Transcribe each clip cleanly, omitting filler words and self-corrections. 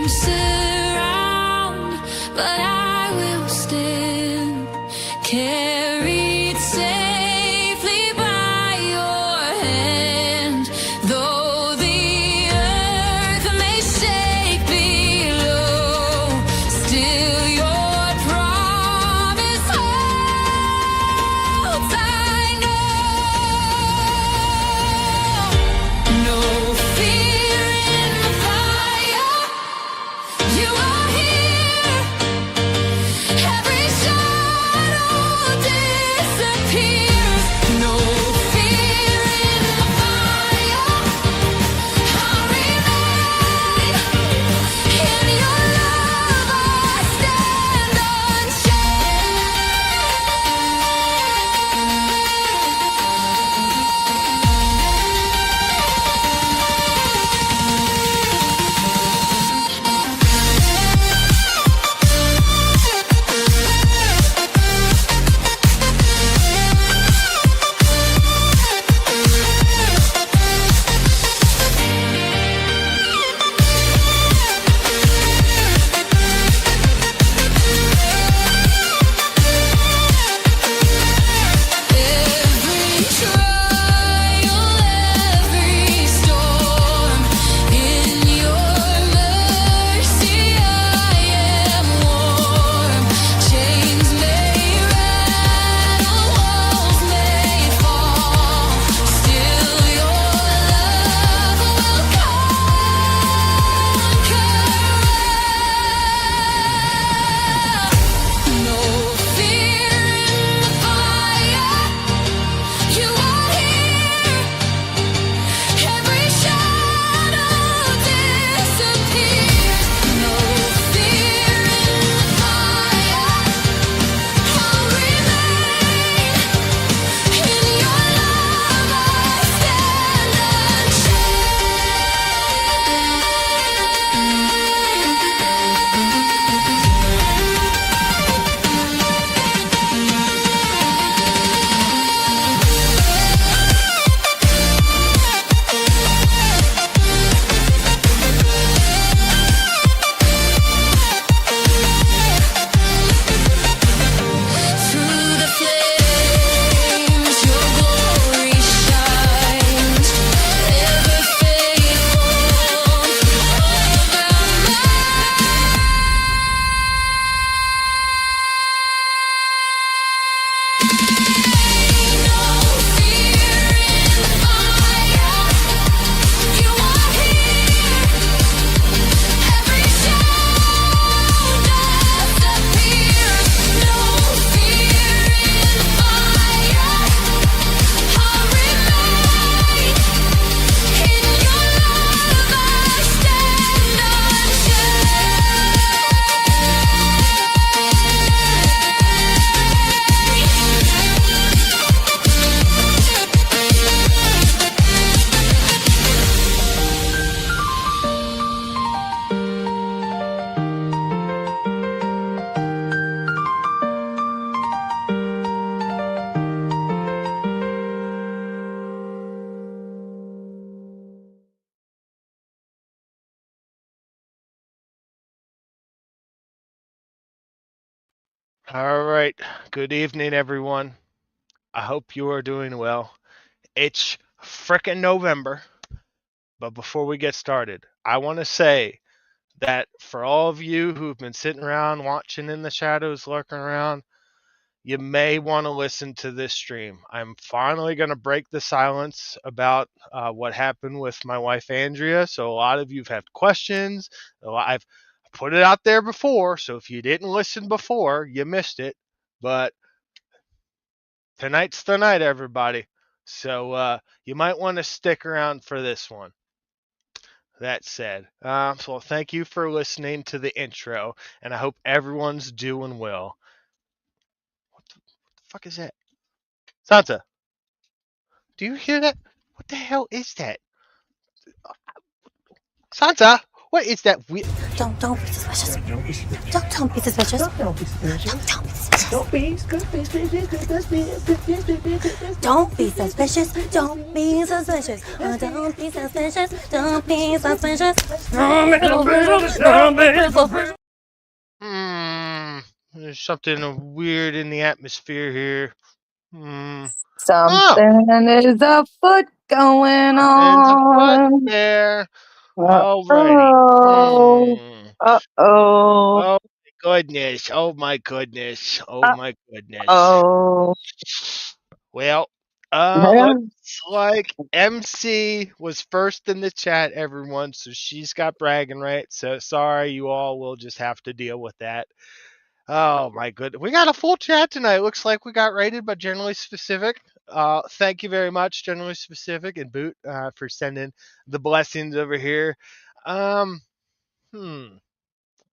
surround, but I will stand, carried safely by your hand. Though the earth may shake below, still your promise holds. I know no fear in the fire. You are here. Every shadow disappears. No fear in the fire. I remain in your love. I stand every trial, every storm. In your mercy I am warm. Chains may rattle, walls may fall. Still your love will conquer. No fear in the fire. You are here. Every shadow disappears. No fear in the fire. I'll remain in your love. I stand through the flames, your glory shines, ever faithful, no fear in the fire. You are here. Every shadow disappears. No fear in the fire. I'll remain in your love. I stand All right. Good evening, everyone. I hope you are doing well. It's frickin' November. But before we get started, I want to say that for all of you who've been sitting around watching in the shadows, lurking around, you may want to listen to this stream. I'm finally going to break the silence about what happened with my wife, Andrea. So a lot of you have had questions. I've put it out there before. So if you didn't listen before, you missed it. But tonight's the night, everybody. So you might want to stick around for this one. That said, so thank you for listening to the intro, and I hope everyone's doing well. What the fuck is that? Santa, do you hear that? What the hell is that? Santa, What is that? Don't be suspicious. Don't be suspicious. Don't be suspicious. Don't be suspicious. Don't be suspicious. Don't be suspicious. Don't be suspicious. Don't be suspicious. Don't be suspicious. There's something weird in the atmosphere here. Oh, Something is afoot going there's a foot on. there. Alrighty. Uh-oh. Uh-oh. Oh my goodness. Oh my goodness. Oh my goodness. Uh-oh. Well, looks like MC was first in the chat, everyone, so she's got bragging rights. So sorry, you all will just have to deal with that. Oh my goodness. We got a full chat tonight. Looks like we got rated by Generally Specific. Thank you very much, Generally Specific and Boot, for sending the blessings over here. Um, hmm.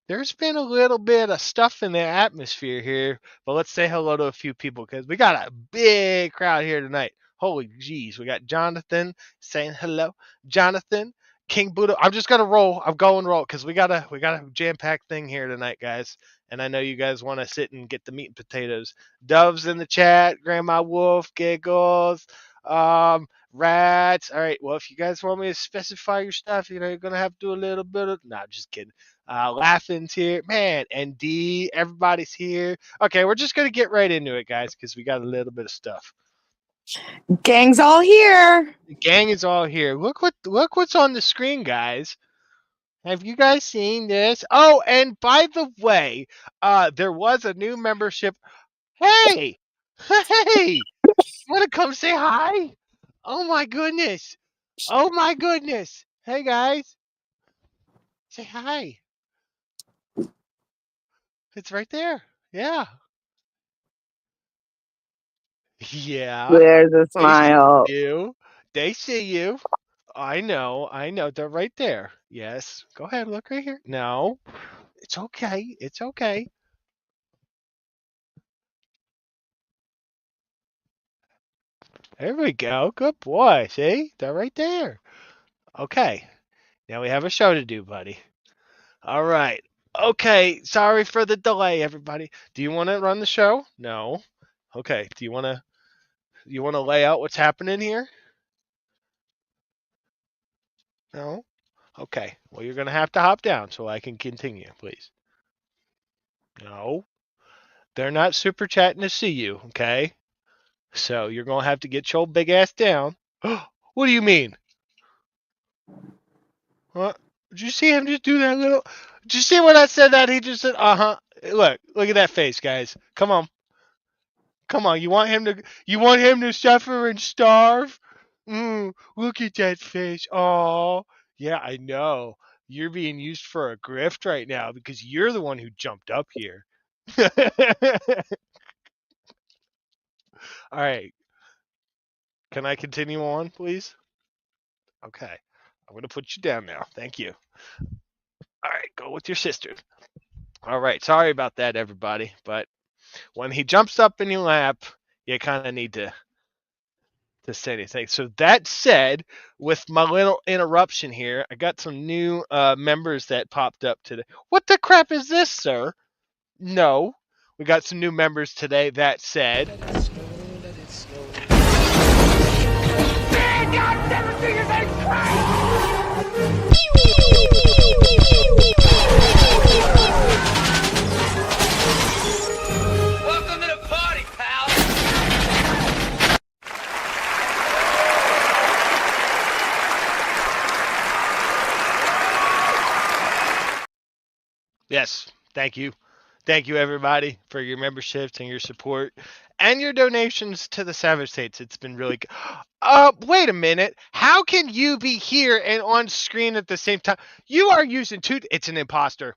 There's been a little bit of stuff in the atmosphere here, but let's say hello to a few people because we got a big crowd here tonight. Holy jeez, we got Jonathan saying hello. Jonathan, King Buddha. I'm just gonna roll. I'm going roll because we got a jam packed thing here tonight, guys. And I know you guys want to sit and get the meat and potatoes. Doves in the chat. Grandma Wolf, giggles. Rats. All right. Well, if you guys want me to specify your stuff, you're gonna have to do a little bit of. Nah, just kidding. Laughing's here, man, and D, everybody's here. Okay, we're just gonna get right into it, guys, because we got a little bit of stuff. Gang's all here. The gang is all here. Look what's on the screen, guys. Have you guys seen this? Oh, and by the way, there was a new membership. Hey, hey, you wanna come say hi? Oh my goodness. Oh my goodness. Hey guys, say hi. It's right there. Yeah. Yeah. There's a They see smile. you. They see you. I know. I know. They're right there. Yes. Go ahead. Look right here. No. It's okay. It's okay. There we go. Good boy. See? They're right there. Okay. Now we have a show to do, buddy. All right. Okay. Sorry for the delay, everybody. Do you want to run the show? No. Okay. Do you want to lay out what's happening here? No. Okay. Well, you're going to have to hop down so I can continue, please. No. They're not super chatting to see you, okay? So you're going to have to get your big ass down. What do you mean? What? Did you see him just do that little? Did you see when I said that? He just said, uh-huh. Look at that face, guys. Come on. Come on. You want him to suffer and starve? Look at that face. Oh, yeah, I know. You're being used for a grift right now because you're the one who jumped up here. All right. Can I continue on, please? Okay. I'm going to put you down now. Thank you. All right. Go with your sister. All right. Sorry about that, everybody. But when he jumps up in your lap, you kind of need to say anything. So that said, with my little interruption here, I got some new members that popped up today. What the crap is this, sir? No. We got some new members today. That said. Welcome to the party, pal. Yes, thank you. Thank you, everybody, for your memberships and your support and your donations to the Savage States. It's been really good. Wait a minute. How can you be here and on screen at the same time? You are using two. It's an imposter.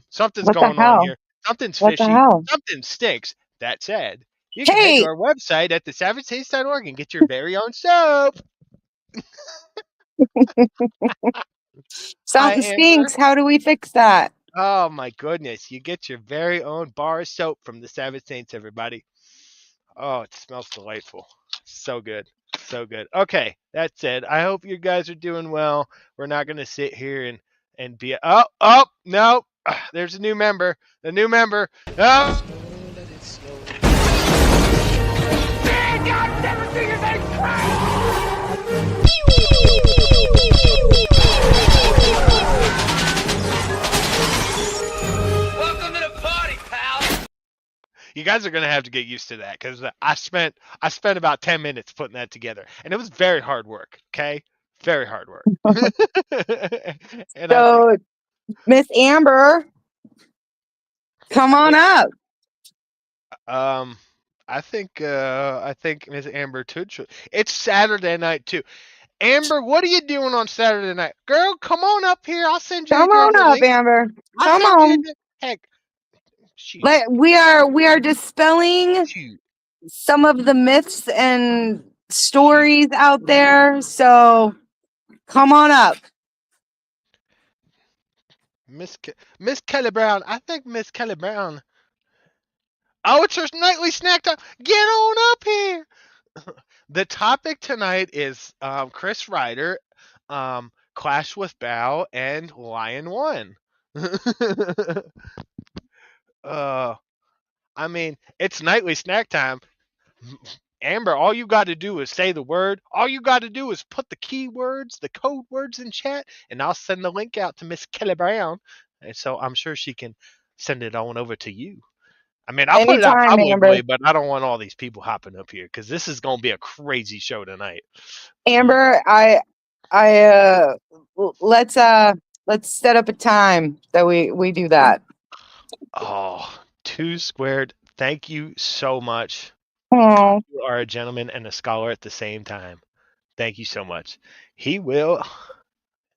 Something's What the going on hell? here. Something's What the fishy. hell? Something stinks. That said, you can head to Hey, our website at thesavagetaste.org and get your very own soap. Hi, something Amber. stinks. How do we fix that? Oh my goodness. You get your very own bar of soap from the Savage Saints, everybody. Oh, it smells delightful. So good. So good. Okay, that said, I hope you guys are doing well. We're not going to sit here and be oh no, there's a new member. The new member. Oh. Welcome to the party, pal. You guys are gonna have to get used to that because I spent about 10 minutes putting that together, and it was very hard work. Okay, very hard work. And So, Miss Amber, come on up. I think Miss Amber too. It's Saturday night too. Amber, what are you doing on Saturday night? Girl, come on up here. I'll send you Come the on up, link. Amber. I'll Come send you on. the heck. Shoot. We are dispelling Shoot. some of the myths and stories out there. So come on up. Miss Kelly Brown. I think Miss Kelly Brown. Oh, it's your nightly snack time. Get on up here. The topic tonight is Chris Ryder, Clash with Bao, and Lion1. I mean, it's nightly snack time. Amber, all you got to do is say the word. All you got to do is put the keywords, the code words in chat, and I'll send the link out to Miss Kelly Brown. And so I'm sure she can send it on over to you. I mean, I'll put it out Anytime, Amber. publicly, but I don't want all these people hopping up here because this is going to be a crazy show tonight. Amber, let's set up a time that we do that. Oh, 2 squared. Thank you so much. Oh, You are a gentleman and a scholar at the same time. Thank you so much. He will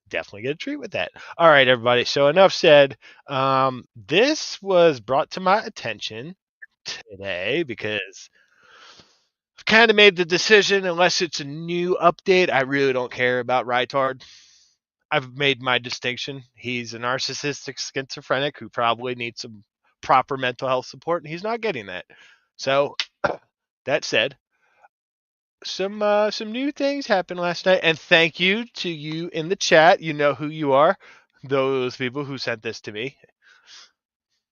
definitely get a treat with that. All right, everybody. So enough said. This was brought to my attention today because I've kind of made the decision, unless it's a new update, I really don't care about Rytard. I've made my distinction. He's a narcissistic schizophrenic who probably needs some proper mental health support, and he's not getting that. So, that said, some new things happened last night, and thank you to you in the chat. You know who you are. Those people who sent this to me.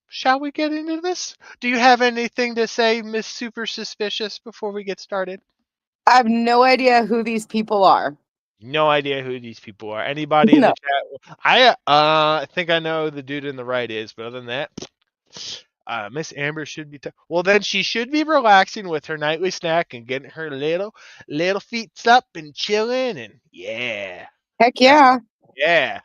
Shall we get into this? Do you have anything to say, Miss Super Suspicious, before we get started? I have no idea who these people are. No idea who these people are. Anybody in No. the chat? I think I know who the dude in the right is, but other than that, Miss Amber should be. Well, then she should be relaxing with her nightly snack and getting her little feet up and chilling, and yeah, Heck yeah. yeah.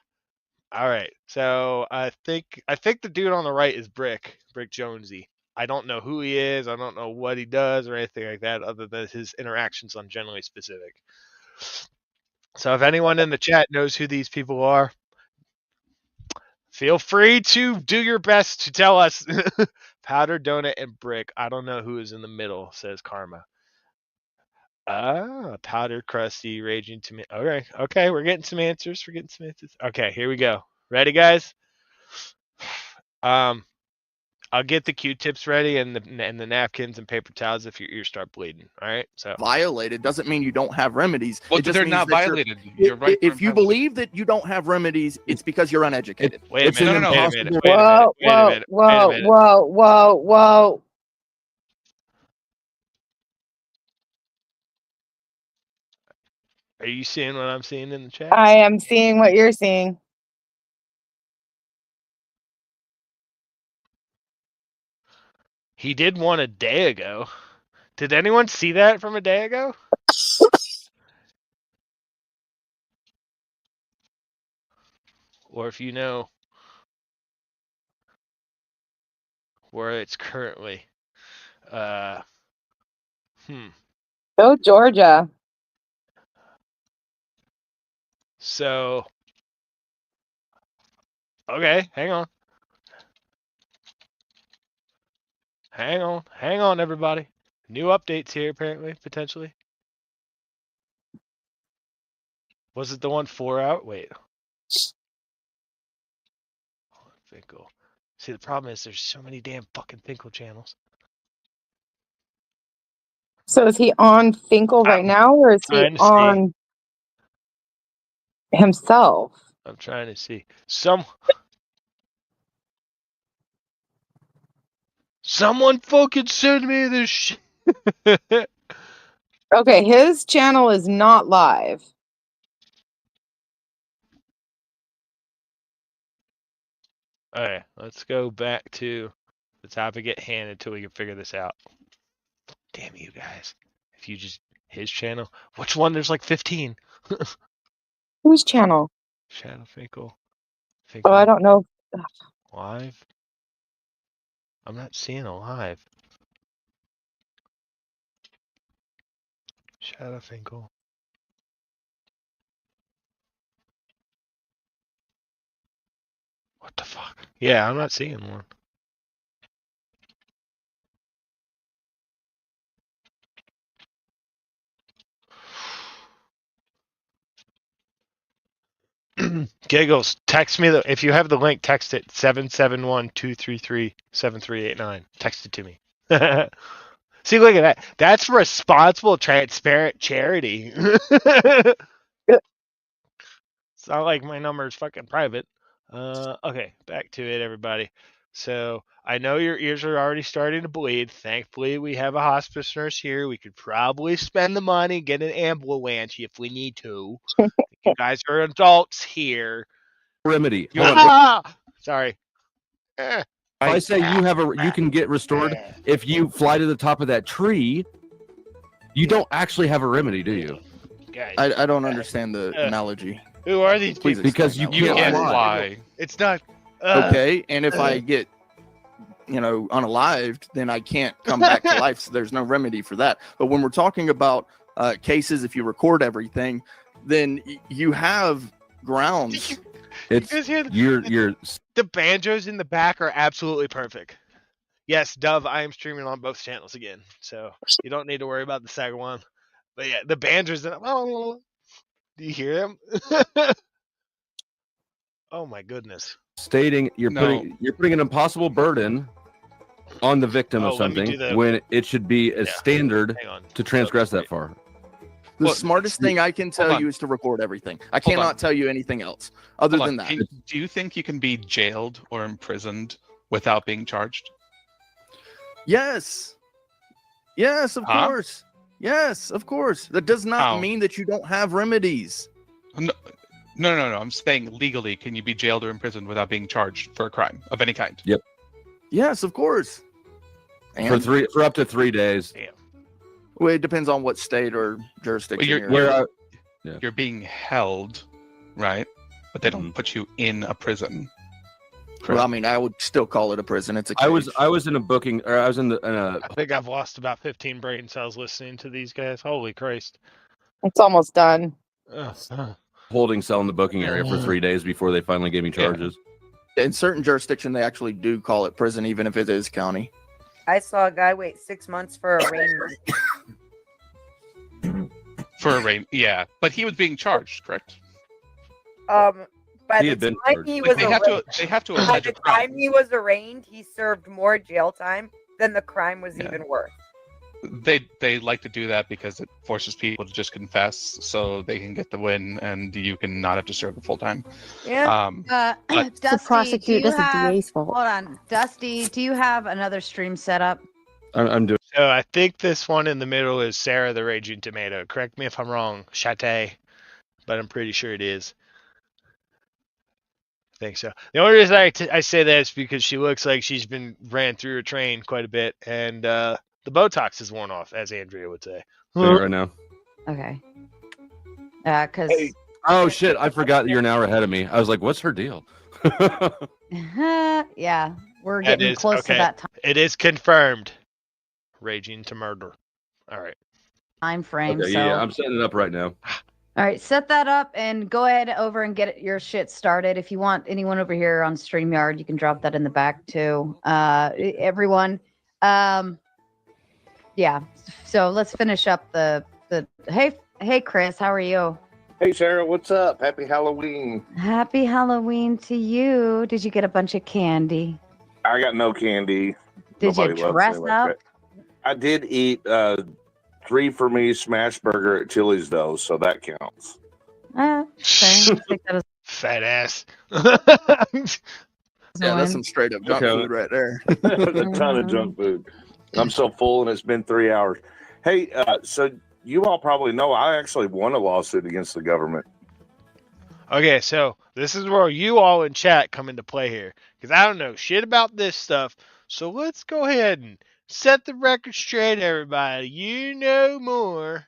All right. So I think the dude on the right is Brick Jonesy. I don't know who he is. I don't know what he does or anything like that, other than his interactions on Generally Specific. So if anyone in the chat knows who these people are, feel free to do your best to tell us. Powder, Donut, and Brick. I don't know who is in the middle, says Karma. Powder, Crusty, Raging Tomato. Okay, we're getting some answers. Okay, here we go. Ready, guys? I'll get the Q-tips ready and the napkins and paper towels if your ears start bleeding. All right. So violated doesn't mean you don't have remedies. Well, it just they're means not that violated. You're right. If you believe that you don't have remedies, it's because you're uneducated. wait a It's minute. an Wait a impossible- minute. Wait a minute. Wait a minute. Wait a minute. Whoa. Are you seeing what I'm seeing in the chat? I am seeing what you're seeing. He did one a day ago. Did anyone see that from a day ago? Or if you know where it's currently. Go Georgia. So, okay, hang on. Hang on, everybody. New updates here, apparently, potentially. Was it the one 4 out? Wait. Finkel. See, the problem is there's so many damn fucking Finkel channels. So is he on Finkel right now, or is he trying to see. on himself? I'm trying to see. Someone fucking send me this shit. Okay, his channel is not live. Alright, let's go back to the topic at hand until we can figure this out. Damn you guys. If you just his channel. Which one? There's like 15. Whose channel? Shadow Finkel. Oh, I don't know. Live? I'm not seeing a live. Shadow Finkel. What the fuck? Yeah, I'm not seeing one. Giggles, text me if you have the link, text it 771-233-7389. Text it to me. See, look at that. That's responsible, transparent charity. It's not like my number is fucking private. Okay, back to it, everybody. So I know your ears are already starting to bleed. Thankfully, we have a hospice nurse here. We could probably spend the money, get an ambulance if we need to. You guys are adults here. Remedy. Sorry. Eh, I say you can get restored if you fly to the top of that tree. You don't actually have a remedy, do you? guys, I don't understand the analogy. who are these Please people? Because you explain can't that. fly. It's not. Okay, and if I get, unalived, then I can't come back to life. So there's no remedy for that. But when we're talking about cases, if you record everything, then you have grounds. It's You guys hear you're the banjos in the back are absolutely perfect. Yes, Dove, I am streaming on both channels again, so you don't need to worry about the second one. But yeah, the banjos. Do you hear them? Oh my goodness! stating you're putting an impossible burden on the victim of Oh, let me do something the- when it should be a Yeah. standard Hang on. to transgress that far. The Well, smartest thing I can tell on. you is to record everything. I Hold on. cannot tell you anything else other Hold than on. that. Do you think you can be jailed or imprisoned without being charged? Yes. Yes, of Huh? course. Yes, of course. That does not How? mean that you don't have remedies. No. I'm saying legally, can you be jailed or imprisoned without being charged for a crime of any kind? Yes, of course. And For up to 3 days. well, it depends on what state or jurisdiction Well, you're Where in. You're being held, right? But they don't put you in a prison. Well, I mean, I would still call it a prison. It's a I was cage. in a booking, or I was in a I think I've lost about 15 brain cells listening to these guys. Holy Christ! It's almost done. holding cell in the booking area for 3 days before they finally gave me charges. In certain jurisdiction, they actually do call it prison, even if it is county. I saw a guy wait 6 months for arraignment. For a rain, yeah. But he was being charged, correct? By He the had been time charged. he Like, was they have to by allege the a crime. time he was arraigned, he served more jail time than the crime was Yeah. even worth. They like to do that because it forces people to just confess, so they can get the win, and you can not have to serve the full time. Yeah. But- The prosecutor, that's the DA's fault. Hold on, Dusty, do you have another stream set up? I'm doing. So I think this one in the middle is Sarah the Raging Tomato. Correct me if I'm wrong, Chate, but I'm pretty sure it is. I think so. The only reason I say that is because she looks like she's been ran through a train quite a bit, and the Botox is worn off, as Andrea would say. doing it right now. Okay. Because Oh shit! I forgot you're an hour ahead of me. I was like, "What's her deal?" yeah, we're That getting is- close okay. to that It is confirmed. Raging to murder. All right. time frame. Okay, so, yeah, I'm setting it up right now. all right, set that up and go ahead over and get your shit started. If you want anyone over here on StreamYard, you can drop that in the back too. Everyone. Yeah. So let's finish up the. Hey, Chris, how are you? Hey Sarah, what's up? Happy Halloween. Happy Halloween to you. Did you get a bunch of candy? I got no candy. Did Nobody you loves dress me like up? that. I did eat 3 for me smash burger at Chili's though, so that counts. Okay. Take that as Fat ass. Yeah, that's some straight up junk Okay. food right there. A ton of junk food. I'm so full, and it's been 3 hours. Hey, so you all probably know I actually won a lawsuit against the government. Okay, so this is where you all in chat come into play here, because I don't know shit about this stuff. So let's go ahead and set the record straight, everybody. You know more.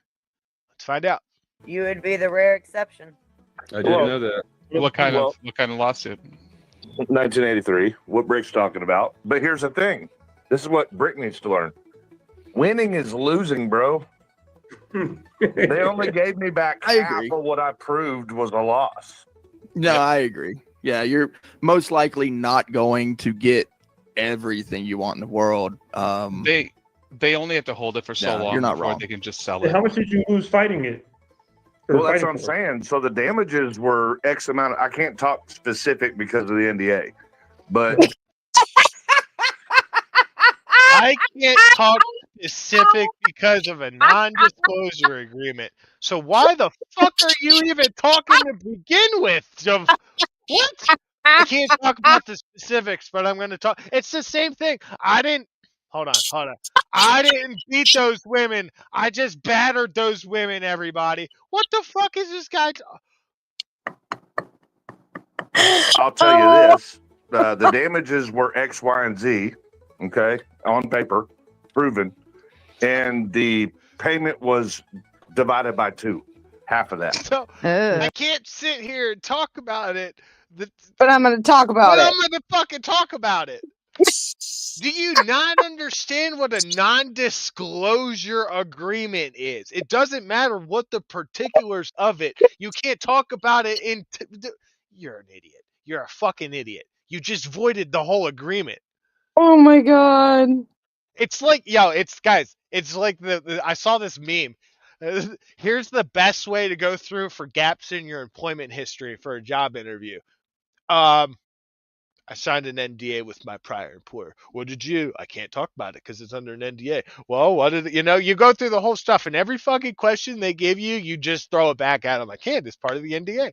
Let's find out. You would be the rare exception. I didn't Well- know that. What kind Well- of lawsuit? 1983, what Brick's talking about. But here's the thing. This is what Brick needs to learn. Winning is losing, bro. They only gave me back I half agree. of what I proved was a loss. No, Yep. I agree. Yeah, you're most likely not going to get everything you want in the world. They only have to hold it for so Yeah, long you're not before wrong. they can just sell How it. much did you lose fighting it? Or Well, that's what I'm fighting for it? saying. So the damages were X amount. I can't talk specific because of the NDA, but I can't talk specific because of a non-disclosure agreement. So why the fuck are you even talking to begin with? What? I can't talk about the specifics, but I'm going to talk. It's the same thing. Hold on. I didn't beat those women. I just battered those women, everybody. What the fuck is this guy? I'll tell you this: the damages were X, Y, and Z. Okay, on paper, proven, and the payment was divided by 2, half of that. So Ugh. I can't sit here and talk about it. But I'm going to talk about But it. I'm going to fucking talk about it. Do you not understand what a non-disclosure agreement is? It doesn't matter what the particulars of it. You can't talk about it You're an idiot. You're a fucking idiot. You just voided the whole agreement. Oh my god. It's like, it's like I saw this meme. Here's the best way to go through for gaps in your employment history for a job interview. I signed an NDA with my prior employer. What did you? I can't talk about it because it's under an NDA. Well, what did you go through the whole stuff, and every fucking question they give you, you just throw it back at them like, hey, this is part of the NDA.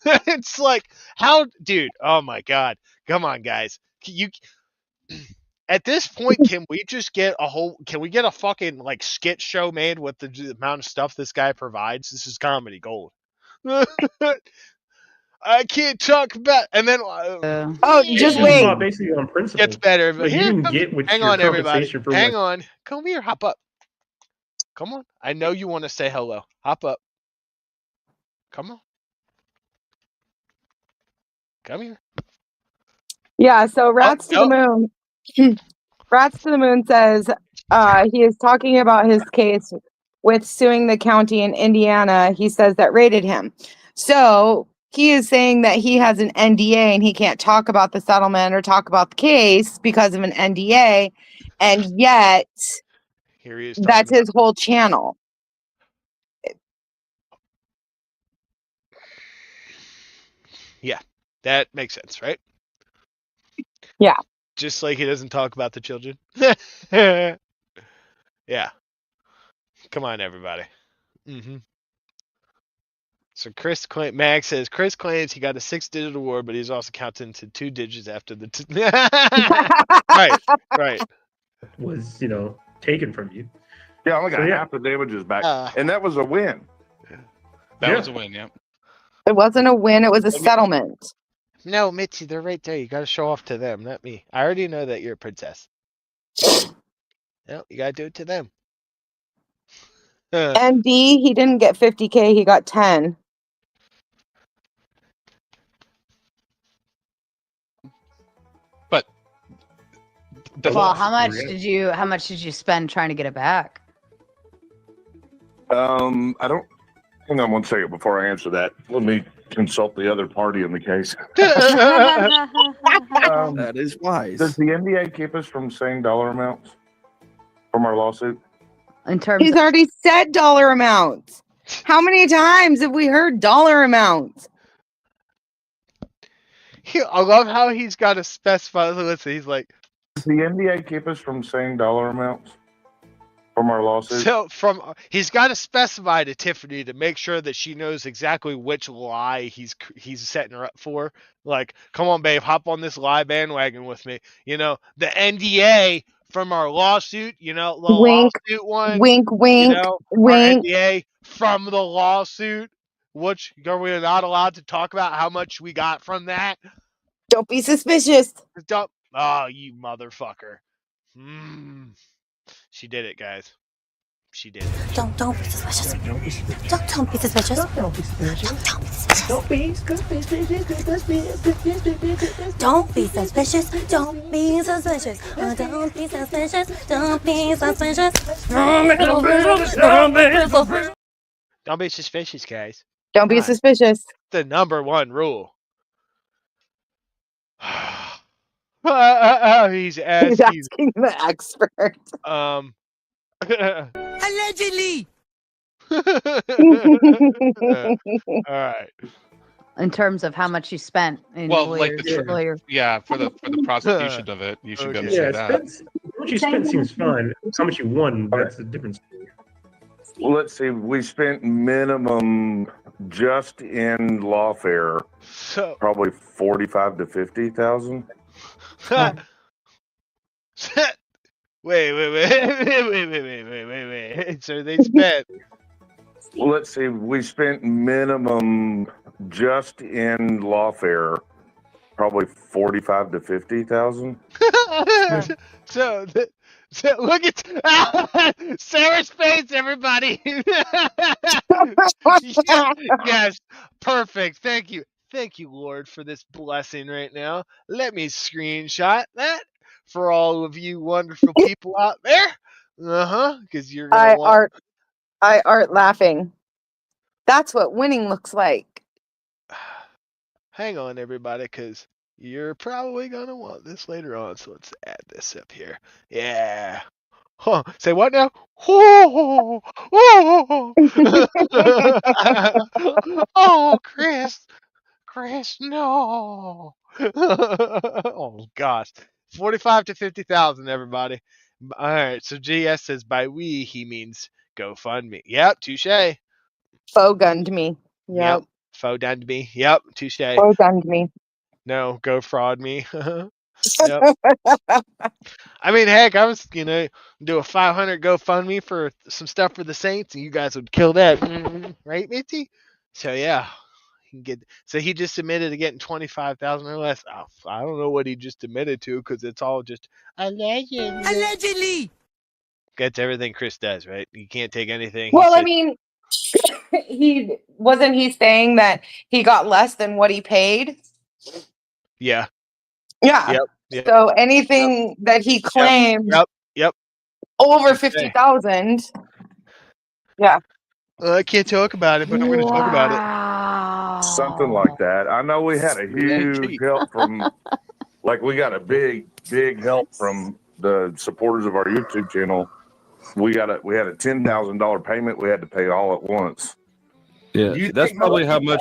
It's like, how, dude? Oh my god, come on, guys. At this point, can we get a fucking like skit show made with the amount of stuff this guy provides? This is comedy gold. I can't talk about, and then Oh, You just just wait. fought basically on principle. gets better. But you Here didn't comes- get what hang your on, everybody. compensation for Hang what- on. Come here, hop up. Come on. I know you want to say hello. Hop up. Come on. Come here. Yeah, so Rats to the no. Moon. Rats to the Moon says he is talking about his case with suing the county in Indiana. He says that rated him. So he is saying that he has an NDA and he can't talk about the settlement or talk about the case because of an NDA. And yet Here he is. that's talking his whole channel. Yeah, that makes sense, right? Yeah. Just like he doesn't talk about the children. Yeah. Come on, everybody. Mm-hmm. So Max says Chris claims he got a 6-digit award, but he's also counting to 2 digits after the. Right. Was taken from you. Yeah, I only got So, yeah. half the damages back, and that was a win. That Yeah. was a win, yeah. It wasn't a win, it was a settlement. No, Mitzi, they're right there. You got to show off to them, not me. I already know that you're a princess. No, you got to do it to them. And D, he didn't get 50K, he got 10. Well, how much did you spend trying to get it back? I don't. Hang on one second before I answer that. Let me consult the other party in the case. That is wise. Does the NDA keep us from saying dollar amounts from our lawsuit? In terms He's already said dollar amounts. How many times have we heard dollar amounts? I love how he's got to specify. Listen, he's like, Does the NDA keep us from saying dollar amounts? from our lawsuit. So he's got to specify to Tiffany to make sure that she knows exactly which lie he's setting her up for. Like, come on, babe, hop on this lie bandwagon with me. You know, the NDA from our lawsuit. You know, the Wink, lawsuit one. wink, You wink, know, our wink. NDA from the lawsuit. Which are we not allowed to talk about how much we got from that? Don't be suspicious. Don't. Oh, you motherfucker. She did it, guys. She did it. Don't be suspicious. Don't be suspicious. Don't be suspicious. Don't be suspicious. Don't be suspicious. Don't be suspicious. Don't be suspicious. Don't be suspicious. Don't be suspicious. Don't be suspicious, guys. Don't be God. suspicious. The number one rule. He's He's asking. asking the expert. Allegedly. All right. In terms of how much you spent in Well, like lawyer. for the prosecution of it, you should be able to Yeah, say that. what you spent seems fine. How much you won, that's the difference. Well, let's see. We spent minimum just in lawfare So probably 45 to 50,000. wait. So they spent. Well, let's see. We spent minimum just in lawfare probably 45 to 50,000. So look at Sarah's face, everybody. Yes, perfect. Thank you, Lord, for this blessing right now. Let me screenshot that for all of you wonderful people out there. Because you're gonna want. I art laughing. That's what winning looks like. Hang on, everybody, because you're probably gonna want this later on. So let's add this up here. Yeah. Huh. Say what now? Oh, Chris, no. Oh gosh, 45 to 50,000, everybody. All right. So GS says by we he means GoFundMe. Yep, touche. Faux gunned me. Yep. Faux done me. Yep, touche. Faux gunned me. No, go fraud me. Yep. I mean, heck, I was do a 500 GoFundMe for some stuff for the Saints, and you guys would kill that, right, Mitzi? So yeah, so he just admitted to getting 25,000 or less. Oh, I don't know what he just admitted to because it's all just allegedly. That's everything Chris does, right? You can't take anything. Well, I mean, he saying that he got less than what he paid. Yeah. Yeah. Yep. So anything that he claimed Yep. over 50,000. Yeah. I can't talk about it, but I'm going to talk about it. Something like that. I know we had a huge help from, we got a big help from the supporters of our YouTube channel. We had a $10,000 payment we had to pay all at once. Yeah, that's probably how much.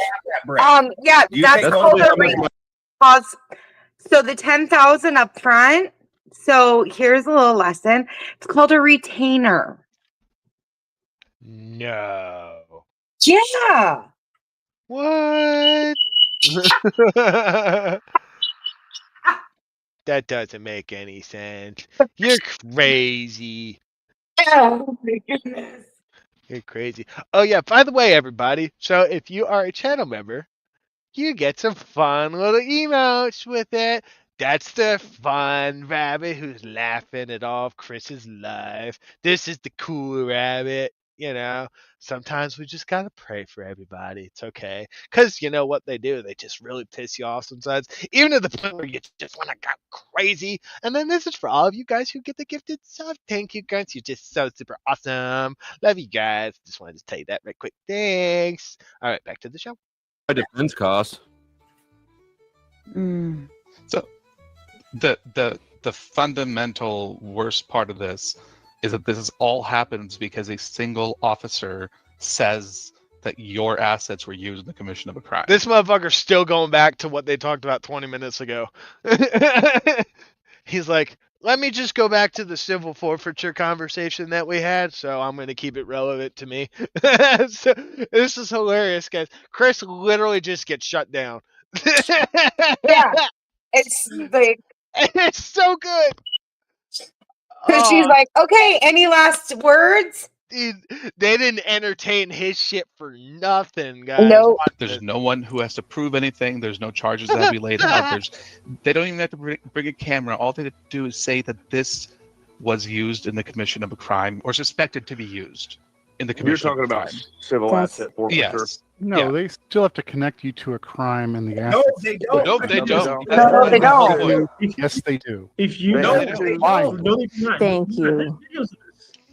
Yeah, that's called a pause. So the 10,000 up front. So here's a little lesson. It's called a retainer. No. Yeah. What? That doesn't make any sense. You're crazy. Oh my goodness. You're crazy. Oh yeah, by the way, everybody, so if you are a channel member, you get some fun little emotes with it. That's the fun rabbit who's laughing at all of Chris's life. This is the cool rabbit. Sometimes we just gotta pray for everybody. It's okay. Because you know what they do? They just really piss you off sometimes. Even to the point where you just want to go crazy. And then this is for all of you guys who get the gifted sub. Thank you guys. You're just so super awesome. Love you guys. Just wanted to tell you that right quick. Thanks. All right, back to the show. My defense costs. So the fundamental worst part of this is that this all happens because a single officer says that your assets were used in the commission of a crime. This motherfucker's still going back to what they talked about 20 minutes ago. He's like, let me just go back to the civil forfeiture conversation that we had. So I'm going to keep it relevant to me. So, this is hilarious, guys. Chris literally just gets shut down. Yeah. It's like, It's so good. because she's Oh, like, okay, any last words? dude, they didn't entertain his shit for nothing, guys. No. Watch There's this. no one who has to prove anything. There's no charges that have to be laid out. They don't even have to bring a camera. All they have to do is say that this was used in the commission of a crime or suspected to be used in the You're commission talking of a about crime. civil That's- asset forfeiture. Yes. No, Yeah. they still have to connect you to a crime in the No, asset. they don't. No, they don't. No, they That's the whole don't. point. Yes, they do. If you They No, have they to- don't. no, they do not. Thank They do not. you.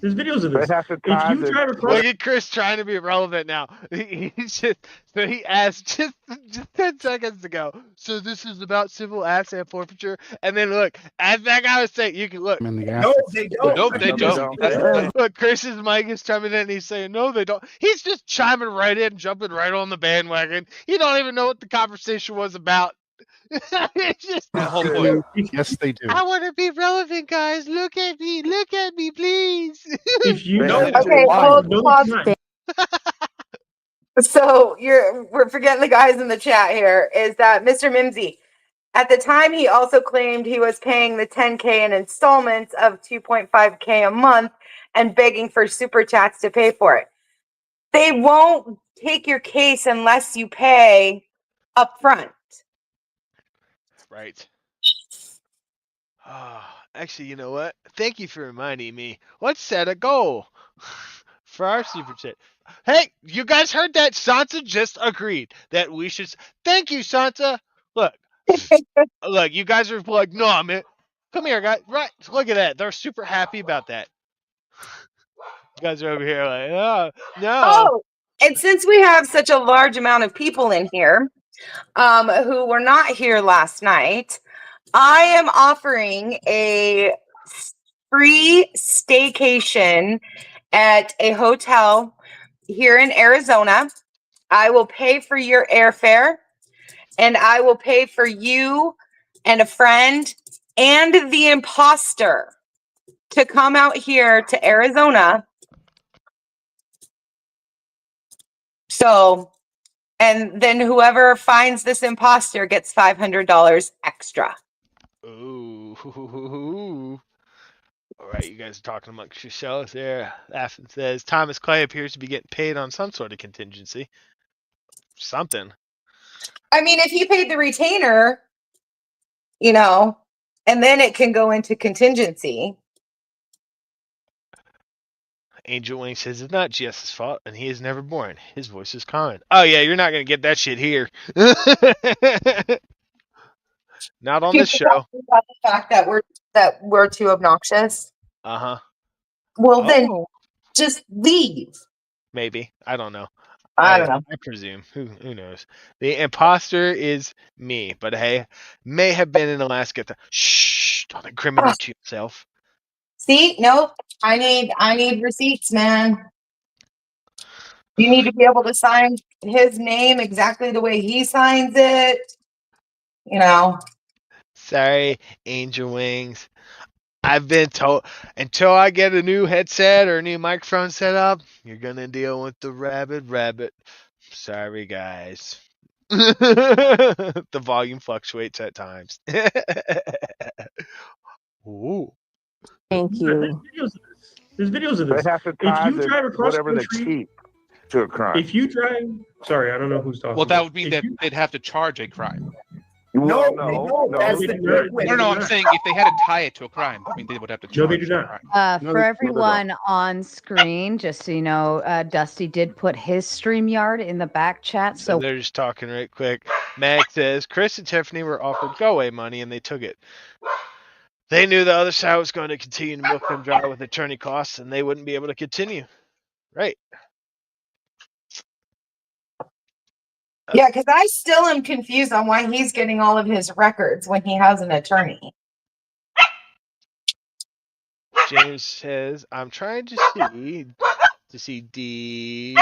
There's videos of They this. have to If tie you the drive across, Look at Chris trying to be relevant now. He's just, so he asked just 10 seconds ago. So this is about civil asset forfeiture, and then look, as that guy was saying, you can look. In the No, asset. they don't. Nope, they don't. That's the thing. Look, Chris's mic is chiming in, and he's saying, "No, they don't." He's just chiming right in, jumping right on the bandwagon. He don't even know what the conversation was about. It's just The whole point. Yes, they do. I want to be relevant, guys. Look at me, please. if you No, drive Okay, across, hold, no, pause. they do not. So we're forgetting the guys in the chat here. Is that Mr. Mimsy? At the time, he also claimed he was paying the 10K in installments of 2.5K a month and begging for super chats to pay for it. They won't take your case unless you pay up front. Right. Oh, actually, you know what? Thank you for reminding me. Let's set a goal for our super chat. Hey, you guys heard that? Sansa just agreed that we should. Thank you, Sansa. Look, look, you guys are like, no, man. Come here, guys. Right, look at that. They're super happy about that. You guys are over here like, oh, no. Oh, and since we have such a large amount of people in here who were not here last night, I am offering a free staycation at a hotel here in Arizona. I will pay for your airfare, and I will pay for you and a friend and the imposter to come out here to Arizona. So, and then whoever finds this imposter gets $500 extra. Ooh. All right, you guys are talking amongst yourselves there. Laughing says Thomas Clay appears to be getting paid on some sort of contingency. Something. I mean, if he paid the retainer, you know, and then it can go into contingency. Angel Wing says it's not GS's fault, and he is never born. His voice is common. Oh yeah, you're not gonna get that shit here. Not on this show. About the fact that we're too obnoxious. Uh-huh. Well, then just leave. Maybe. I don't know. I don't know. I presume. Who knows? The imposter is me, but hey, may have been in Alaska. Shh! Don't incriminate yourself. See, nope. I need receipts, man. You need to be able to sign his name exactly the way he signs it. You know. Sorry, Angel Wings. I've been told until I get a new headset or a new microphone set up, you're gonna deal with the rabbit. Sorry, guys. The volume fluctuates at times. Ooh. Thank you. There's videos of this. They have to tie If you drive across whatever they country, keep to a crime. if you drive, sorry, I don't know who's talking. Well, that about. would mean If that you- they'd have to charge a crime. Well, No, that's they the do not. difference. No, I'm saying if they had to tie it to a crime, I mean they would have to charge No, they do a not. crime. No, For they- everyone on screen, just so you know, Dusty did put his StreamYard in the back chat. So So they're just talking right quick. Mag says Chris and Tiffany were offered go-away money and they took it. They knew the other side was going to continue to milk them dry with attorney costs and they wouldn't be able to continue. Right. Yeah, because I still am confused on why he's getting all of his records when he has an attorney. James says, I'm trying to see the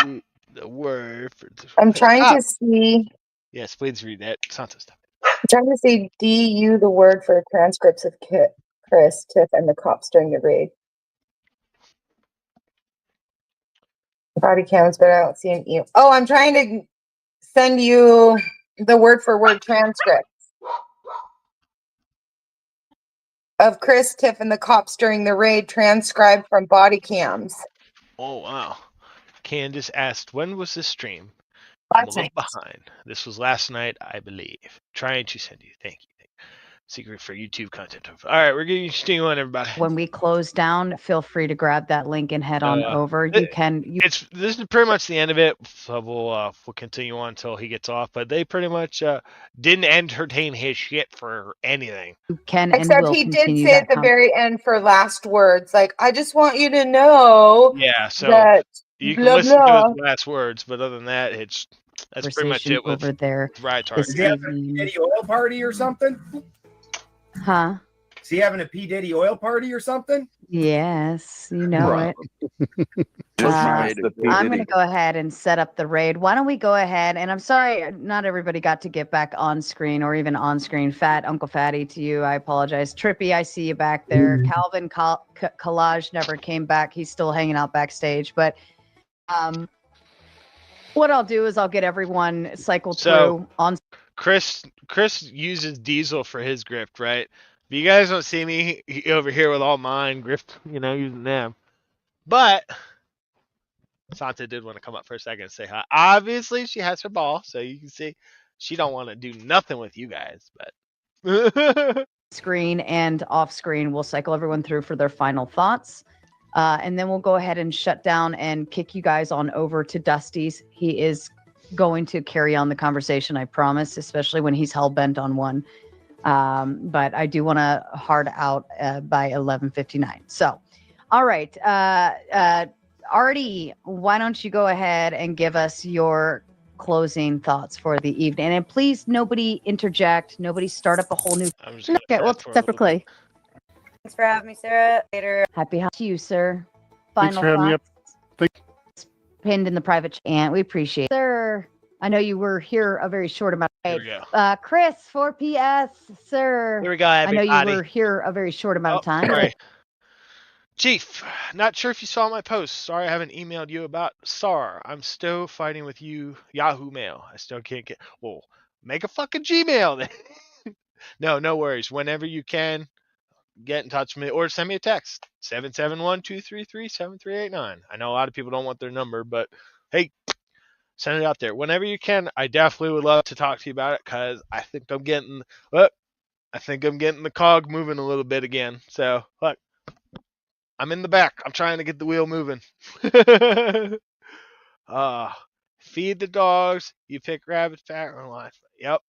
word for I'm trying to see. Yes, please read that. Sansa stuff. I'm trying to see DU the word for transcripts of Chris, Tiff, and the cops during the raid. Body cams, but I don't see an email. Oh, I'm trying to send you the word for word transcript of Chris, Tiff, and the cops during the raid, transcribed from body cams. Oh wow. Candace asked, when was this stream? Last I'm a little night. behind. This was last night, I believe. Trying to send you. Thank you. Secret for YouTube content. All right, we're getting stream on, everybody. When we close down, feel free to grab that link and head on over. You can. This is pretty much the end of it. So we'll continue on until he gets off. But they pretty much didn't entertain his shit for anything. You can and Except will he did continue say that at the very end for last words, like, I just want you to know Yeah, so that you can blah, listen to blah. his last words, but other than that, that's pretty much conversation it with over there. Right this Is he having a P. evening. Diddy oil party or something? Huh? Is he having a P. Diddy oil party or something? Yes, you know Right. it. I'm going to go ahead and set up the raid. Why don't we go ahead? And I'm sorry, not everybody got to get back on screen or even on screen. Fat Uncle Fatty to you. I apologize. Trippy, I see you back there. Calvin Collage never came back. He's still hanging out backstage. But what I'll do is I'll get everyone cycled through on. Chris uses Diesel for his grift, right? But you guys don't see me over here with all mine grift, using them. But Santa did want to come up for a second and say hi. Obviously, she has her ball, so you can see she don't want to do nothing with you guys. But screen and off screen, we'll cycle everyone through for their final thoughts. And then we'll go ahead and shut down and kick you guys on over to Dusty's. He is going to carry on the conversation, I promise, especially when he's hell-bent on one. But I do want to hard out by 11:59. So, all right. Artie, why don't you go ahead and give us your closing thoughts for the evening? And please, nobody interject. Nobody start up a whole new. Okay, well, separately. Thanks for having me, Sarah. Later. Happy to you, sir. Thanks Final for having me up. thoughts? Pinned in the private chat. And we appreciate it. Sir, I know you were here a very short amount of time. Here we go. Chris, 4 PS, sir. Here we go, I know everybody. you were here a very short amount of time. Sorry. Chief, not sure if you saw my post. Sorry I haven't emailed you about SAR. I'm still fighting with you, Yahoo Mail. I still can't get. Well, make a fucking Gmail then. No worries. Whenever you can, get in touch with me or send me a text. 771-233-7389. I know a lot of people don't want their number, but hey, send it out there. Whenever you can, I definitely would love to talk to you about it because I think I'm getting the cog moving a little bit again. So, look. I'm in the back. I'm trying to get the wheel moving. Feed the dogs. You pick rabbit fat or live. Yep.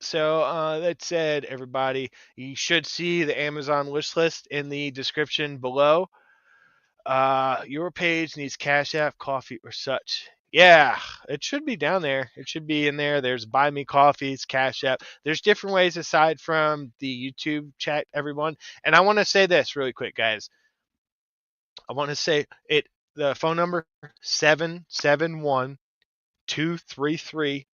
So that said, everybody, you should see the Amazon wish list in the description below. Your page needs Cash App, coffee, or such. Yeah, it should be down there. It should be in there. There's Buy Me Coffees, Cash App. There's different ways aside from the YouTube chat, everyone. And I want to say this really quick, guys. I want to say it. The phone number 771-233-7389.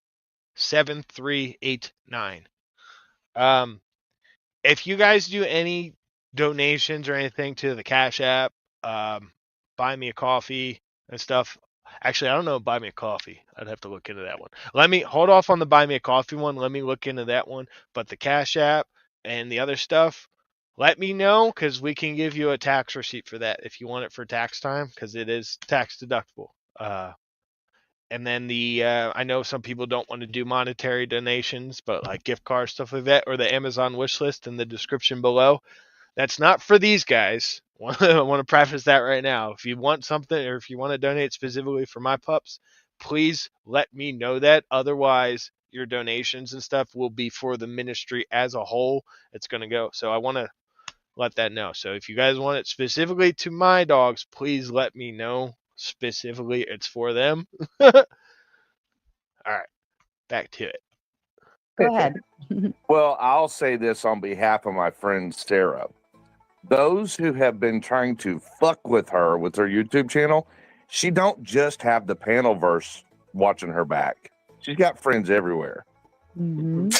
If you guys do any donations or anything to the Cash App, Buy Me a Coffee and stuff. Actually, I don't know. Buy Me a Coffee. I'd have to look into that one. Let me hold off on the Buy Me a Coffee one. Let me look into that one. But the Cash App and the other stuff, let me know because we can give you a tax receipt for that if you want it for tax time because it is tax deductible. And then I know some people don't want to do monetary donations, but like gift cards, stuff like that, or the Amazon wish list in the description below. That's not for these guys. I want to preface that right now. If you want something or if you want to donate specifically for my pups, please let me know that. Otherwise, your donations and stuff will be for the ministry as a whole. It's going to go. So I want to let that know. So if you guys want it specifically to my dogs, please let me know specifically it's for them. All right, back to it. Go ahead. Well, I'll say this on behalf of my friend Sarah. Those who have been trying to fuck with her with her YouTube channel, she don't just have the panelverse watching her back. She's got friends everywhere. Mm-hmm.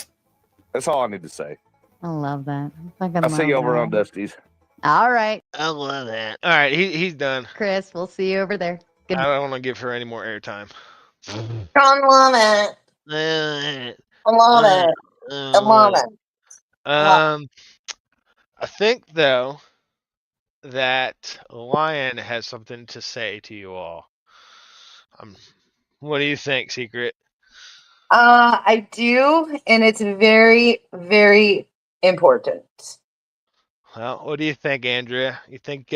That's all I need to say. I love that. I fucking I'll see you love over that. on Dusty's. All right, I love that. All right, he's done. Chris, we'll see you over there. Good. I don't want to give her any more airtime. I love it. I love it. I love it. I think though that Lion has something to say to you all. What do you think, Secret? I do, and it's very, very important. Well, what do you think, Andrea? You think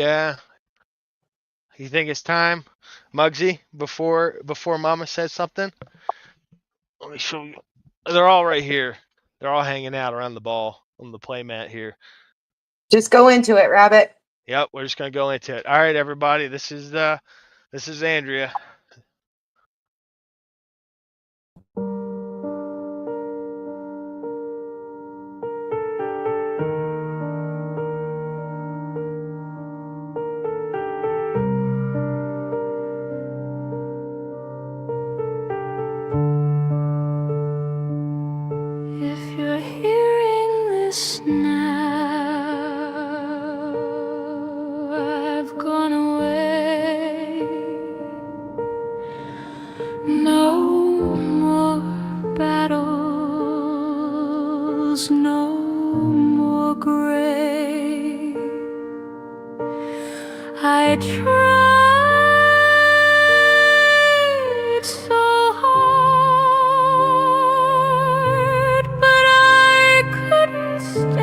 it's time, Muggsy, before Mama says something? Let me show you. They're all right here. They're all hanging out around the ball on the play mat here. Just go into it, Rabbit. Yep, we're just gonna go into it. All right, everybody. This is Andrea. If you're hearing this now, I've gone away. No more battles, no more gray. I tried so hard, but I couldn't stay.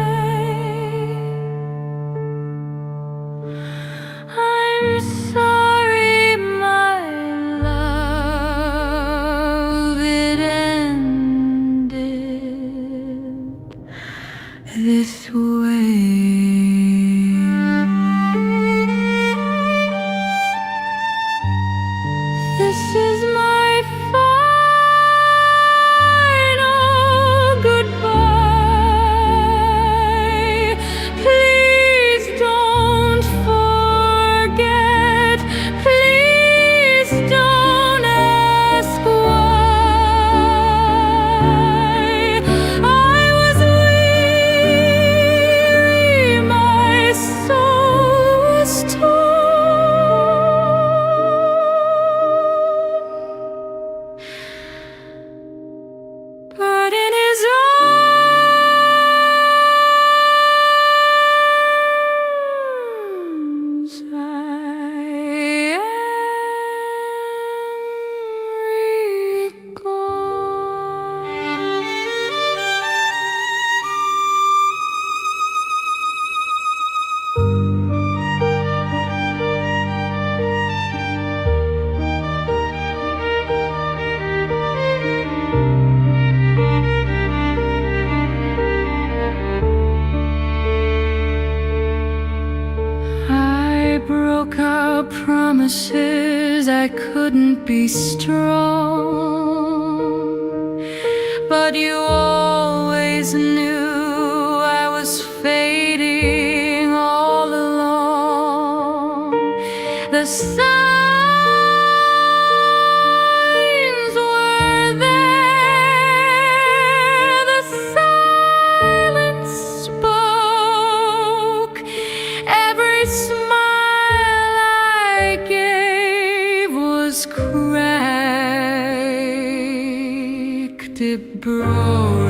I'm sorry, my love, it ended this way. This is my final goodbye. Please don't forget. Please don't ask why. I was weary, my soul was torn. But in his arms, I am I broke our promises, I couldn't be strong. But you always knew I was fading all along. The signs were there, the silence spoke. Every smile I gave was cracked, it broke.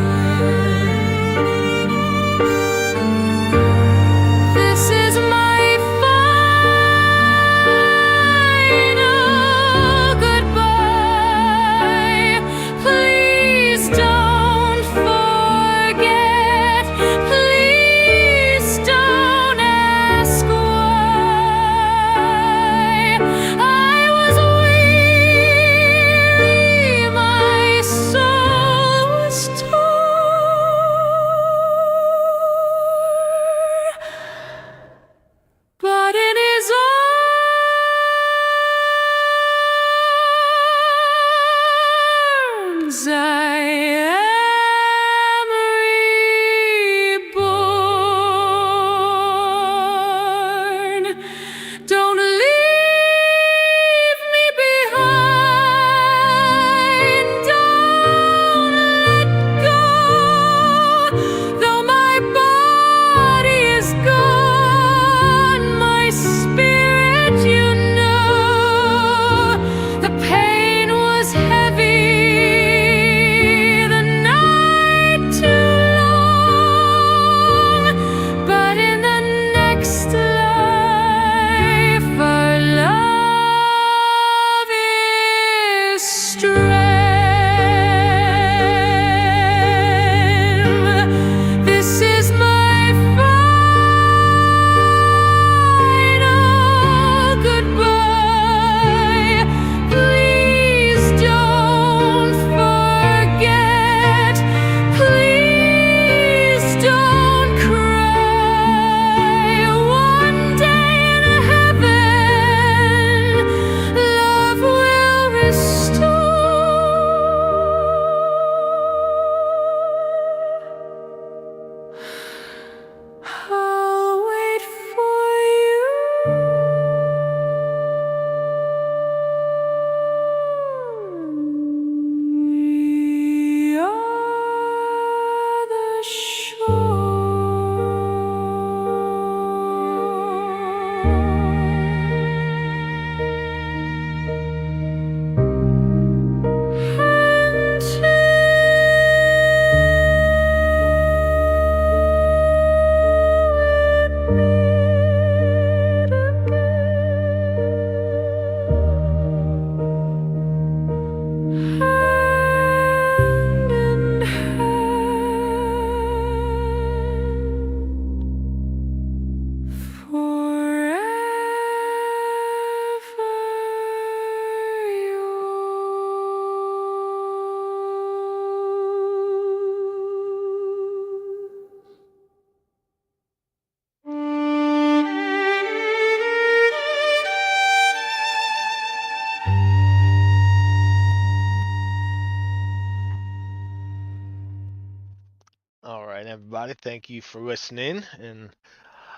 everybody. Thank you for listening. And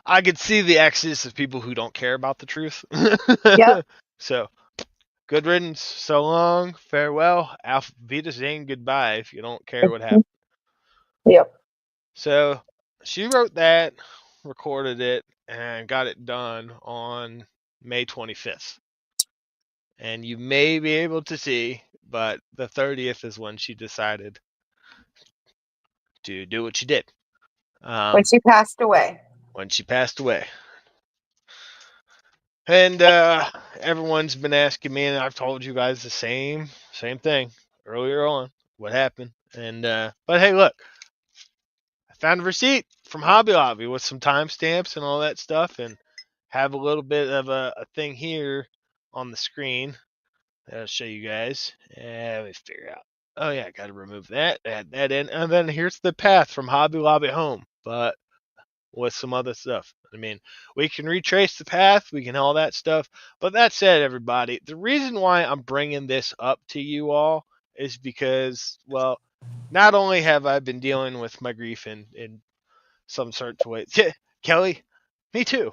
I could see the exodus of people who don't care about the truth. Yep. So, good riddance. So long. Farewell. Auf Wiedersehen. Goodbye if you don't care what happened. Yep. So, she wrote that, recorded it, and got it done on May 25th. And you may be able to see, but the 30th is when she decided to do what she did. When she passed away. When she passed away. And everyone's been asking me, and I've told you guys the same thing earlier on. What happened? And but hey, look, I found a receipt from Hobby Lobby with some timestamps and all that stuff, and have a little bit of a thing here on the screen that I'll show you guys. Let me figure out. Oh yeah, I got to remove that. Add that in, and then here's the path from Hobby Lobby home, but with some other stuff. I mean, we can retrace the path, we can all that stuff. But that said, everybody, the reason why I'm bringing this up to you all is because, well, not only have I been dealing with my grief in some certain way, Kelly, me too.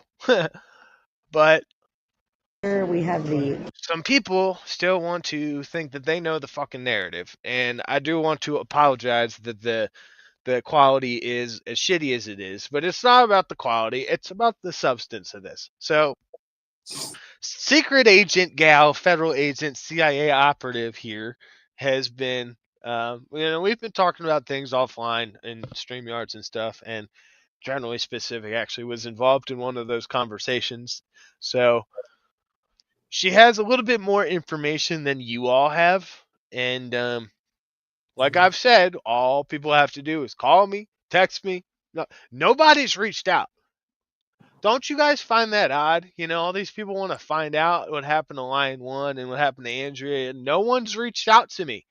But Here we have the some people still want to think that they know the fucking narrative, and I do want to apologize that the quality is as shitty as it is, but it's not about the quality, it's about the substance of this. So, secret agent gal, federal agent, CIA operative here has been, we've been talking about things offline in StreamYards and stuff, and generally specific actually was involved in one of those conversations. So, she has a little bit more information than you all have, and like I've said, all people have to do is call me, text me. No, nobody's reached out. Don't you guys find that odd? You know, all these people want to find out what happened to Lion1 and what happened to Andrea, and no one's reached out to me.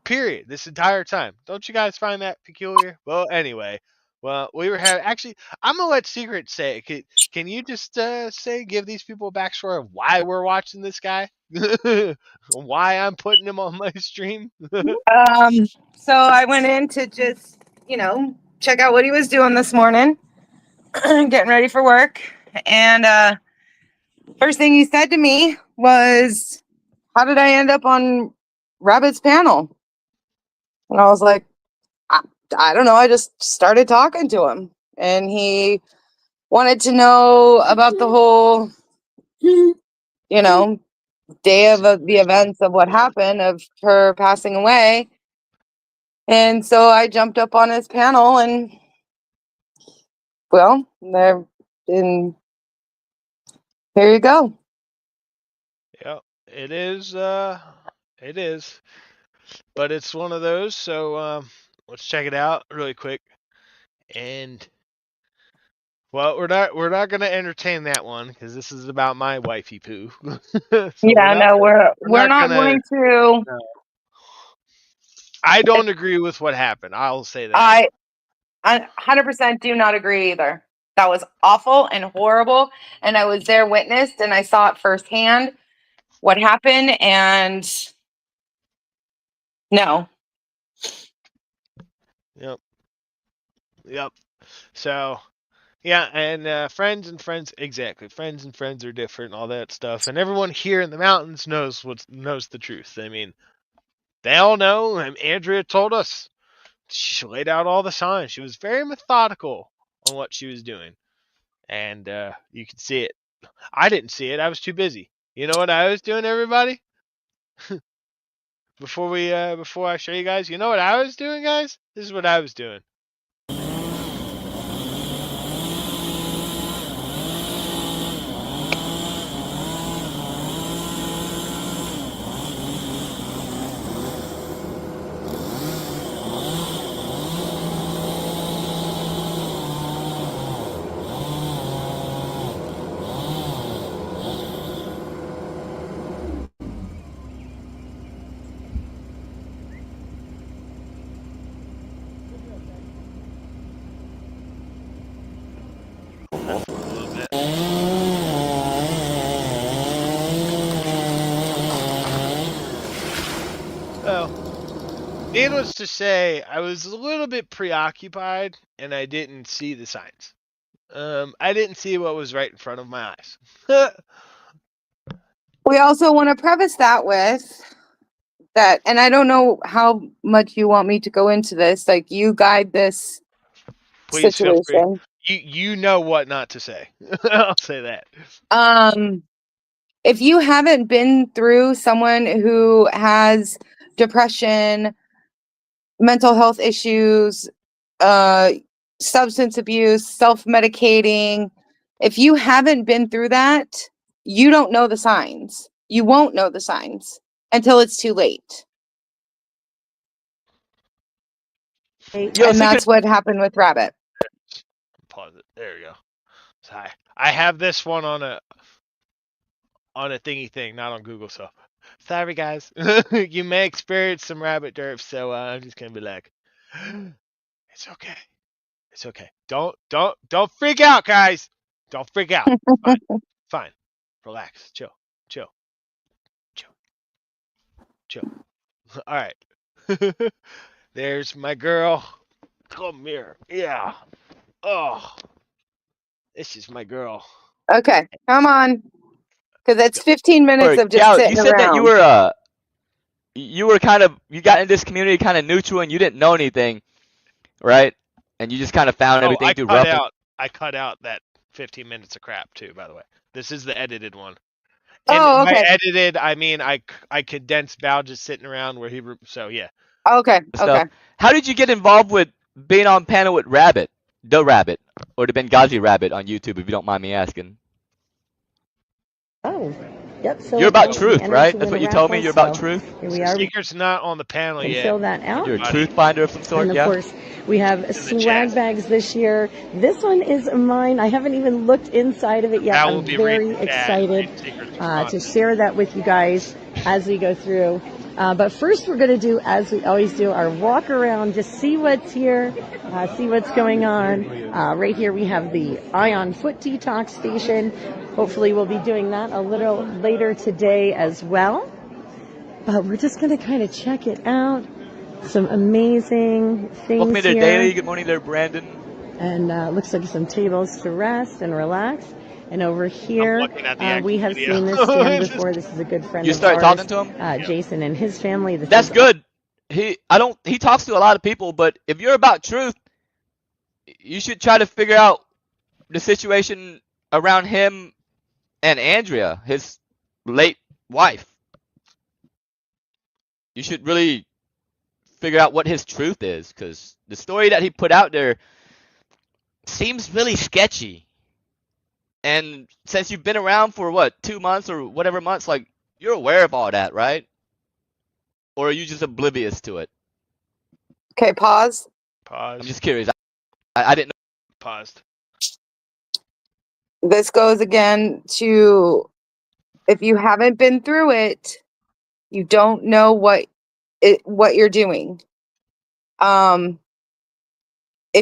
Period. This entire time. Don't you guys find that peculiar? Well, anyway. Well, we were having... Actually, I'm going to let Secret say it. Can you just give these people a backstory of why we're watching this guy? Why I'm putting him on my stream? So I went in to just, check out what he was doing this morning, getting ready for work. And first thing he said to me was, "How did I end up on Rabbit's panel?" And I was like, I don't know. I just started talking to him, and he wanted to know about the whole, day of the events of what happened, of her passing away. And so I jumped up on his panel, and well, here you go. Yeah, it is. It is. But it's one of those. So let's check it out really quick. And well, we're not gonna entertain that one because this is about my wifey poo. So we're not going to. I don't agree with what happened. I'll say that. I 100% do not agree either. That was awful and horrible, and I was there, witnessed, and I saw it firsthand what happened. And no. Yep. So, yeah, and friends and friends, exactly. Friends and friends are different, all that stuff. And everyone here in the mountains knows the truth. I mean, they all know. And Andrea told us. She laid out all the signs. She was very methodical on what she was doing, and you could see it. I didn't see it. I was too busy. You know what I was doing, everybody? Before I show you guys, you know what I was doing, guys? This is what I was doing. Needless to say, I was a little bit preoccupied and I didn't see the signs. I didn't see what was right in front of my eyes. We also want to preface that with that, and I don't know how much you want me to go into this. Like, you guide this Please feel free. situation. You know what not to say. I'll say that. If you haven't been through someone who has depression, mental health issues, substance abuse, self-medicating, if you haven't been through that, you don't know the signs. You won't know the signs until it's too late. And that's what happened with Rabbit. Pause it. There we go. Hi. I have this one on a thingy thing, not on Google. So sorry, guys. You may experience some rabbit derp. So I'm just gonna be like, it's okay. It's okay. Don't freak out, guys. Don't freak out. Fine. Fine. Relax. Chill. All right. There's my girl. Come here. Yeah. Oh. This is my girl. Okay, come on. Because it's 15 minutes of just Gal, sitting you said around. that you were kind of, you got in this community kind of neutral and you didn't know anything, right? And you just kind of found everything through rough. I cut out that 15 minutes of crap too, by the way. This is the edited one. Oh, And okay. by edited, I mean I condensed Val just sitting around where he. So yeah. Okay. Stuff. How did you get involved with being on panel with Rabbit, the Rabbit, or the Benghazi Rabbit on YouTube, if you don't mind me asking? Oh, yep. So you're about truth, right? That's what you told me. You're about truth. Here we are. Secret's not on the panel yet. Fill that out. You're a truth finder of some sort, And of yeah? course, we have swag bags this year. This one is mine. I haven't even looked inside of it yet. I'm very excited to share that with you guys as we go through. But first, we're going to do, as we always do, our walk around, just see what's here, see what's going on. Right here, we have the Ion Foot Detox Station. Hopefully, we'll be doing that a little later today as well. But we're just going to kind of check it out. Some amazing things Welcome to here. Daily. Good morning there, Brandon. And looks like some tables to rest and relax. And over here, we have seen this stand before. This is a good friend You of start ours, talking to him? Jason and his family. That's good. He talks to a lot of people, but if you're about truth, you should try to figure out the situation around him and Andrea, his late wife. You should really figure out what his truth is, because the story that he put out there seems really sketchy. And since you've been around for what, 2 months or whatever months, like, you're aware of all that, right? Or are you just oblivious to it? Okay, pause. Pause. I'm just curious. I didn't know. Paused. This goes again to, if you haven't been through it, you don't know what you're doing. If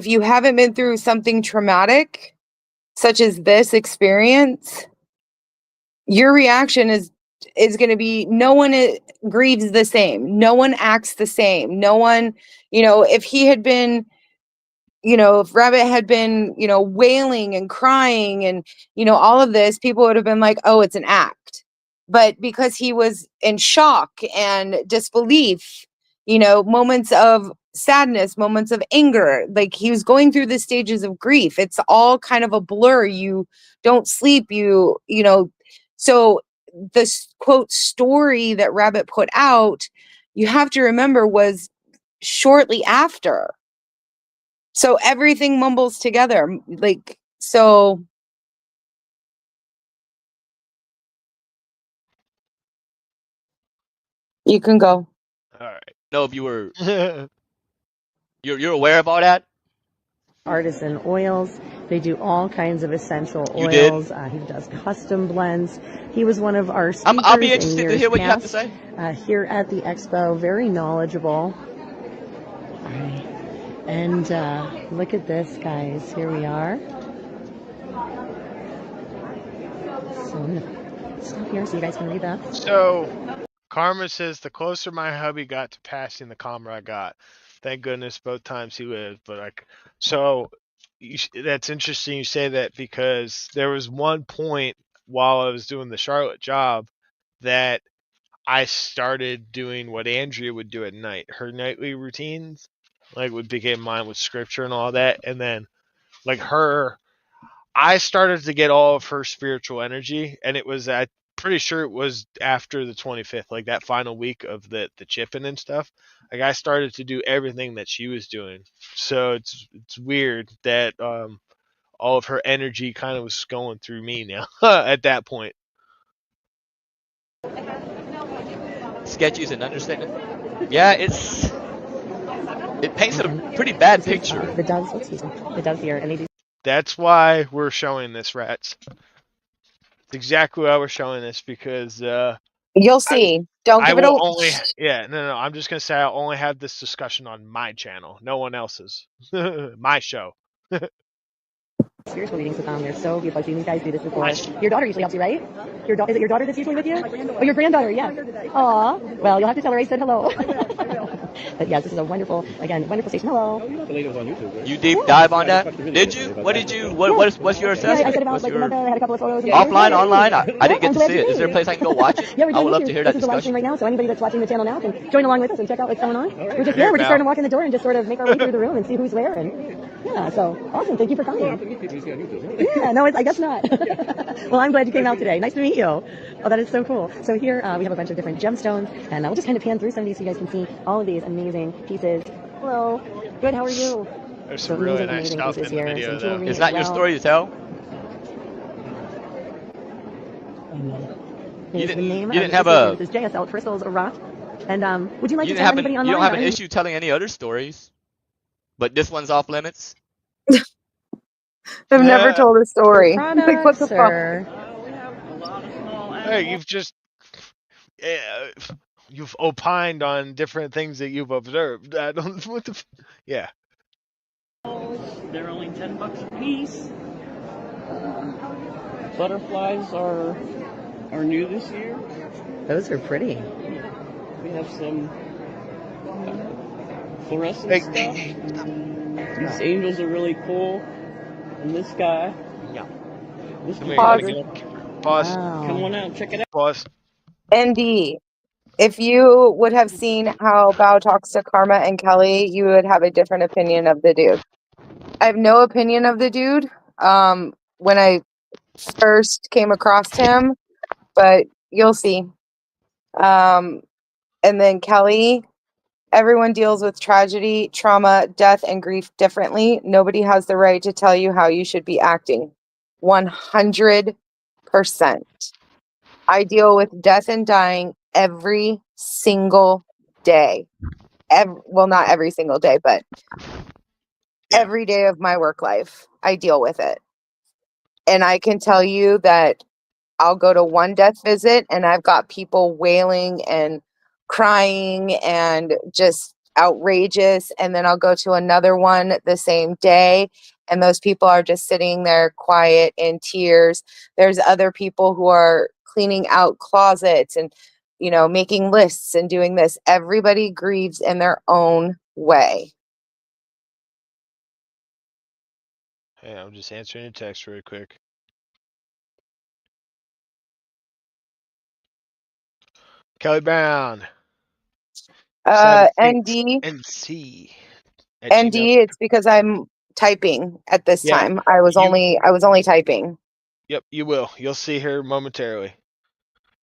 you haven't been through something traumatic, such as this experience, your reaction is going to be, no one grieves the same. No one acts the same. No one, if he had been, if Rabbit had been, wailing and crying and, all of this, people would have been like, oh, it's an act. But because he was in shock and disbelief, moments of sadness, moments of anger, like he was going through the stages of grief. It's all kind of a blur. You don't sleep, so this quote story that Rabbit put out, you have to remember, was shortly after. So everything mumbles together. So you can go. All right. Know if you were you're aware of all that? Artisan oils. They do all kinds of essential oils. You did? He does custom blends. He was one of our speakers. I'll be interested to hear what you have to say. Here at the expo. Very knowledgeable. All right. And look at this, guys. Here we are. So I'm going to stop here so you guys can read that. So Karma says the closer my hubby got to passing, the calmer I got. Thank goodness both times he lived. But like, so that's interesting you say that, because there was one point while I was doing the Charlotte job that I started doing what Andrea would do at night. Her nightly routines, like, would begin mine with scripture and all that, and then like I started to get all of her spiritual energy, and it was pretty sure it was after the 25th, like that final week of the chipping and stuff. Like, I started to do everything that she was doing. So it's weird that all of her energy kind of was going through me now at that point. Sketchy is an understatement. Yeah, it paints a pretty bad picture. The doves, excuse me, the doves here, and they do. That's why we're showing this, Rats. It's exactly why we're showing this, because you'll see. Don't give it will away. only. Yeah, no. I'm just gonna say I'll only have this discussion on my channel, no one else's. My show. Spiritual readings with them. They're so beautiful. I've seen these guys do this before. Your daughter usually helps you, right? Is it your daughter that's usually with you? Oh, your granddaughter, yeah. Aw. Well, you'll have to tell her I said hello. But yes, this is a wonderful station. Hello. You deep dive on that? Did you? What did you? What's your assessment? Yeah, I said about like Rebecca. I had a couple of photos. Offline, online? I didn't get to see it. Is there a place I can go watch it? Yeah, we're I would doing love to YouTube. hear that This is a live stream discussion. right now, so anybody that's watching the channel now can join along with us and check out what's going on. We're just starting to walk in the door and just sort of make our way through the room and see who's where. And yeah, so awesome. Thank you for coming. Yeah, no, I guess not. Well, I'm glad you came out today. Nice to meet you. Oh, that is so cool. So here we have a bunch of different gemstones, and we'll just kind of pan through some of these so you guys can see all of these amazing pieces. Hello. Good. How are you? There's some really nice stuff in the video, though. It's not your story to tell. You didn't have a. This is JSL Crystals Rock. And would you like You to didn't tell have anybody an, online? you don't have an issue telling any other stories, but this one's off limits. I've never told a story. Like, what the fuck? Hey, you've opined on different things that you've observed. I don't. What the? Yeah. They're only $10 a piece. Butterflies are new this year. Those are pretty. We have some fluorescent stuff. These angels are really cool. And this guy. Yeah. This Pause. Pause. Come on out, check it out. Pause. ND, if you would have seen how Bao talks to Karma and Kelly, you would have a different opinion of the dude. I have no opinion of the dude when I first came across him, but you'll see. And then Kelly, everyone deals with tragedy, trauma, death, and grief differently. Nobody has the right to tell you how you should be acting. 100%. I deal with death and dying every single day. Well, not every single day, but every day of my work life, I deal with it. And I can tell you that I'll go to one death visit and I've got people wailing and crying and just outrageous. And then I'll go to another one the same day, and those people are just sitting there quiet in tears. There's other people who are cleaning out closets and, you know, making lists and doing this. Everybody grieves in their own way. Hey, I'm just answering a text really quick. Kelly Brown. ND. NC. ND, it's because I'm typing at this time. I was only typing. Yep, you will. You'll see her momentarily.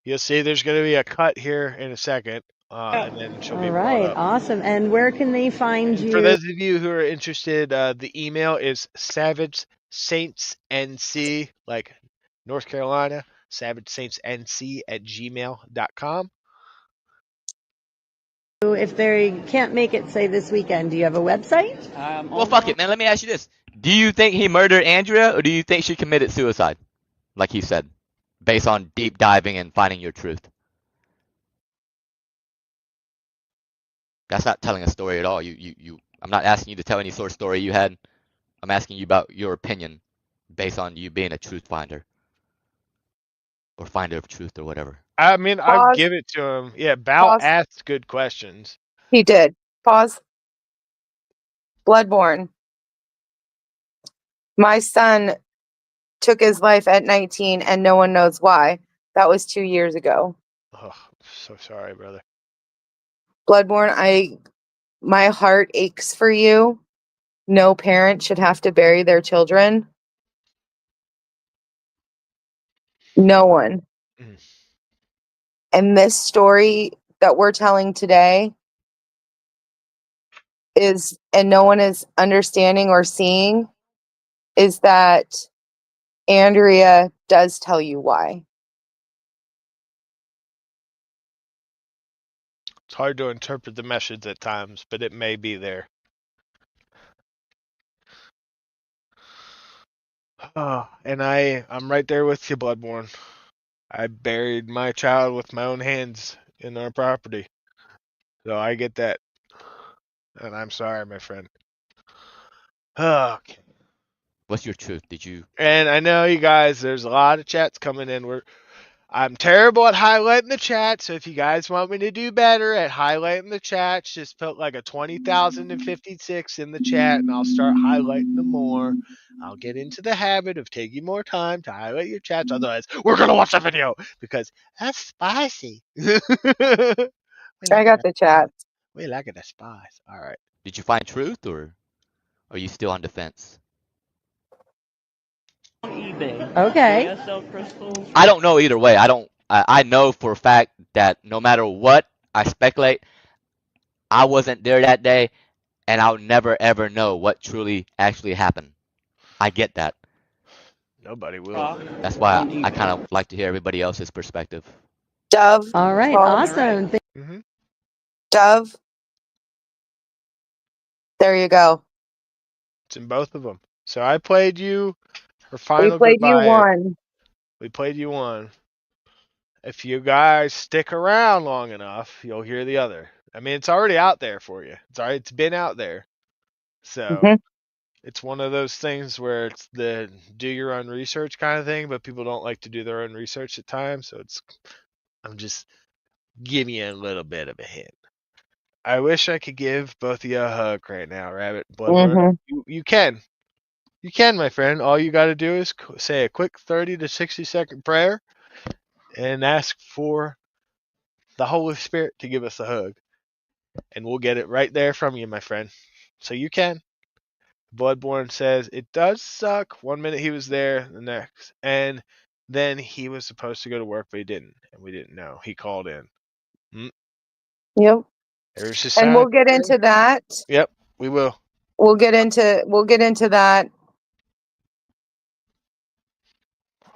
You'll see there's going to be a cut here in a second, and then she'll be All brought right, up. awesome. And where can they find you? For those of you who are interested, the email is savagesaintsnc, like North Carolina, savagesaintsnc@gmail.com. If they can't make it, say this weekend, do you have a website? Well, fuck it, man. Let me ask you this: do you think he murdered Andrea, or do you think she committed suicide, like he said, based on deep diving and finding your truth? That's not telling a story at all. I'm not asking you to tell any sort of story you had. I'm asking you about your opinion based on you being a truth finder or finder of truth or whatever. I mean, I'll Pause. give it to him. Yeah, Bao Pause. asked good questions. He did. Pause. Bloodborne. My son took his life at 19 and no one knows why. That was 2 years ago. Oh, so sorry, brother. Bloodborne, my heart aches for you. No parent should have to bury their children. No one. Mm. And this story that we're telling today is, and no one is understanding or seeing, is that Andrea does tell you why. It's hard to interpret the message at times, but it may be there. Oh, and I'm right there with you, Bloodborne. I buried my child with my own hands in our property. So I get that. And I'm sorry, my friend. Okay. What's your truth? Did you? And I know you guys, there's a lot of chats coming in. I'm terrible at highlighting the chat, so if you guys want me to do better at highlighting the chats, just put like a 20,056 in the chat and I'll start highlighting them more. I'll get into the habit of taking more time to highlight your chats. Otherwise, we're going to watch the video because that's spicy. I got the chat. We like it, that's spice. All right. Did you find truth, or are you still on defense? eBay. Okay. I sell crystals. I don't know either way. I know for a fact that no matter what I speculate, I wasn't there that day, and I'll never ever know what truly actually happened. I get that. Nobody will. That's why I kind of like to hear everybody else's perspective. Dove. All right. Awesome. Mm-hmm. Dove. There you go. It's in both of them. So I played you her final We played you goodbye. one. We played you one. If you guys stick around long enough, you'll hear the other. I mean, it's already out there for you. It's been out there. So it's one of those things where it's the do your own research kind of thing, but people don't like to do their own research at times. So I'm just giving you a little bit of a hint. I wish I could give both of you a hug right now, Rabbit. Bloodborne. You can. You can, my friend. All you got to do is say a quick 30 to 60-second prayer and ask for the Holy Spirit to give us a hug. And we'll get it right there from you, my friend. So you can. Bloodborne says, it does suck. 1 minute he was there, the next. And then he was supposed to go to work, but he didn't. And we didn't know. He called in. Yep. There's his And sign. we'll get into that. Yep, we will. We'll get into that.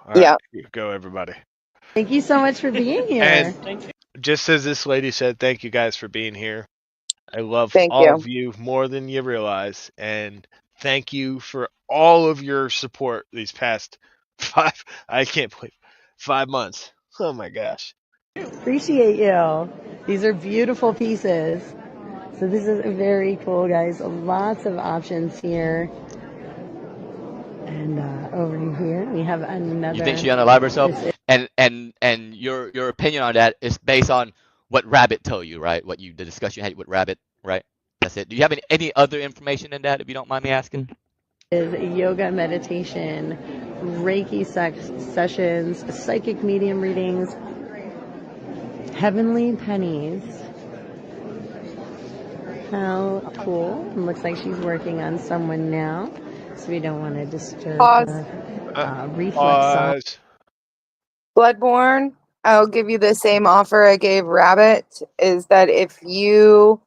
All right, go everybody. Thank you so much for being here. And just as this lady said, thank you guys for being here. I love Thank all you. of you more than you realize. And thank you for all of your support these past 5 months. Oh my gosh. Appreciate you. These are beautiful pieces. So this is very cool, guys. Lots of options here. And over here we have another. You think she unalive herself? And your opinion on that is based on what Rabbit told you, right? The discussion you had with Rabbit, right? That's it. Do you have any other information in that, if you don't mind me asking? Is yoga, meditation, Reiki sessions, psychic medium readings, heavenly pennies. How cool. It looks like she's working on someone now, so we don't want to disturb the reflex. Bloodborne, I'll give you the same offer I gave Rabbit, is that if you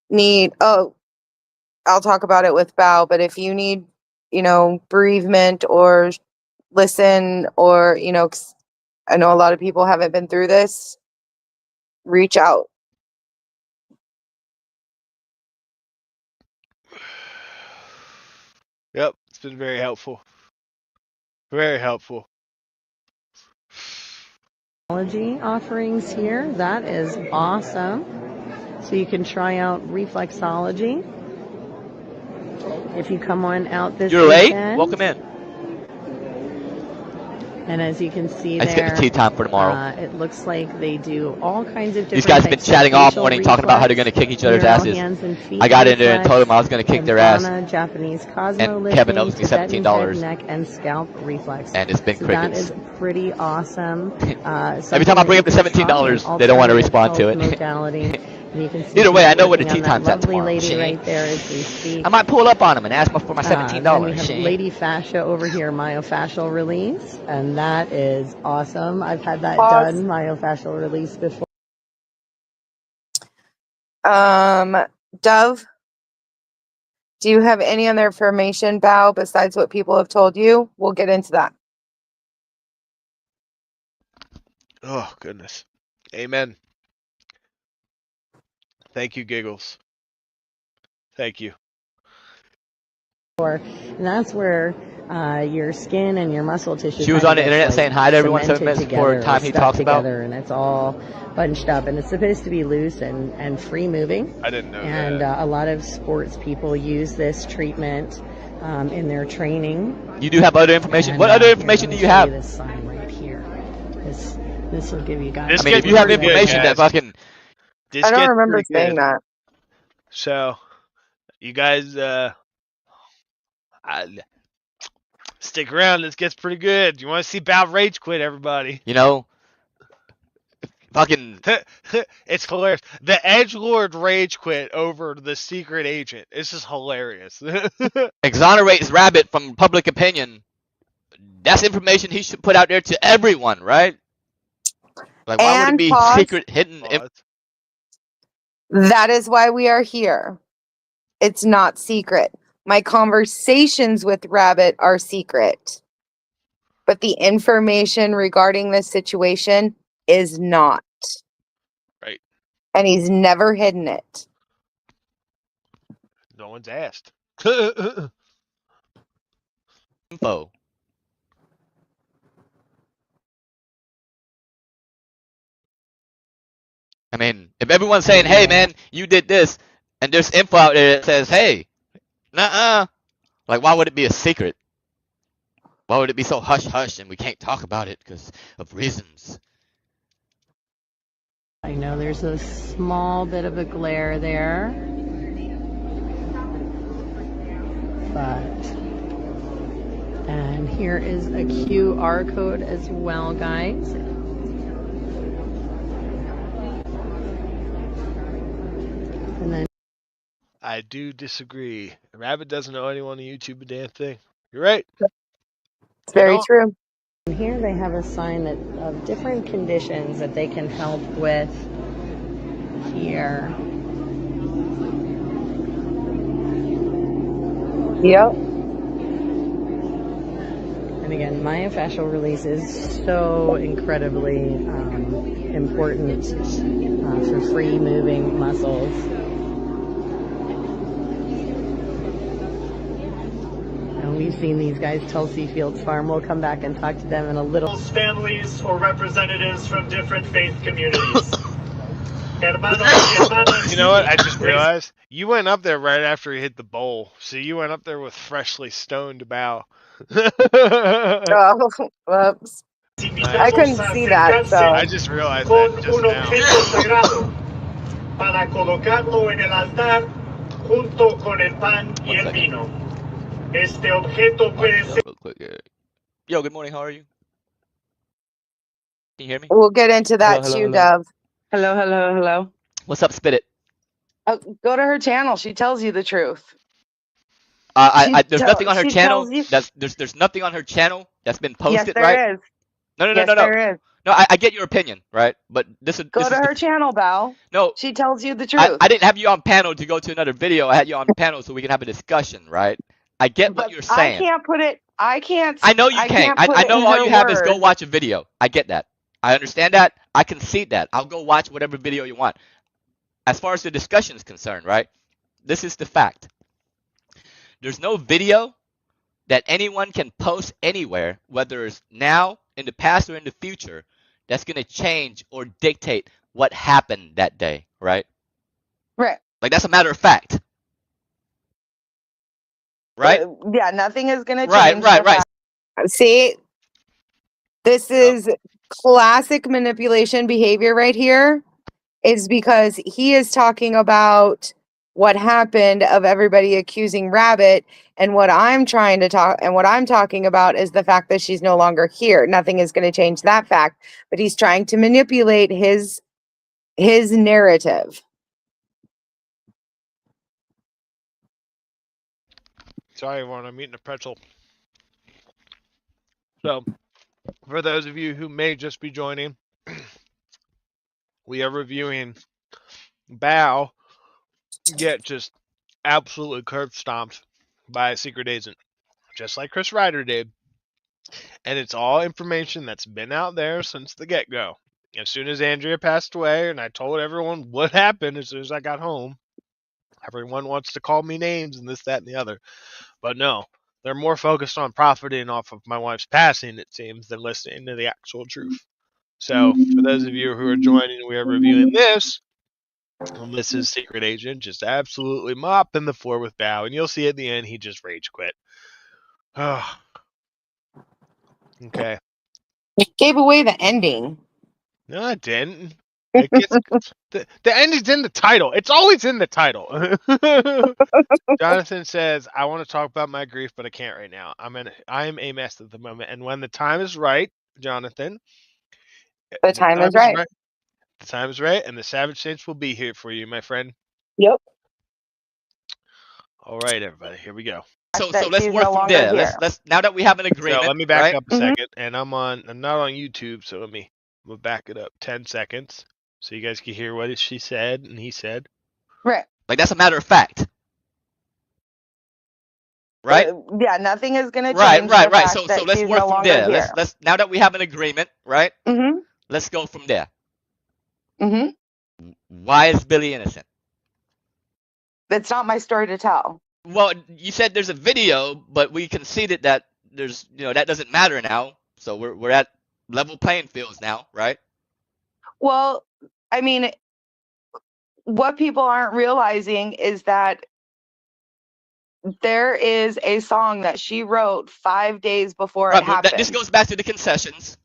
need, I'll talk about it with Bao, but if you need, bereavement or listen or, 'cause I know a lot of people haven't been through this, reach out. Yep, it's been very helpful. Very helpful. Technology offerings here. That is awesome. So you can try out reflexology. If you come on out this You're late? weekend. Welcome in. And as you can see Let's there, get the tea time for tomorrow. it looks like they do all kinds of different These guys have been types of chatting all facial morning talking about how they're going to kick each other's neural asses. hands and feet I got in there and told them I was reflex, going to kick their ass. Lymphana, Japanese Cosmo And lifting, Kevin owes me Tibetan $17. head, neck, and scalp reflex. And it's been So crickets. that is pretty awesome. Every time I bring up the $17, they don't want to respond to it. Modality. And you can see Either way, I know where the working tea on that time's at lovely tomorrow. lady Shit. right there as we speak. I might pull up on them and ask for my $17. Then we have Shit. Lady Fascia over here, myofascial release, and that is awesome. I've had that Pause. done, myofascial release, before. Dove, do you have any other information, Bao, besides what people have told you? We'll get into that. Oh, goodness. Amen. Thank you, Giggles. Thank you. And that's where your skin and your muscle tissue. She was kind on the of internet gets, saying hi to everyone 7 cemented minutes before together, time he stuck talks about. together, and it's all bunched up, and it's supposed to be loose and free moving. I didn't know and that. A lot of sports people use this treatment in their training. You do have other information. And, What other here, information let do me you show have? This sign right here. This will give you guys. I mean, if you have information that fucking... This I don't gets remember pretty saying good. that. So, you guys, stick around. This gets pretty good. You want to see Bao rage quit, everybody? You know, fucking... It's hilarious. The edgelord rage quit over the secret agent. This is hilarious. exonerates Rabbit from public opinion. That's information he should put out there to everyone, right? Like, why would it And be pause. secret, hidden? That is why we are here. It's not secret. My conversations with Rabbit are secret. But the information regarding this situation is not. Right. And he's never hidden it. No one's asked. Info. I mean, if everyone's saying, hey, man, you did this, and there's info out there that says, hey, nuh-uh, like, why would it be a secret? Why would it be so hush-hush and we can't talk about it because of reasons? I know there's a small bit of a glare there, and here is a QR code as well, guys. And then I do disagree. Rabbit doesn't know anyone on YouTube a damn thing. You're right. It's very true. here they have a sign that of different conditions that they can help with here. Yep. And again, myofascial release is so incredibly important for free moving muscles. And we've seen these guys, Tulsi Fields Farm. We'll come back and talk to them in a little. Families or representatives from different faith communities. Hermanos y hermanas. You know what? I just realized you went up there right after he hit the bowl. So you went up there with freshly stoned bow. Oh, whoops. I couldn't see that, so. I just realized that just Un now. objeto sagrado para colocarlo en el altar junto con el pan y el vino. Este objeto puede ser. Real quick, yeah. Yo, good morning. How are you? Can you hear me? We'll get into that Hello, too, hello. Dove. Hello, hello, hello. What's up, Spit It? Go to her channel. She tells you the truth. There's nothing on her she channel. tells you- There's nothing on her channel that's been posted, Yes, there right? is. No. Yes, there is. No, I get your opinion, right? But this is Go this to is her channel, Val. No. She tells you the truth. I didn't have you on panel to go to another video. I had you on panel so we can have a discussion, right? I get what you're saying. I can't put it. I can't. I know you can't. put I it know in all her you have is go words. watch a video. I get that. I understand that. I concede that. I'll go watch whatever video you want. As far as the discussion is concerned, right? This is the fact. There's no video that anyone can post anywhere, whether it's now, in the past, or in the future, that's going to change or dictate what happened that day, right? Right. Like, that's a matter of fact. Right? Yeah, nothing is going to Right, change. right. See, This is classic manipulation behavior right here, is because he is talking about what happened of everybody accusing Rabbit, and what I'm talking about is the fact that she's no longer here. Nothing is going to change that fact, but he's trying to manipulate his narrative. Sorry, everyone, I'm eating a pretzel. So, for those of you who may just be joining, we are reviewing Bao get just absolutely curb stomped by a secret agent, just like Chris Ryder did. And it's all information that's been out there since the get-go. As soon as Andrea passed away, and I told everyone what happened as soon as I got home, everyone wants to call me names and this, that, and the other. But no, they're more focused on profiting off of my wife's passing, it seems, than listening to the actual truth. So, for those of you who are joining, we are reviewing this. And this is Secret Agent just absolutely mopping the floor with Bao. And you'll see at the end, he just rage quit. Oh. Okay. It gave away the ending. No, it didn't. It gets, the ending's in the title. It's always in the title. Jonathan says, I want to talk about my grief, but I can't right now. I'm a mess at the moment. And when the time is right, Jonathan. The time is right. The time is right, and the Savage Saints will be here for you, my friend. Yep. All right, everybody, here we go. So let's work from there. Let's now that we have an agreement. So let me back right? up a second, and I'm not on YouTube, so we'll back it up 10 seconds so you guys can hear what she said and he said. Right. Like that's a matter of fact. Right? Yeah, nothing is going to Right, change. right. So let's work from there. Let's now that we have an agreement, right? Mm-hmm. Let's go from there. Mm-hmm. Why is Billy innocent? That's not my story to tell. Well, you said there's a video, but we conceded that there's that doesn't matter now. So we're at level playing fields now, right? Well, I mean, what people aren't realizing is that there is a song that she wrote 5 days before it happened. This goes back to the concessions,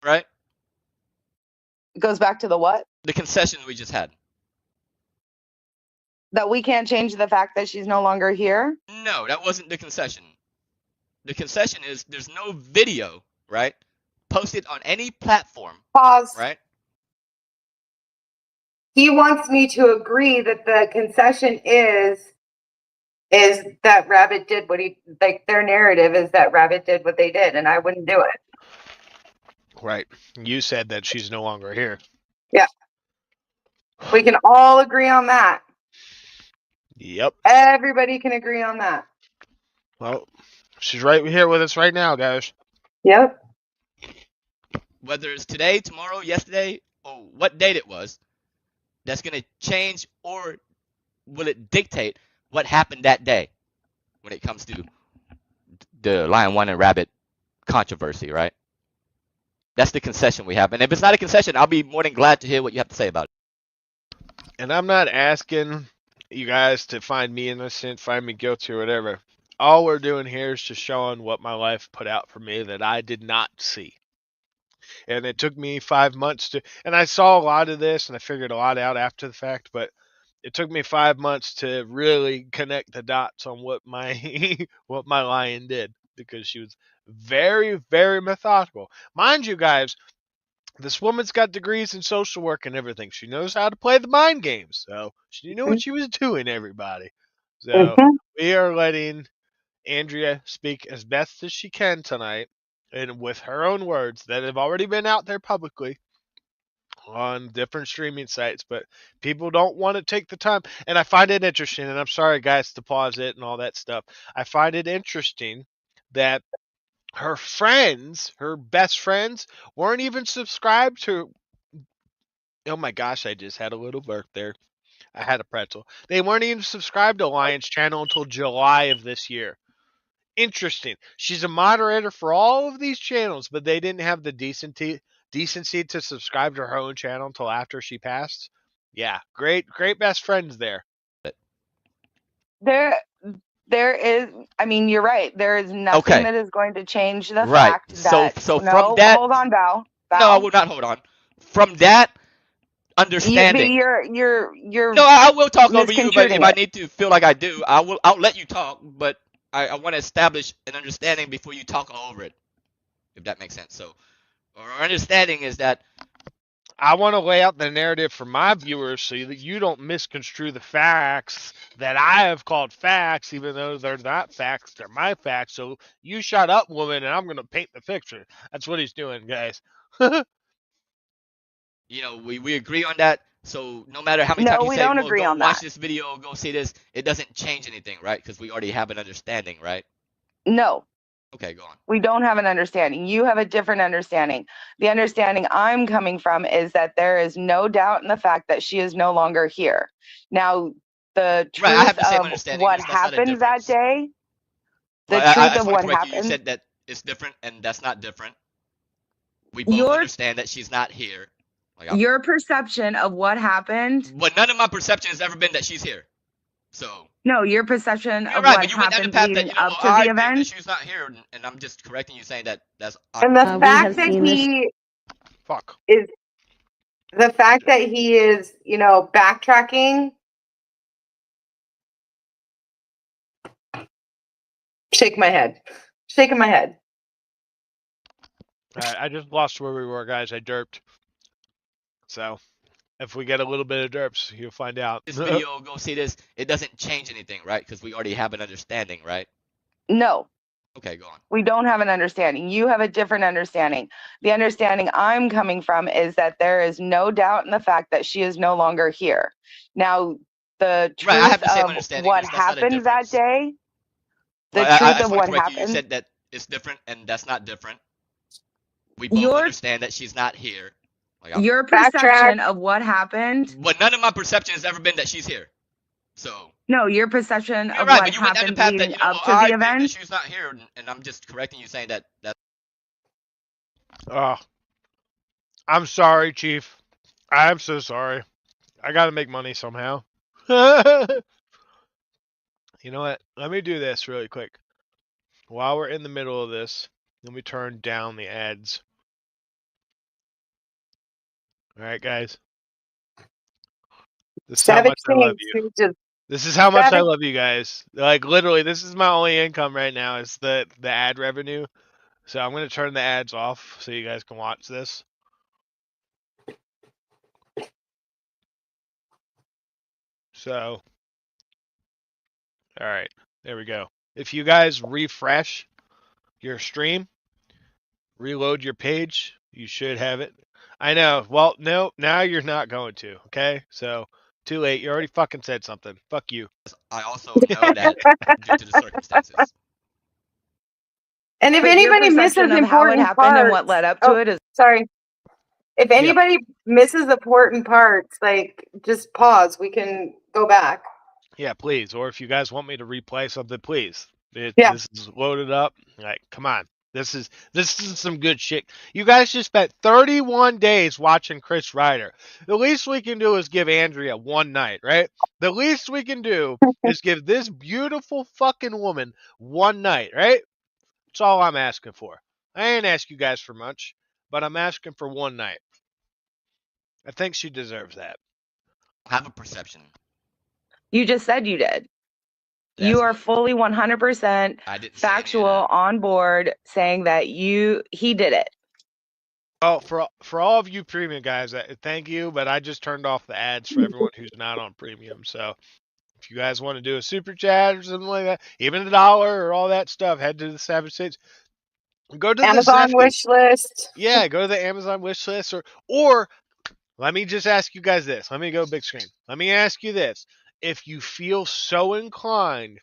right? It goes back to the what? The concessions we just had. That we can't change the fact that she's no longer here? No, that wasn't the concession. The concession is there's no video, right? Posted on any platform. Pause. Right? He wants me to agree that the concession is that Rabbit did what their narrative is that Rabbit did what they did, and I wouldn't do it. Right. You said that she's no longer here. Yeah. We can all agree on that. Yep. Everybody can agree on that. Well, she's right here with us right now, guys. Yep. Whether it's today, tomorrow, yesterday, or what date it was, that's going to change, or will it dictate what happened that day when it comes to the Lion1 and Rabbit controversy, right? That's the concession we have. And if it's not a concession, I'll be more than glad to hear what you have to say about it. And I'm not asking you guys to find me innocent, find me guilty, or whatever. All we're doing here is just showing what my life put out for me that I did not see. And it took me 5 months and I saw a lot of this and I figured a lot out after the fact, but it took me 5 months to really connect the dots on what my what my lion did, because she was very, very methodical. Mind you guys, this woman's got degrees in social work and everything. She knows how to play the mind games. So she knew what she was doing, everybody. So we are letting Andrea speak as best as she can tonight, and with her own words that have already been out there publicly on different streaming sites, but people don't want to take the time. And I find it interesting, and I'm sorry, guys, to pause it and all that stuff. I find it interesting that her friends, her best friends, weren't even subscribed to. Oh my gosh, I just had a little burp there. I had a pretzel. They weren't even subscribed to Lion's channel until July of this year. Interesting. She's a moderator for all of these channels, but they didn't have the decency to subscribe to her own channel until after she passed. Yeah, great best friends there. There is, I mean, you're right. There is nothing Okay. that is going to change the Right. fact So that from no, that, hold on, Val. no, I will not hold on. From that understanding, You're no, I will talk over you, but if misconstruing I it. need to feel like I do, I'll let you talk, but I want to establish an understanding before you talk all over it, if that makes sense. So our understanding is that I want to lay out the narrative for my viewers so that you don't misconstrue the facts that I have called facts, even though they're not facts, they're my facts. So you shut up, woman, and I'm going to paint the picture. That's what he's doing, guys. you know, we agree on that. So no matter how many times No, you we say, don't well, agree go on watch that. this video, go see this, it doesn't change anything, right? Because we already have an understanding, right? No. Okay, go on. We don't have an understanding. You have a different understanding. The understanding I'm coming from is that there is no doubt in the fact that she is no longer here. Now, the Right, I have truth the same of understanding. what That's not a happened that difference. day, the Well, truth I just of want to what correct you. You happened, said that it's different, and that's not different. We both your understand that she's not here. Like your perception of what happened. but none of my perception has ever been that she's here. So No, your perception you're of right, what but you went down the happened path that leading you know up to I the think that event. she's not here, and I'm just correcting you, saying that that's. And the we fact have that seen this. he Fuck. is the fact that he is, backtracking. Shake my head. Shaking my head. All right, I just lost where we were, guys. I derped. So if we get a little bit of derps, you'll find out. This video, go see this. It doesn't change anything, right? Because we already have an understanding, right? No. Okay, go on. We don't have an understanding. You have a different understanding. The understanding I'm coming from is that there is no doubt in the fact that she is no longer here. Now, the truth Right, I have the same of understanding. what That's not a happened that difference. day, the Well, I truth just of want to what correct you. You happened, said that it's different, and that's not different. We both your understand that she's not here. Like your Backtrack. perception of what happened. but none of my perception has ever been that she's here. So No, your perception you're of right, what but you went down the happened path that leading you know up to I the think that event. she's not here, and I'm just correcting you, saying that that. Oh, I'm sorry, Chief. I'm so sorry. I got to make money somehow. You know what? Let me do this really quick. While we're in the middle of this, let me turn down the ads. All right, guys. This is how much I love you. This is how much I love you guys. Like literally, this is my only income right now. Is the ad revenue. So I'm gonna turn the ads off so you guys can watch this. So, all right, there we go. If you guys refresh your stream, reload your page, you should have it. I know. Well, no, now you're not going to. Okay, so too late. You already fucking said something. Fuck you. I also know that due to the circumstances. And if But your anybody misses perception of how it important happened and what parts, led up to it is sorry. If Yeah. anybody misses important parts, like just pause. We can go back. Yeah, please. Or if you guys want me to replay something, please. Yeah. This is loaded up. Like, come on. This is some good shit. You guys just spent 31 days watching Chris Ryder. The least we can do is give Andrea one night, right? The least we can do is give this beautiful fucking woman one night, right? That's all I'm asking for. I ain't ask you guys for much, but I'm asking for one night. I think she deserves that. Have a perception. you just said you did. You are fully 100% factual on board saying that he did it. Oh, for all of you premium guys, thank you, but I just turned off the ads for everyone who's not on premium. So if you guys want to do a super chat or something like that, even $1 or all that stuff, head to the Savage States. Go to Amazon the wish list. Yeah, go to the Amazon wish list, or let me just ask you guys this. Let me go big screen. Let me ask you this: if you feel so inclined,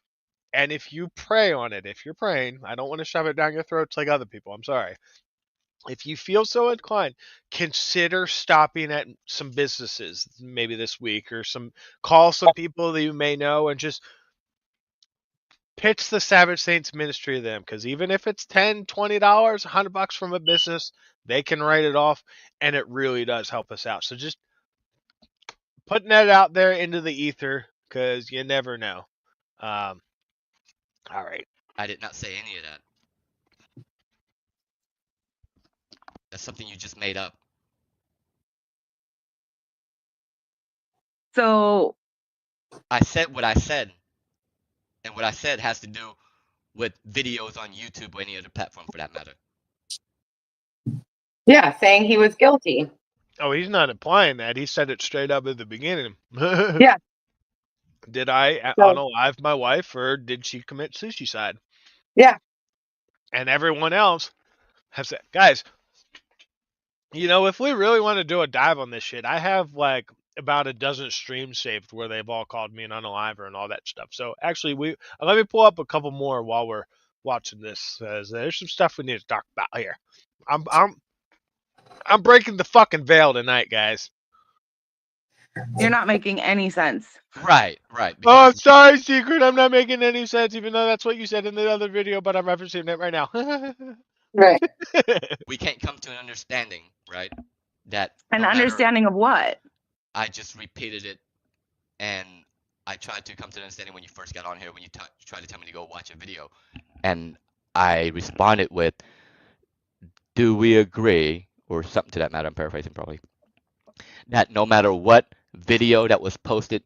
and if you pray on it, if you're praying, I don't want to shove it down your throats like other people. I'm sorry. If you feel so inclined, consider stopping at some businesses maybe this week, or call some people that you may know and just pitch the Savage Saints ministry to them. Because even if it's $10, $20, $100 from a business, they can write it off, and it really does help us out. So just putting that out there into the ether, because you never know. All right. I did not say any of that. That's something you just made up. So I said what I said, and what I said has to do with videos on YouTube or any other platform for that matter. Yeah, saying he was guilty. Oh, he's not implying that. He said it straight up at the beginning. Yeah. Did I So- unalive my wife, or did she commit suicide? Yeah. And everyone else has said, guys, you know, if we really want to do a dive on this shit, I have like about a dozen streams saved where they've all called me an unaliver and all that stuff. So actually, let me pull up a couple more while we're watching this. There's some stuff we need to talk about here. I'm breaking the fucking veil tonight, guys. you're not making any sense. Right. Oh, sorry, Secret. I'm not making any sense, even though that's what you said in the other video, but I'm referencing it right now. Right. We can't come to an understanding, right? That An no matter- understanding of what? I just repeated it, and I tried to come to an understanding when you first got on here, when you tried to tell me to go watch a video, and I responded with, "Do we agree?" or something to that matter. I'm paraphrasing probably. That no matter what video that was posted,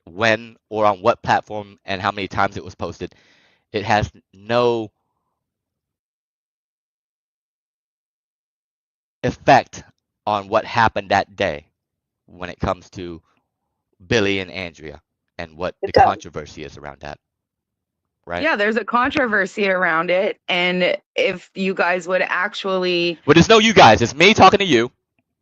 when or on what platform, and how many times it was posted, it has no effect on what happened that day when it comes to Billy and Andrea and what the controversy is around that. Right? Yeah, there's a controversy around it, and if you guys would actually, Well, there's no you guys. It's me talking to you.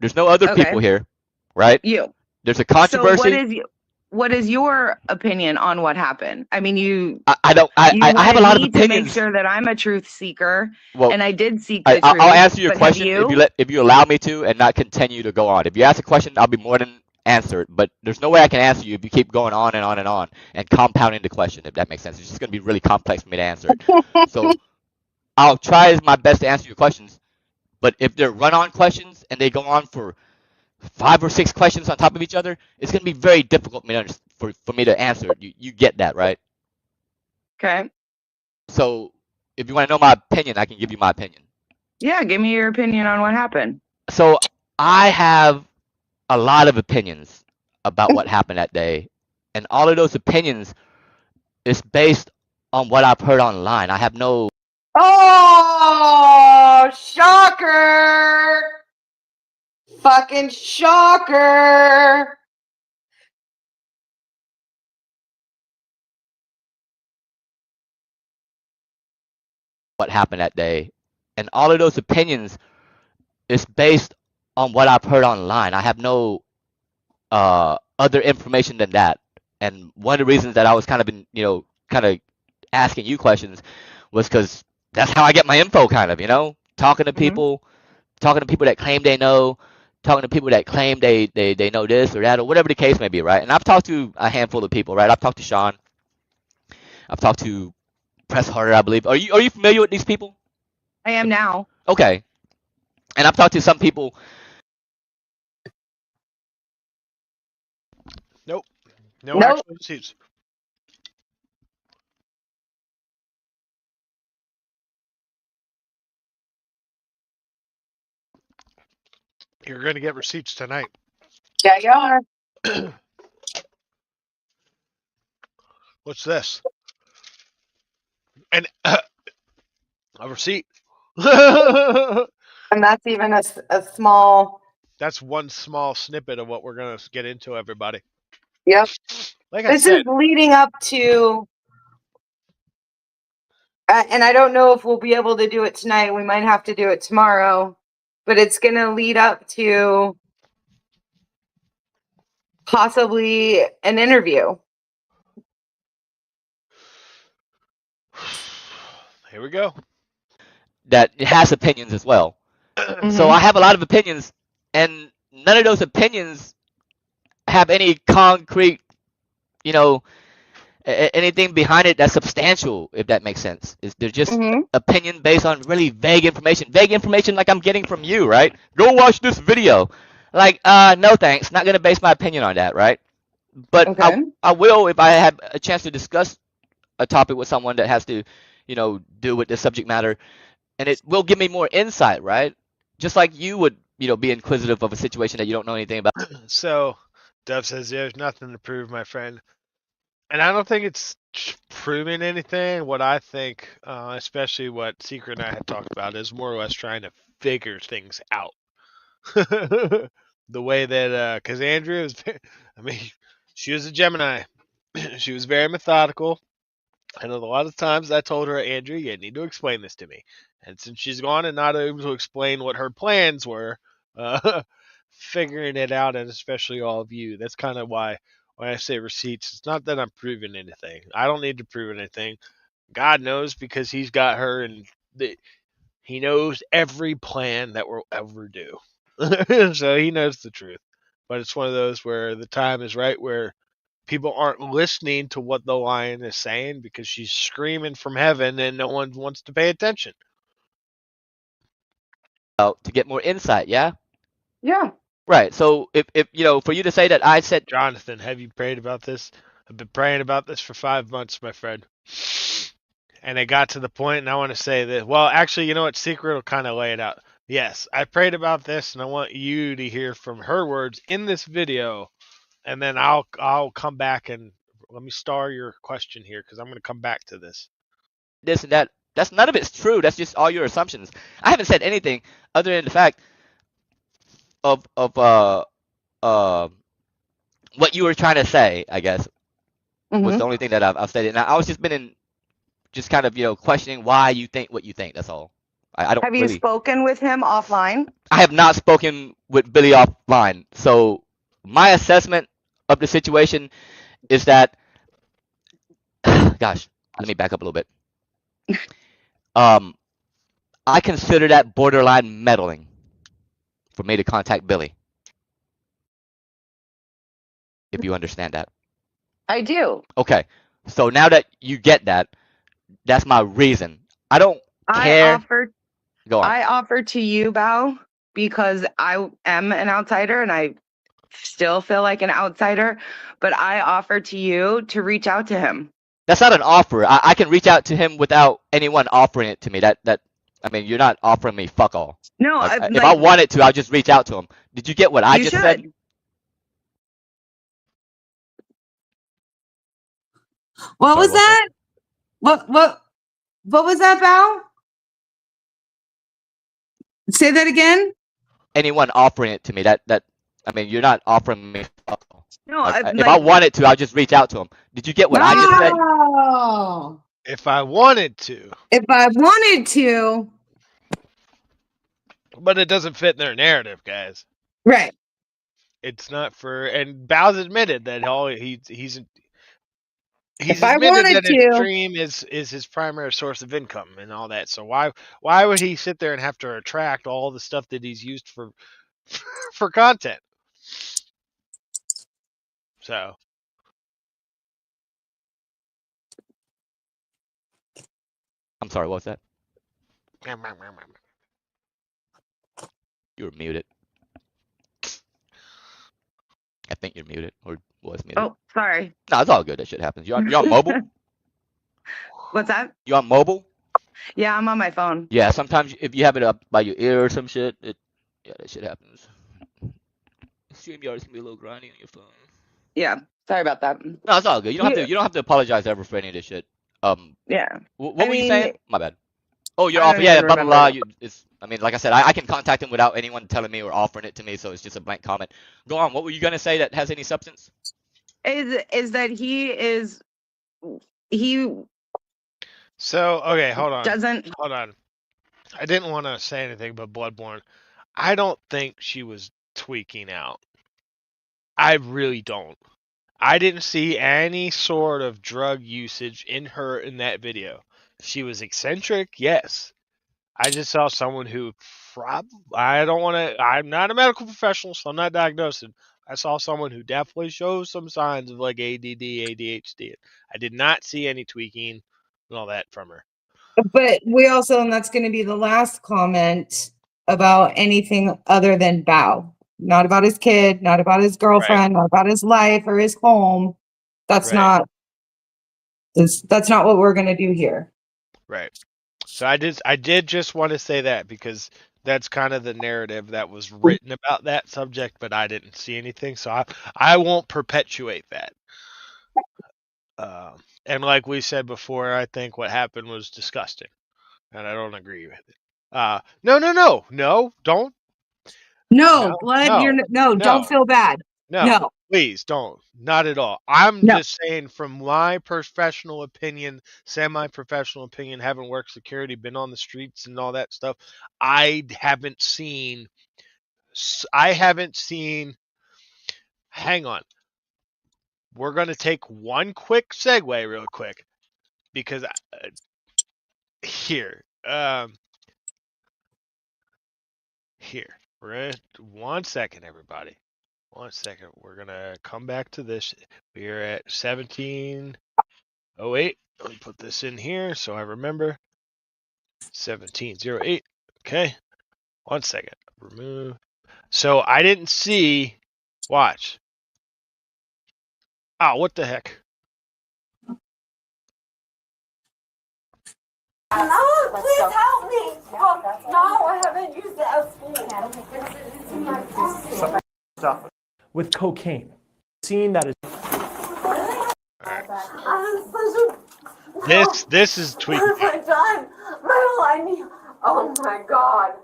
There's no other Okay. people here, right? You. There's a controversy. So what is your opinion on what happened? I mean, you I have a lot of need to make opinions. sure that I'm a truth seeker, Well, and I did seek the truth. I'll answer your but question have if you allow me to, and not continue to go on. If you ask a question, I'll be more than answer it. But there's no way I can answer you if you keep going on and on and on and compounding the question. If that makes sense, it's just going to be really complex for me to answer it. So I'll try my best to answer your questions. But if they're run-on questions and they go on for 5 or 6 questions on top of each other, it's going to be very difficult for me to answer it. You get that, right? Okay. So if you want to know my opinion, I can give you my opinion. Yeah, give me your opinion on what happened. So I have a lot of opinions about what happened that day, and all of those opinions is based on what I've heard online. I have no Oh, shocker! Fucking shocker! what happened that day, and all of those opinions is based on what I've heard online. I have no other information than that. And one of the reasons that I was kind of asking you questions was because that's how I get my info, talking to people, that claim they know, talking to people that claim they know this or that or whatever the case may be, right? And I've talked to a handful of people, right? I've talked to Sean, I've talked to Press Harder, I believe. Are you familiar with these people? I am now. Okay. And I've talked to some people. Nope. No actual receipts. You're going to get receipts tonight. Yeah, you are. What's this? And a receipt. And that's even a small. That's one small snippet of what we're going to get into, everybody. Yep. Like I This said, is leading up to, and I don't know if we'll be able to do it tonight. We might have to do it tomorrow, but it's going to lead up to possibly an interview. here we go. That has opinions as well. So I have a lot of opinions, and none of those opinions have any concrete, anything behind it that's substantial, if that makes sense. They're just opinion based on really vague information. Vague information like I'm getting from you, right? Go watch this video. Like, no thanks. Not going to base my opinion on that, right? But I will if I have a chance to discuss a topic with someone that has to, do with the subject matter, and it will give me more insight, right? Just like you would, be inquisitive of a situation that you don't know anything about. So, Dove says there's nothing to prove, my friend. And I don't think it's proving anything. What I think, especially what Secret and I had talked about, is more or less trying to figure things out. The way that, because Andrea was, she was a Gemini. She was very methodical. And a lot of times I told her, Andrea, you need to explain this to me. And since she's gone and not able to explain what her plans were, figuring it out, and especially all of you, that's kind of why when I say receipts, it's not that I'm proving anything. I don't need to prove anything. God knows, because he's got her, and he knows every plan that we'll ever do. So he knows the truth. But it's one of those where the time is right where people aren't listening to what the lion is saying because she's screaming from heaven and no one wants to pay attention. To get more insight, yeah? Yeah. Right. So if for you to say that I said, Jonathan, have you prayed about this? I've been praying about this for 5 months, my friend. And it got to the point, and I want to say that, well, actually, you know what? Secret will kind of lay it out. Yes, I prayed about this, and I want you to hear from her words in this video, and then I'll come back and let me star your question here, because I'm going to come back to this. this and that, that's none of it's true. That's just all your assumptions. I haven't said anything other than the fact of what you were trying to say, I guess, was the only thing that I've stated. Now, I was just kind of questioning why you think what you think. That's all. I don't. Have you spoken with him offline? I have not spoken with Billy offline. So my assessment of the situation is that, gosh, let me back up a little bit. I consider that borderline meddling for me to contact Billy. If you understand that. I do. Okay. So now that you get that, that's my reason. I don't care. Go on. I offered to you, Bao, because I am an outsider and I still feel like an outsider, but I offered to you to reach out to him. That's not an offer. I can reach out to him without anyone offering it to me. You're not offering me fuck all. No, if I wanted to, I'll just reach out to him. Did you get what I just said? What was that? What was that, Bao? Say that again. Anyone offering it to me, you're not offering me fuck all. No, if I wanted to, I'll just reach out to him. Did you get what I just said? Oh. If I wanted to. If I wanted to. But it doesn't fit their narrative, guys. Right. It's not for, and Bow's admitted that he's if I admitted wanted that to, his stream is his primary source of income and all that. So why would he sit there and have to retract all the stuff that he's used for content? So I'm sorry, what was that? You were muted. I think you're muted or was muted. Oh, sorry. No, it's all good. That shit happens. You're on mobile? What's that? You on mobile? Yeah, I'm on my phone. Yeah, sometimes if you have it up by your ear or some shit, that shit happens. StreamYard can be a little grindy on your phone. Yeah, sorry about that. No, it's all good. You don't have to apologize ever for any of this shit. Yeah. What were you saying? My bad. Oh, you're off. Yeah, blah blah blah. Like I said, I can contact him without anyone telling me or offering it to me, so it's just a blank comment. Go on. What were you gonna say that has any substance? Is that he? So okay, hold on. Doesn't hold on. I didn't want to say anything, but Bloodborne, I don't think she was tweaking out. I really don't. I didn't see any sort of drug usage in her in that video. She was eccentric, yes. I just saw someone who I'm not a medical professional, so I'm not diagnosing. I saw someone who definitely shows some signs of like ADD, ADHD. I did not see any tweaking and all that from her. But we also, and that's going to be the last comment about anything other than Bao. Not about his kid, not about his girlfriend, not about his life or his home. That's not what we're going to do here. Right. So I did just want to say that because that's kind of the narrative that was written about that subject, but I didn't see anything, so I won't perpetuate that. And like we said before, I think what happened was disgusting, and I don't agree with it. No, don't. No, Blood, don't feel bad. No. Please don't. Not at all. I'm No. just saying from my professional opinion, semi-professional opinion, having worked security, been on the streets and all that stuff, I haven't seen hang on. We're going to take one quick segue real quick because here. Here. We're at 1 second, everybody. 1 second. We're going to come back to this. We are at 1708. Let me put this in here so I remember. 1708. Okay. 1 second. Remove. So I didn't see. Watch. Oh, what the heck? No, please help me. No, I haven't used it at school. With cocaine. Seeing that is This is tweaking. What have I done? I need. Oh my god.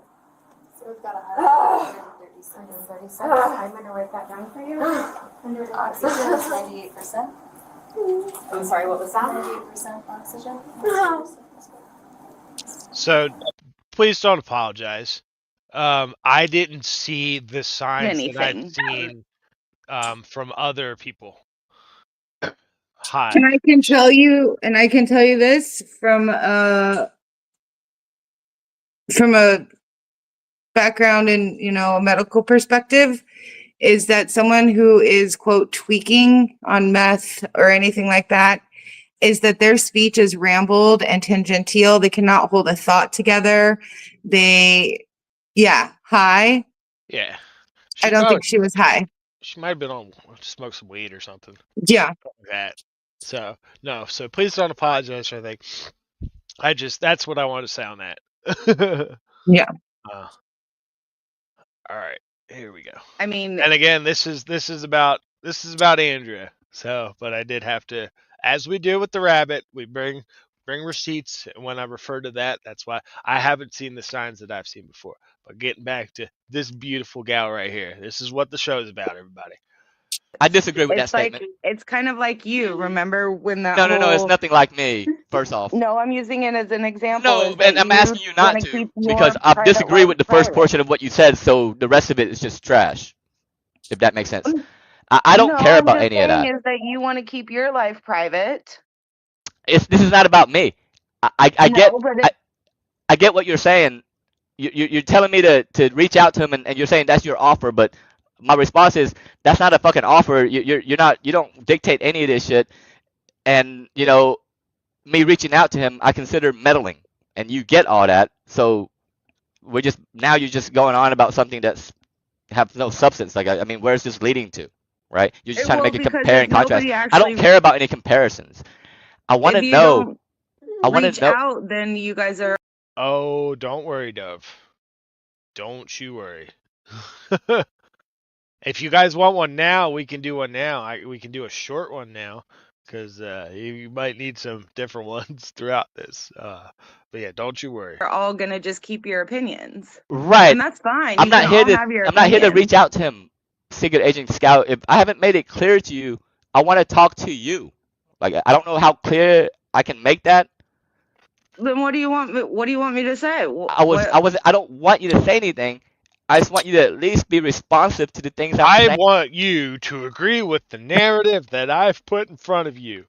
So we've got 136. I'm going to write that down for you. Under oxygen is 98%. I'm sorry, what was that? 98% oxygen. So please don't apologize. I didn't see the signs that I've seen from other people. Hi. And I can tell you this from a background in, a medical perspective, is that someone who is, quote, tweaking on meth or anything like that, is that their speech is rambled and tangential. They cannot hold a thought together. High. Yeah. I don't think she was high. She might have been on smoke some weed or something. Yeah. Like that. So no. So please don't apologize for anything. That's what I want to say on that. Yeah. All right. Here we go. I mean, and again, this is about Andrea. So, but I did have to, as we do with the rabbit, we bring receipts. And when I refer to that, that's why I haven't seen the signs that I've seen before. But getting back to this beautiful gal right here, this is what the show is about, everybody. I disagree with that it's like statement. it's kind of like you. Remember when that? No, it's nothing like me. First off. No, I'm using it as an example. No, and I'm asking you not to because I disagree with the first portion of what you said. So the rest of it is just trash. If that makes sense. I don't care about any of that. Is that you want to keep your life private? This is not about me. I get what you're saying. You're telling me to reach out to him, and you're saying that's your offer, but my response is that's not a fucking offer. You don't dictate any of this shit, and me reaching out to him, I consider meddling, and you get all that. So you're just going on about something that's have no substance. Like I mean, where's this leading to? Right? You're just trying to make a compare and contrast. I don't care about any comparisons. I want to know. I want to know. Out, then you guys are. Oh, don't worry, Dove. Don't you worry. If you guys want one now, we can do one now. We can do a short one now because you might need some different ones throughout this. But yeah, don't you worry. You're all gonna just keep your opinions, right? And that's fine. I'm not here to reach out to him, Secret Agent Scout. If I haven't made it clear to you, I want to talk to you. Like I don't know how clear I can make that. Then what do you want me to say? I don't want you to say anything. I just want you to at least be responsive to the things I'm saying. I want you to agree with the narrative that I've put in front of you.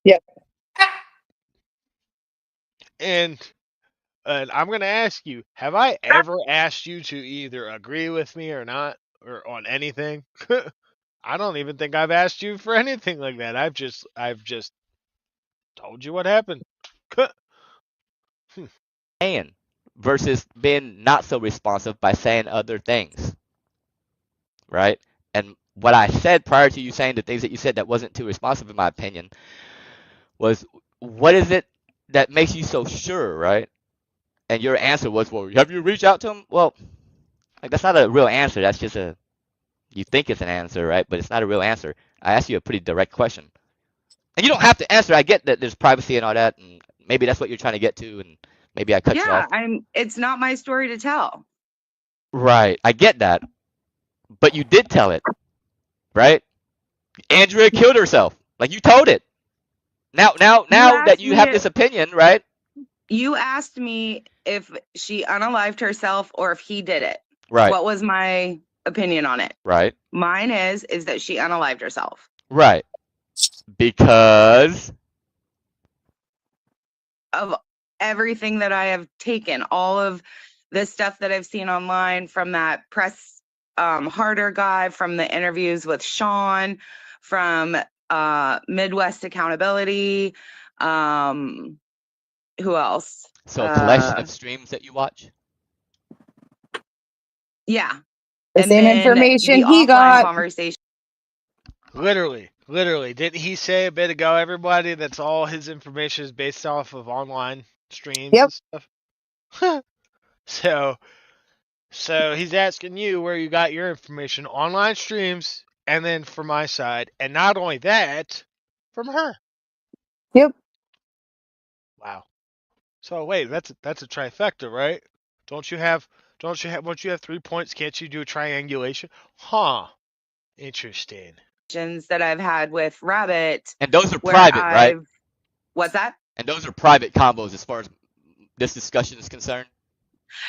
Yep. And I'm going to ask you, have I ever asked you to either agree with me or not, or on anything? I don't even think I've asked you for anything like that. I've just told you what happened. Versus being not so responsive by saying other things. Right? And what I said prior to you saying the things that you said that wasn't too responsive in my opinion was, what is it that makes you so sure, right? And your answer was, well, have you reached out to him? Well, like that's not a real answer. That's just you think it's an answer, right? But it's not a real answer. I asked you a pretty direct question. And you don't have to answer. I get that there's privacy and all that, and maybe that's what you're trying to get to, and maybe I cut you Yeah, off. it's not my story to tell. Right. I get that. But you did tell it, right? Andrea killed herself. Like you told it. Now that you have this opinion, right? You asked me if she unalived herself or if he did it. Right. What was my opinion on it? Right. Mine is that she unalived herself. Right. Because of everything that I have taken, all of the stuff that I've seen online from that press harder guy, from the interviews with Sean, from Midwest Accountability, who else? So a collection of streams that you watch? Yeah. The And same then information the he offline got. conversation. Literally. Didn't he say a bit ago, everybody, that's all his information is based off of online streams and stuff? So he's asking you where you got your information, online streams, and then from my side, and not only that, from her. Yep. Wow. So wait, that's a trifecta, right? Once you have 3 points, can't you do a triangulation? Huh. Interesting. That I've had with Rabbit. And those are where private, right? What's that? And those are private combos as far as this discussion is concerned?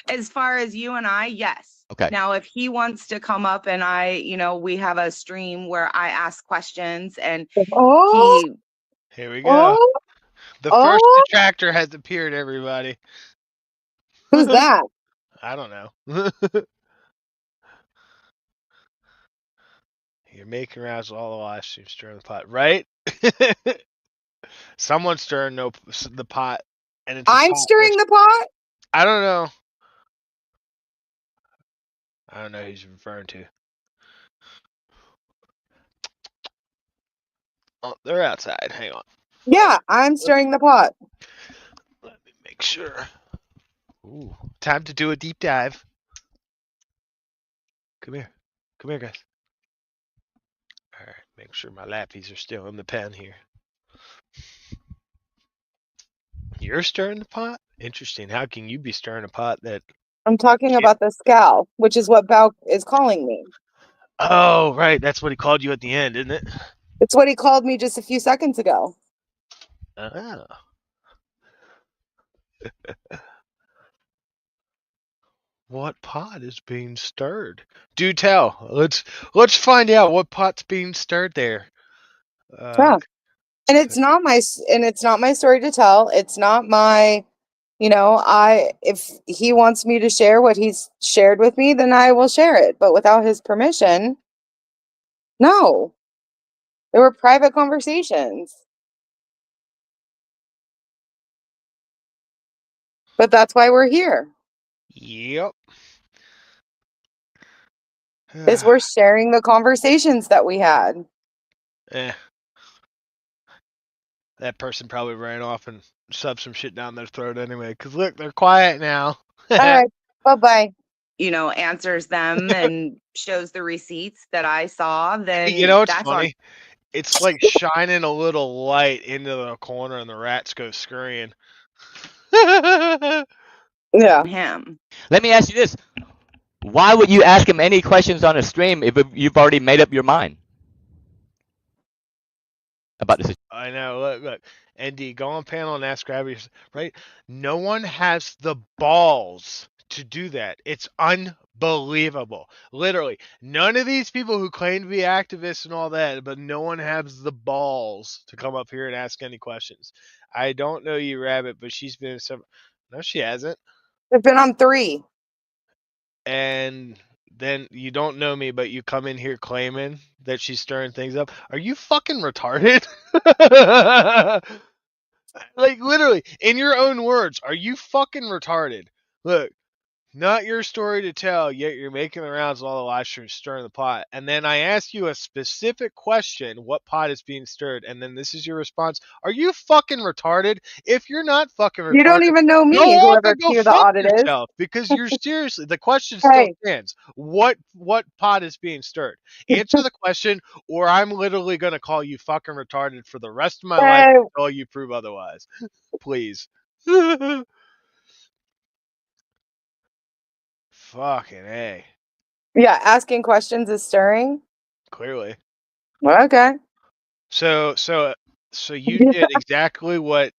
As far as you and I, yes. Okay. Now, if he wants to come up and we have a stream where I ask questions and Here we go. The first detractor has appeared, everybody. Who's that? I don't know. You're making rounds with all the live streams stirring the pot, right? Someone's stirring the pot, and it's I'm stirring the pot. I don't know. I don't know who he's referring to. Oh, they're outside. Hang on. Yeah, I'm stirring the pot. Let me make sure. Ooh, time to do a deep dive. Come here, guys. All right, make sure my lappies are still in the pen here. You're stirring the pot? Interesting. How can you be stirring a pot that... I'm talking about the scowl, which is what Bal is calling me. Oh, right. That's what he called you at the end, isn't it? It's what he called me just a few seconds ago. Oh. What pot is being stirred? Do tell. Let's find out what pot's being stirred there. Yeah. And it's not my story to tell. It's not my, if he wants me to share what he's shared with me, then I will share it. But without his permission, no. There were private conversations. But that's why we're here. Yep. Is we're sharing the conversations that we had. That person probably ran off and shoved some shit down their throat anyway. Because look, they're quiet now. All right. Bye-bye. Answers them and shows the receipts that I saw, then What's that's funny? It's like shining a little light into the corner and the rats go scurrying. Yeah. Him. Let me ask you this. Why would you ask him any questions on a stream if you've already made up your mind about this? I know. Look. ND, go on panel and ask Gravity. Right? No one has the balls to do that. It's unbelievable. Literally. None of these people who claim to be activists and all that, but no one has the balls to come up here and ask any questions. I don't know you, Rabbit, but she's been in some... No, she hasn't. I've been on 3. And then you don't know me, but you come in here claiming that she's stirring things up. Are you fucking retarded? Like, literally, in your own words, are you fucking retarded? Look, Not your story to tell, yet you're making the rounds on all the live streams stirring the pot. And then I ask you a specific question, what pot is being stirred? And then this is your response. Are you fucking retarded? If you're not fucking You don't retarded, even know go me, on whoever and go Q the fuck audit is. yourself. Because you're seriously, the question still Hey. stands. What pot is being stirred? Answer the question, or I'm literally going to call you fucking retarded for the rest of my life Hey. until you prove otherwise. Please. Fucking A. Yeah, asking questions is stirring. Clearly. Okay. So you did exactly what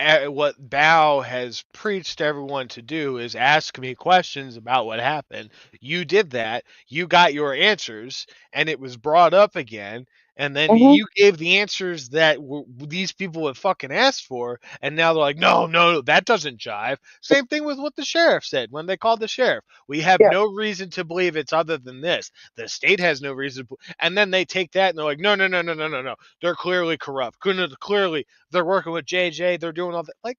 Bao has preached everyone to do, is ask me questions about what happened. You did that. You got your answers, and it was brought up again. And then you gave the answers that these people had fucking asked for, and now they're like, no, that doesn't jive. Same thing with what the sheriff said when they called the sheriff. We have no reason to believe it's other than this. The state has no reason to, and then they take that and they're like, no. They're clearly corrupt. Clearly, they're working with JJ. They're doing all that. Like,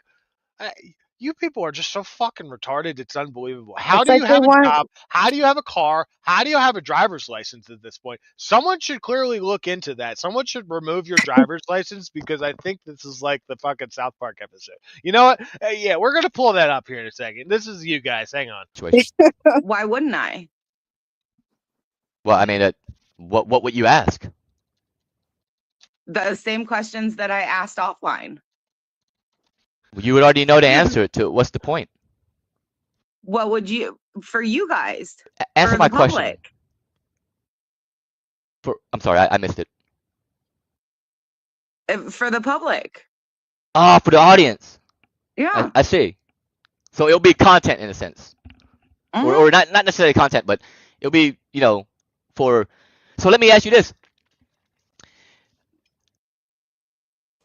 you people are just so fucking retarded. It's unbelievable. How It's do like you they have a want- job? How do you have a car? How do you have a driver's license at this point? Someone should clearly look into that. Someone should remove your driver's license, because I think this is like the fucking South Park episode. You know what? Yeah, we're gonna pull that up here in a second. This is you guys. Hang on. Why wouldn't I? Well, I mean, what would you ask? The same questions that I asked offline. You would already know the answer to it. What's the point? What would you, for you guys? Answer for my the question. public? I'm sorry, I missed it. For the public. Ah, for the audience. Yeah. I see. So it'll be content in a sense, or not necessarily content, but it'll be, you know, for. So let me ask you this: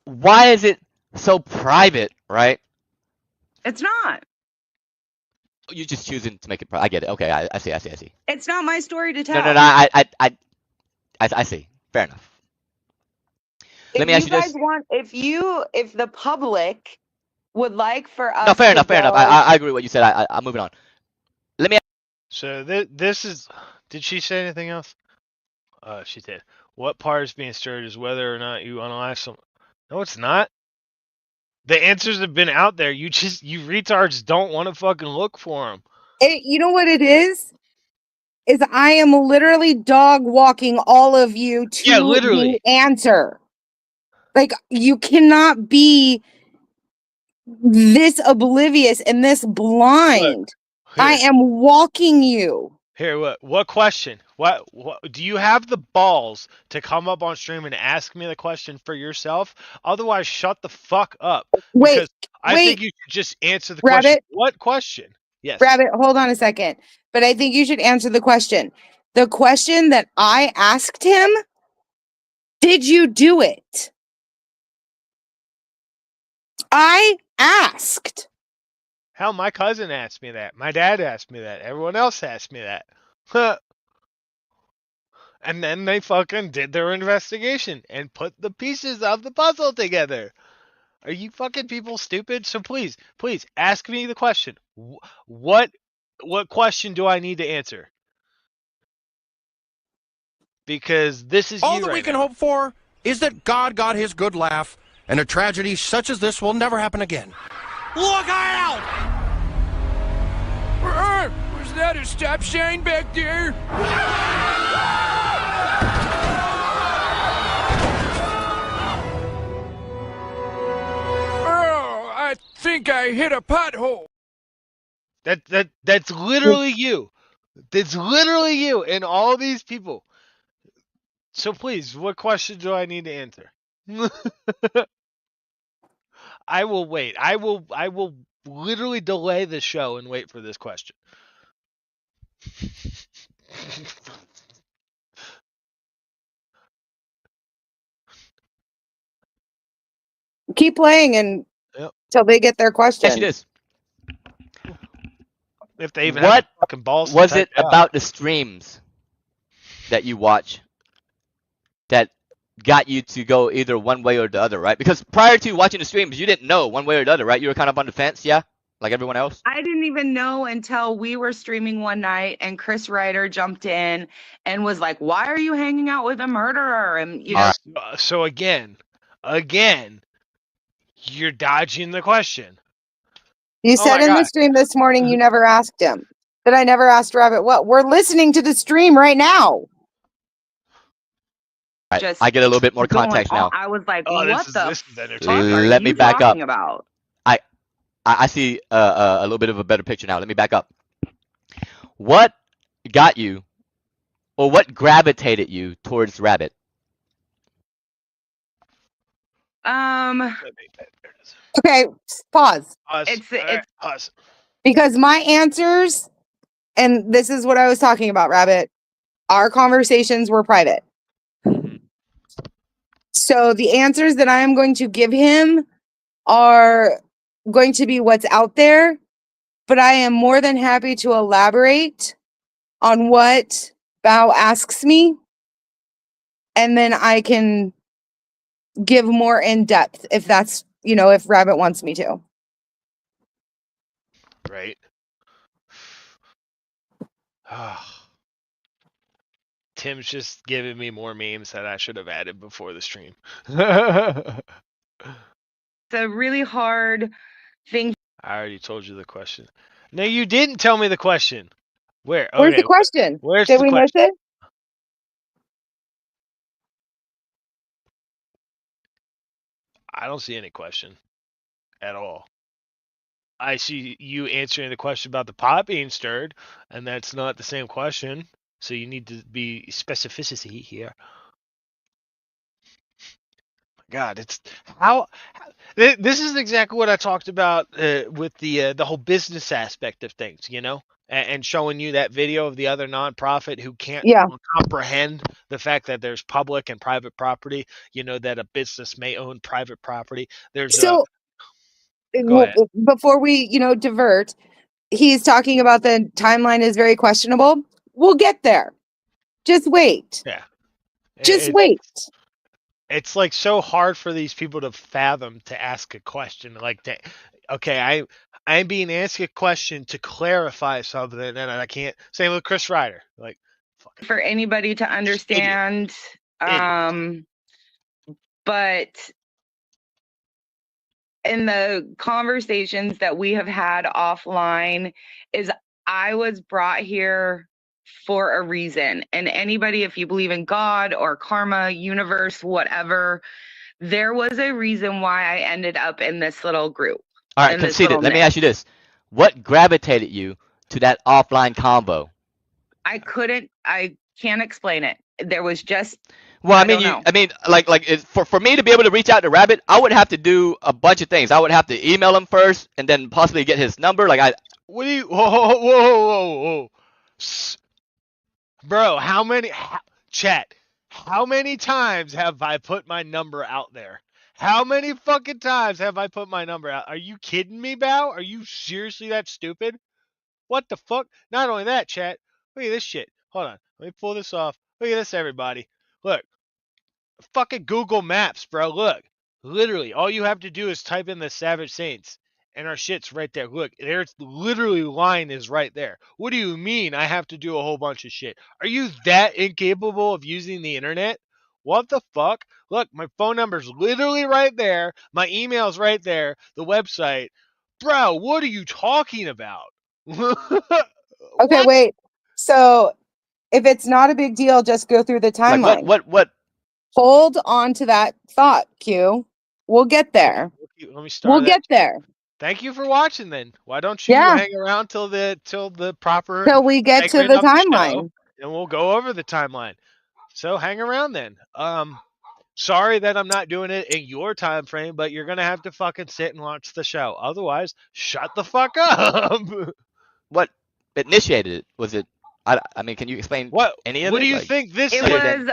why is it so private, right? It's not. You're just choosing to make it private. I get it. Okay, I see. It's not my story to tell. No. I see. Fair enough. Let me ask you this. If the public would like for us. No, fair enough. go- I agree with what you said. I'm moving on. Let me. So this is. Did she say anything else? She did. What part is being stirred is whether or not you unalive some. No, it's not. The answers have been out there. You retards don't want to fucking look for them. You know what it is? Is I am literally dog walking all of you to literally. the answer. Like, you cannot be this oblivious and this blind. I am walking you. Here, what question? What do you have the balls to come up on stream and ask me the question for yourself? Otherwise, shut the fuck up. Wait, I think you should just answer the Rabbit. question. What question? Yes. Rabbit, hold on a second. But I think you should answer the question. The question that I asked him, did you do it? I asked. Hell, my cousin asked me that. My dad asked me that. Everyone else asked me that. And then they fucking did their investigation and put the pieces of the puzzle together. Are you fucking people stupid? So please ask me the question. What question do I need to answer? Because this is all you that right we can now. hope for is that God got his good laugh, and a tragedy such as this will never happen again. Look out! Was that a stop sign back there? Oh, I think I hit a pothole. That's literally you. That's literally you and all these people. So please, what question do I need to answer? I will wait. I will literally delay the show and wait for this question. Keep playing and till they get their question. Yes, it is. If they even have fucking balls. Was it about the streams that you watch that got you to go either one way or the other, right? Because prior to watching the streams, you didn't know one way or the other, right? You were kind of on the fence, yeah? like everyone else? I didn't even know until we were streaming one night and Chris Ryder jumped in and was like, "Why are you hanging out with a murderer?" And you know, So again, you're dodging the question. You Oh said my in the God. stream this morning you never asked him. That I never asked Rabbit what. We're listening to the stream right now. Right, just I get a little bit more going context on. now. I was like, Oh, "What the this is fuck entertaining. are Let you me back up. talking about?" I see a little bit of a better picture now. Let me back up. What got you, or what gravitated you towards Rabbit? Okay, pause. Pause. Because my answers, and this is what I was talking about, Rabbit, our conversations were private. So the answers that I am going to give him are going to be what's out there, but I am more than happy to elaborate on what Bao asks me, and then I can give more in depth if that's, if Rabbit wants me to. Right. Tim's just giving me more memes that I should have added before the stream. It's a really hard thing. I already told you the question. No, you didn't tell me the question. Where? Where's Okay, the question? Where's Did the we question? miss it? I don't see any question at all. I see you answering the question about the pot being stirred, and that's not the same question. So you need to be specificity here. God, it's how this is exactly what I talked about with the whole business aspect of things, and showing you that video of the other nonprofit who can't comprehend the fact that there's public and private property, that a business may own private property. There's So Go ahead. before we, divert, he's talking about the timeline is very questionable. We'll get there. Just wait. Yeah. Just wait. It's like so hard for these people to fathom to ask a question like that. Okay, I'm being asked a question to clarify something, and I can't. Same with Chris Ryder. Like, For anybody to understand. But in the conversations that we have had offline is I was brought here for a reason. And anybody, if you believe in God or karma, universe, whatever, there was a reason why I ended up in this little group. All right, conceded. Let me ask you this. What gravitated you to that offline combo? I can't explain it. There was just Well, for me to be able to reach out to Rabbit, I would have to do a bunch of things. I would have to email him first, and then possibly get his number. What do you? Whoa. Bro, how many times have I put my number out there? How many fucking times have I put my number out? Are you kidding me, Bao? Are you seriously that stupid? What the fuck? Not only that, chat. Look at this shit. Hold on. Let me pull this off. Look at this, everybody. Look. Fucking Google Maps, bro. Look. Literally, all you have to do is type in the Savage Saints, and our shit's right there. Look, there's literally line is right there. What do you mean I have to do a whole bunch of shit? Are you that incapable of using the internet? What the fuck? Look, my phone number's literally right there. My email's right there. The website. Bro, what are you talking about? Okay, wait. So if it's not a big deal, just go through the timeline. What? Hold on to that thought, Q. We'll get there. Let me start. We'll get there. Thank you for watching. Then why don't you hang around till the proper till we get to the timeline, and we'll go over the timeline. So hang around then. Sorry that I'm not doing it in your time frame, but you're gonna have to fucking sit and watch the show. Otherwise, shut the fuck up. What initiated it? Was it I mean, can you explain What any of it? What do you Like, think this It is?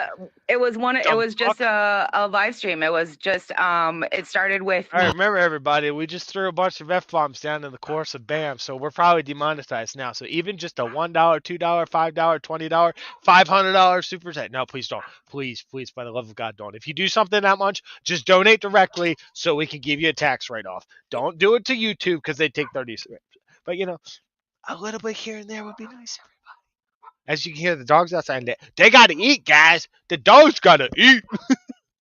was just a live stream. It was just it started with All right, remember everybody, we just threw a bunch of F-bombs down in the course of BAM, so we're probably demonetized now. So even just a $1, $2, $5, $20, $500 super chat. No, please don't. Please, by the love of God, don't. If you do something that much, just donate directly so we can give you a tax write-off. Don't do it to YouTube because they take 30 cents. But, a little bit here and there would be nice, everybody. As you can hear, the dogs outside, they got to eat, guys. The dogs got to eat.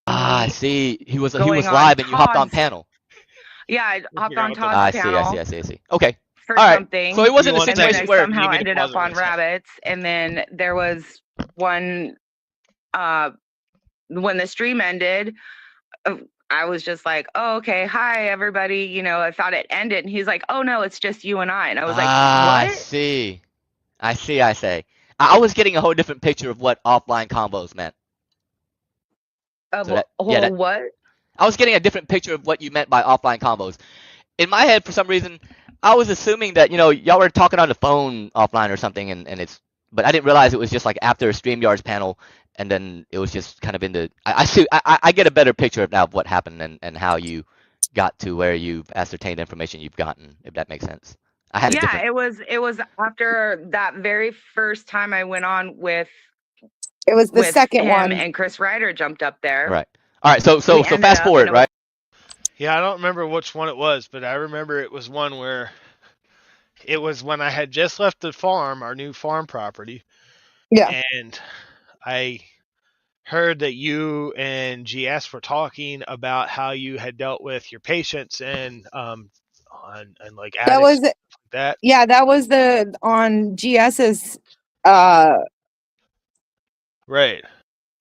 I see. He was Going on live and you hopped on Todd's- panel. Yeah, I hopped on Todd's I panel. see. Okay. For All right. something. So it wasn't a and then situation I where somehow ended up on rabbits, and then there was one. When the stream ended, I was just like, "Oh, okay, hi everybody." I thought it ended, and he's like, "Oh no, it's just you and I." And I was like, I "What?" see. I say. I was getting a whole different picture of what offline combos meant. Of So what? I was getting a different picture of what you meant by offline combos. In my head, for some reason, I was assuming that y'all were talking on the phone offline or something, but I didn't realize it was just like after a StreamYard's panel, and then it was just kind of in the. I get a better picture of now of what happened and how you got to where you've ascertained information you've gotten, if that makes sense. I had a different. It was after that very first time I went on with. It was the second him one. and Chris Ryder jumped up there. Right. All right. So We ended fast up forward, in a- right? Yeah, I don't remember which one it was, but I remember it was one where it was when I had just left the farm, our new farm property. Yeah. And I heard that you and GS were talking about how you had dealt with your patients and like That addicts, was stuff like that. Yeah, that was on GS's Right.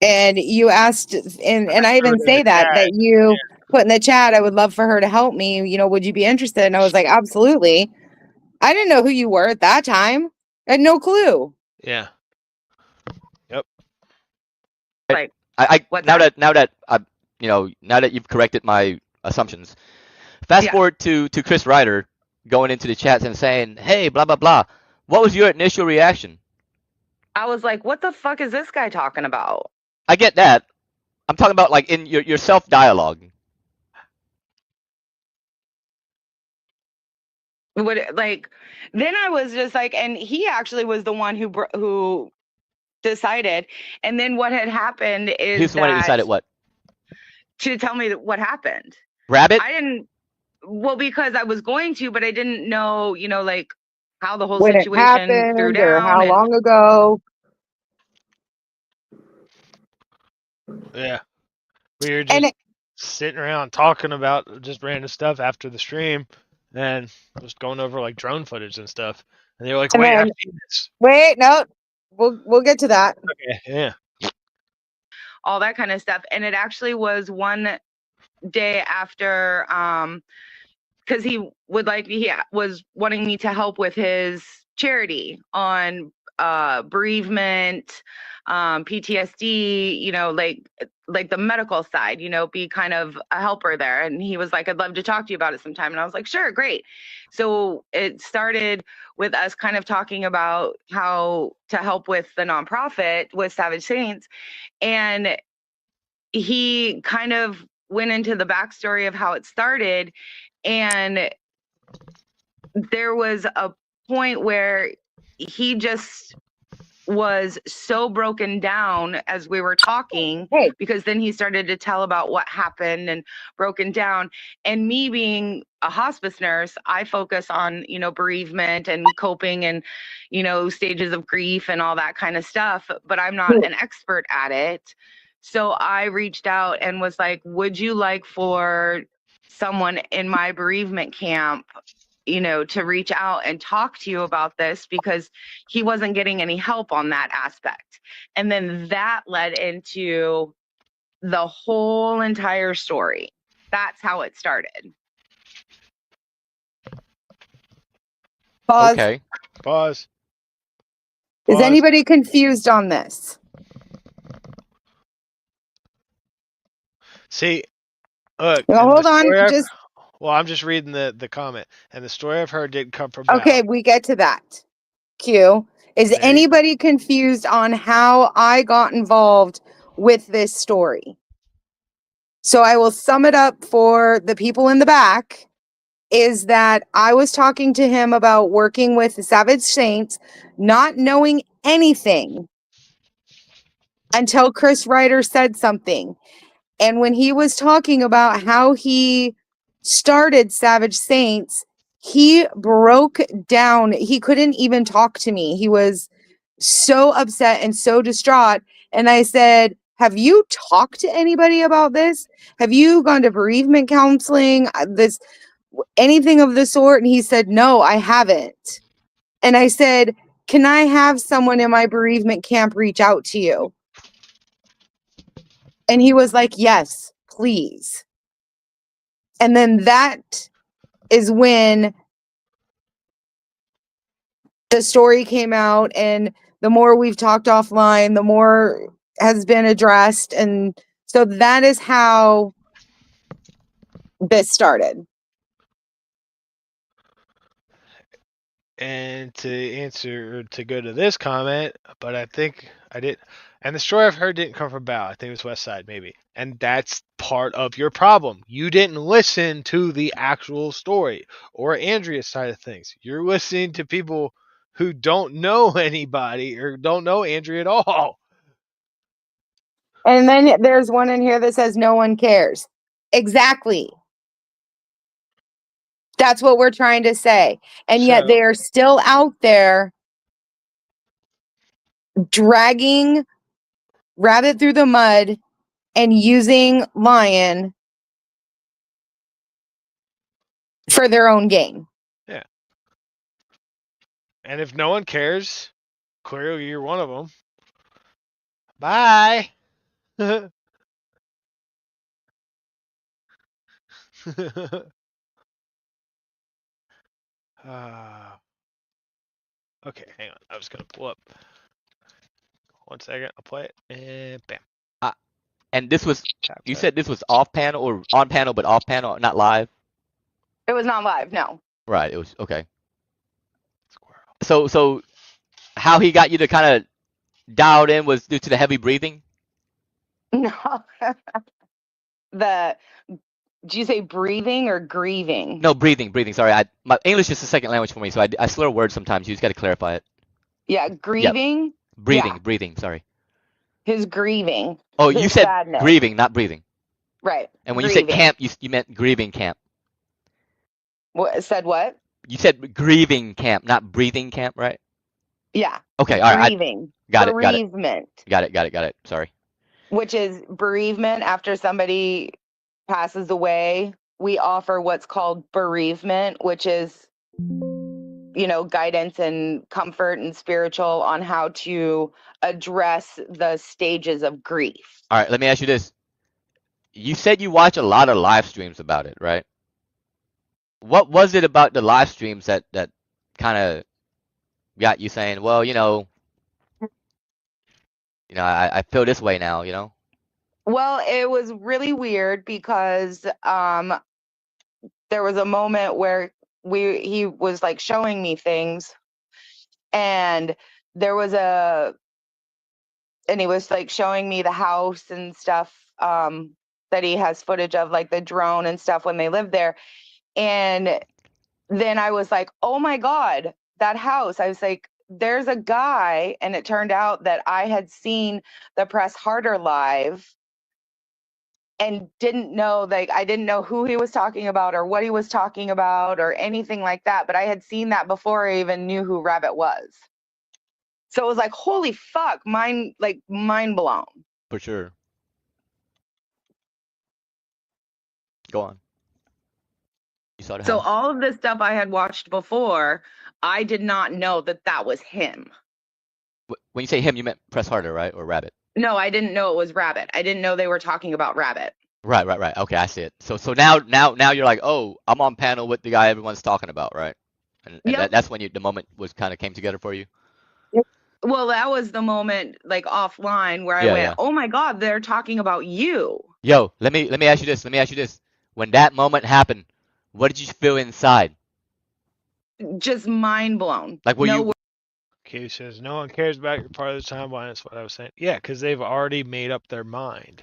and you asked, and I even say that you put in the chat, I would love for her to help me, would you be interested? And I was like, absolutely. I didn't know who you were at that time. I had no clue. Yeah. Yep. Like now that you've corrected my assumptions, fast forward to Chris Ryder going into the chats and saying, "Hey, blah blah blah." What was your initial reaction? I was like, "What the fuck is this guy talking about?" I get that. I'm talking about like in your self dialogue. Then I was just like, and he actually was the one who decided. And then what had happened is Who's the one who decided what? To tell me what happened. Rabbit? I didn't. Well, because I was going to, but I didn't know, like how the whole When it situation happened threw or down. how long ago. Yeah. We were just sitting around talking about just random stuff after the stream and just going over like drone footage and stuff. And they were like, And "Wait, then- I've seen this." Wait, no, we'll get to that. Okay, yeah. All that kind of stuff. And it actually was one day after, because he was wanting me to help with his charity on bereavement, PTSD, like the medical side, be kind of a helper there. And he was like, "I'd love to talk to you about it sometime." And I was like, "Sure, great." So it started with us kind of talking about how to help with the nonprofit with Savage Saints. And he kind of went into the backstory of how it started. And there was a point where he just was so broken down as we were talking, because then he started to tell about what happened and broken down. And me being a hospice nurse, I focus on, bereavement and coping and, stages of grief and all that kind of stuff, but I'm not an expert at it. So I reached out and was like, "Would you like for someone in my bereavement camp, to reach out and talk to you about this?" Because he wasn't getting any help on that aspect. And then that led into the whole entire story. That's how it started. Pause. Okay. Pause. Is anybody confused on this? See, look. Well, hold on. Well, I'm just reading the comment, and the story I've heard didn't come from. Okay, we get to that. Q. Is anybody confused on how I got involved with this story? So I will sum it up for the people in the back, is that I was talking to him about working with the Savage Saints, not knowing anything until Chris Ryder said something. And when he was talking about how he started Savage Saints, he broke down. He couldn't even talk to me. He was so upset and so distraught. And I said, have you talked to anybody about this? Have you gone to bereavement counseling? Anything of the sort? And he said, no, I haven't. And I said, can I have someone in my bereavement camp reach out to you? And he was like, yes, please. And then that is when the story came out, and the more we've talked offline, the more has been addressed. And so that is how this started. And to go to this comment, but I think I did, and the story I've heard didn't come from Bow. I think it was West Side, maybe. And that's part of your problem. You didn't listen to the actual story or Andrea's side of things. You're listening to people who don't know anybody or don't know Andrea at all. And then there's one in here that says no one cares. Exactly. That's what we're trying to say. And yet they are still out there dragging Rabbit through the mud and using Lion for their own gain. Yeah. And if no one cares, clearly you're one of them. Bye. Okay, hang on. I was going to pull up. 1 second. I'll play it. And bam. And this was, you said this was off panel or on panel, but off panel, not live? It was not live, no. Right, it was, okay. So how he got you to kind of dialed in was due to the heavy breathing? No. Did you say breathing or grieving? No, breathing. Sorry, my English is a second language for me, so I slur words sometimes. You just got to clarify it. Yeah, grieving. Yep. Breathing. Sorry. His grieving. Oh, his you said sadness. grieving, not breathing. Right. And when grieving. you said camp, you meant grieving camp. What said what? You said grieving camp, not breathing camp, right? Yeah. Okay, all right. Grieving. Got Bereavement. it. Sorry. Which is bereavement after somebody passes away. We offer what's called bereavement, which is, guidance and comfort and spiritual on how to address the stages of grief. All right, let me ask you this. You said you watch a lot of live streams about it, right? What was it about the live streams that kind of got you saying, well, I feel this way now, Well, it was really weird because there was a moment where he was like showing me things, and he was like showing me the house and stuff that he has footage of, like the drone and stuff when they lived there. And then I was like, oh my God, that house. I was like, there's a guy. And it turned out that I had seen the Press Harder live and didn't know, I didn't know who he was talking about or what he was talking about or anything like that. But I had seen that before I even knew who Rabbit was. So it was like, holy fuck, mind blown. For sure. Go on. You saw the So house? all of this stuff I had watched before, I did not know that was him. When you say him, you meant Press Harder, right? Or Rabbit? No, I didn't know it was Rabbit. I didn't know they were talking about Rabbit. Right. Okay, I see it. So now you're like, oh, I'm on panel with the guy everyone's talking about, right? And Yep. that's when the moment was kind of came together for you. Well, that was the moment offline where I went, oh my God, they're talking about you. Yo, let me ask you this. When that moment happened, what did you feel inside? Just mind blown. Like, were you? Katie says, no one cares about your part of the timeline. That's what I was saying. Yeah, because they've already made up their mind.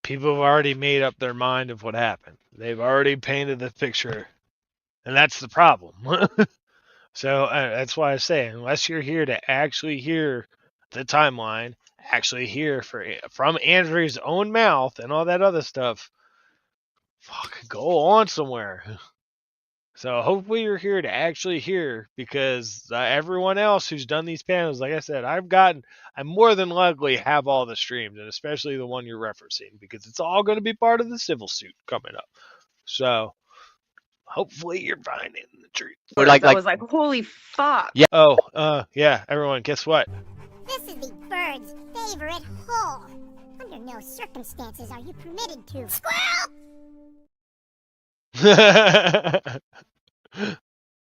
People have already made up their mind of what happened. They've already painted the picture. And that's the problem. So that's why I say, unless you're here to actually hear the timeline, actually hear from Andrew's own mouth and all that other stuff, fuck, go on somewhere. So hopefully you're here to actually hear, because everyone else who's done these panels, like I said, I more than likely have all the streams, and especially the one you're referencing, because it's all going to be part of the civil suit coming up. So hopefully you're finding the truth. I was like, holy fuck. Yeah. Oh, yeah, everyone, guess what? This is the bird's favorite hole. Under no circumstances are you permitted to. Squirrel!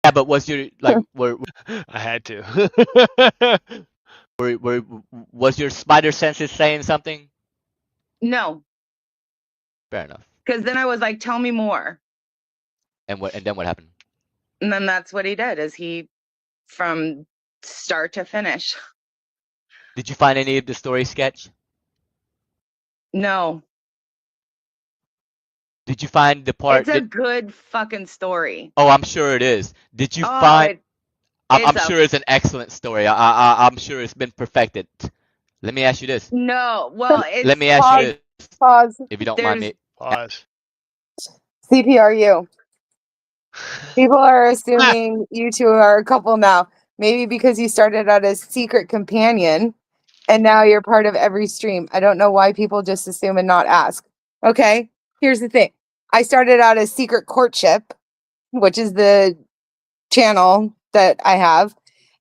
Yeah, but was your I had to. Was your spider senses saying something? No, Fair enough. because then I was like, tell me more. And then what happened? And then that's what he did, is he, from start to finish. Did you find any of the story sketch? No. Did you find the part? It's a good fucking story. Oh, I'm sure it is. Did you Oh, find? I'm it's sure it's an excellent story. I'm sure it's been perfected. Let me ask you this. No, well, it's Let me ask you this, Pause. if you don't mind me. Pause. CPRU. People are assuming you two are a couple now. Maybe because you started out as secret companion and now you're part of every stream. I don't know why people just assume and not ask. Okay, here's the thing. I started out as secret courtship, which is the channel that I have.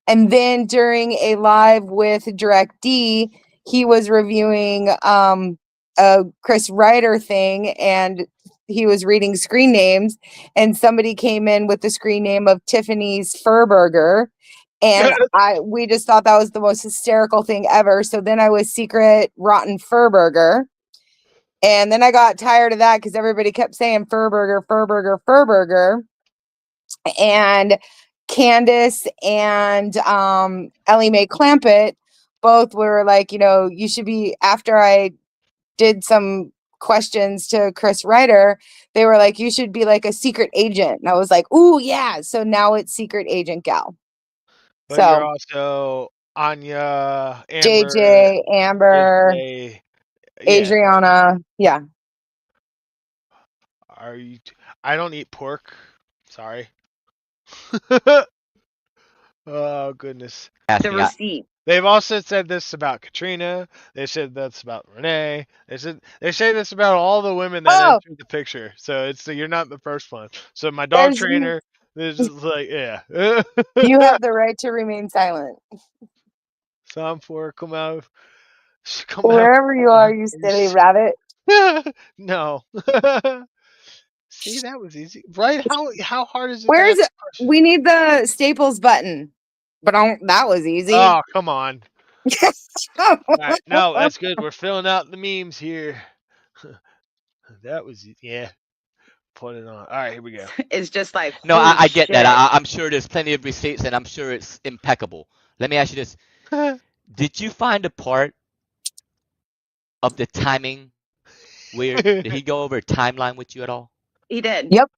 And then during a live with Direct D, he was reviewing a Chris Ryder thing, and he was reading screen names, and somebody came in with the screen name of Tiffany's Furburger. And we just thought that was the most hysterical thing ever. So then I was secret rotten Furburger. And then I got tired of that because everybody kept saying Furburger, Furburger, Furburger. And Candace and Ellie Mae Clampett both were like, you should be, after I did some questions to Chris Ryder, they were like, you should be like a secret agent. And I was like, ooh, yeah. So now it's secret agent gal. But So you're also Anya, Amber, JJ, Amber, JJ, Adriana. Yeah. Are you? I don't eat pork. Sorry. Oh goodness. The receipt. They've also said this about Katrina. They said that's about Renee. They say this about all the women that entered the picture. So you're not the first one. So my dog trainer. This is like, yeah. You have the right to remain silent. Psalm 4, come out. Wherever you are, you silly rabbit. No. See, that was easy, right? How hard is it? Where is it? We need the Staples button. But that was easy. Oh, come on. All right, no, that's good. We're filling out the memes here. That was, yeah. Put it on. All right, here we go. It's just like, No, I get that. I'm sure there's plenty of receipts, and I'm sure it's impeccable. Let me ask you this. Did you find a part of the timing weird? Did he go over a timeline with you at all? He did. Yep.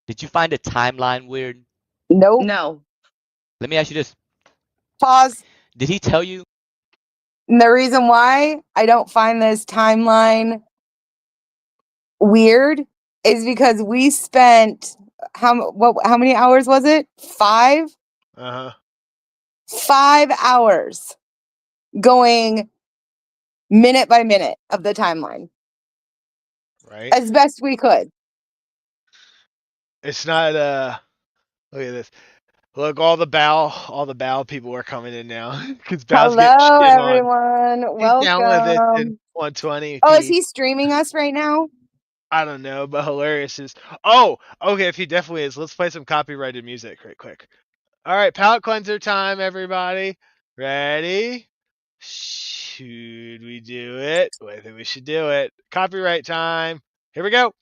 Did you find a timeline weird? Nope. No. Let me ask you this. Pause. Did he tell you? And the reason why I don't find this timeline weird is because we spent how many hours was it? 5? 5 hours going minute by minute of the timeline. Right. As best we could. It's not look at this. Look, all the bow people are coming in now. Because Bow's getting Hello, shit on. everyone. He's down with it Welcome. in 120. Oh, is he streaming us right now? I don't know, but hilarious is. Oh, okay. If he definitely is, let's play some copyrighted music right quick. All right, palate cleanser time, everybody. Ready? Should we do it? I think we should do it. Copyright time. Here we go.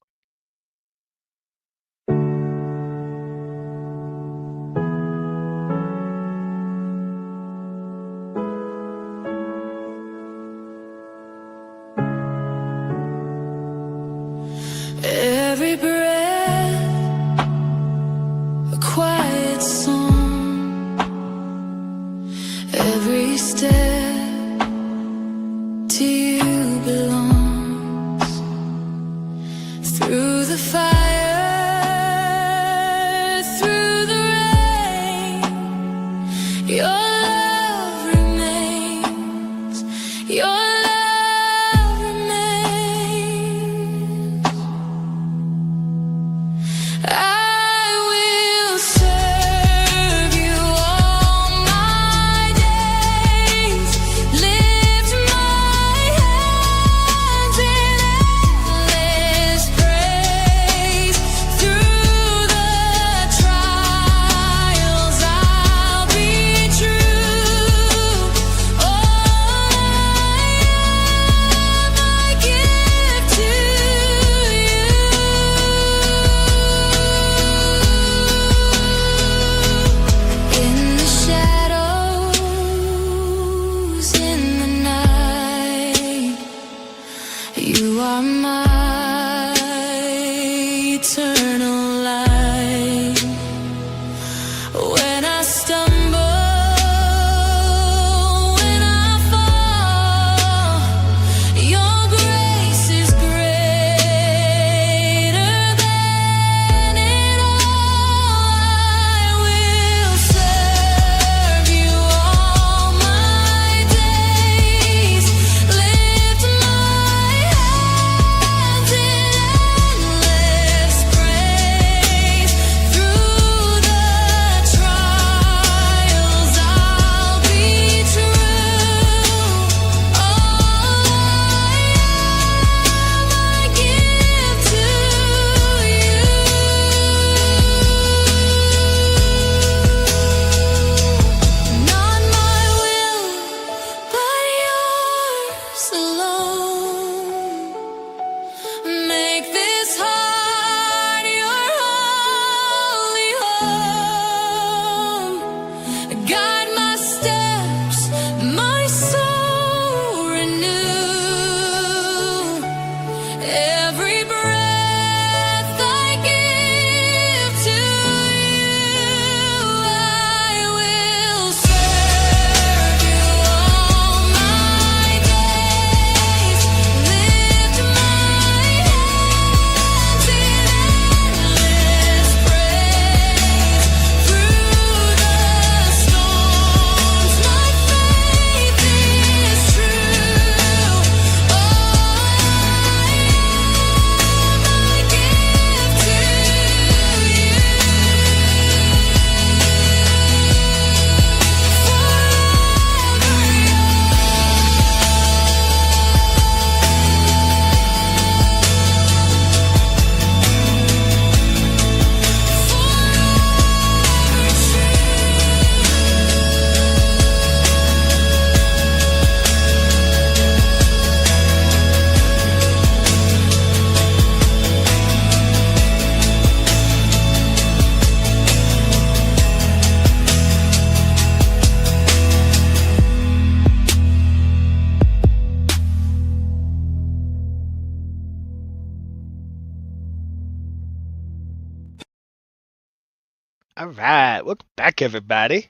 All right, welcome back, everybody.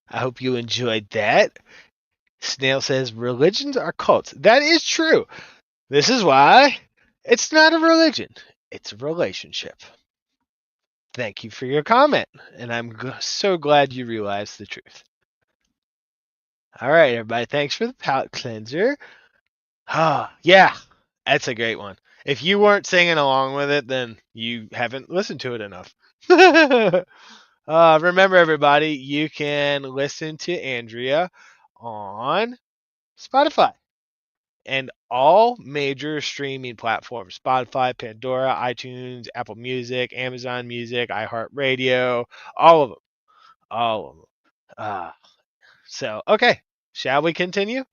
I hope you enjoyed that. Snail says religions are cults. That is true. This is why it's not a religion. It's a relationship. Thank you for your comment, and I'm so glad you realized the truth. All right, everybody. Thanks for the palate cleanser. Yeah, that's a great one. If you weren't singing along with it, then you haven't listened to it enough. Remember, everybody, you can listen to Andrea on Spotify and all major streaming platforms: Spotify, Pandora, iTunes, Apple Music, Amazon Music, iHeartRadio, all of them. All of them. So, okay. Shall we continue?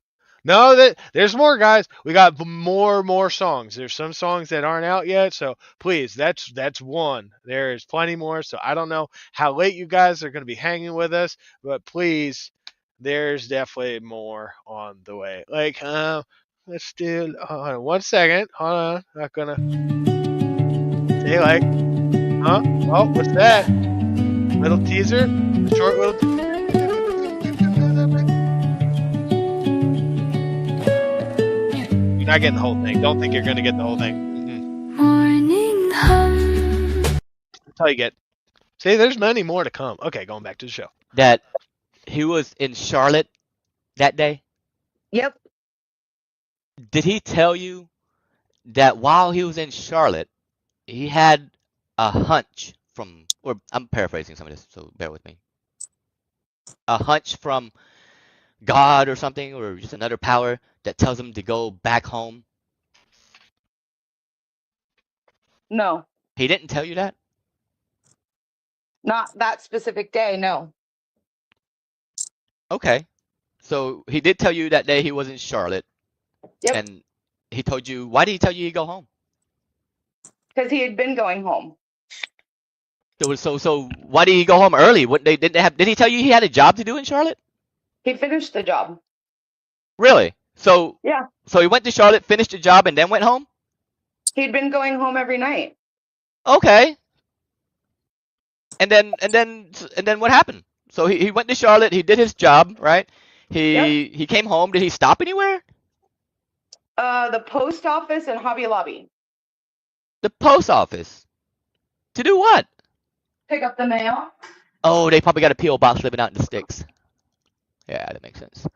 No, there's more, guys. We got more songs. There's some songs that aren't out yet, so please, that's one. There's plenty more, so I don't know how late you guys are going to be hanging with us, but please, there's definitely more on the way. Like, let's do. Hold on 1 second. Hold on, not gonna say like, huh? Oh, what's that? Little teaser, short little. Not getting the whole thing. Don't think you're going to get the whole thing. Morning hum. That's all you get. See, there's many more to come. Okay, going back to the show. That he was in Charlotte that day? Yep. Did he tell you that while he was in Charlotte, he had a hunch from, or I'm paraphrasing some of this, so bear with me. A hunch from God or something, or just another power that tells him to go back home? No, He didn't tell you that? not that specific day. No. Okay. So he did tell you that day he was in Charlotte. Yep. And he told you, why did he tell you he'd go home? Because he had been going home. So why did he go home early? What did he tell you he had a job to do in Charlotte? He finished the job. Really? So Yeah. So he went to Charlotte, finished the job, and then went home? He'd been going home every night. Okay. And then what happened? So he went to Charlotte, he did his job, right? He came home. Did he stop anywhere? The post office and Hobby Lobby. The post office. To do what? Pick up the mail. Oh, they probably got a P.O. box living out in the sticks. Yeah, that makes sense.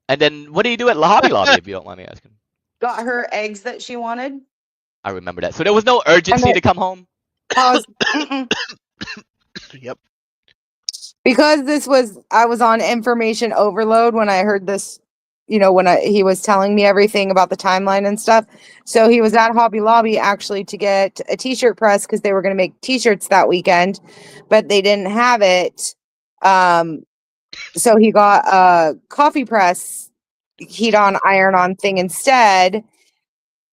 And then what do you do at Hobby Lobby, if you don't mind me asking? Got her eggs that she wanted. I remember that. So there was no urgency to come home? Pause. Yep. Because I was on information overload when I heard this, when he was telling me everything about the timeline and stuff. So he was at Hobby Lobby actually to get a t-shirt press because they were going to make t-shirts that weekend, but they didn't have it. So he got a coffee press, heat on, iron on thing instead.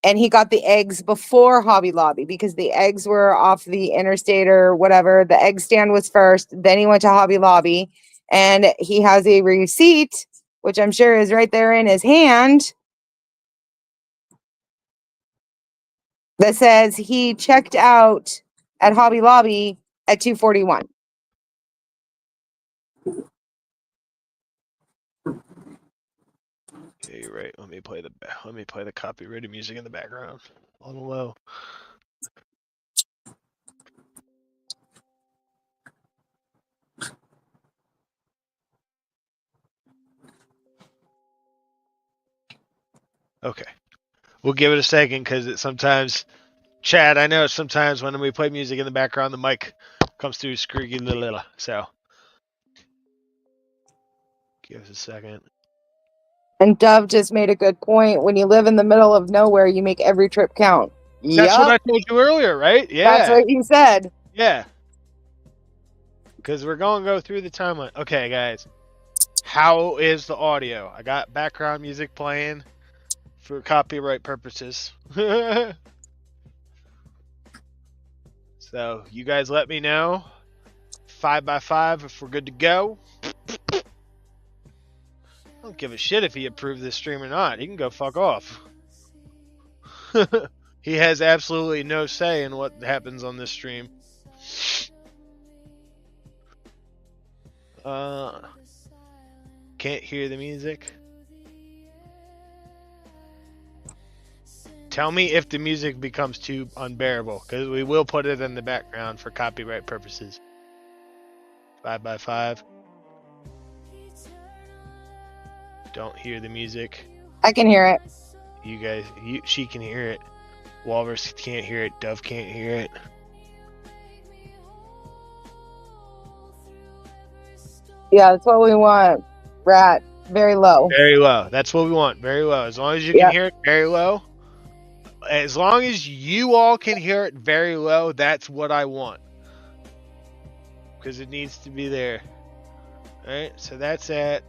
And he got the eggs before Hobby Lobby because the eggs were off the interstate or whatever. The egg stand was first. Then he went to Hobby Lobby and he has a receipt, which I'm sure is right there in his hand, that says he checked out at Hobby Lobby at 2:41. Yeah, you're right. Let me play the copyrighted music in the background on the low. Okay, we'll give it a second because sometimes, Chad, I know sometimes when we play music in the background, the mic comes through squeaky little. So give us a second. And Dove just made a good point. When you live in the middle of nowhere, you make every trip count. That's what I told you earlier, right? Yeah. That's what you said. Yeah. Because we're going to go through the timeline. Okay, guys. How is the audio? I got background music playing for copyright purposes. So, you guys let me know. 5x5 if we're good to go. I don't give a shit if he approved this stream or not. He can go fuck off. He has absolutely no say in what happens on this stream. Can't hear the music. Tell me if the music becomes too unbearable, because we will put it in the background for copyright purposes. 5x5. Don't hear the music. I can hear it. You guys, she can hear it. Walrus can't hear it. Dove can't hear it. Yeah, that's what we want. Rat, very low. Very low. That's what we want. Very low. As long as you can hear it very low. As long as you all can hear it very low, that's what I want. Because it needs to be there. Alright, so that's at...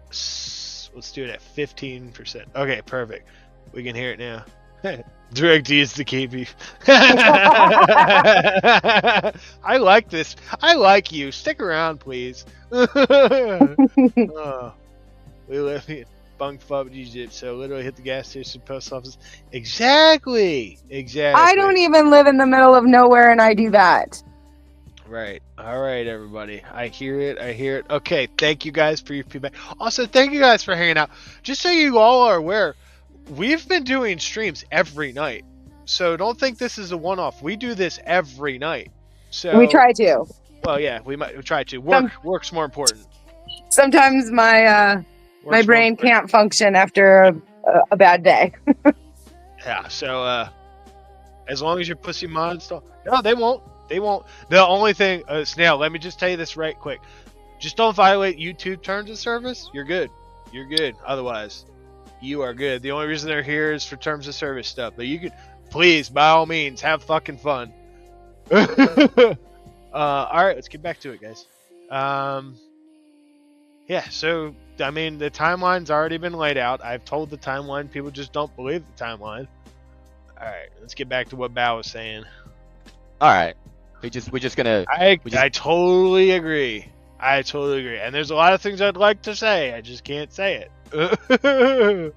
Let's do it at 15%. Okay, perfect. We can hear it now. Direct D is the KB. I like this. I like you. Stick around, please. We live in Bunk Pub Egypt, so literally hit the gas station, post office. Exactly. I don't even live in the middle of nowhere, and I do that. Right. All right, everybody. I hear it. Okay, thank you guys for your feedback. Also, thank you guys for hanging out. Just so you all are aware, we've been doing streams every night. So don't think this is a one-off. We do this every night. So we try to. Well, yeah, we try to. Work's more important. Sometimes my brain can't function after a bad day. Yeah, so as long as your pussy mods don't... No, they won't. They won't. The only thing, Snail, let me just tell you this right quick. Just don't violate YouTube terms of service. You're good. You're good. Otherwise, you are good. The only reason they're here is for terms of service stuff. But you can, please, by all means, have fucking fun. All right, let's get back to it, guys. Yeah, so, I mean, the timeline's already been laid out. I've told the timeline. People just don't believe the timeline. All right, let's get back to what Bao was saying. All right. We're just gonna. I totally agree. And there's a lot of things I'd like to say. I just can't say it.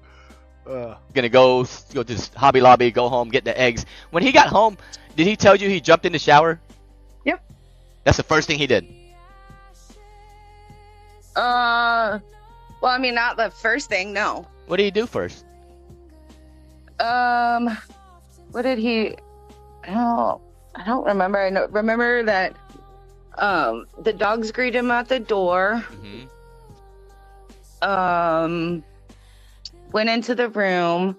Gonna go to this Hobby Lobby, go home, get the eggs. When he got home, did he tell you he jumped in the shower? Yep. That's the first thing he did. Well, I mean, not the first thing, no. What did he do first? What did he? I don't remember. I remember that the dogs greeted him at the door. Mm-hmm. Went into the room,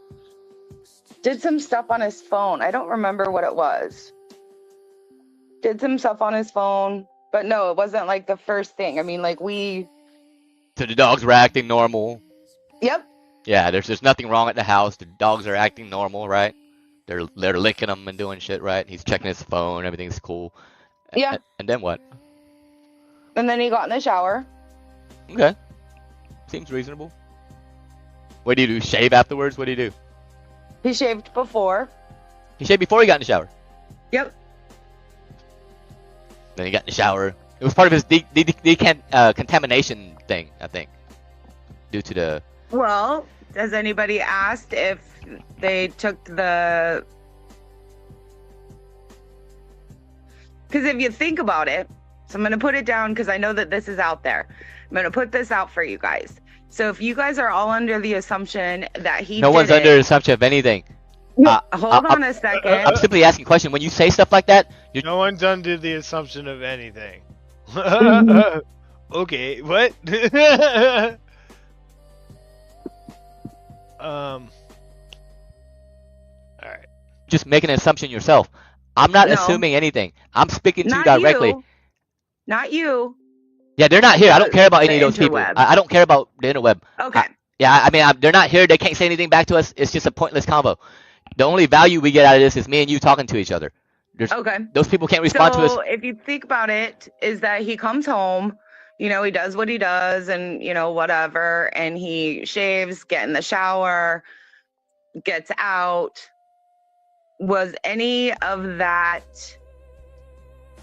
did some stuff on his phone. I don't remember what it was. Did some stuff on his phone, but no, it wasn't like the first thing. I mean, like So the dogs were acting normal. Yep. Yeah, there's nothing wrong at the house. The dogs are acting normal, right? They're licking him and doing shit, right? He's checking his phone. Everything's cool. Yeah. And then what? And then he got in the shower. Okay. Seems reasonable. What do you do? Shave afterwards? What do you do? He shaved before. He shaved before he got in the shower. Yep. Then he got in the shower. It was part of his contamination thing, I think, due to the. Well, has anybody asked if they took the? Because if you think about it, so I'm going to put it down because I know that this is out there. I'm going to put this out for you guys. So if you guys are all under the assumption that he No one's under the assumption of anything. Hold on a second. I'm simply asking a question. When you say stuff like that, no one's under the assumption of anything. Okay, what? All right. Just make an assumption yourself. I'm not assuming anything. I'm speaking to you directly. You. Not you. Yeah, they're not here. I don't care about any of those people. I don't care about the interweb. Okay. I mean, they're not here. They can't say anything back to us. It's just a pointless convo. The only value we get out of this is me and you talking to each other. Okay. Those people can't respond to us. So if you think about it, is that he comes home, he does what he does and, whatever, and he shaves, get in the shower, gets out. Was any of that...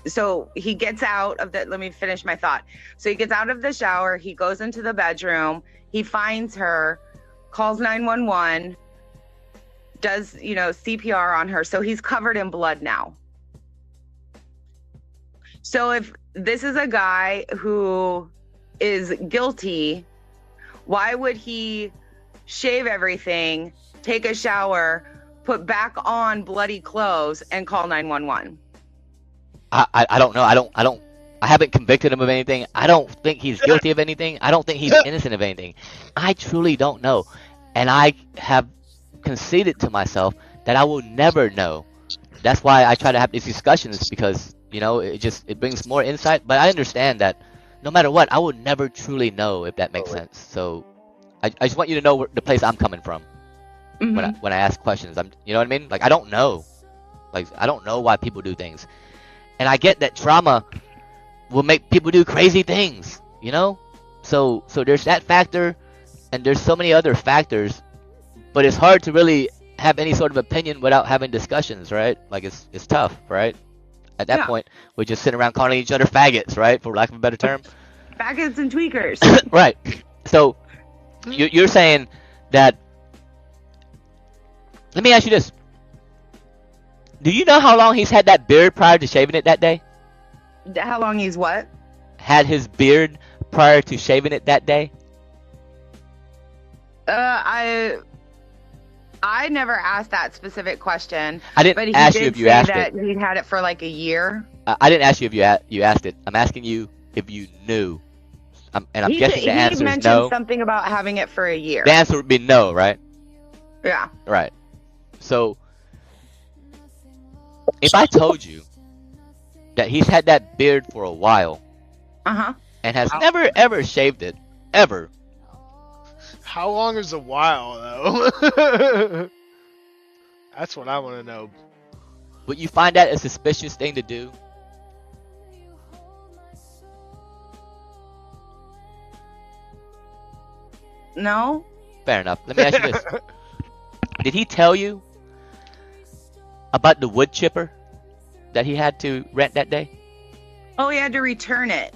So he gets out of the... Let me finish my thought. So he gets out of the shower, he goes into the bedroom, he finds her, calls 911, does, CPR on her. So he's covered in blood now. So if this is a guy who is guilty, why would he shave everything, take a shower, put back on bloody clothes, and call 911? I don't know. I haven't convicted him of anything. I don't think he's guilty of anything. I don't think he's innocent of anything. I truly don't know. And I have conceded to myself that I will never know. That's why I try to have these discussions, because, you know, it brings more insight. But I understand that no matter what, I will never truly know, if that makes sense. So I just want you to know the place I'm coming from when I ask questions. You know what I mean? Like, I don't know. Like, I don't know why people do things. And I get that trauma will make people do crazy things, you know? So there's that factor, and there's so many other factors, but it's hard to really have any sort of opinion without having discussions, right? Like, it's tough, right? At that point, we're just sitting around calling each other faggots, right? For lack of a better term. Faggots and tweakers. Right. So you're saying that. Let me ask you this. Do you know how long he's had that beard prior to shaving it that day? How long he's what? Had his beard prior to shaving it that day? I never asked that specific question. I didn't ask you if you asked it. But he did say that he'd had it for like a year. I didn't ask you if you asked it. I'm asking you if you knew. I'm guessing the answer is no. He mentioned something about having it for a year. The answer would be no, right? Yeah. Right. So, if I told you that he's had that beard for a while, and has never ever shaved it, ever. How long is a while, though? That's what I want to know. Would you find that a suspicious thing to do? No. Fair enough. Let me ask you this. Did he tell you about the wood chipper that he had to rent that day? Oh, he had to return it.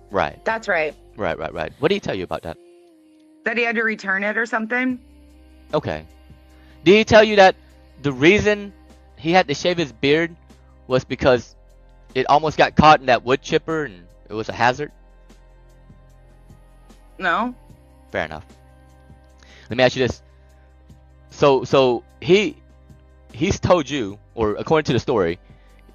Right. That's right. Right. What did he tell you about that? That he had to return it or something? Okay. Did he tell you that the reason he had to shave his beard was because it almost got caught in that wood chipper and it was a hazard? No. Fair enough. Let me ask you this. So he's told you, or according to the story,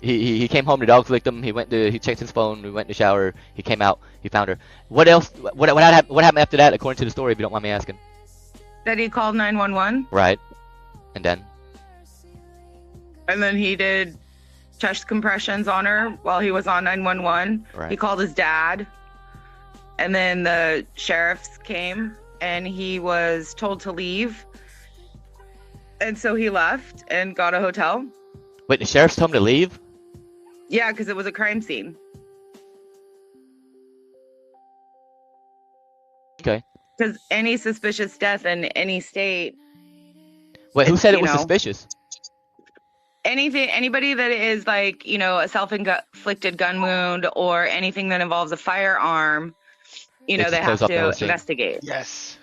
he came home, the dogs licked him, he checked his phone, he went in the shower, he came out, he found her. What else? What happened after that, according to the story, if you don't mind me asking? That he called 911. Right. And then? And then he did chest compressions on her while he was on 911. Right. He called his dad. And then the sheriffs came and he was told to leave. And so he left and got a hotel. Wait, the sheriffs told him to leave? Yeah, because it was a crime scene. Okay. Because any suspicious death in any state. Wait, who said it was suspicious? Anybody that is like, a self-inflicted gun wound or anything that involves a firearm, they have to investigate. Yes.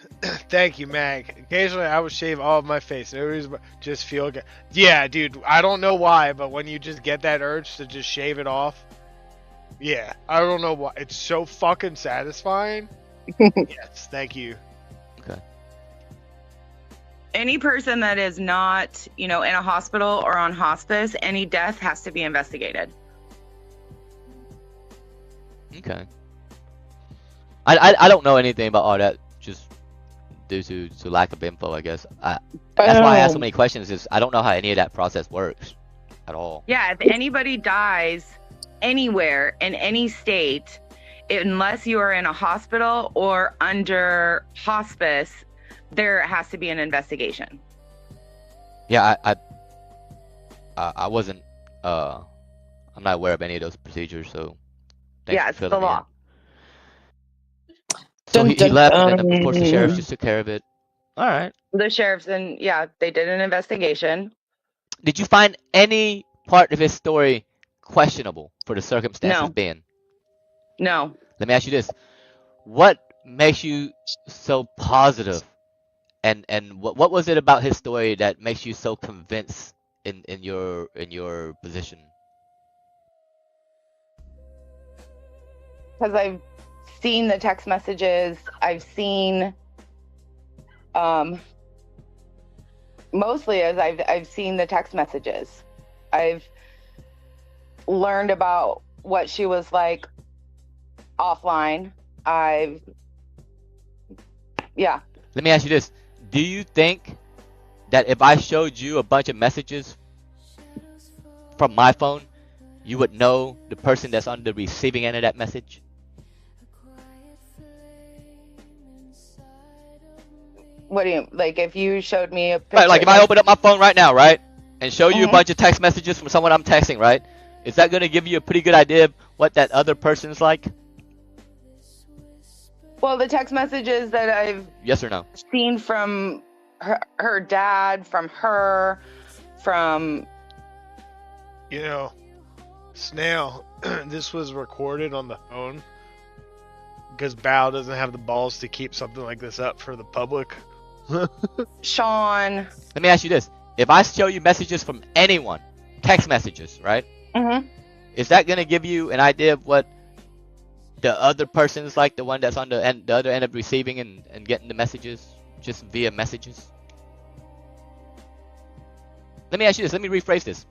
Thank you, Mag. Occasionally I would shave all of my face. No reason, but just feel good. Yeah, dude, I don't know why, but when you just get that urge to just shave it off, yeah, I don't know why. It's so fucking satisfying. Yes, thank you. Okay. Any person that is not, in a hospital or on hospice, any death has to be investigated. Okay. I don't know anything about all that, just due to lack of info, I guess. That's why I ask so many questions, is I don't know how any of that process works at all. Yeah, if anybody dies anywhere in any state, unless you are in a hospital or under hospice, there has to be an investigation. Yeah, I wasn't I'm not aware of any of those procedures, so yeah, it's the law. So he left, and then of course the sheriff just took care of it. All right. The sheriffs, they did an investigation. Did you find any part of his story questionable for the circumstances being? No. Let me ask you this. What makes you so positive? And what was it about his story that makes you so convinced in your position? Because I've seen the text messages. I've seen, mostly as I've seen the text messages. I've learned about what she was like offline. Yeah. Let me ask you this. Do you think that if I showed you a bunch of messages from my phone, you would know the person that's on the receiving end of that message? What do you, like, if you showed me a picture? Right, like if I open up my phone right now, right, and show you a bunch of text messages from someone I'm texting, right, is that going to give you a pretty good idea of what that other person's like? Well, the text messages that I've Yes or no? seen from her dad, from her, from... You know, Snail, this was recorded on the phone because Bao doesn't have the balls to keep something like this up for the public. Sean. Let me ask you this. If I show you messages from anyone, text messages, right? Mm-hmm. Is that going to give you an idea of what the other person is like, the one that's on the other end of receiving and getting the messages just via messages? Let me ask you this. Let me rephrase this.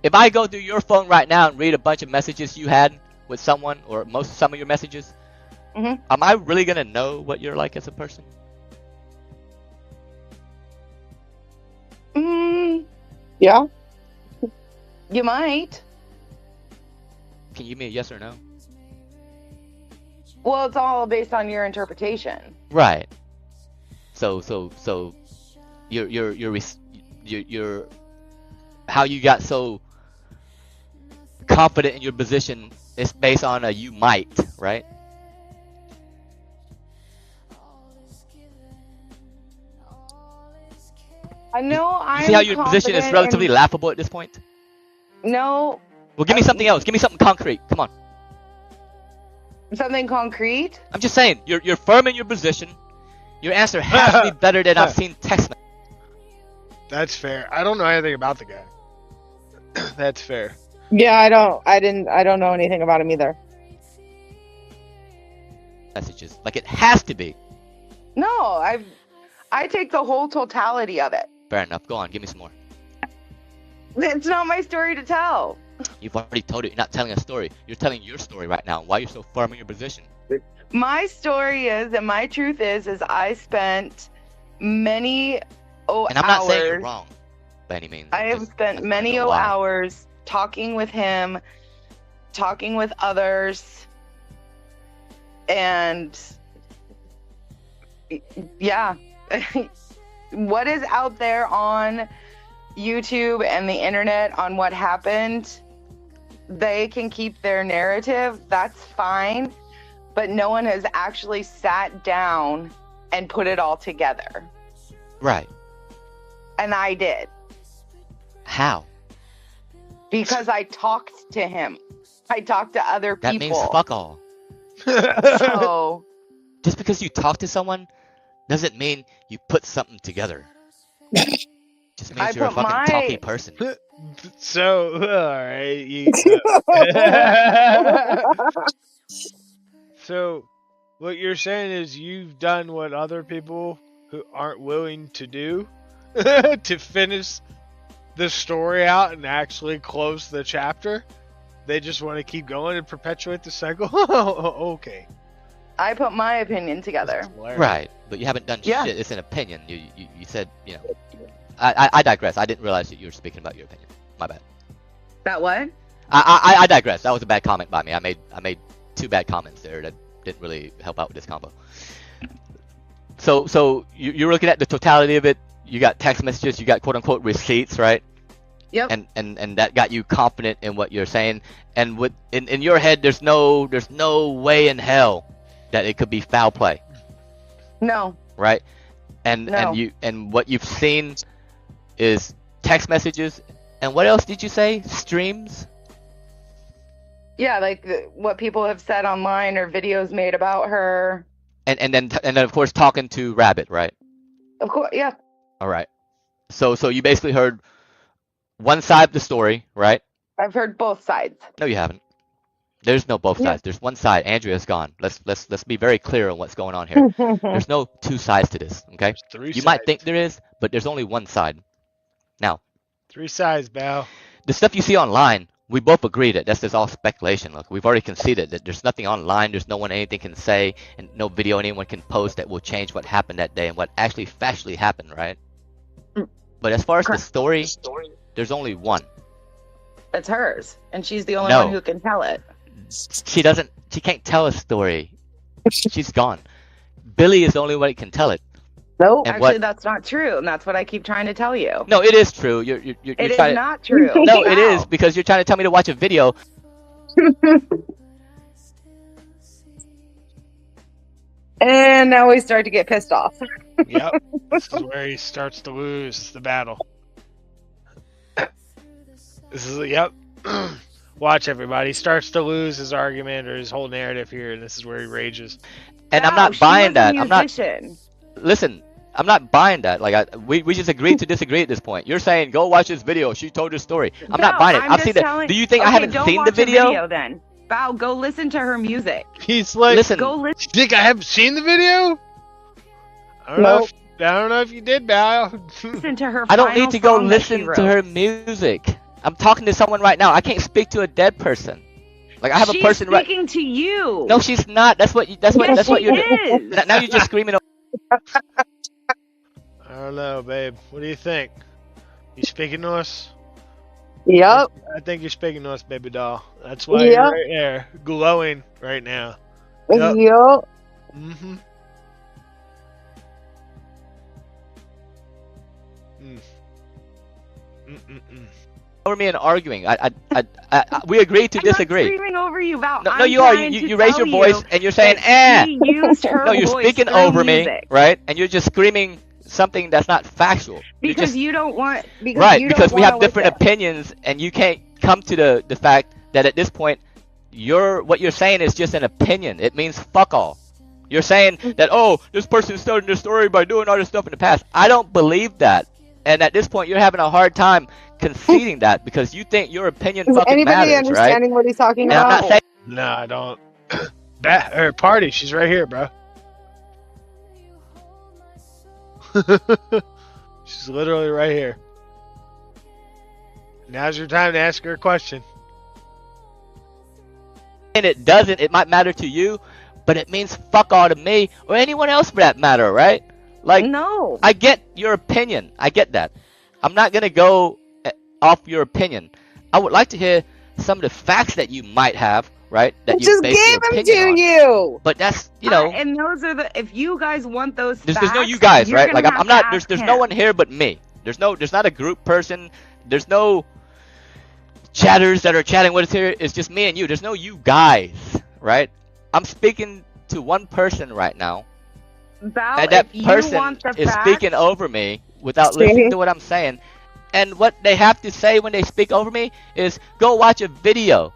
If I go through your phone right now and read a bunch of messages you had with someone, or some of your messages, am I really going to know what you're like as a person? Yeah. You might. Can you give me a yes or no? Well, it's all based on your interpretation. Right. So your how you got so confident in your position is based on a you might, right? I know I'm You see how your position is relatively laughable at this point? No. Well, give me something else. Give me something concrete. Come on. Something concrete? I'm just saying, you're firm in your position. Your answer has to be better than I've seen text messages. That's fair. I don't know anything about the guy. That's fair. Yeah, I don't know anything about him either. Messages. Like it has to be. No, I take the whole totality of it. Fair enough. Go on. Give me some more. It's not my story to tell. You've already told it. You're not telling a story. You're telling your story right now. Why you're so firm in your position? My story is, and my truth is I spent many hours. And I'm not saying you're wrong by any means. I have spent many hours talking with him, talking with others, and yeah, what is out there on YouTube and the internet on what happened, they can keep their narrative, that's fine, but no one has actually sat down and put it all together. Right. And I did. How? Because I talked to him. I talked to other people. That means fuck all. So, just because you talk to someone doesn't mean you put something together. Just means you're a fucking talky person. So, alright. So, what you're saying is you've done what other people who aren't willing to do to finish the story out and actually close the chapter. They just want to keep going and perpetuate the cycle. Okay. I put my opinion together. Right, but you haven't done shit. It's an opinion. You said, you know. I digress. I didn't realize that you were speaking about your opinion. My bad. That what? I digress. That was a bad comment by me. I made two bad comments there that didn't really help out with this combo. So you're looking at the totality of it. You got text messages. You got quote unquote receipts, right? Yep. And that got you confident in what you're saying. And with in your head, there's no way in hell that it could be foul play. No. Right. And No. and what you've seen is text messages. And what else did you say? Streams? Yeah, like what people have said online or videos made about her. And then of course talking to Rabbit, right? Of course, yeah. All right. So you basically heard one side of the story, right? I've heard both sides. No, you haven't. There's no both sides. There's one side. Andrea's gone. Let's be very clear on what's going on here. There's no two sides to this. Okay. You might think there is, but there's only one side. Now, 3 sides, Bao. the stuff you see online, we both agree that that's just all speculation. Look, we've already conceded that there's nothing online. There's no one anything can say, and no video anyone can post that will change what happened that day and what actually factually happened, right? But as far as the story, there's only one. It's hers, and she's the only No. one who can tell it. She can't tell a story. She's gone. Billy is the only one who can tell it. No, actually, that's not true, and that's what I keep trying to tell you. No, it is true. You're It is trying not true. No, it is, because you're trying to tell me to watch a video. And now we start to get pissed off. Yep. This is where he starts to lose the battle. This is, yep. Watch, everybody. He starts to lose his argument or his whole narrative here, and this is where he rages. And I'm not buying that. I'm not. Listen, I'm not buying that. Like, we just agreed to disagree at this point. You're saying go watch this video. She told her story. I'm not buying it. I've seen it. Do you think I haven't seen the video? Then, Bao, go listen to her music. He's like, listen. Go listen. You think I haven't seen the video? I don't know if you did, Bao. Listen to her. I don't need to go final song that she listen to wrote. her music. I'm talking to someone right now. I can't speak to a dead person. Like, I have a person right. She's speaking to you. No, she's not. That's what. That's what. Yes, That's what she you're. is. Now you're just screaming. I don't know, babe. What do you think? You speaking to us? Yep. I think you're speaking to us, baby doll. That's why you're right there, glowing right now. Yep. Mm-hmm. Over me and arguing. We agreed to disagree. I'm not screaming over you, Val. No, you are. You raise your voice and you're saying, She used her No, you're voice speaking through over music. me, right? And you're just screaming something that's not factual. You're Because just, you don't want. Because right, you don't because we have wanna different listen. opinions, and you can't come to the fact that at this point, what you're saying is just an opinion. It means fuck all. You're saying that, oh, this person started their story by doing all this stuff in the past. I don't believe that. And at this point, you're having a hard time conceding that because you think your opinion Is fucking anybody matters, understanding right? what he's talking And about? I'm not saying. No, I don't. Party, she's right here, bro. She's literally right here. Now's your time to ask her a question. And it doesn't. It might matter to you, but it means fuck all to me or anyone else for that matter, right? Like, no. I get your opinion. I get that. I'm not gonna go off your opinion. I would like to hear some of the facts that you might have, right? That you Just base gave your them opinion to on. you. But that's, you know, And those are the. If you guys want those there's facts, no you guys, you're right? gonna Like, have I'm to not. ask There's him. no one here but me. There's not a group person. There's no chatters that are chatting with us here. It's just me and you. There's no you guys, right? I'm speaking to one person right now. Val, And that if you person want the is facts, speaking over me without listening to what I'm saying. And what they have to say when they speak over me is go watch a video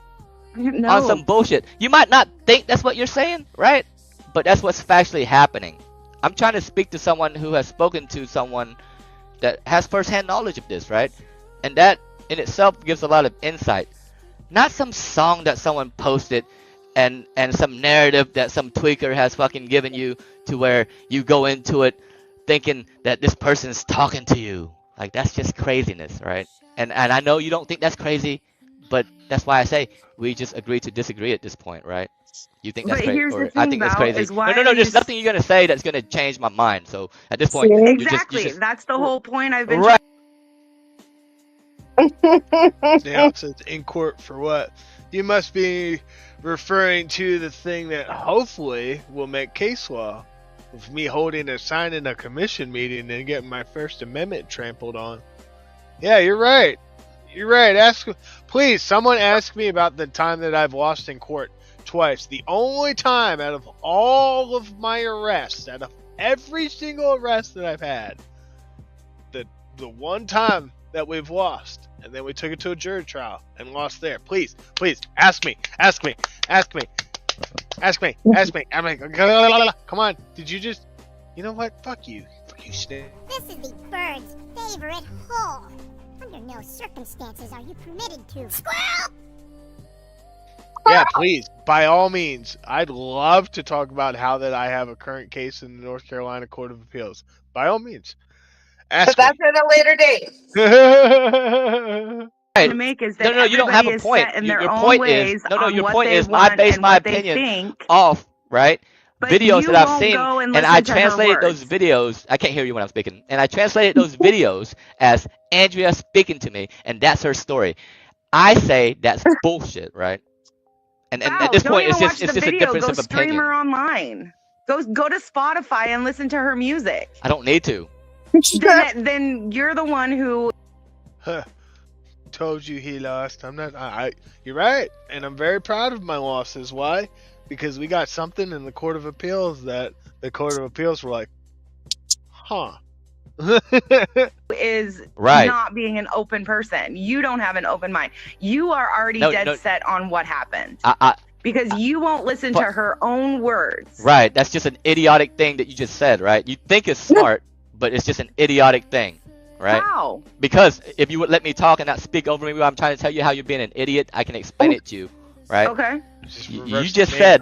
no. on some bullshit. You might not think that's what you're saying, right? But that's what's factually happening. I'm trying to speak to someone who has spoken to someone that has firsthand knowledge of this, right? And that in itself gives a lot of insight. Not some song that someone posted and some narrative that some tweaker has fucking given you to where you go into it thinking that this person's talking to you. Like, that's just craziness, right? And I know you don't think that's crazy, but that's why I say we just agree to disagree at this point, right? You think that's But crazy, here's the or I thing, think that's Val, crazy. is why No, are there's you nothing you're gonna say that's gonna change my mind. So at this point, exactly. you just That's the whole point. I've been right. Yeah, it says in court for what? You must be referring to the thing that hopefully will make case law of me holding a sign in a commission meeting and getting my First Amendment trampled on. Yeah, you're right. You're right. Please, someone ask me about the time that I've lost in court twice. The only time out of all of my arrests, out of every single arrest that I've had, the one time that we've lost, and then we took it to a jury trial and lost there. Please, ask me. Come on. Did you just... You know what? Fuck you. Fuck you, Snake. This is the bird's favorite hole. Under no circumstances are you permitted to. Squirrel! Yeah, please. By all means. I'd love to talk about how that I have a current case in the North Carolina Court of Appeals. By all means. But Ask me. that's at a later date. Right. To make is that No, you don't have everybody a is point. set in Your their own point ways is no, on your what point they is I want base and my what they opinion think. off, right? But Videos you that I've won't seen, go and and I listen to her translated those words. videos. I can't hear you when I'm speaking, and I translated those videos as Andrea speaking to me, and that's her story. I say that's bullshit, right? And at Wow, this don't point, even watch it's the just a video. difference Go of stream opinion. her online. Go to Spotify and listen to her music. I don't need to. Then you're the one who. Told you he lost. I'm not. You're right, and I'm very proud of my losses. Why? Because we got something in the Court of Appeals that the Court of Appeals were like, huh. Is Right. not being an open person. You don't have an open mind. You are already dead set on what happened. Because you won't listen to her own words. Right. That's just an idiotic thing that you just said, right? You think it's smart, but it's just an idiotic thing, right? How? Because if you would let me talk and not speak over me while I'm trying to tell you how you're being an idiot, I can explain it to you, right? Okay. You just said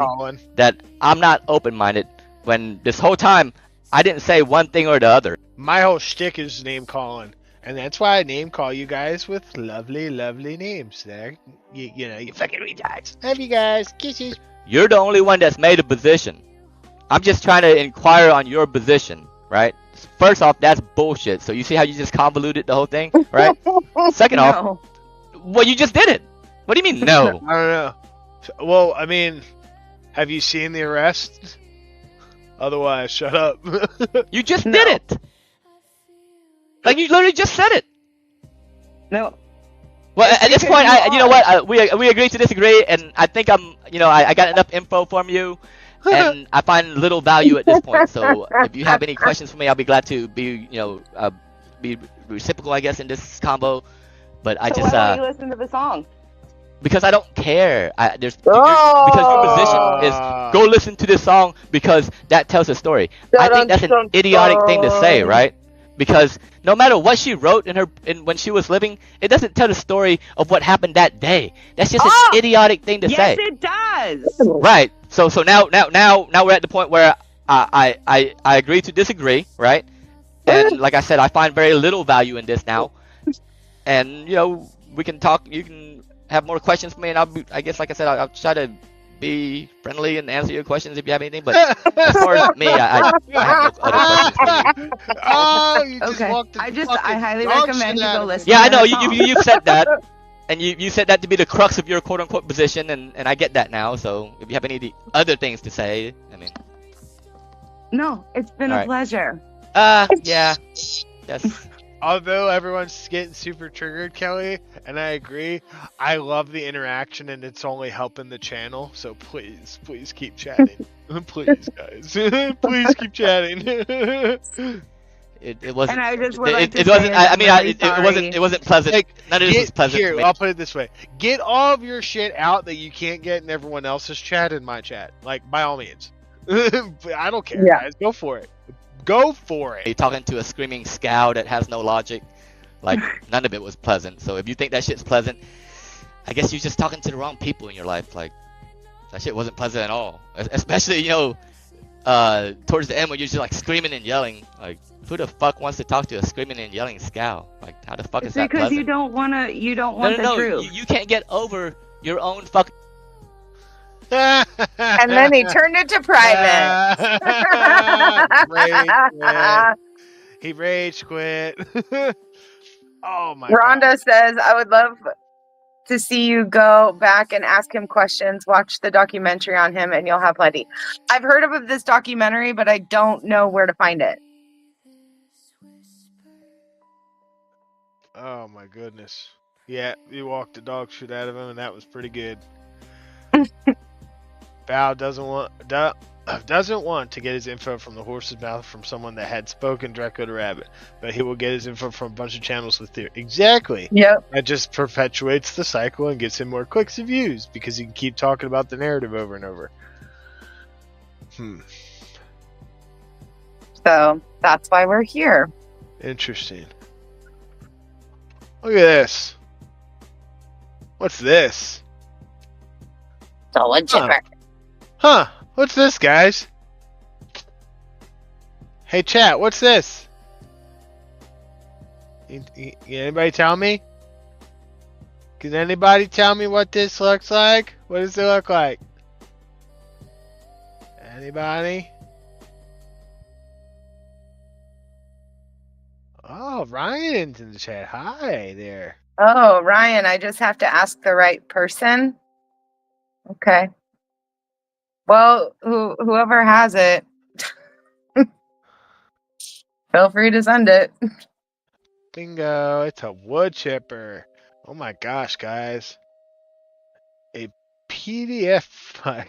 that I'm not open-minded when this whole time I didn't say one thing or the other. My whole shtick is name calling, and that's why I name call you guys with lovely, lovely names. There, you know, you fucking retards. Love you guys. Kisses. You're the only one that's made a position. I'm just trying to inquire on your position, right? First off, that's bullshit. So you see how you just convoluted the whole thing, right? Second off, well, you just did it. What do you mean, no? I don't know. Well, I mean, have you seen the arrest? Otherwise, shut up. You just did it. Like you literally just said it. No. Well, at this point, you know what? We agree to disagree, and I think I got enough info from you, and I find little value at this point. So if you have any questions for me, I'll be glad to be reciprocal, I guess, in this combo. But I So just why don't you listen to the song? because I don't care. Because your position is go listen to this song because that tells a story. I think that's an idiotic thing to say, right? Because no matter what she wrote when she was living, it doesn't tell the story of what happened that day. That's just an idiotic thing to say. Yes, it does. Right. So now we're at the point where I agree to disagree, right? And like I said, I find very little value in this now. And we can talk. You can have more questions for me, and I guess like I said, I'll try to be friendly and answer your questions if you have anything. But as far as me, I have no other questions for you. Oh, you just Okay. walked the I highly dog recommend shit you out go of listen. Yeah, I to know her you song. said that, and you said that to be the crux of your quote unquote position, and I get that now. So if you have any other things to say, I mean, No, it's been All a right. pleasure. yeah, yes. Although everyone's getting super triggered, Kelly, and I agree, I love the interaction and it's only helping the channel. So please keep chatting. Please, guys. Please keep chatting. It wasn't. And I just would like to it wasn't. say I mean, I'm really it wasn't pleasant. None of this was pleasant. Here, for me. I'll put it this way: get all of your shit out that you can't get in everyone else's chat in my chat. Like, by all means. I don't care, guys. Go for it. Go for it. You're talking to a screaming scow that has no logic. Like, none of it was pleasant. So if you think that shit's pleasant, I guess you're just talking to the wrong people in your life. Like, that shit wasn't pleasant at all. Especially, towards the end when you're just like screaming and yelling. Like, who the fuck wants to talk to a screaming and yelling scow? Like, how the fuck is that Because pleasant? you don't want the truth. You can't get over your own fuck. And then he turned it to private. He rage quit. Oh my Rhonda says, I would love to see you go back and ask him questions. Watch the documentary on him and you'll have plenty. I've heard of this documentary, but I don't know where to find it. Oh my goodness. Yeah, you walked the dog shit out of him, and that was pretty good. Val doesn't want to get his info from the horse's mouth from someone that had spoken Draco to Rabbit, but he will get his info from a bunch of channels with theory. Exactly. Yep. That just perpetuates the cycle and gets him more clicks and views because he can keep talking about the narrative over and over. So that's why we're here. Interesting. Look at this. What's this? The wood chipper. Huh. What's this, guys? Hey, chat, what's this? Anybody tell me? Can anybody tell me what this looks like? What does it look like? Anybody? Oh, Ryan's in the chat. Hi there. Oh, Ryan, I just have to ask the right person. Okay. Well, whoever has it, feel free to send it. Bingo. It's a wood chipper. Oh my gosh, guys. A PDF file.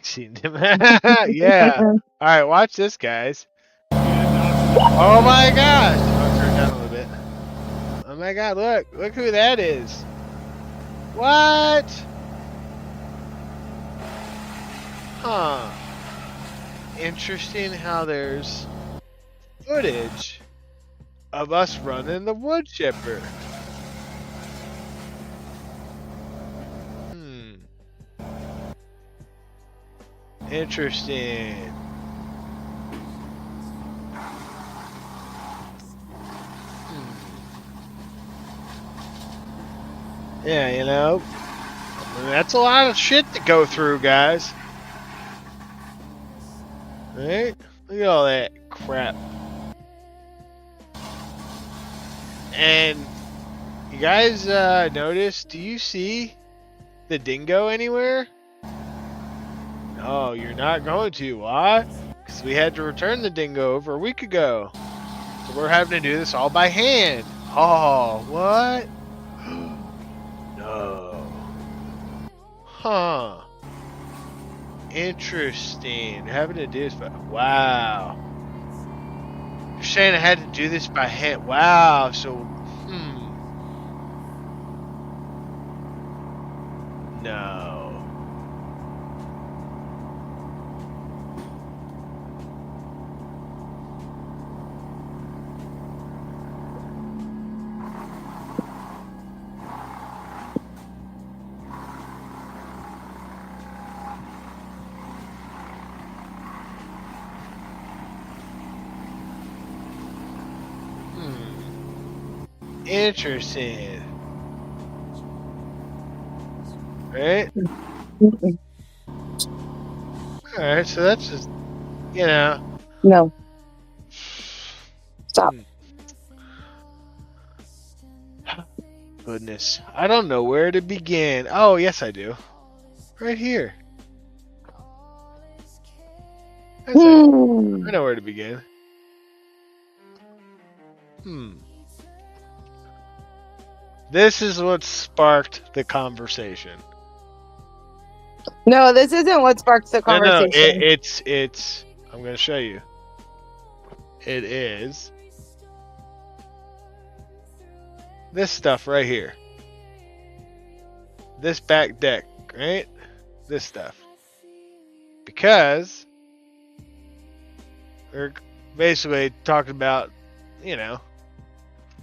Yeah. Alright, watch this, guys. Oh my gosh. I'll turn it down a little bit. Oh my god, look. Look who that is. What? Huh. Interesting how there's footage of us running the wood chipper. Interesting. Yeah, you know, I mean, that's a lot of shit to go through, guys. Right? Look at all that crap. And you guys notice, do you see the dingo anywhere? No, you're not going to. Why? Because we had to return the dingo over a week ago. So we're having to do this all by hand. Oh, what? No. Huh. Interesting. Having to do this by... Wow. You're saying I had to do this by hand. Wow. So, No. Interesting. Right? Alright, so that's just, you know. No. Stop. Goodness. I don't know where to begin. Oh, yes, I do. Right here. That's it. I know where to begin. This is what sparked the conversation. No, this isn't what sparks the conversation. No, it's. I'm going to show you. It is this stuff right here. This back deck, right? This stuff. Because we're basically talking about, you know,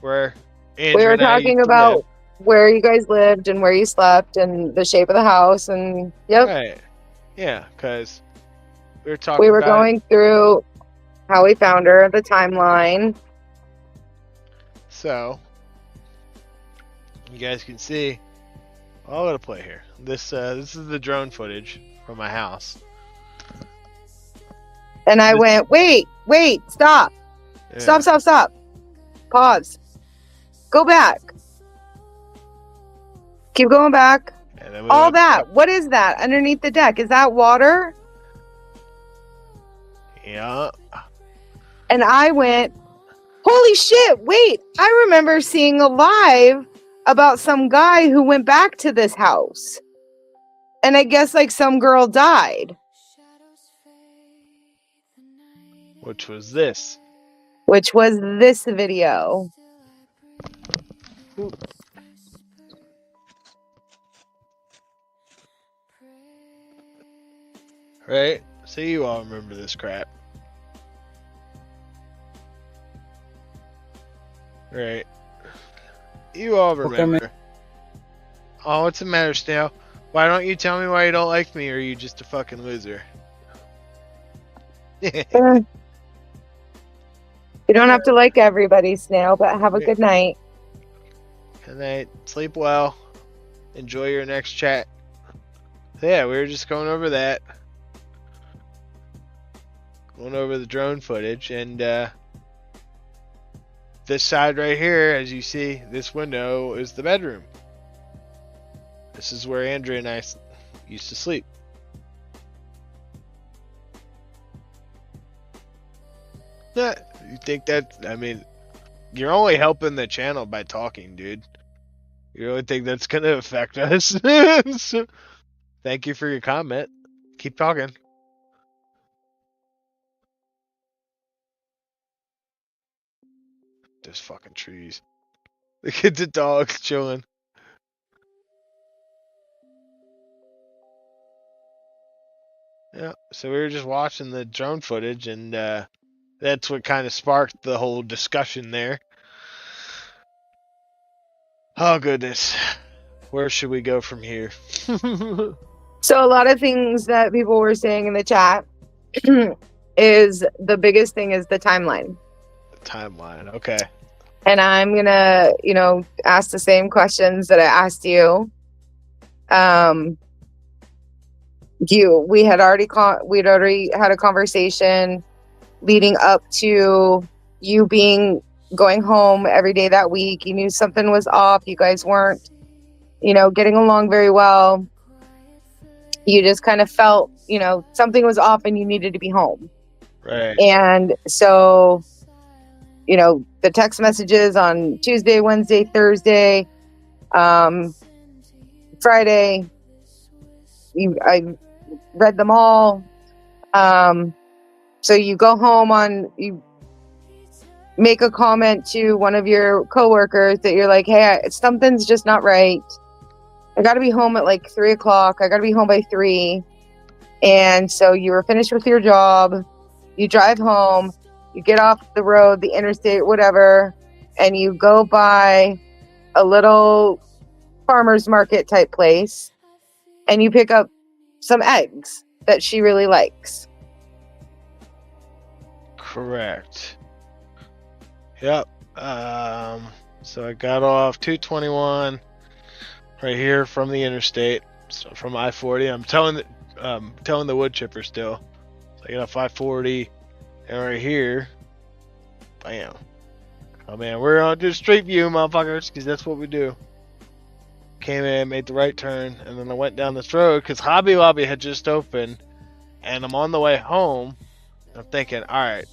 where Andrew we were and I talking used to about live. where you guys lived and where you slept and the shape of the house and yep. Right. Yeah, because we were talking. We were about going through how we found her, the timeline. So you guys can see. I'm gonna play here. This is the drone footage from my house. And I went, wait, stop. Yeah. Stop. Pause. Go back. Keep going back. All that. What is that underneath the deck? Is that water? Yeah. And I went, holy shit, wait. I remember seeing a live about some guy who went back to this house. And I guess like some girl died. Which was this. Which was this video. Ooh. Right? So you all remember this crap. Right. You all remember. Oh, what's the matter, Snail? Why don't you tell me why you don't like me, or are you just a fucking loser? You don't have to like everybody, Snail, but have a good night. Good night. Sleep well. Enjoy your next chat. So yeah, we were just going over that. Going over the drone footage, and this side right here, as you see, this window is the bedroom. This is where Andrea and I used to sleep. Yeah, you think that? I mean, you're only helping the channel by talking, dude. You really think that's gonna affect us? So, thank you for your comment. Keep talking. Those fucking trees. Look at the dogs chilling. Yeah, so we were just watching the drone footage, and that's what kind of sparked the whole discussion there. Oh, goodness. Where should we go from here? So a lot of things that people were saying in the chat is the biggest thing is the timeline. The timeline, okay. And I'm gonna, ask the same questions that I asked you. We'd already had a conversation leading up to you going home every day that week. You knew something was off. You guys weren't, getting along very well. You just kind of felt, something was off and you needed to be home. Right. And so, the text messages on Tuesday, Wednesday, Thursday, Friday, I read them all. So you go home you make a comment to one of your coworkers that you're like, hey, something's just not right. I got to be home at like 3:00. I got to be home by 3. And so you were finished with your job. You drive home, you get off the road, the interstate, whatever, and you go by a little farmer's market type place and you pick up some eggs that she really likes. Correct. Yep. So I got off 221 right here from the interstate, so from I-40. I'm telling the wood chipper still. So I got off I-40, and right here, bam. Oh man, we're on to Street View, motherfuckers, because that's what we do. Came in, made the right turn, and then I went down this road because Hobby Lobby had just opened, and I'm on the way home. I'm thinking, all right,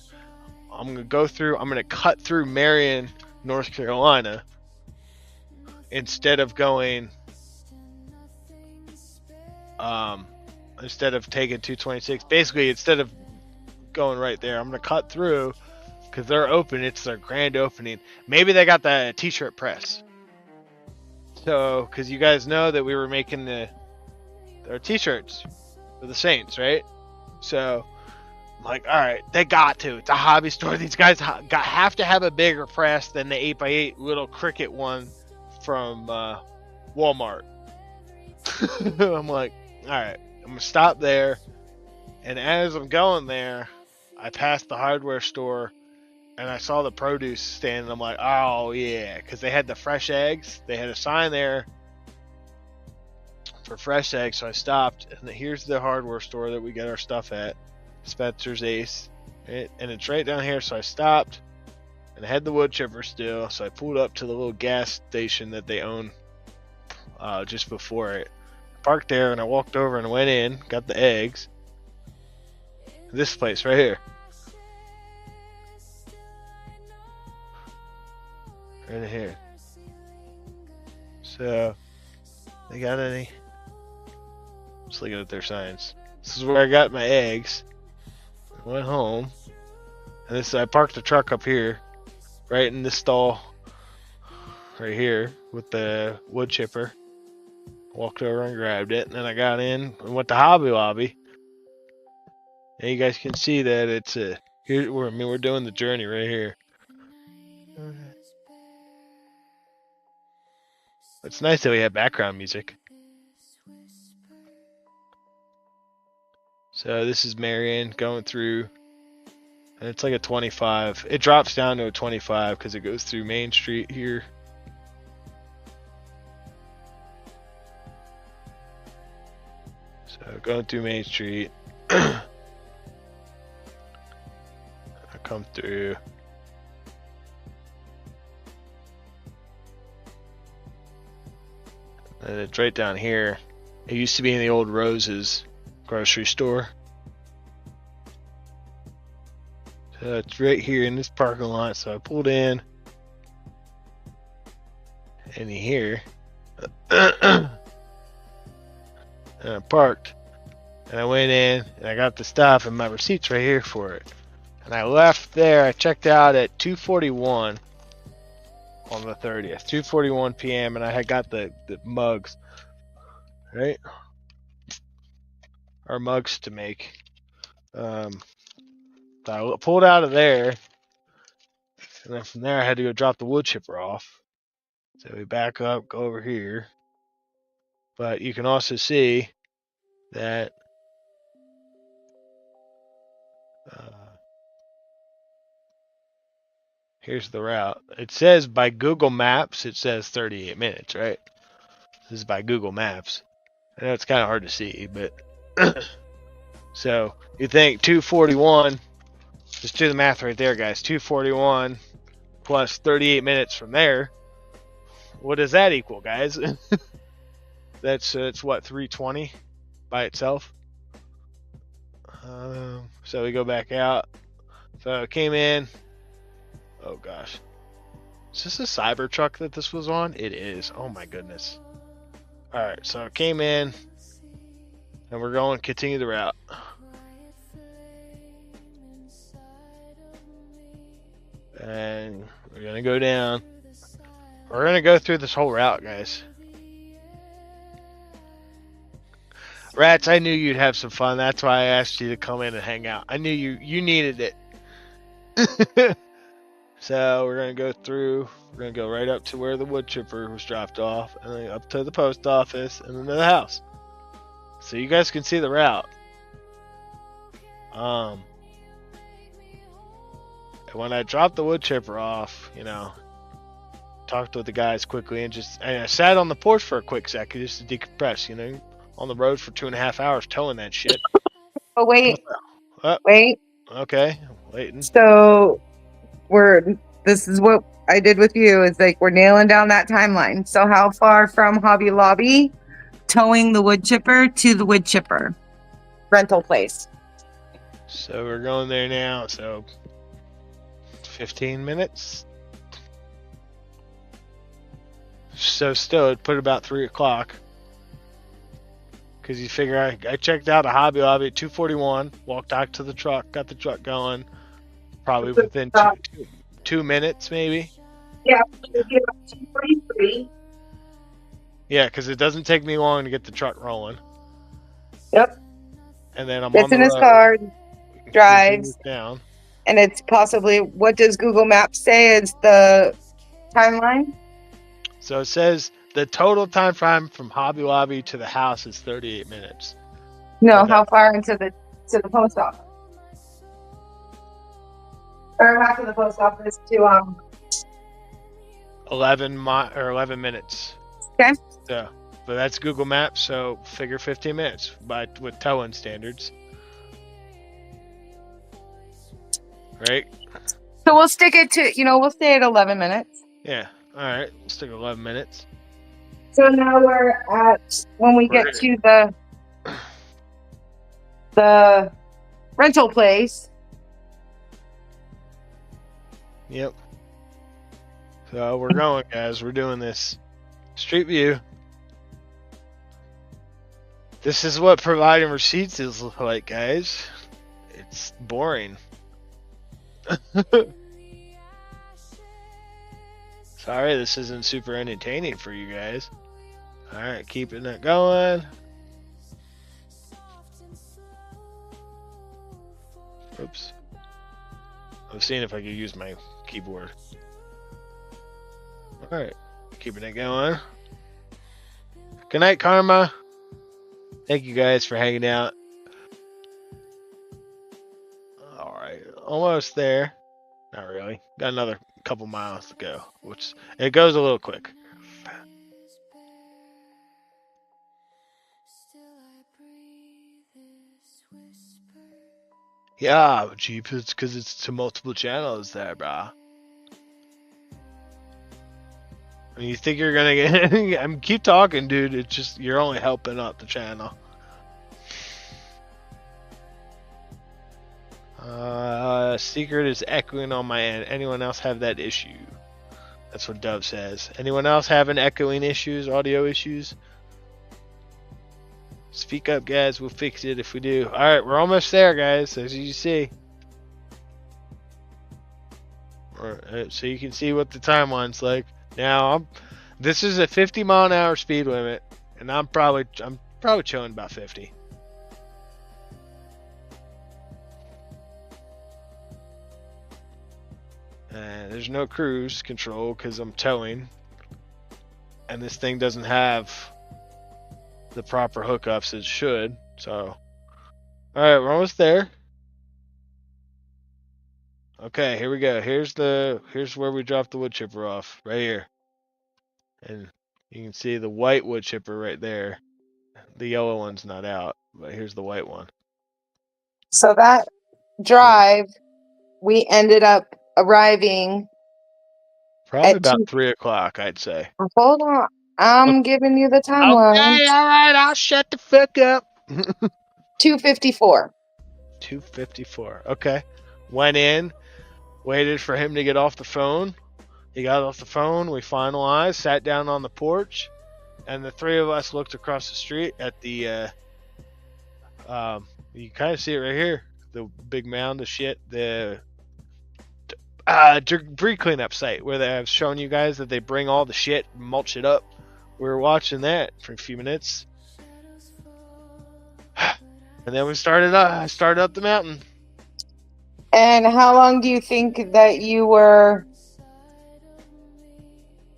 I'm gonna cut through Marion, North Carolina, instead of going, instead of taking 226. Basically, instead of going right there, I'm gonna cut through because they're open. It's their grand opening. Maybe they got the t-shirt press. So, because you guys know that we were making their t-shirts for the Saints, right? So, I'm like, all right, they got to. It's a hobby store. These guys have to have a bigger press than the 8x8 little Cricut one from Walmart. I'm like, all right, I'm going to stop there. And as I'm going there, I passed the hardware store and I saw the produce stand. And I'm like, oh, yeah, because they had the fresh eggs. They had a sign there for fresh eggs. So I stopped. And here's the hardware store that we get our stuff at. Spencer's Ace, right? And it's right down here. So I stopped and I had the wood chipper still. So I pulled up to the little gas station that they own just before it. Parked there and I walked over and went in, got the eggs. This place right here. Right here. So, they got any? Just looking at their signs. This is where I got my eggs. I went home. And I parked the truck up here. Right in this stall. Right here. With the wood chipper. Walked over and grabbed it. And then I got in and went to Hobby Lobby. And you guys can see that it's here. We're doing the journey right here. It's nice that we have background music. So this is Marion going through, and it's like a 25. It drops down to a 25 because it goes through Main Street here. So going through Main Street. I come through. And it's right down here. It used to be in the old Rose's grocery store. So it's right here in this parking lot. So I pulled in. And here. And I parked. And I went in and I got the stuff and my receipts right here for it. And I left there. I checked out at 2:41 on the 30th. 2:41 p.m. and I had got the mugs. Right? Our mugs to make. So I pulled out of there. And then from there I had to go drop the wood chipper off. So we back up, go over here. But you can also see that here's the route. It says by Google Maps, it says 38 minutes, right? This is by Google Maps. I know it's kind of hard to see, but so you think 2:41, just do the math right there, guys. 2:41 plus 38 minutes from there. What does that equal, guys? That's it's what, 3:20 by itself. So we go back out. So it came in. Oh gosh, is this a Cybertruck that this was on? It is. Oh my goodness. All right, so it came in, and we're going to continue the route. And we're gonna go down. We're gonna go through this whole route, guys. Rats, I knew you'd have some fun. That's why I asked you to come in and hang out. I knew you needed it. So we're gonna go through. We're gonna go right up to where the wood chipper was dropped off, and then up to the post office, and then to the house. So you guys can see the route. And when I dropped the wood chipper off, you know, talked with the guys quickly, and I sat on the porch for a quick second just to decompress. You know, on the road for 2.5 hours towing that shit. Oh wait, Oh, wait. okay, waiting. So this is what I did with you, is like we're nailing down that timeline. So how far from Hobby Lobby towing the wood chipper to the wood chipper rental place? So we're going there now. So 15 minutes. So still, it put about 3 o'clock. Because you figure I checked out a Hobby Lobby at 2:41, walked out to the truck, got the truck going. Probably within 2 minutes, maybe. Yeah, 2:43. Yeah, because it doesn't take me long to get the truck rolling. Yep. And then I'm Gets on the in his road. car, drives down. And it's possibly, what does Google Maps say is the timeline? So it says the total time frame from Hobby Lobby to the house is 38 minutes. No, how far into the post office? Or not to the post office, to 11 minutes. Okay. So, but that's Google Maps, so figure 15 minutes with towing standards. Right? So we'll stick it to, we'll stay at 11 minutes. Yeah. All right. Let's stick 11 minutes. So now we're at, when we get to the rental place. Yep. So we're going, guys. We're doing this. Street view. This is what providing receipts is like, guys. It's boring. Sorry, this isn't super entertaining for you guys. Alright, keeping it going. Oops. I was seeing if I could use my keyboard. Alright, keeping it going. Good night, Karma. Thank you guys for hanging out. almost there. Not really. Got another couple miles to go, which it goes a little quick. Yeah, Jeep, it's because it's to multiple channels there, brah. And you think you're gonna get... keep talking, dude. It's just, you're only helping out the channel. Secret is echoing on my end. Anyone else have that issue? That's what Dove says. Anyone else having echoing issues, audio issues? Speak up, guys. We'll fix it if we do. Alright, we're almost there, guys, as you see. So you can see what the timeline's like. Now, this is a 50-mile-an-hour speed limit, and I'm probably chilling about 50. And there's no cruise control because I'm towing, and this thing doesn't have the proper hookups it should. So, all right, we're almost there. Okay, here we go. Here's where we dropped the wood chipper off, right here. And you can see the white wood chipper right there. The yellow one's not out, but here's the white one. So that drive, we ended up arriving Probably at about 3 o'clock, I'd say. Hold on. I'm giving you the timeline. Okay, all right, I'll shut the fuck up. 2:54. 2:54. Okay. Went in, waited for him to get off the phone. He got off the phone. We finalized, sat down on the porch, and the three of us looked across the street at the, you kind of see it right here, the big mound of shit, the debris cleanup site where they have shown you guys that they bring all the shit and mulch it up. We were watching that for a few minutes. And then we started up the mountain. And how long do you think that you were,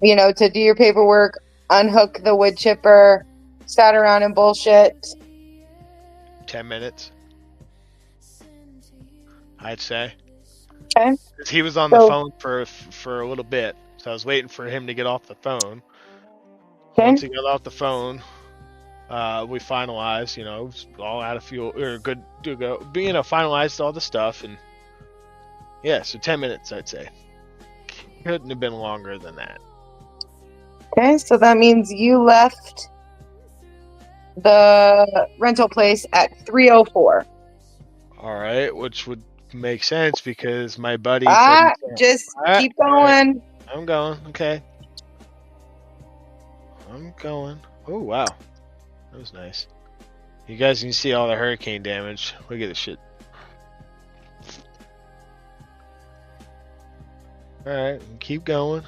to do your paperwork, unhook the wood chipper, sat around and bullshit? 10 minutes, I'd say. Okay. He was on the phone for a little bit, so I was waiting for him to get off the phone. Okay. Once he got off the phone, we finalized, all out of fuel, or good to go. Finalized all the stuff, and yeah, so 10 minutes, I'd say. Couldn't have been longer than that. Okay, so that means you left the rental place at 3:04. All right, which would make sense because my buddy. Just keep going. Right. I'm going. Okay. I'm going. Oh wow, that was nice. You guys can see all the hurricane damage. Look at this shit. All right, keep going.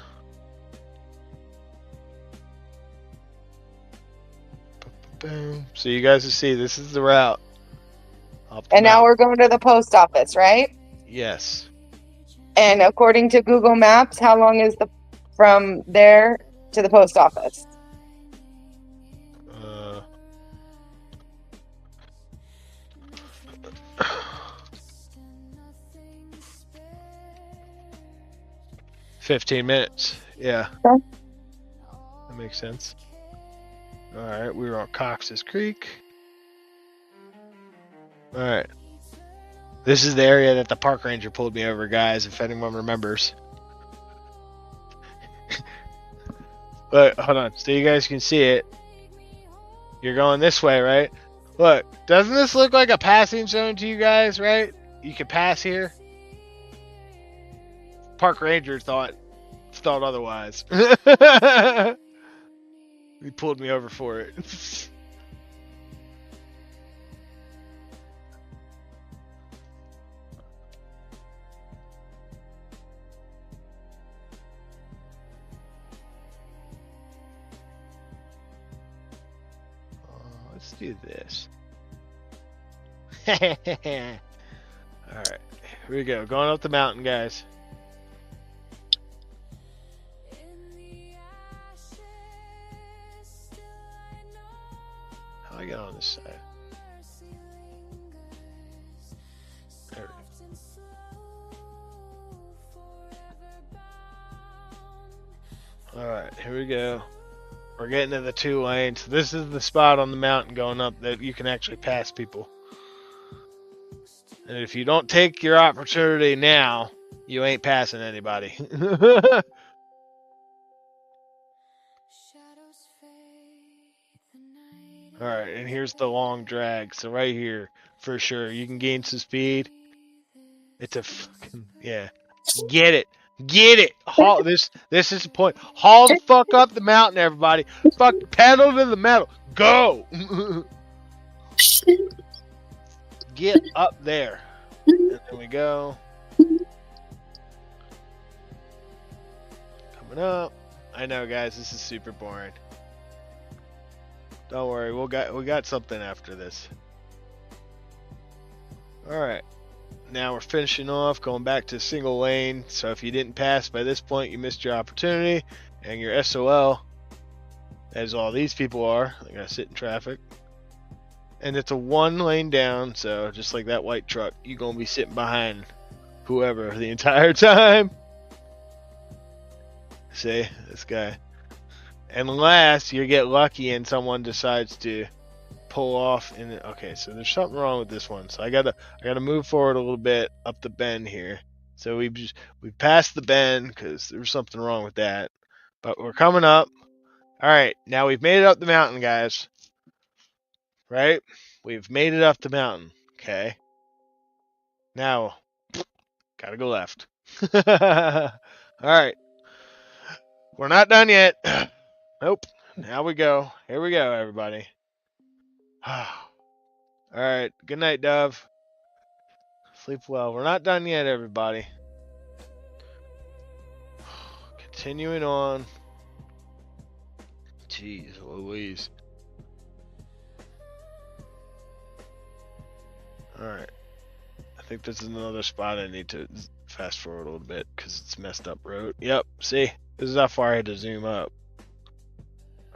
Boom. So you guys will see this is the route. And now we're going to the post office, right? Yes. And according to Google Maps, how long is from there to the post office? Uh, 15 minutes. Yeah. Okay. That makes sense. All right, we were on Cox's Creek. All right. This is the area that the park ranger pulled me over, guys, if anyone remembers. But hold on, so you guys can see it. You're going this way, right? Look, doesn't this look like a passing zone to you guys, right? You can pass here. Park ranger thought otherwise. He pulled me over for it. Let's do this. Alright, here we go. Going up the mountain, guys. How do I get on this side? There we go. Alright, here we go. We're getting to the 2 lanes. This is the spot on the mountain going up that you can actually pass people. And if you don't take your opportunity now, you ain't passing anybody. Alright, and here's the long drag. So right here, for sure, you can gain some speed. It's a fucking, yeah. Get it. Get it. Haul, this is the point. Haul the fuck up the mountain, everybody. Fuck, pedal to the metal. Go. Get up there. And there we go. Coming up. I know, guys, this is super boring. Don't worry, we got something after this. All right. Now we're finishing off, going back to single lane. So if you didn't pass by this point, you missed your opportunity, and your SOL, as all these people are, they're gonna sit in traffic. And it's a 1 lane down, so just like that white truck, you're gonna be sitting behind whoever the entire time. See, this guy. Unless you get lucky and someone decides to pull off. And okay, so there's something wrong with this one. So I gotta move forward a little bit up the bend here. So we passed the bend because there's something wrong with that. But we're coming up. All right, now we've made it up the mountain, guys. Right? We've made it up the mountain. Okay. Now, gotta go left. All right. We're not done yet. Nope. Now we go. Here we go, everybody. All right. Good night, Dove. Sleep well. We're not done yet, everybody. Continuing on. Jeez Louise. Alright. I think this is another spot I need to fast forward a little bit because it's messed up road. Yep. See? This is how far I had to zoom up.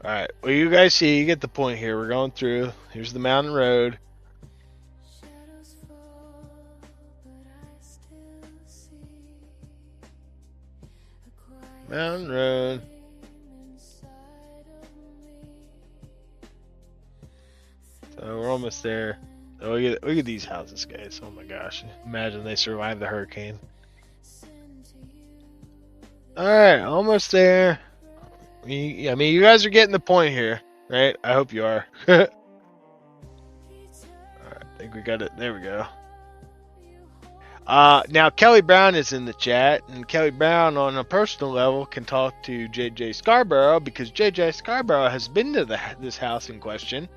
Alright. Well, you guys see, you get the point here. We're going through. Here's the mountain road. Mountain road. So we're almost there. Oh, look at these houses, guys. Oh my gosh. Imagine they survived the hurricane. Alright, almost there. I mean, you guys are getting the point here, right? I hope you are. Alright, I think we got it. There we go. Now Kelly Brown is in the chat, and Kelly Brown on a personal level can talk to JJ Scarborough because JJ Scarborough has been to this house in question.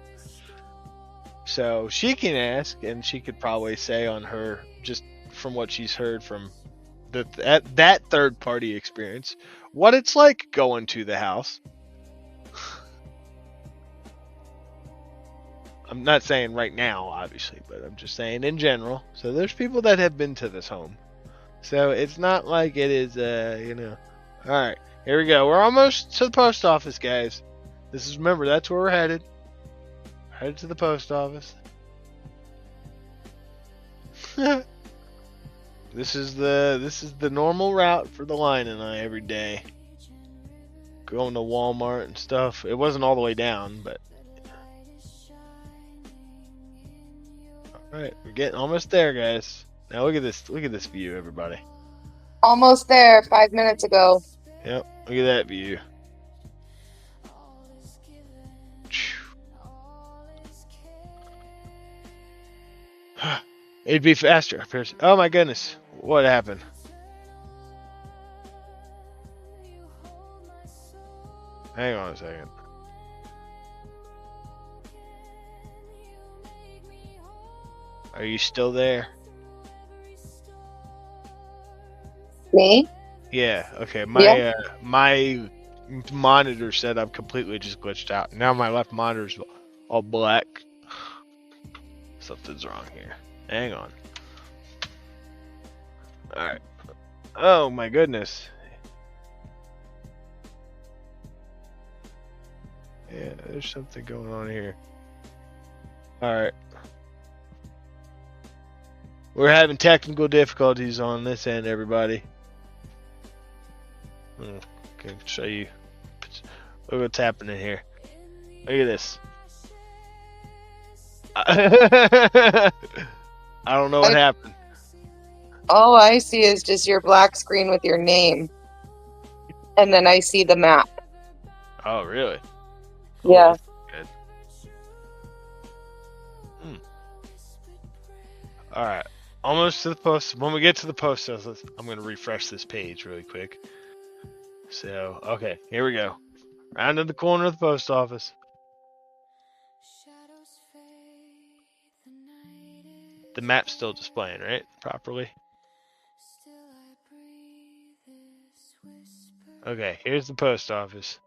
So she can ask, and she could probably say on her, just from what she's heard from that third party experience, what it's like going to the house. I'm not saying right now, obviously, but I'm just saying in general. So there's people that have been to this home. So it's not like it is, you know. All right, here we go. We're almost to the post office, guys. This is, remember, that's where we're headed. Headed to the post office. This is the normal route for the Lion and I every day. Going to Walmart and stuff. It wasn't all the way down, but all right, we're getting almost there, guys. Now look at this view, everybody. Almost there 5 minutes ago. Yep, look at that view. It'd be faster. Oh my goodness. What happened? Hang on a second. Are you still there? Me? Yeah, okay. My my monitor said I'm completely just glitched out. Now my left monitor's all black. Something's wrong here. Hang on. Alright. Oh my goodness. Yeah, there's something going on here. Alright. We're having technical difficulties on this end, everybody. Okay, show you Look what's happening here. Look at this. I don't know what happened. All I see is just your black screen with your name. And then I see the map. Oh, really? Yeah. Good. All right. Almost to the post. When we get to the post office, I'm going to refresh this page really quick. So, okay, here we go. Round in the corner of the post office. The map's still displaying, right? Properly. Okay, here's the post office.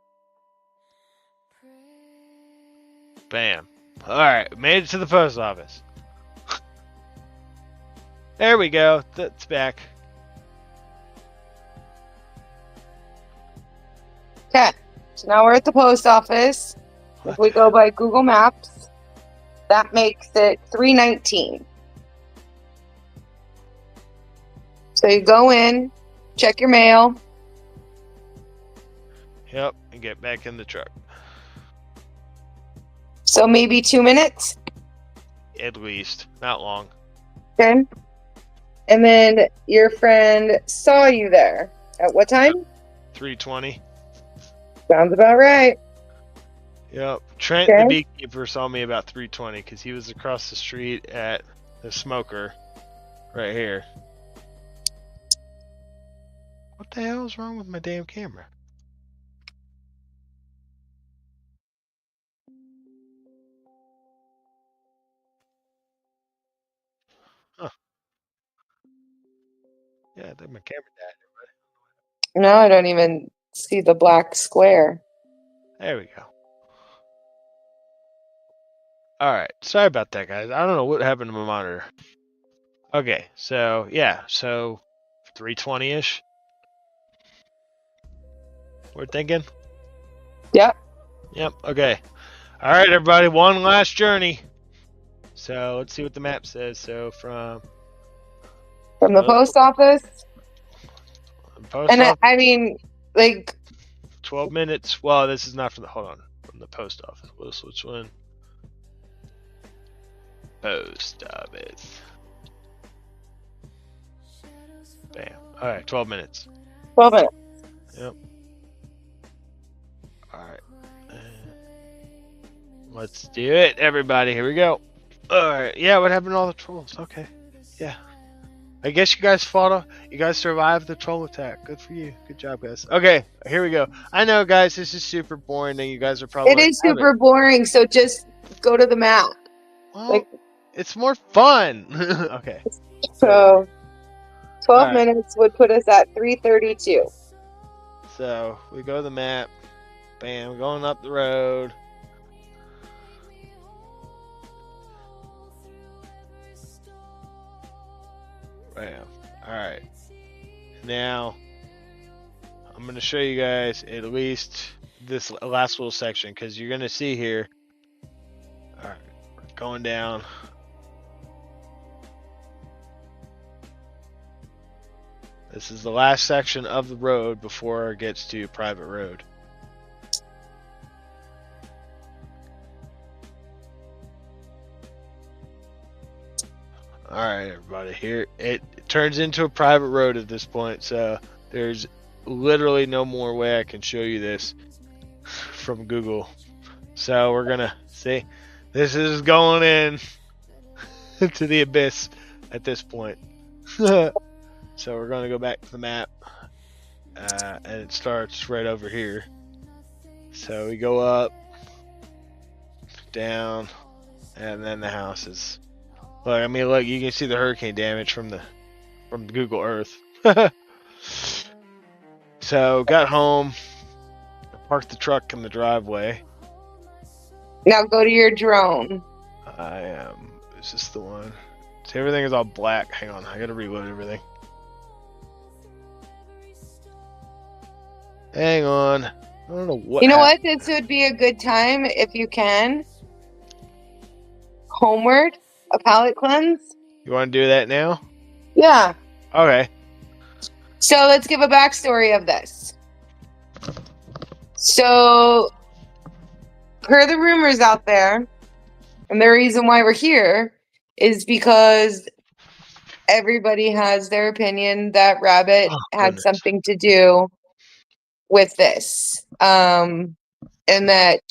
Bam. Alright, made it to the post office. There we go. That's back. Okay, so now we're at the post office. If we go by Google Maps, that makes it 3:19. So you go in, check your mail. Yep, and get back in the truck. So maybe 2 minutes. At least. Not long. Okay. And then your friend saw you there. At what time? 3:20. Sounds about right. Yep. Trent, the beekeeper, saw me about 3:20 because he was across the street at the smoker right here. What the hell is wrong with my damn camera? Huh. Yeah, I think my camera died. No, I don't even see the black square. There we go. Alright, sorry about that, guys. I don't know what happened to my monitor. Okay, so, yeah, so 3:20-ish. We're thinking? Yep. Yep, okay. Alright, everybody, one last journey. So, let's see what the map says. So, from the post office. Post office, I mean, like 12 minutes. Well, this is not from the, hold on, from the post office. We'll switch one. Post office. Bam. Alright, 12 minutes. 12 minutes. Yep. Alright. Let's do it, everybody. Here we go. Alright. Yeah, what happened to all the trolls? Okay. Yeah. I guess you guys fought. You guys survived the troll attack. Good for you. Good job, guys. Okay, here we go. I know, guys, this is super boring, and you guys are probably. It is super boring. So just go to the map. Well, it's more fun. Okay. So 12 minutes would put us at 3:32. So we go to the map. Bam, going up the road. Bam. Alright. Now, I'm going to show you guys at least this last little section because you're going to see here. Alright, going down. This is the last section of the road before it gets to private road. Alright, everybody, here it turns into a private road at this point, so there's literally no more way I can show you this from Google. So we're gonna see, this is going in to the abyss at this point. So we're gonna go back to the map, and it starts right over here. So we go up, down, and then the houses. Look, I mean, look, you can see the hurricane damage from Google Earth. So, got home, parked the truck in the driveway. Now go to your drone. I am. Is this the one? See, everything is all black. Hang on, I gotta reload everything. Hang on. I don't know what. You know what? This would be a good time if you can. Homeward. A palate cleanse? You want to do that now? Yeah. Okay. So let's give a backstory of this. So, per the rumors out there, and the reason why we're here is because everybody has their opinion that Rabbit had something to do with this. And that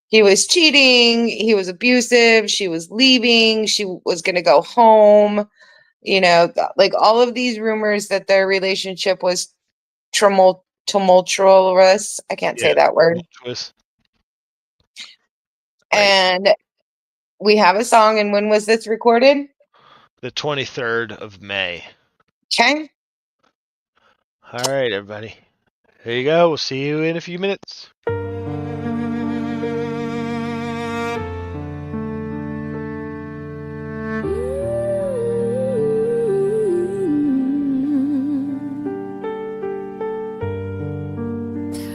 he was cheating, he was abusive, she was leaving, she was going to go home. You know, like all of these rumors that their relationship was tumultuous. I can't say that word. And we have a song. And when was this recorded? The 23rd of May. Okay. All right, everybody. Here you go. We'll see you in a few minutes.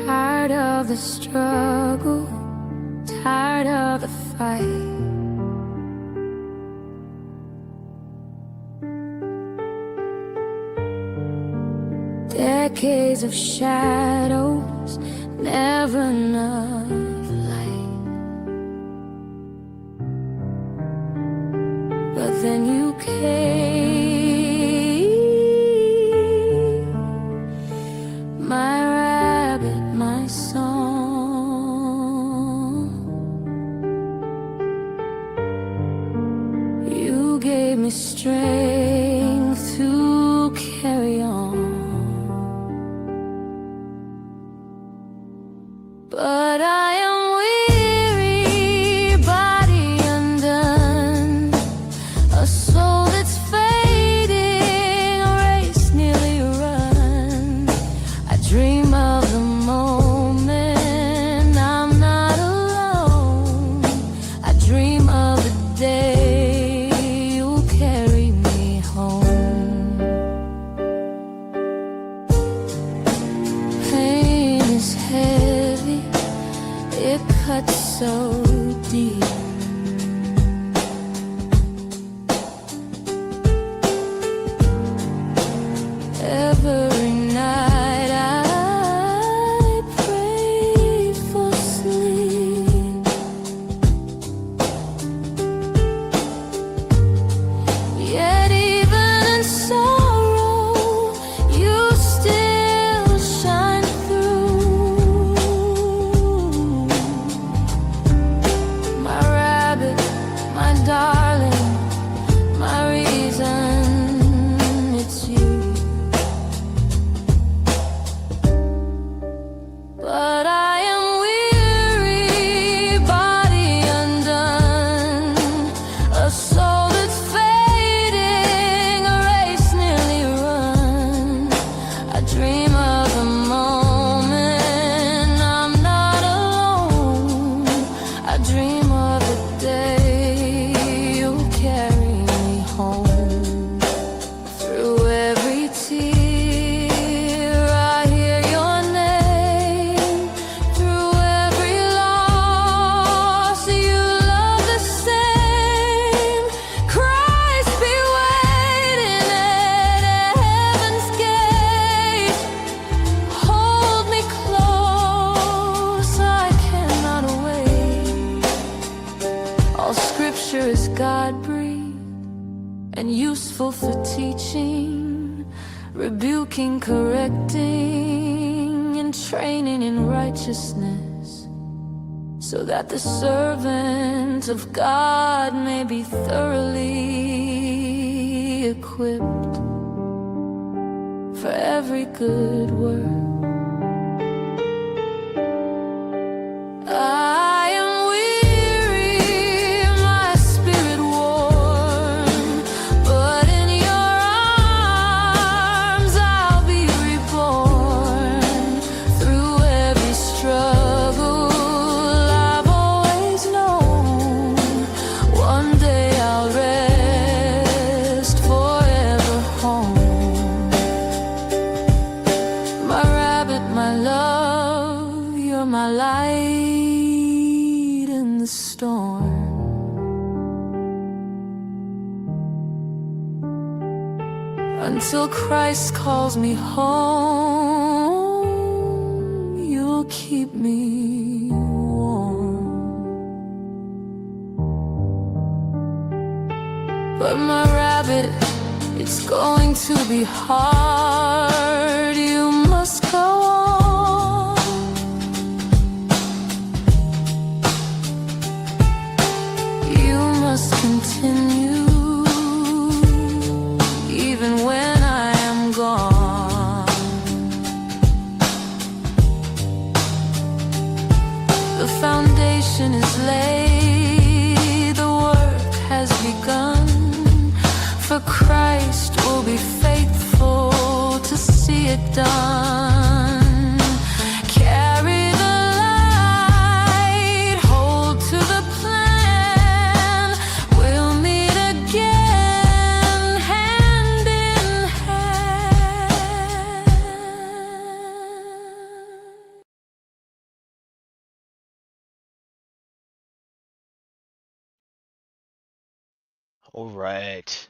Tired of the struggle, tired of the fight. Decades of shadows, never enough light. But then you came, my rabbit, my song. You gave me strength to carry on. But I am weary, body undone, a soul that's fading, a race nearly run. I dream of the moment I'm not alone. I dream of the day you'll carry me home. Pain is heavy, it cuts so deep. Every night I pray for sleep. Yet even in sorrow, you still shine through. My rabbit, my darling, my reason, it's you. But I am weary, body undone, a soul that's fading, a race nearly run. I dream of the moment I'm not alone. I dream of the day you'll carry me home. Through every tear I hear your name. Through every loss you love the same. Christ be waiting at heaven's gate. Hold me close, I cannot wait. All scripture is God-breathed and useful for teaching, rebuking, correcting, and training in righteousness, so that the servant of God may be thoroughly equipped for every good work. I am weary, my spirit worn, but in your arms I'll be reborn. Through every struggle I've always known, one day I'll rest forever home. My rabbit, my love, you're my light in the storm. Until Christ calls me home, you'll keep me warm. But my rabbit, it's going to be hard. You must go on. You must continue, even when I am gone. The foundation is laid, the work has begun. For Christ will be faithful to see it done. Carry the light, hold to the plan. We'll meet again, hand in hand. All right.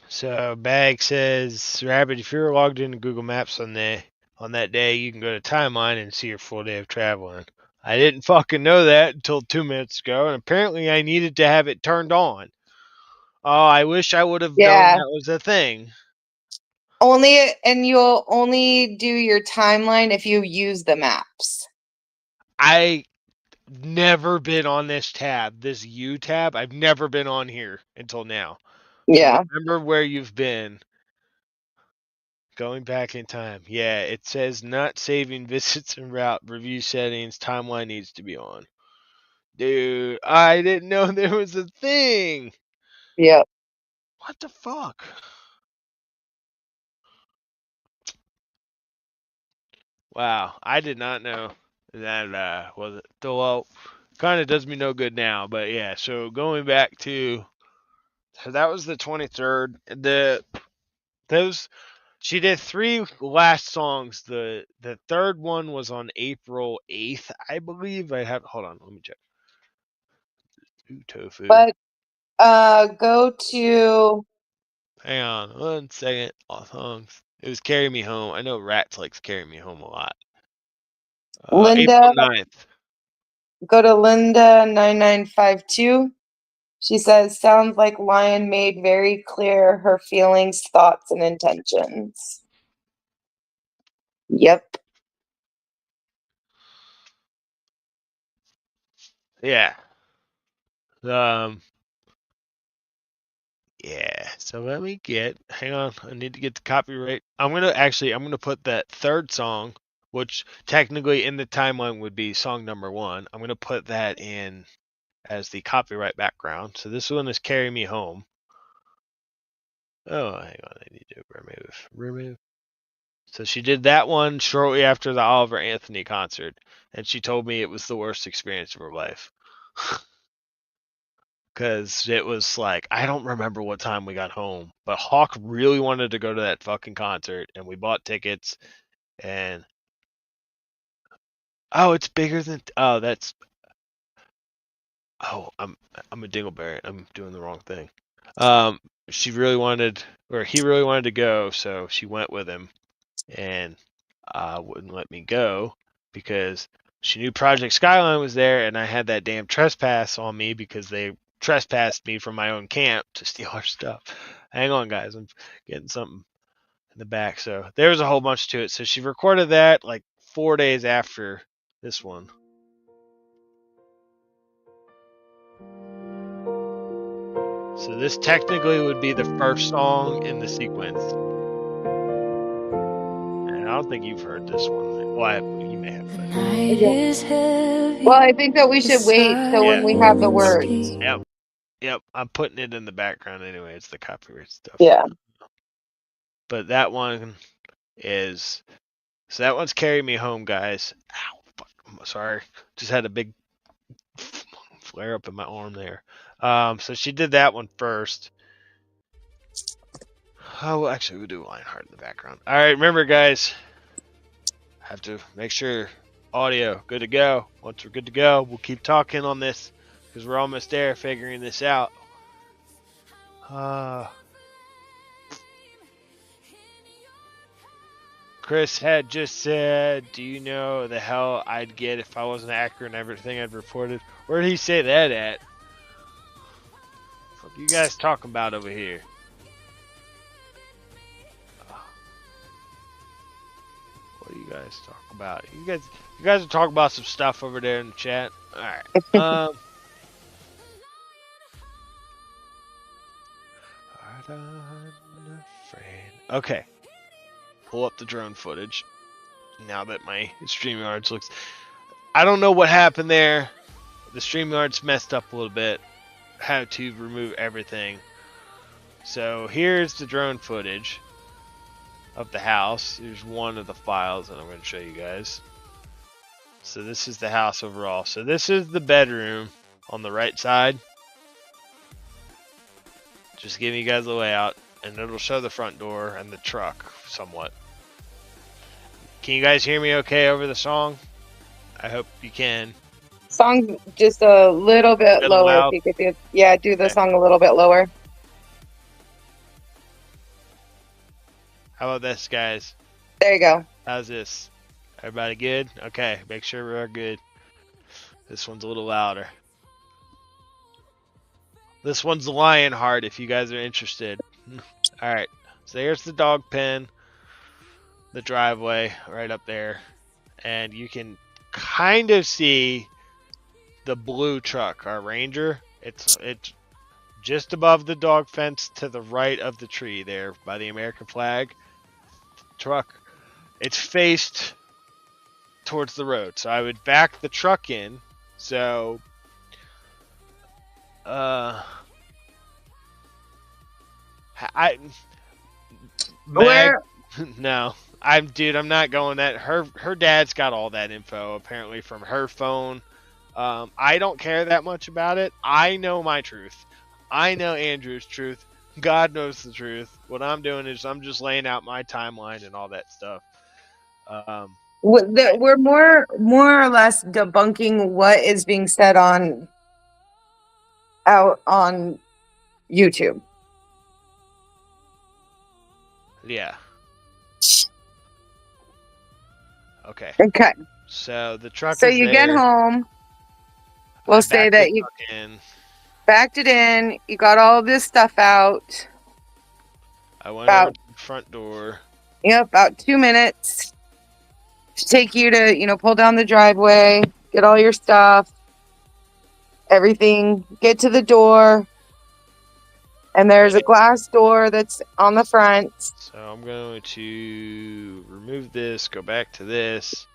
So Bag says, Rabbit, if you're logged into Google Maps on that day, you can go to timeline and see your full day of traveling. I didn't fucking know that until 2 minutes ago, and apparently I needed to have it turned on. Oh, I wish I would have known Yeah. that was a thing. You'll only do your timeline if you use the maps. I never been on this tab, this U tab. I've never been on here until now. Yeah. So remember where you've been. Going back in time. Yeah, it says not saving visits and route review settings. Timeline needs to be on. Dude, I didn't know there was a thing. Yep. What the fuck? Wow, I did not know that was it. Well, kind of does me no good now, but yeah. So going back to, so that was the 23rd. She did 3 last songs. The third one was on April 8th, I believe. Hold on, let me check. Ooh, tofu. But go to. Hang on 1 second. All songs. It was Carry Me Home. I know Rats likes Carry Me Home a lot. Linda. April 9th. Go to Linda9952. She says, sounds like Lion made very clear her feelings, thoughts, and intentions. Yep. Yeah. Yeah. So let me hang on. I need to get the copyright. I'm gonna put that third song, which technically in the timeline would be song number 1. I'm gonna put that in as the copyright background. So this one is Carry Me Home. Oh, hang on. I need to remove. So she did that one shortly after the Oliver Anthony concert, and she told me it was the worst experience of her life. Because it was like, I don't remember what time we got home, but Hawk really wanted to go to that fucking concert, and we bought tickets, and it's bigger than, I'm a dingleberry. I'm doing the wrong thing. He really wanted to go, so she went with him, and wouldn't let me go because she knew Project Skyline was there, and I had that damn trespass on me because they trespassed me from my own camp to steal our stuff. Hang on, guys, I'm getting something in the back. So there's a whole bunch to it. So she recorded that like 4 days after this one. So this technically would be the first song in the sequence. And I don't think you've heard this one. Well, you may have. Well, I think that we should wait till when we have the words. Yep. I'm putting it in the background anyway. It's the copyright stuff. Yeah. But that one is. So that one's Carry Me Home, guys. Ow. Fuck, I'm sorry. Just had a big flare up in my arm there. So she did that one first. Oh, well, actually, we'll do Lionheart in the background. All right, remember, guys, have to make sure audio good to go. Once we're good to go, we'll keep talking on this because we're almost there figuring this out. Chris had just said, do you know the hell I'd get if I wasn't accurate in everything I'd reported? Where did he say that at? What are you guys talking about over here? What are you guys talking about? You guys are talking about some stuff over there in the chat. Alright. Okay. Pull up the drone footage. Now that my StreamYards looks... I don't know what happened there. The StreamYard's messed up a little bit. How to remove everything. So here's the drone footage of the house. Here's one of the files that I'm going to show you guys. So this is the house overall. So this is the bedroom on the right side. Just giving you guys the layout, and it'll show the front door and the truck somewhat. Can you guys hear me okay over the song? I hope you can. Song just a little bit Bit lower. loud? If you could do the song a little bit lower. How about this, guys? There you go. How's this? Everybody good? Okay, make sure we're good. This one's a little louder. This one's Lionheart if you guys are interested. Alright, so there's the dog pen, the driveway right up there, and you can kind of see the blue truck, our Ranger. It's just above the dog fence to the right of the tree there by the American flag. Truck, it's faced towards the road, so I would back the truck in. So Where? No, I'm not going that. Her dad's got all that info apparently from her phone. I don't care that much about it. I know my truth. I know Andrew's truth. God knows the truth. What I'm doing is I'm just laying out my timeline and all that stuff. We're more or less debunking what is being said out on YouTube. Yeah. Okay. Okay. So the truck. So is you there. get home. We'll say that you backed it in. You got all this stuff out. I went out the front door. Yep, about 2 minutes to take you to, pull down the driveway, get all your stuff, everything, get to the door, and there's a glass door that's on the front. So I'm going to remove this, go back to this,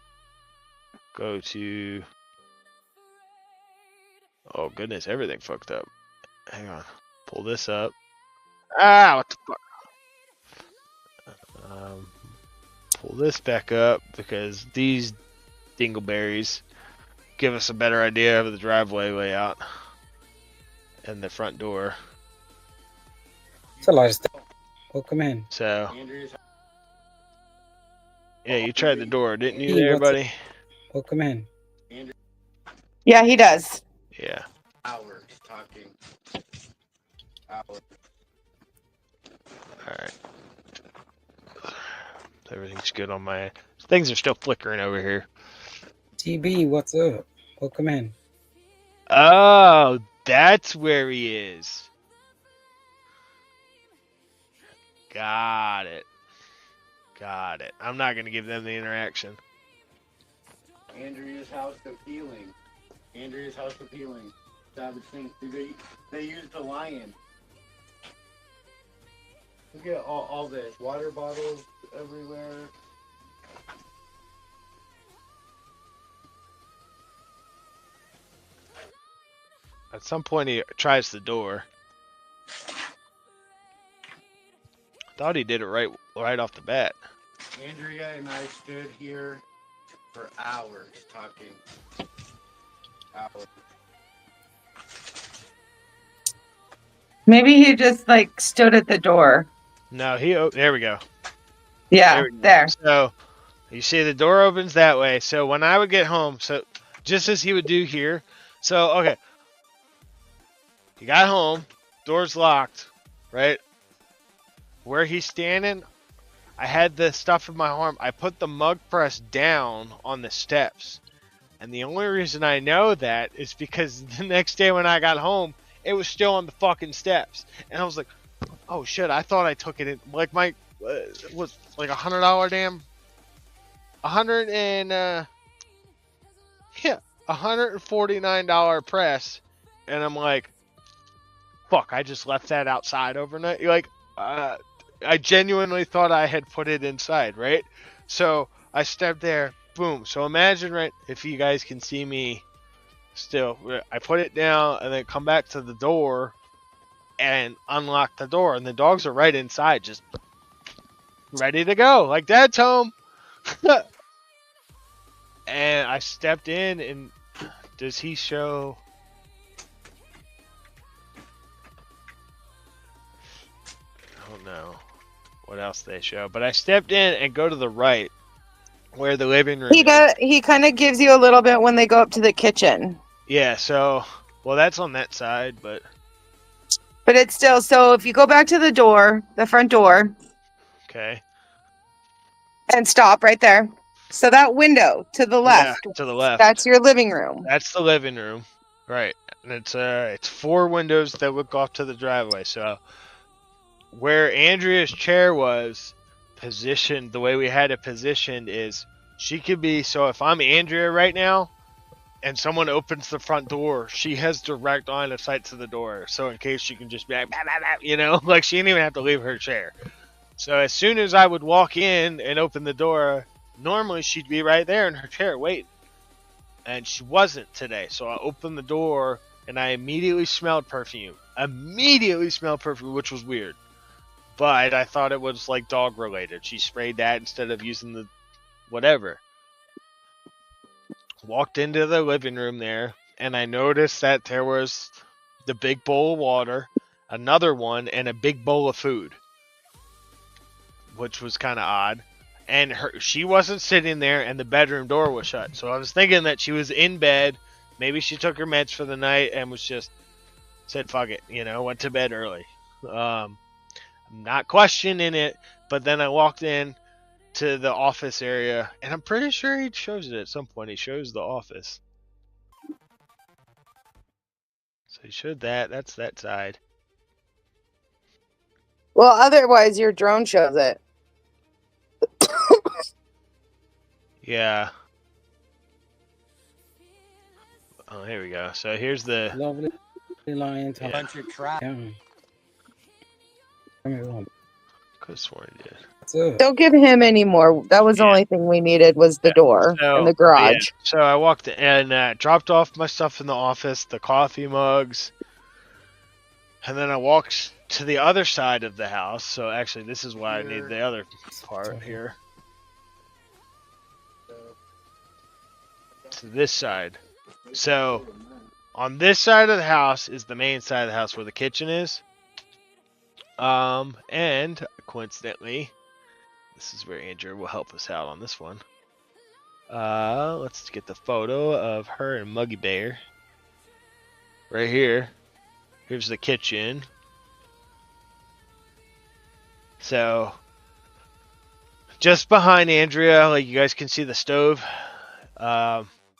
go to... Oh goodness, everything fucked up. Hang on, pull this up. Ah, what the fuck? Pull this back up because these dingleberries give us a better idea of the driveway layout and the front door. It's a lot of stuff. Welcome in. So, yeah, you tried the door, didn't you, Hey, there, what's buddy? Welcome in. Yeah, he does. Yeah. Hours talking. Hours. All right. Everything's good on my... Things are still flickering over here. TB, what's up? Welcome in. Oh, that's where he is. Got it. Got it. I'm not going to give them the interaction. Andrea's House of Healing. Andrea's House of Healing. Savage things. They use the lion. Look at all this. Water bottles everywhere. At some point he tries the door. Thought he did it right off the bat. Andrea and I stood here for hours talking. Hours. Maybe he just stood at the door. No, there we go. Yeah, there. So you see the door opens that way. So when I would get home, so just as he would do here. So, okay. He got home, door's locked, right? Where he's standing, I had the stuff in my arm. I put the mug press down on the steps. And the only reason I know that is because the next day when I got home, it was still on the fucking steps. And I was like, oh shit, I thought I took it in. Like my, was like $100 damn, $149 press. And I'm like, fuck, I just left that outside overnight. Like, I genuinely thought I had put it inside, right? So I stepped there, boom. So imagine, right, if you guys can see me still, I put it down and then come back to the door and unlock the door. And the dogs are right inside, just ready to go. Like, Dad's home. And I stepped in, and does he show... I don't know what else they show, but I stepped in and go to the right where the living room is. He kind of gives you a little bit when they go up to the kitchen. Yeah, so, well, that's on that side, but it's still, so if you go back to the door, the front door, okay, and stop right there. So that window to the left, yeah, to the left, that's your living room. That's the living room, right? And it's 4 windows that look off to the driveway. So where Andrea's chair was positioned, the way we had it positioned is she could be, so if I'm Andrea right now and someone opens the front door, she has direct line of sight to the door. So in case she can just be like, bah, bah, bah, you know, like she didn't even have to leave her chair. So as soon as I would walk in and open the door, normally she'd be right there in her chair waiting. And she wasn't today. So I opened the door and I immediately smelled perfume. Which was weird. But I thought it was like dog related. She sprayed that instead of using the whatever. Walked into the living room there, and I noticed that there was the big bowl of water, another one, and a big bowl of food, which was kind of odd. And she wasn't sitting there, and the bedroom door was shut. So I was thinking that she was in bed. Maybe she took her meds for the night and was just said, fuck it, you know, went to bed early. I'm not questioning it, but then I walked in to the office area, and I'm pretty sure he shows it at some point. He shows the office. So he showed that. That's that side. Well, otherwise your drone shows it. Yeah. Oh, here we go. So here's the lovely lion. Yeah. Bunch of trash. Could have sworn he did. Don't give him any more. That was the only thing we needed was the door and the garage. Yeah. So I walked in and dropped off my stuff in the office, the coffee mugs, and then I walked to the other side of the house. So actually, this is why I need the other part here. To this side. So on this side of the house is the main side of the house where the kitchen is. And coincidentally, this is where Andrew will help us out on this one. Let's get the photo of her and Muggy Bear. Right here. Here's the kitchen. So, just behind Andrea, like you guys can see the stove.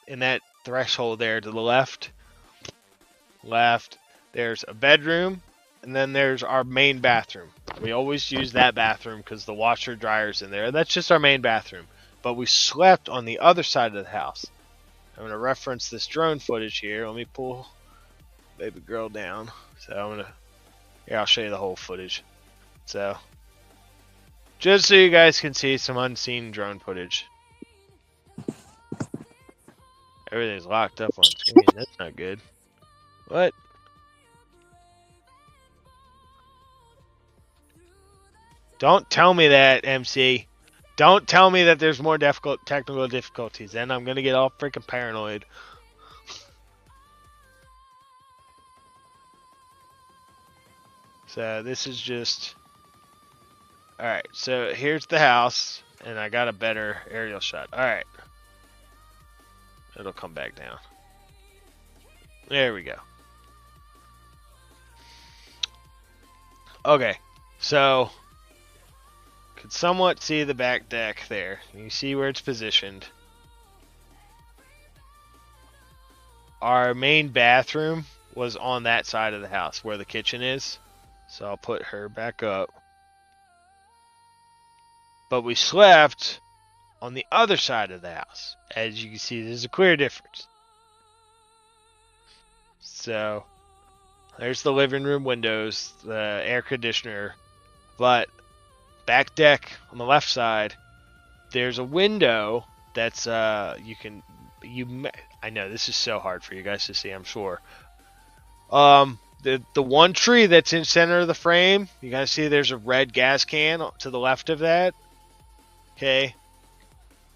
In that threshold there to the left. There's a bedroom. And then there's our main bathroom. We always use that bathroom because the washer dryer's in there. That's just our main bathroom. But we slept on the other side of the house. I'm going to reference this drone footage here. Let me pull baby girl down. So I'm going to... Here, I'll show you the whole footage. So, just so you guys can see some unseen drone footage. Everything's locked up on screen. That's not good. What? Don't tell me that, MC. Don't tell me that there's more technical difficulties. Then I'm going to get all freaking paranoid. So this is just... Alright, so here's the house. And I got a better aerial shot. Alright. It'll come back down. There we go. Okay, so... could somewhat see the back deck there. You see where it's positioned. Our main bathroom was on that side of the house where the kitchen is. So I'll put her back up. But we slept on the other side of the house. As you can see, there's a clear difference. So there's the living room windows, the air conditioner. But back deck on the left side, there's a window that's I know this is so hard for you guys to see, I'm sure. The one tree that's in center of the frame, you guys see there's a red gas can to the left of that. Okay.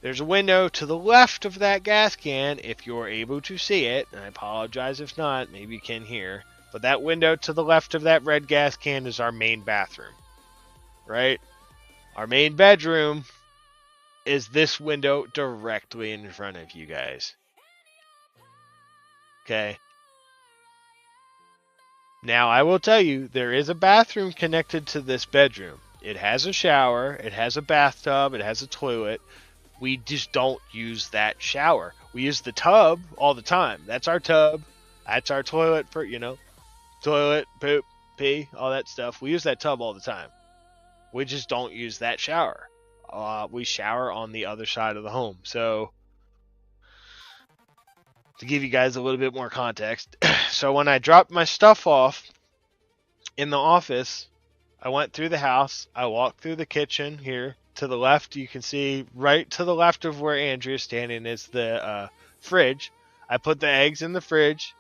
There's a window to the left of that gas can if you're able to see it. And I apologize if not, maybe you can hear. But that window to the left of that red gas can is our main bathroom. Right? Our main bedroom is this window directly in front of you guys. Okay. Now, I will tell you, there is a bathroom connected to this bedroom. It has a shower, it has a bathtub, it has a toilet. We just don't use that shower. We use the tub all the time. That's our tub. That's our toilet for, toilet, poop, pee, all that stuff. We use that tub all the time. We just don't use that shower. We shower on the other side of the home. So, to give you guys a little bit more context, so when I dropped my stuff off in the office, I went through the house. I walked through the kitchen here. To the left, you can see right to the left of where Andrea's standing is the fridge. I put the eggs in the fridge,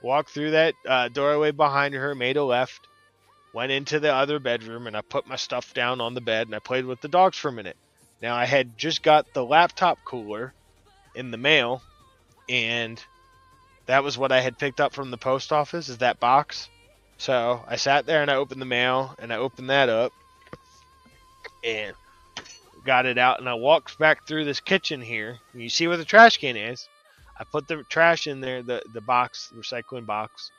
walked through that doorway behind her, made a left, went into the other bedroom, and I put my stuff down on the bed, and I played with the dogs for a minute. Now, I had just got the laptop cooler in the mail, and that was what I had picked up from the post office, is that box. So I sat there and I opened the mail, and I opened that up, and got it out, and I walked back through this kitchen here. You see where the trash can is? I put the trash in there, the box, the recycling box,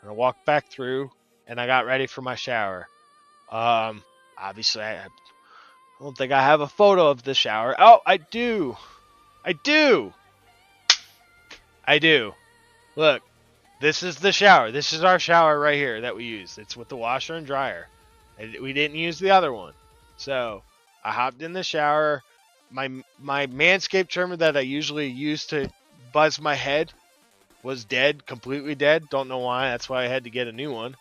and I walked back through, and I got ready for my shower. Obviously, I don't think I have a photo of the shower. Oh, I do. Look, this is the shower. This is our shower right here that we use. It's with the washer and dryer. We didn't use the other one. So I hopped in the shower. My Manscaped trimmer that I usually use to buzz my head was dead, completely dead. Don't know why. That's why I had to get a new one.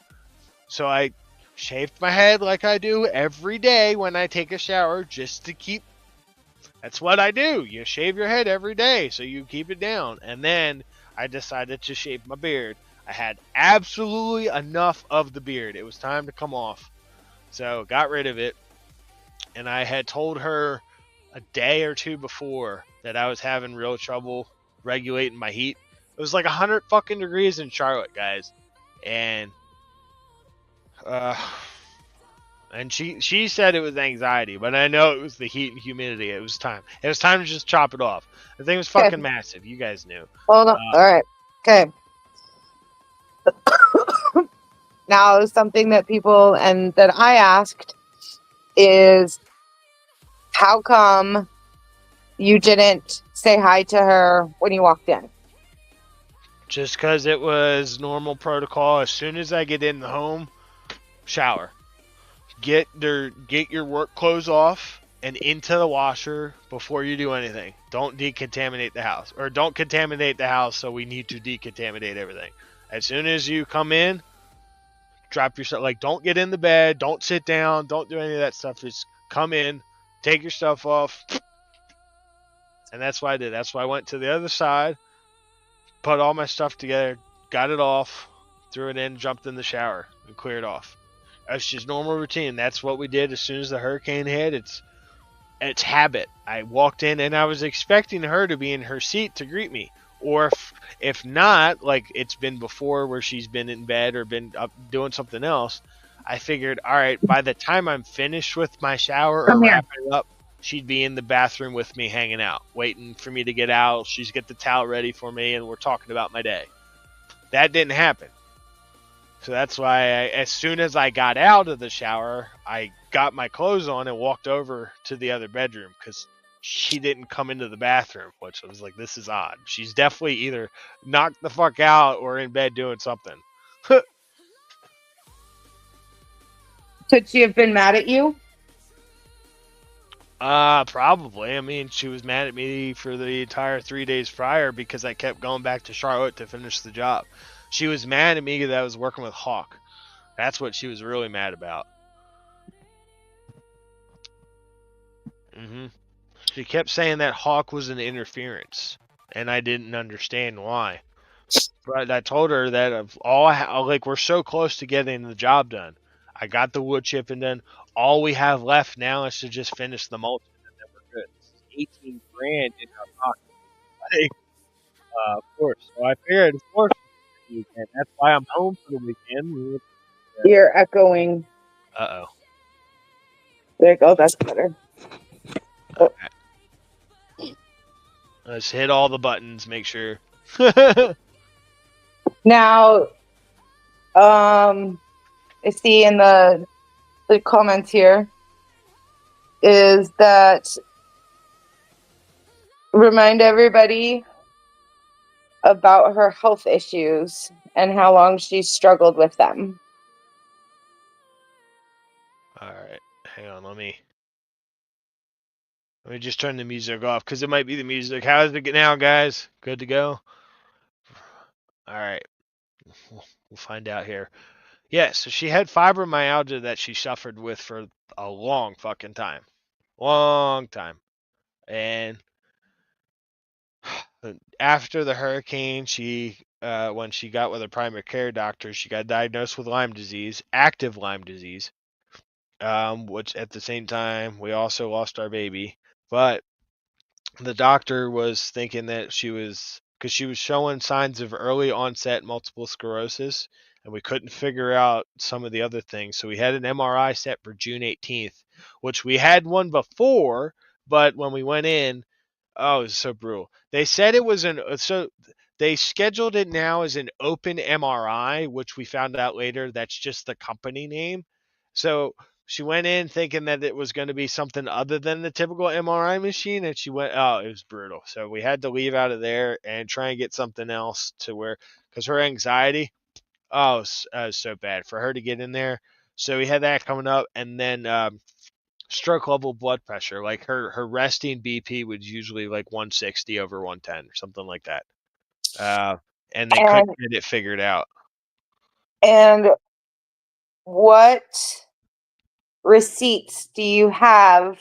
So I shaved my head like I do every day when I take a shower, just to keep. That's what I do. You shave your head every day so you keep it down. And then I decided to shave my beard. I had absolutely enough of the beard. It was time to come off. So got rid of it. And I had told her a day or two before that I was having real trouble regulating my heat. It was like 100 fucking degrees in Charlotte, guys. And she said it was anxiety, but I know it was the heat and humidity. It was time. It was time to just chop it off. The thing was fucking massive. You guys knew. Hold on. All right. Okay. Now, something that people and that I asked is, how come you didn't say hi to her when you walked in? Just because it was normal protocol. As soon as I get in the home, shower. Get your work clothes off and into the washer before you do anything. Don't decontaminate the house. Or don't contaminate the house, so we need to decontaminate everything. As soon as you come in, drop your stuff. Like, don't get in the bed. Don't sit down. Don't do any of that stuff. Just come in. Take your stuff off. And that's what I did. That's why I went to the other side. Put all my stuff together. Got it off. Threw it in. Jumped in the shower. And cleared off. That's just normal routine. That's what we did as soon as the hurricane hit. It's habit. I walked in and I was expecting her to be in her seat to greet me. Or if not, like it's been before where she's been in bed or been up doing something else, I figured, all right, by the time I'm finished with my shower or wrapping up, she'd be in the bathroom with me hanging out, waiting for me to get out. She'd get the towel ready for me, and we're talking about my day. That didn't happen. So that's why as soon as I got out of the shower, I got my clothes on and walked over to the other bedroom because she didn't come into the bathroom, which I was like, this is odd. She's definitely either knocked the fuck out or in bed doing something. Could she have been mad at you? Probably. I mean, she was mad at me for the entire 3 days prior because I kept going back to Charlotte to finish the job. She was mad at me that I was working with Hawk. That's what she was really mad about. She kept saying that Hawk was an interference, and I didn't understand why. But I told her that of all like we're so close to getting the job done. I got the wood chipping done. All we have left now is to just finish the mulching, and then we're good. This is 18 grand in our pocket. Like, of course. So I figured, of course, the weekend. That's why I'm home for the weekend. You're echoing. Uh oh. There you go. That's better. Oh. Let's hit all the buttons. Make sure. Now, I see in the comments here is that remind everybody about her health issues and how long she struggled with them. All right, hang on. Let me just turn the music off because it might be the music. How is it now, guys? Good to go. All right, we'll find out here. Yeah, so she had fibromyalgia that she suffered with for a long fucking time. Long time. And after the hurricane, she when she got with a primary care doctor, she got diagnosed with Lyme disease, active Lyme disease. Which at the same time we also lost our baby. But the doctor was thinking that because she was showing signs of early onset multiple sclerosis, and we couldn't figure out some of the other things. So we had an MRI set for June 18th, which we had one before, but when we went in, oh, it was so brutal. They said it was they scheduled it now as an open MRI, which we found out later that's just the company name. So she went in thinking that it was going to be something other than the typical MRI machine, and she went, oh, it was brutal. So we had to leave out of there and try and get something else to where, because her anxiety, oh, it was so bad for her to get in there. So we had that coming up, and then stroke level blood pressure. Like her resting BP was usually like 160 over 110 or something like that. And they couldn't get it figured out. And what receipts do you have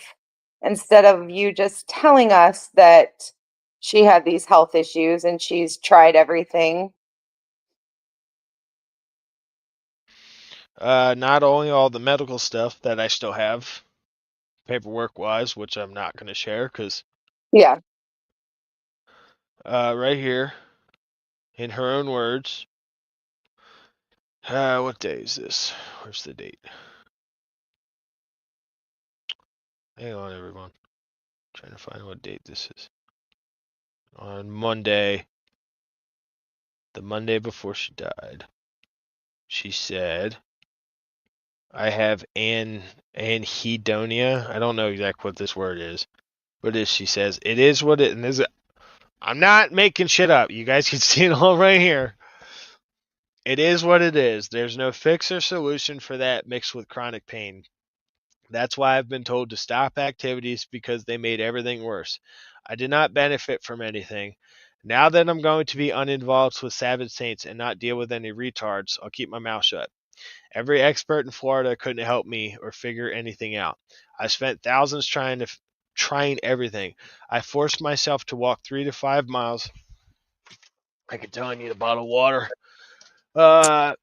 instead of you just telling us that she had these health issues and she's tried everything? Not only all the medical stuff that I still have, paperwork wise, which I'm not going to share because yeah, right here in her own words, what day is this? Where's the date? Hang on, everyone. I'm trying to find what date this is. On Monday, the Monday before she died, she said, I have anhedonia. I don't know exactly what this word is, but she says, it is what it is. I'm not making shit up. You guys can see it all right here. It is what it is. There's no fix or solution for that mixed with chronic pain. That's why I've been told to stop activities because they made everything worse. I did not benefit from anything. Now that I'm going to be uninvolved with Savage Saints and not deal with any retards, I'll keep my mouth shut. Every expert in Florida couldn't help me or figure anything out. I spent thousands trying everything. I forced myself to walk 3 to 5 miles. I can tell I need a bottle of water.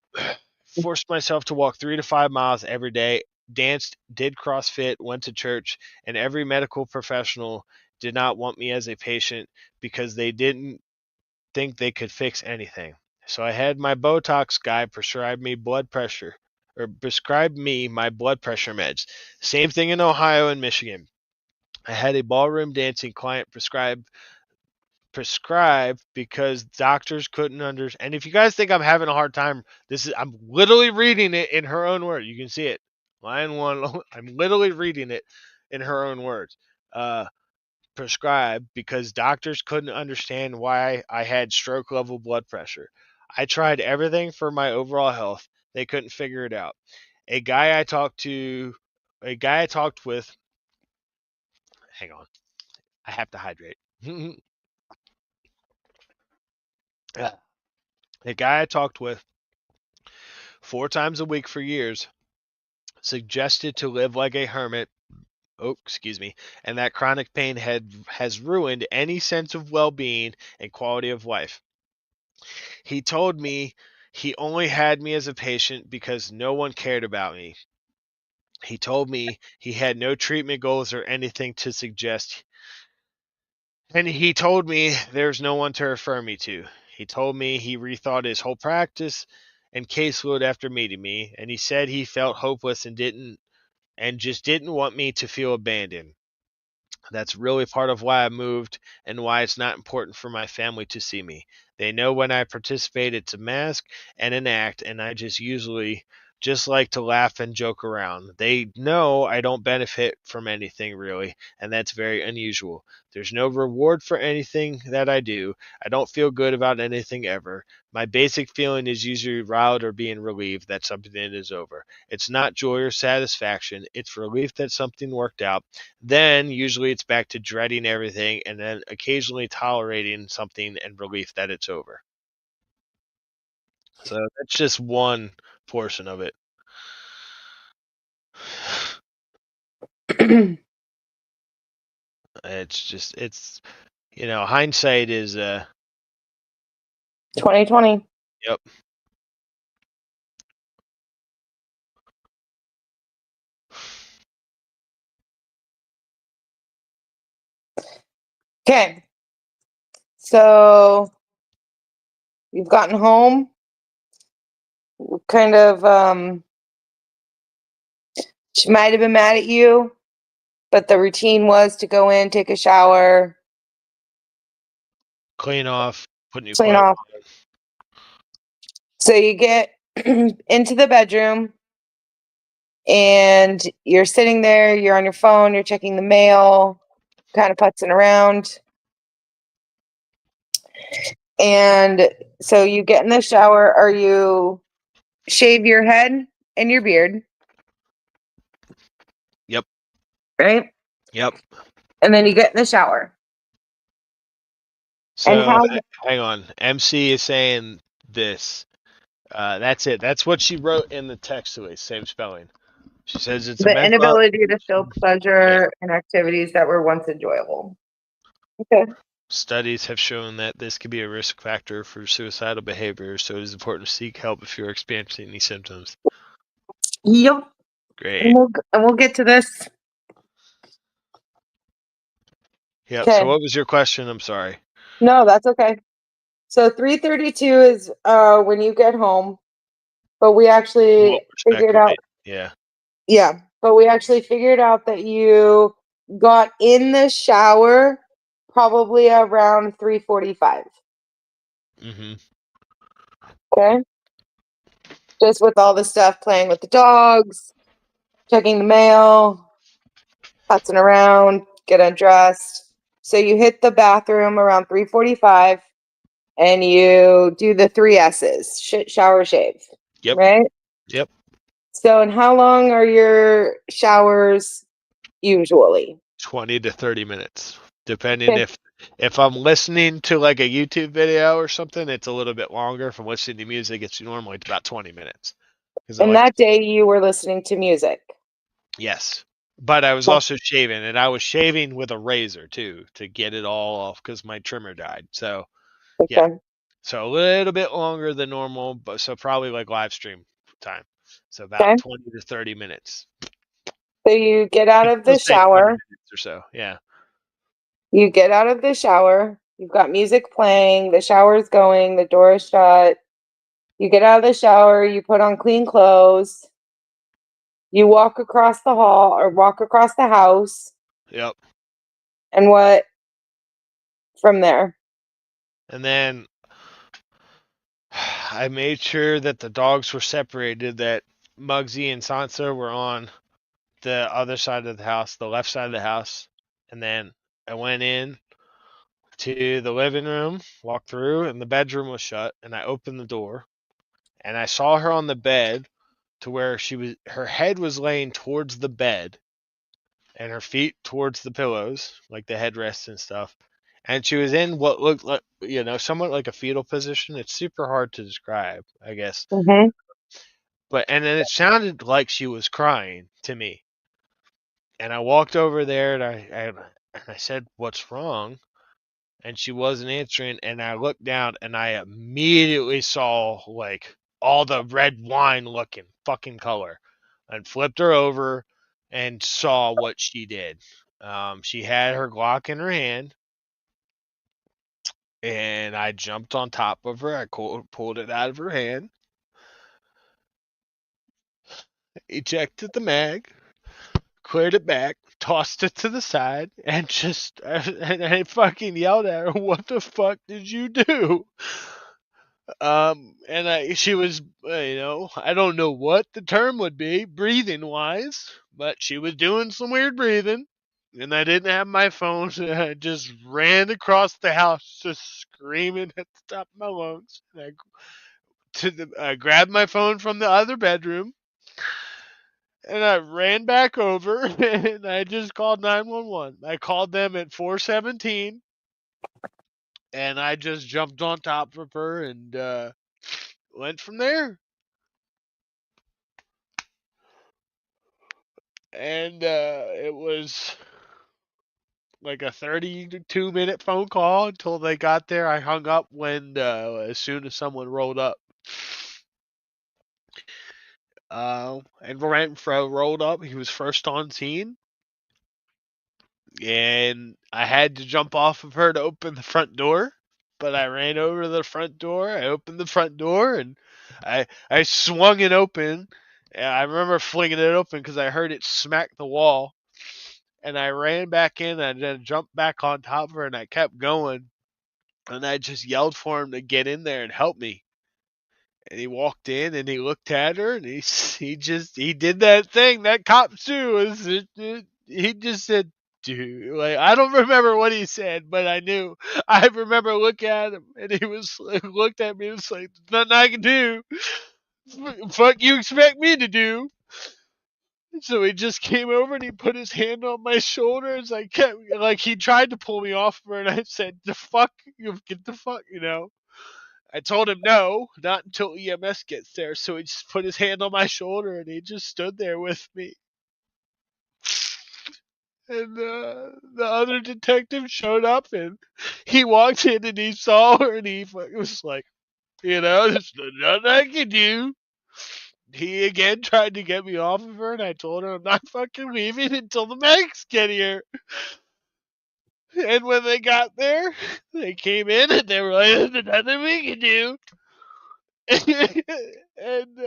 Forced myself to walk 3 to 5 miles every day, danced, did CrossFit, went to church, and every medical professional did not want me as a patient because they didn't think they could fix anything. So I had my Botox guy prescribe me my blood pressure meds. Same thing in Ohio and Michigan. I had a ballroom dancing client prescribe prescribed because doctors couldn't understand. And if you guys think I'm having a hard time, I'm literally reading it in her own words. You can see it. Lion1, I'm literally reading it in her own words. Prescribed because doctors couldn't understand why I had stroke level blood pressure. I tried everything for my overall health. They couldn't figure it out. A guy I talked with, hang on, I have to hydrate. A guy I talked with 4 times a week for years suggested to live like a hermit. Oh, excuse me. And that chronic pain has ruined any sense of well-being and quality of life. He told me he only had me as a patient because no one cared about me. He told me he had no treatment goals or anything to suggest. And he told me there's no one to refer me to. He told me he rethought his whole practice and caseload after meeting me, and he said he felt hopeless and just didn't want me to feel abandoned. That's really part of why I moved and why it's not important for my family to see me. They know when I participate, it's a mask and an act, and I just like to laugh and joke around. They know I don't benefit from anything really, and that's very unusual. There's no reward for anything that I do. I don't feel good about anything ever. My basic feeling is usually riled or being relieved that something is over. It's not joy or satisfaction, it's relief that something worked out. Then usually it's back to dreading everything and then occasionally tolerating something and relief that it's over. So that's just one portion of it. It's hindsight is 2020. Yep. Okay. So you've gotten home. Kind of she might have been mad at you, but the routine was to go in, take a shower, clean off, put new clean clothes off. on. So you get into the bedroom and you're sitting there, you're on your phone, you're checking the mail, kind of putzing around. And so you get in the shower, or you shave your head and your beard. Yep. Right? Yep. And then you get in the shower. So hang on. MC is saying this. That's it. That's what she wrote in the text to it. Same spelling. She says it's a The mental inability to feel pleasure in activities that were once enjoyable. Okay. Studies have shown that this could be a risk factor for suicidal behavior, so it is important to seek help if you're experiencing these symptoms. Yep. Great. And we'll get to this. Yep. Okay. So what was your question? I'm sorry. No, that's okay. So 3:32 is when you get home, but we actually figured out. Yeah. Yeah, but we actually figured out that you got in the shower probably around 3:45. Mm-hmm. Okay. Just with all the stuff, playing with the dogs, checking the mail, putzing around, get undressed. So you hit the bathroom around 3:45 and you do the 3 S's, shit, shower, shave. Yep. Right? Yep. So, and how long are your showers usually? 20 to 30 minutes, depending if I'm listening to like a YouTube video or something, it's a little bit longer. If I'm listening to music, it's normally about 20 minutes. And that day you were listening to music. Yes. But I was also shaving, and I was shaving with a razor too to get it all off because my trimmer died. So, yeah. So a little bit longer than normal, but so probably like live stream time. So about 20 to 30 minutes. So you get out of the Let's say 20 shower. minutes or so. Yeah. You get out of the shower. You've got music playing. The shower's going. The door is shut. You get out of the shower. You put on clean clothes. You walk across the hall or walk across the house. Yep. And what from there? And then I made sure that the dogs were separated, that Muggsy and Sansa were on the other side of the house, the left side of the house. And then I went in to the living room, walked through, and the bedroom was shut. And I opened the door, and I saw her on the bed, to where her head was laying towards the bed, and her feet towards the pillows, like the headrests and stuff. And she was in what looked like, somewhat like a fetal position. It's super hard to describe, I guess. Mm-hmm. And then it sounded like she was crying to me. And I walked over there, and I said, "What's wrong?" And she wasn't answering. And I looked down, and I immediately saw like all the red wine looking fucking color, and flipped her over and saw what she did. She had her Glock in her hand, and I jumped on top of her. I pulled it out of her hand, ejected the mag, cleared it back, tossed it to the side, and and I fucking yelled at her, "What the fuck did you do?" She was, I don't know what the term would be, breathing wise, but she was doing some weird breathing, and I didn't have my phone, so I just ran across the house, just screaming at the top of my lungs. And I grabbed my phone from the other bedroom, and I ran back over, and I just called 911. I called them at 417, and I just jumped on top of her and went from there. And it was like a 32-minute phone call until they got there. I hung up as soon as someone rolled up. And Renfro rolled up. He was first on scene. And I had to jump off of her to open the front door. But I ran over to the front door. I opened the front door, and I swung it open. And I remember flinging it open because I heard it smack the wall. And I ran back in, and then jumped back on top of her, and I kept going. And I just yelled for him to get in there and help me. And he walked in, and he looked at her, and he did that thing that cops do. He just said, "Dude," like, I don't remember what he said, but I knew. I remember looking at him, and he looked at me and was like, "There's nothing I can do. Fuck you expect me to do?" So he just came over, and he put his hand on my shoulder as I kept, like, he tried to pull me off of her, and I said, "The fuck, you get the fuck," I told him no, not until EMS gets there. So he just put his hand on my shoulder, and he just stood there with me. And the other detective showed up, and he walked in, and he saw her, and he was like, "There's nothing I can do." He again tried to get me off of her, and I told her I'm not fucking leaving until the medics get here. And when they got there, they came in, and they were like, "There's nothing we can do." And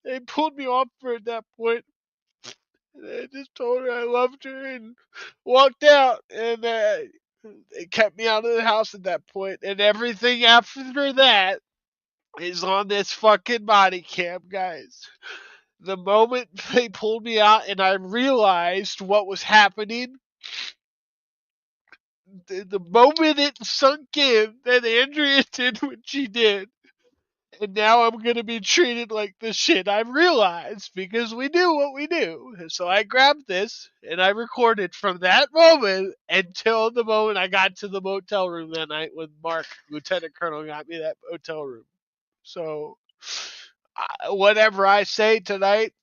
they pulled me off her at that point. And I just told her I loved her and walked out. And they kept me out of the house at that point. And everything after that is on this fucking body cam, guys. The moment they pulled me out and I realized what was happening, the moment it sunk in that Andrea did what she did, and now I'm going to be treated like the shit I've realized because we do what we do. So I grabbed this and I recorded from that moment until the moment I got to the motel room that night when Mark, Lieutenant Colonel, got me that motel room. So whatever I say tonight,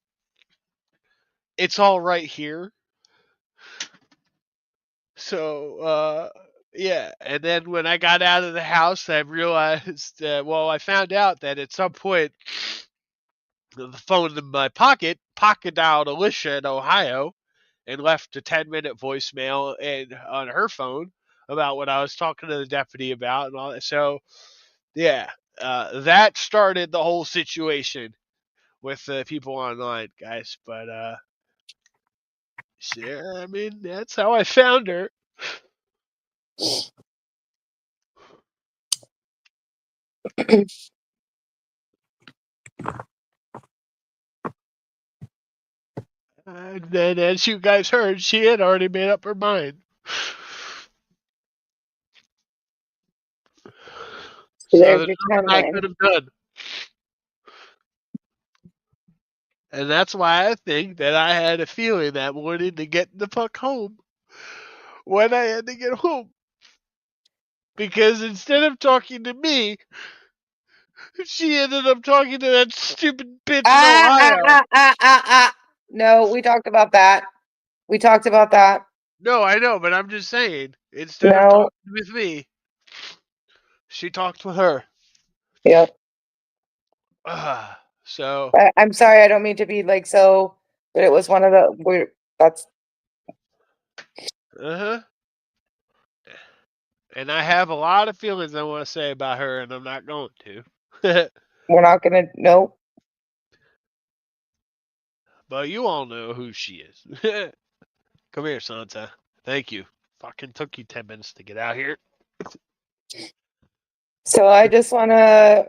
it's all right here. So, yeah. And then when I got out of the house, I realized, I found out that at some point, the phone in my pocket dialed Alicia in Ohio and left a 10-minute voicemail on her phone about what I was talking to the deputy about and all that. So, yeah, that started the whole situation with the people online, guys. But, yeah, I mean, that's how I found her. And then, as you guys heard, she had already made up her mind. So There's there's your nothing I timeline. could have done. And that's why I think that I had a feeling that morning to get the fuck home when I had to get home. Because instead of talking to me, she ended up talking to that stupid bitch in Ohio. No, we talked about that. We talked about that. No, I know, but I'm just saying, instead of No. talking with me, she talked with her. Yep. So. I'm sorry, I don't mean to be like so, but it was one of the that's. Uh-huh. And I have a lot of feelings I want to say about her, and I'm not going to. We're not gonna. Nope. But you all know who she is. Come here, Santa. Thank you. Fucking took you 10 minutes to get out here. So I just want to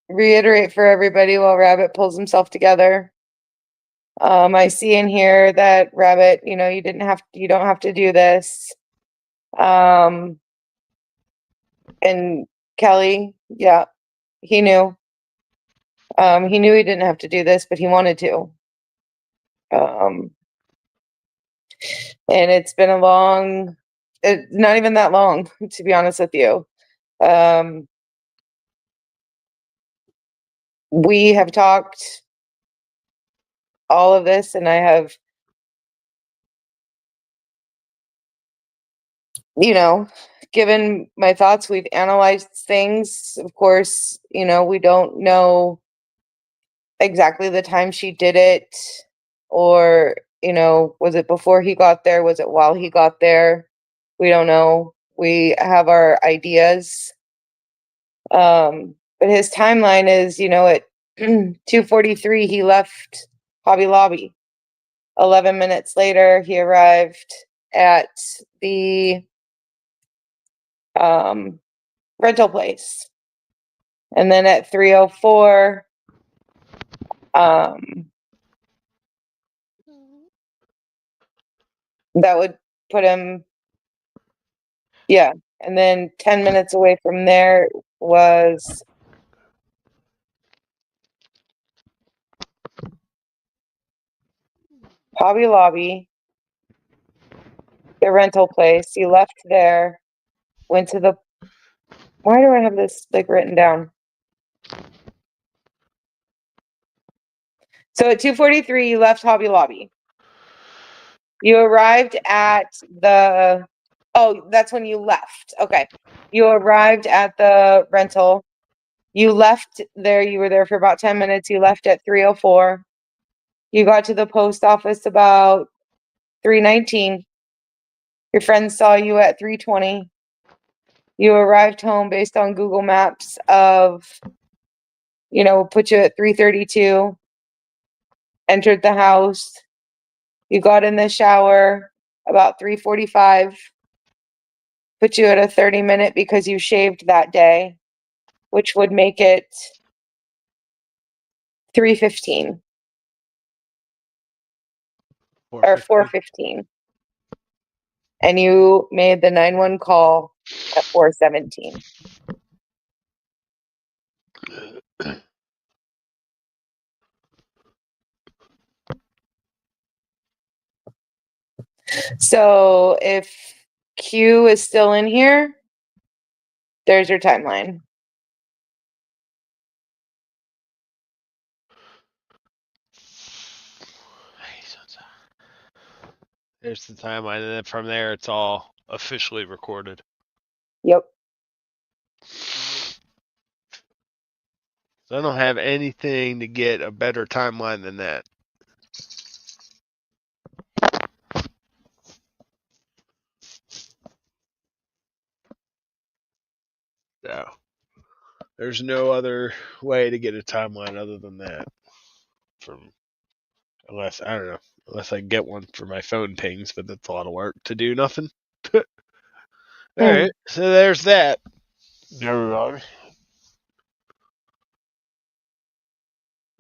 reiterate for everybody while Rabbit pulls himself together. I see in here that Rabbit, you don't have to do this. And Kelly, yeah, he knew. He knew he didn't have to do this, but he wanted to. And it's been not even that long, to be honest with you. We have talked all of this, and I have, given my thoughts. We've analyzed things. Of course, we don't know exactly the time she did it, or, was it before he got there? Was it while he got there? We don't know. We have our ideas. But his timeline is, at 2:43, he left Hobby Lobby. 11 minutes later, he arrived at the rental place. And then at 3:04, that would put him, yeah. And then 10 minutes away from there was Hobby Lobby, the rental place. He left there, went to the, why do I have this like written down? So at 2:43, you left Hobby Lobby. You arrived at that's when you left. Okay. You arrived at the rental. You left there. You were there for about 10 minutes. You left at 3:04. You got to the post office about 3:19. Your friends saw you at 3:20. You arrived home based on Google Maps put you at 3:32. Entered the house. You got in the shower about 3:45. Put you at a 30-minute because you shaved that day, which would make it 3:15 or 4:15. And you made the 911 call at 4:17. So if Q is still in here, there's your timeline. There's the timeline, and then from there, it's all officially recorded. Yep. So I don't have anything to get a better timeline than that. So there's no other way to get a timeline other than that. Unless I get one for my phone pings, but that's a lot of work to do nothing. All right, so there's that. Everybody.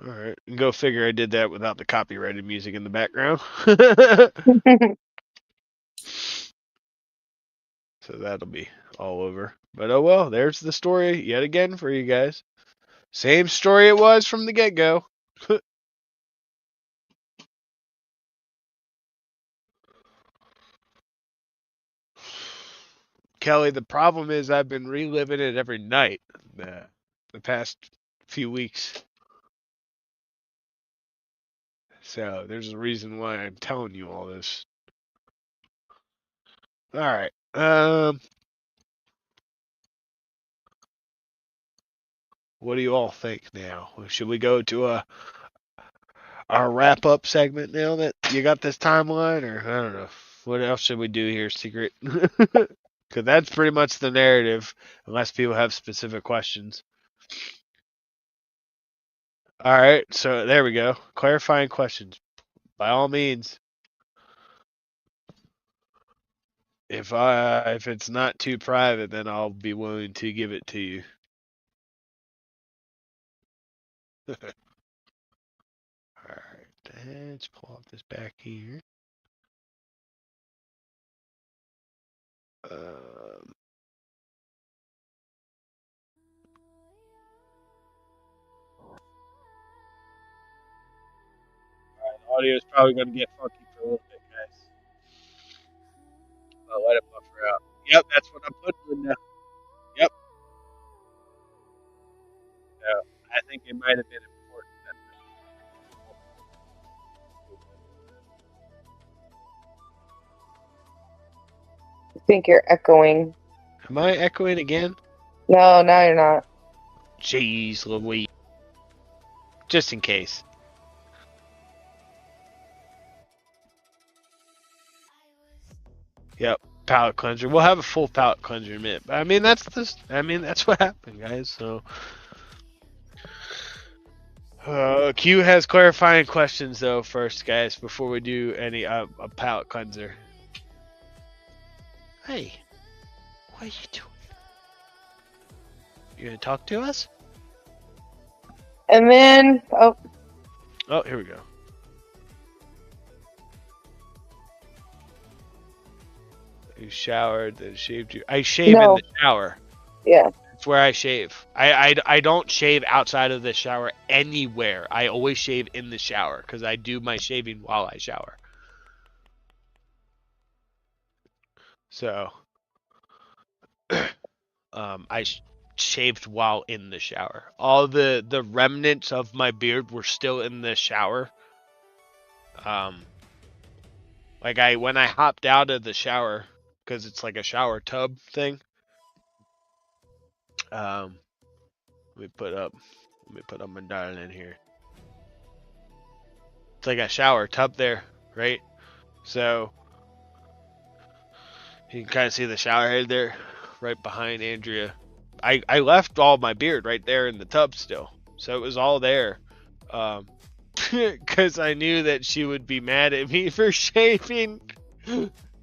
All right. Go figure I did that without the copyrighted music in the background. So that'll be all over. But oh well, there's the story yet again for you guys. Same story it was from the get-go. Kelly, the problem is I've been reliving it every night the past few weeks. So there's a reason why I'm telling you all this. All right. What do you all think now? Should we go to our wrap up segment now that you got this timeline, or I don't know. What else should we do here, Secret? Because that's pretty much the narrative, unless people have specific questions. All right, so there we go. Clarifying questions. By all means. If it's not too private, then I'll be willing to give it to you. All right, let's pull up this back here. Audio is probably going to get funky for a little bit, guys. I'll let it buffer out. Yep, that's what I'm putting in now. Yep. So I think it might have been important. I think you're echoing. Am I echoing again? No, now you're not. Jeez Louise. Just in case. Yep, palate cleanser. We'll have a full palate cleanser in a minute. But I mean, that's what happened, guys. So, Q has clarifying questions though first, guys, before we do any a palate cleanser. Hey, what are you doing? You gonna talk to us? And then, oh, here we go. You showered, then shaved you. I shave in the shower. Yeah. That's where I shave. I don't shave outside of the shower anywhere. I always shave in the shower because I do my shaving while I shower. So, I shaved while in the shower. All the remnants of my beard were still in the shower. Like when I hopped out of the shower, because it's like a shower tub thing. Let me put up my dial in here. It's like a shower tub there, right? So you can kind of see the shower head there, right behind Andrea. I left all my beard right there in the tub still, so it was all there. Because I knew that she would be mad at me for shaving.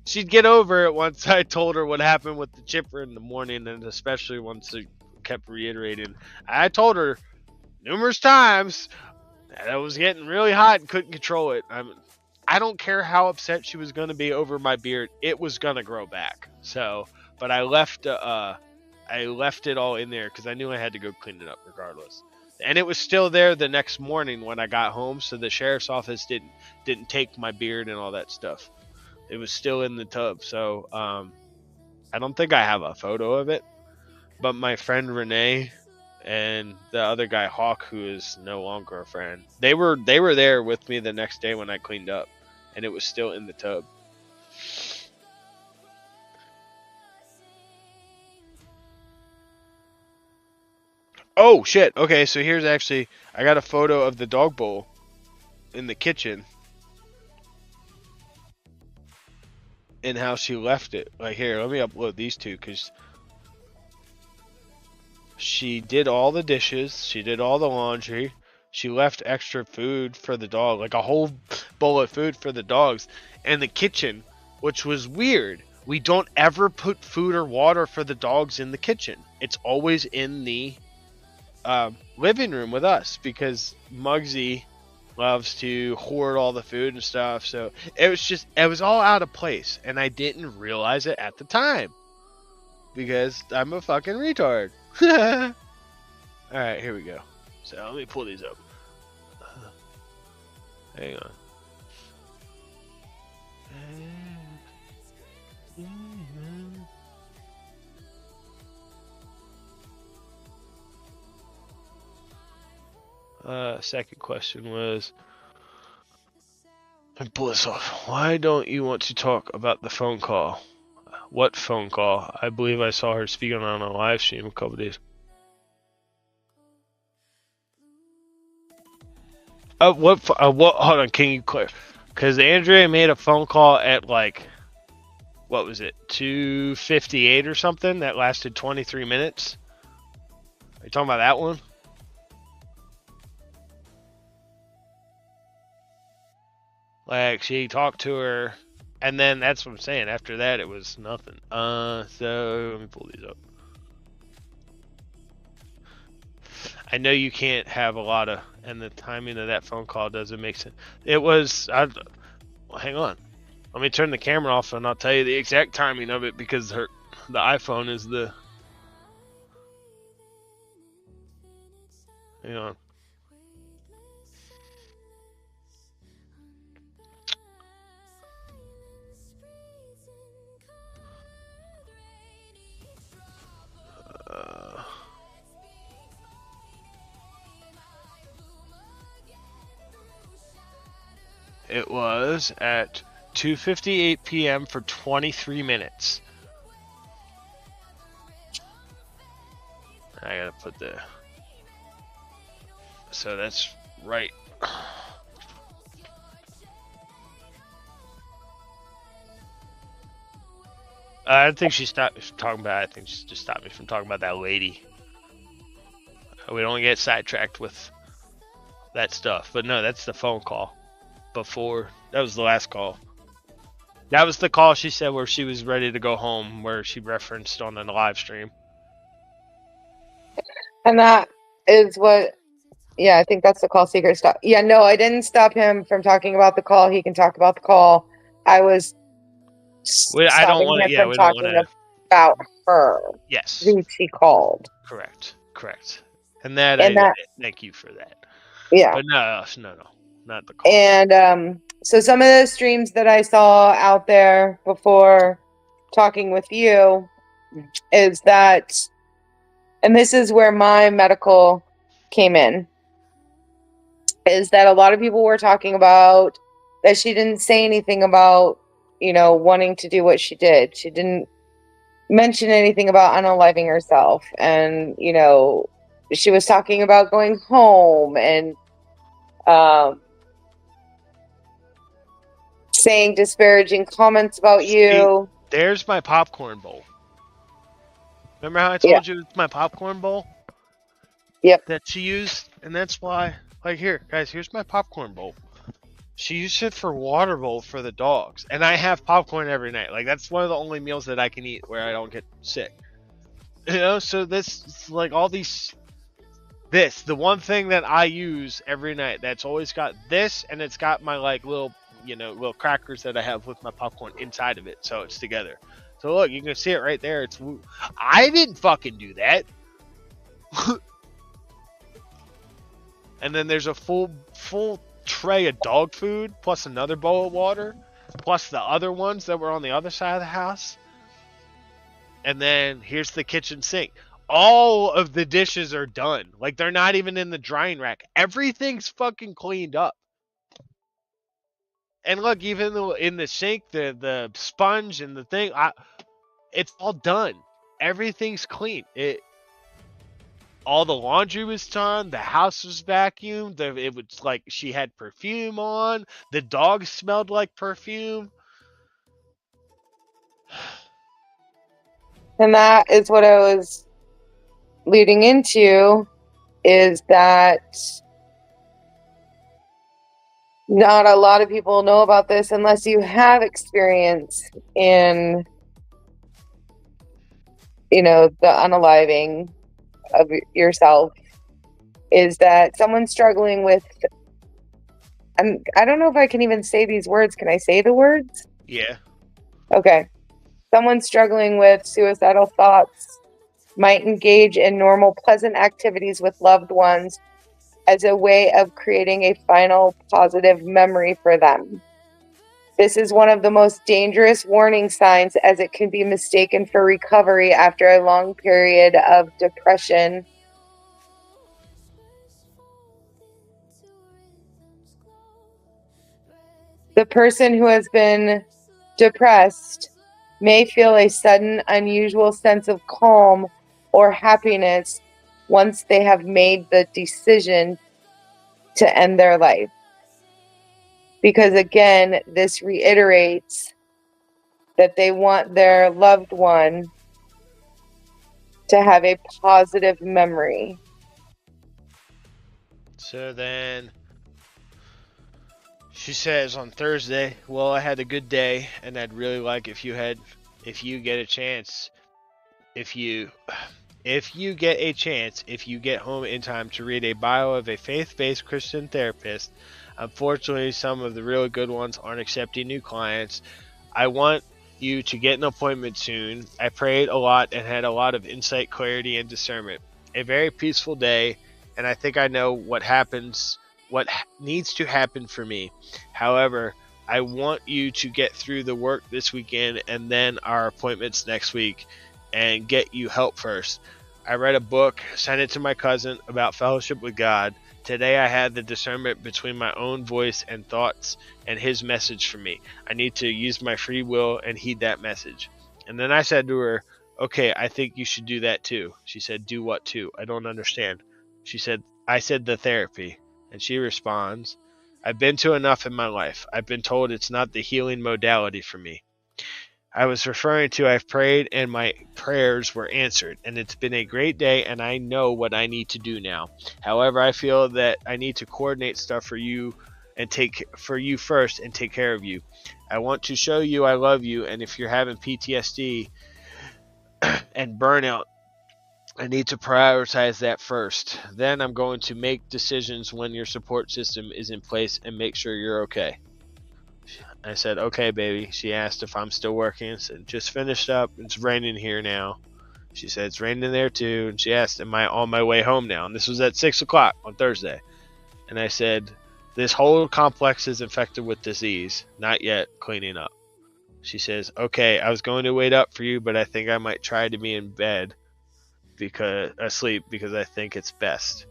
She'd get over it once I told her what happened with the chipper in the morning, and especially once it kept reiterating. I told her numerous times that I was getting really hot and couldn't control it. I don't care how upset she was going to be over my beard. It was going to grow back. So, but I left it all in there because I knew I had to go clean it up regardless. And it was still there the next morning when I got home, so the sheriff's office didn't take my beard and all that stuff. It was still in the tub, so I don't think I have a photo of it. But my friend Renee and the other guy Hawk, who is no longer a friend, they were there with me the next day when I cleaned up, and it was still in the tub. Oh shit! Okay, so here's actually I got a photo of the dog bowl in the kitchen. And how she left it. Like, here, let me upload these two, because she did all the dishes, she did all the laundry, she left extra food for the dog, like a whole bowl of food for the dogs. And the kitchen, which was weird, we don't ever put food or water for the dogs in the kitchen. It's always in the living room with us because Muggsy loves to hoard all the food and stuff. So it was all out of place, and I didn't realize it at the time because I'm a fucking retard. All right, here we go. So let me pull these up. Hang on. Second question was, let me pull this off. Why don't you want to talk about the phone call? What phone call? I believe I saw her speaking on a live stream a couple days. What? Hold on, can you clear? Because Andrea made a phone call at like, what was it, 2:58 or something that lasted 23 minutes. Are you talking about that one? Like, she talked to her, and then that's what I'm saying. After that, it was nothing. So let me pull these up. I know you can't have a lot of, and the timing of that phone call doesn't make sense. It was, well, hang on. Let me turn the camera off, and I'll tell you the exact timing of it because the iPhone is the. Hang on. It was at 2:58 p.m. for 23 minutes. I gotta put the. So that's right. I think she stopped talking about. I think she just stopped me from talking about that lady. We don't get sidetracked with that stuff, but no, that's the phone call. Before that was the last call. That was the call she said where she was ready to go home, where she referenced on the live stream. And that is what, yeah, I think that's the call secret stuff. Yeah, no, I didn't stop him from talking about the call. He can talk about the call. I was I don't want to. Yeah, we don't want to. About her. Yes. Who she called. Correct. And that, thank you for that. Yeah. But no, not the call. And so some of the streams that I saw out there before talking with you is that, and this is where my medical came in, is that a lot of people were talking about that she didn't say anything about, wanting to do what she did. She didn't mention anything about unaliving herself. And, she was talking about going home and saying disparaging comments about you. There's my popcorn bowl. Remember how I told you it's my popcorn bowl? Yep. That she used, and that's why. Like, here, guys, here's my popcorn bowl. She used it for water bowl for the dogs, and I have popcorn every night. Like, that's one of the only meals that I can eat where I don't get sick. So this, like, all these. This, the one thing that I use every night that's always got this, and it's got my, like, little crackers that I have with my popcorn inside of it, so it's together. So look, you can see it right there. I didn't fucking do that. And then there's a full tray of dog food, plus another bowl of water, plus the other ones that were on the other side of the house. And then here's the kitchen sink. All of the dishes are done. Like, they're not even in the drying rack. Everything's fucking cleaned up. And look, even in the sink, the sponge and the thing, it's all done. Everything's clean. All the laundry was done. The house was vacuumed. It was like she had perfume on. The dog smelled like perfume. And that is what I was leading into, is that not a lot of people know about this unless you have experience in, the unaliving of yourself. is that someone struggling with, I don't know if I can even say these words. Can I say the words? Yeah. Okay. Someone struggling with suicidal thoughts might engage in normal, pleasant activities with loved ones as a way of creating a final positive memory for them. This is one of the most dangerous warning signs, as it can be mistaken for recovery after a long period of depression. The person who has been depressed may feel a sudden, unusual sense of calm or happiness once they have made the decision to end their life. Because again, this reiterates that they want their loved one to have a positive memory. So then she says on Thursday, well, I had a good day, and I'd really like if you get a chance, if you get home in time to read a bio of a faith-based Christian therapist. Unfortunately, some of the really good ones aren't accepting new clients. I want you to get an appointment soon. I prayed a lot and had a lot of insight, clarity, and discernment. A very peaceful day, and I think I know what needs to happen for me. However, I want you to get through the work this weekend and then our appointments next week and get you help first. I read a book, sent it to my cousin about fellowship with God. Today I had the discernment between my own voice and thoughts and his message for me. I need to use my free will and heed that message. And then I said to her, okay, I think you should do that too. She said, do what too? I don't understand. I said the therapy. And she responds, I've been to enough in my life. I've been told it's not the healing modality for me. I was referring to I've prayed and my prayers were answered, and it's been a great day and I know what I need to do now. However, I feel that I need to coordinate stuff for you first and take care of you. I want to show you I love you, and if you're having PTSD and burnout, I need to prioritize that first. Then I'm going to make decisions when your support system is in place and make sure you're okay. I said, okay, baby. She asked if I'm still working. I said, just finished up. It's raining here now. She said, it's raining there too. And she asked, am I on my way home now? And this was at 6 o'clock on Thursday. And I said, this whole complex is infected with disease. Not yet. Cleaning up. She says, okay, I was going to wait up for you, but I think I might try to be in bed asleep because I think it's best.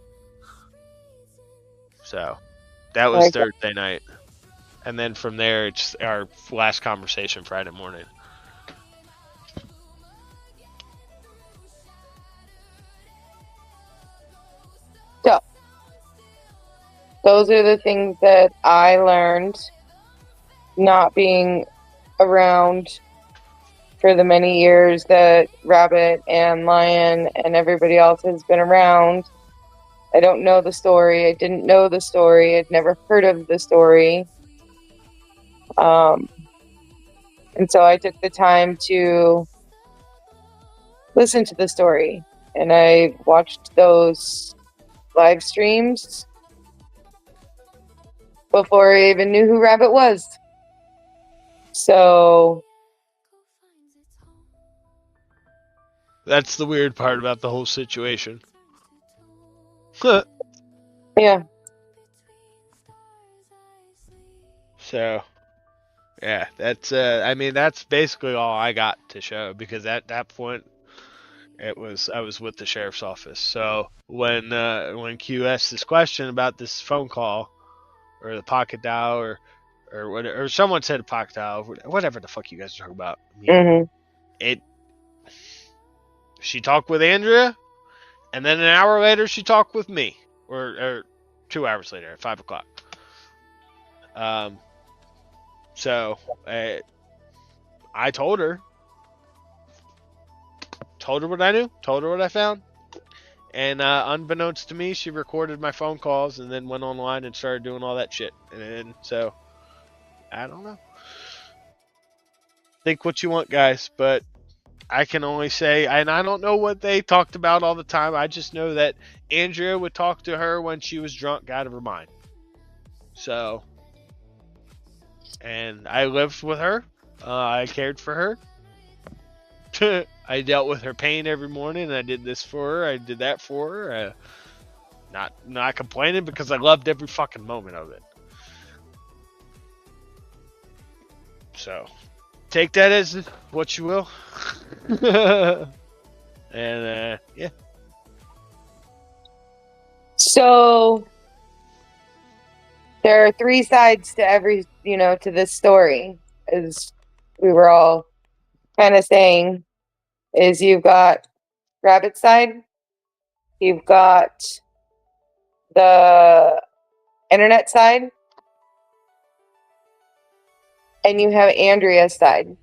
So that was Thursday night. And then from there, it's our last conversation Friday morning. So, those are the things that I learned not being around for the many years that Rabbit and Lion and everybody else has been around. I don't know the story. I didn't know the story. I'd never heard of the story. And so I took the time to listen to the story, and I watched those live streams before I even knew who Rabbit was. So that's the weird part about the whole situation. Yeah. So yeah, that's basically all I got to show, because at that point I was with the sheriff's office. So when Q asked this question about this phone call or the pocket dial or someone said a pocket dial, whatever the fuck you guys are talking about. She talked with Andrea, and then an hour later she talked with me, or 2 hours later at 5 o'clock. So I told her what I knew, told her what I found, and unbeknownst to me, she recorded my phone calls and then went online and started doing all that shit. And so I don't know. Think what you want, guys, but I can only say, and I don't know what they talked about all the time. I just know that Andrea would talk to her when she was drunk out of her mind. So, and I lived with her. I cared for her. I dealt with her pain every morning. I did this for her. I did that for her. Not complaining because I loved every fucking moment of it. So, take that as what you will. And yeah. So there are three sides to every, to this story, as we were all kind of saying, is you've got Rabbit's side, you've got the internet side, and you have Andrea's side.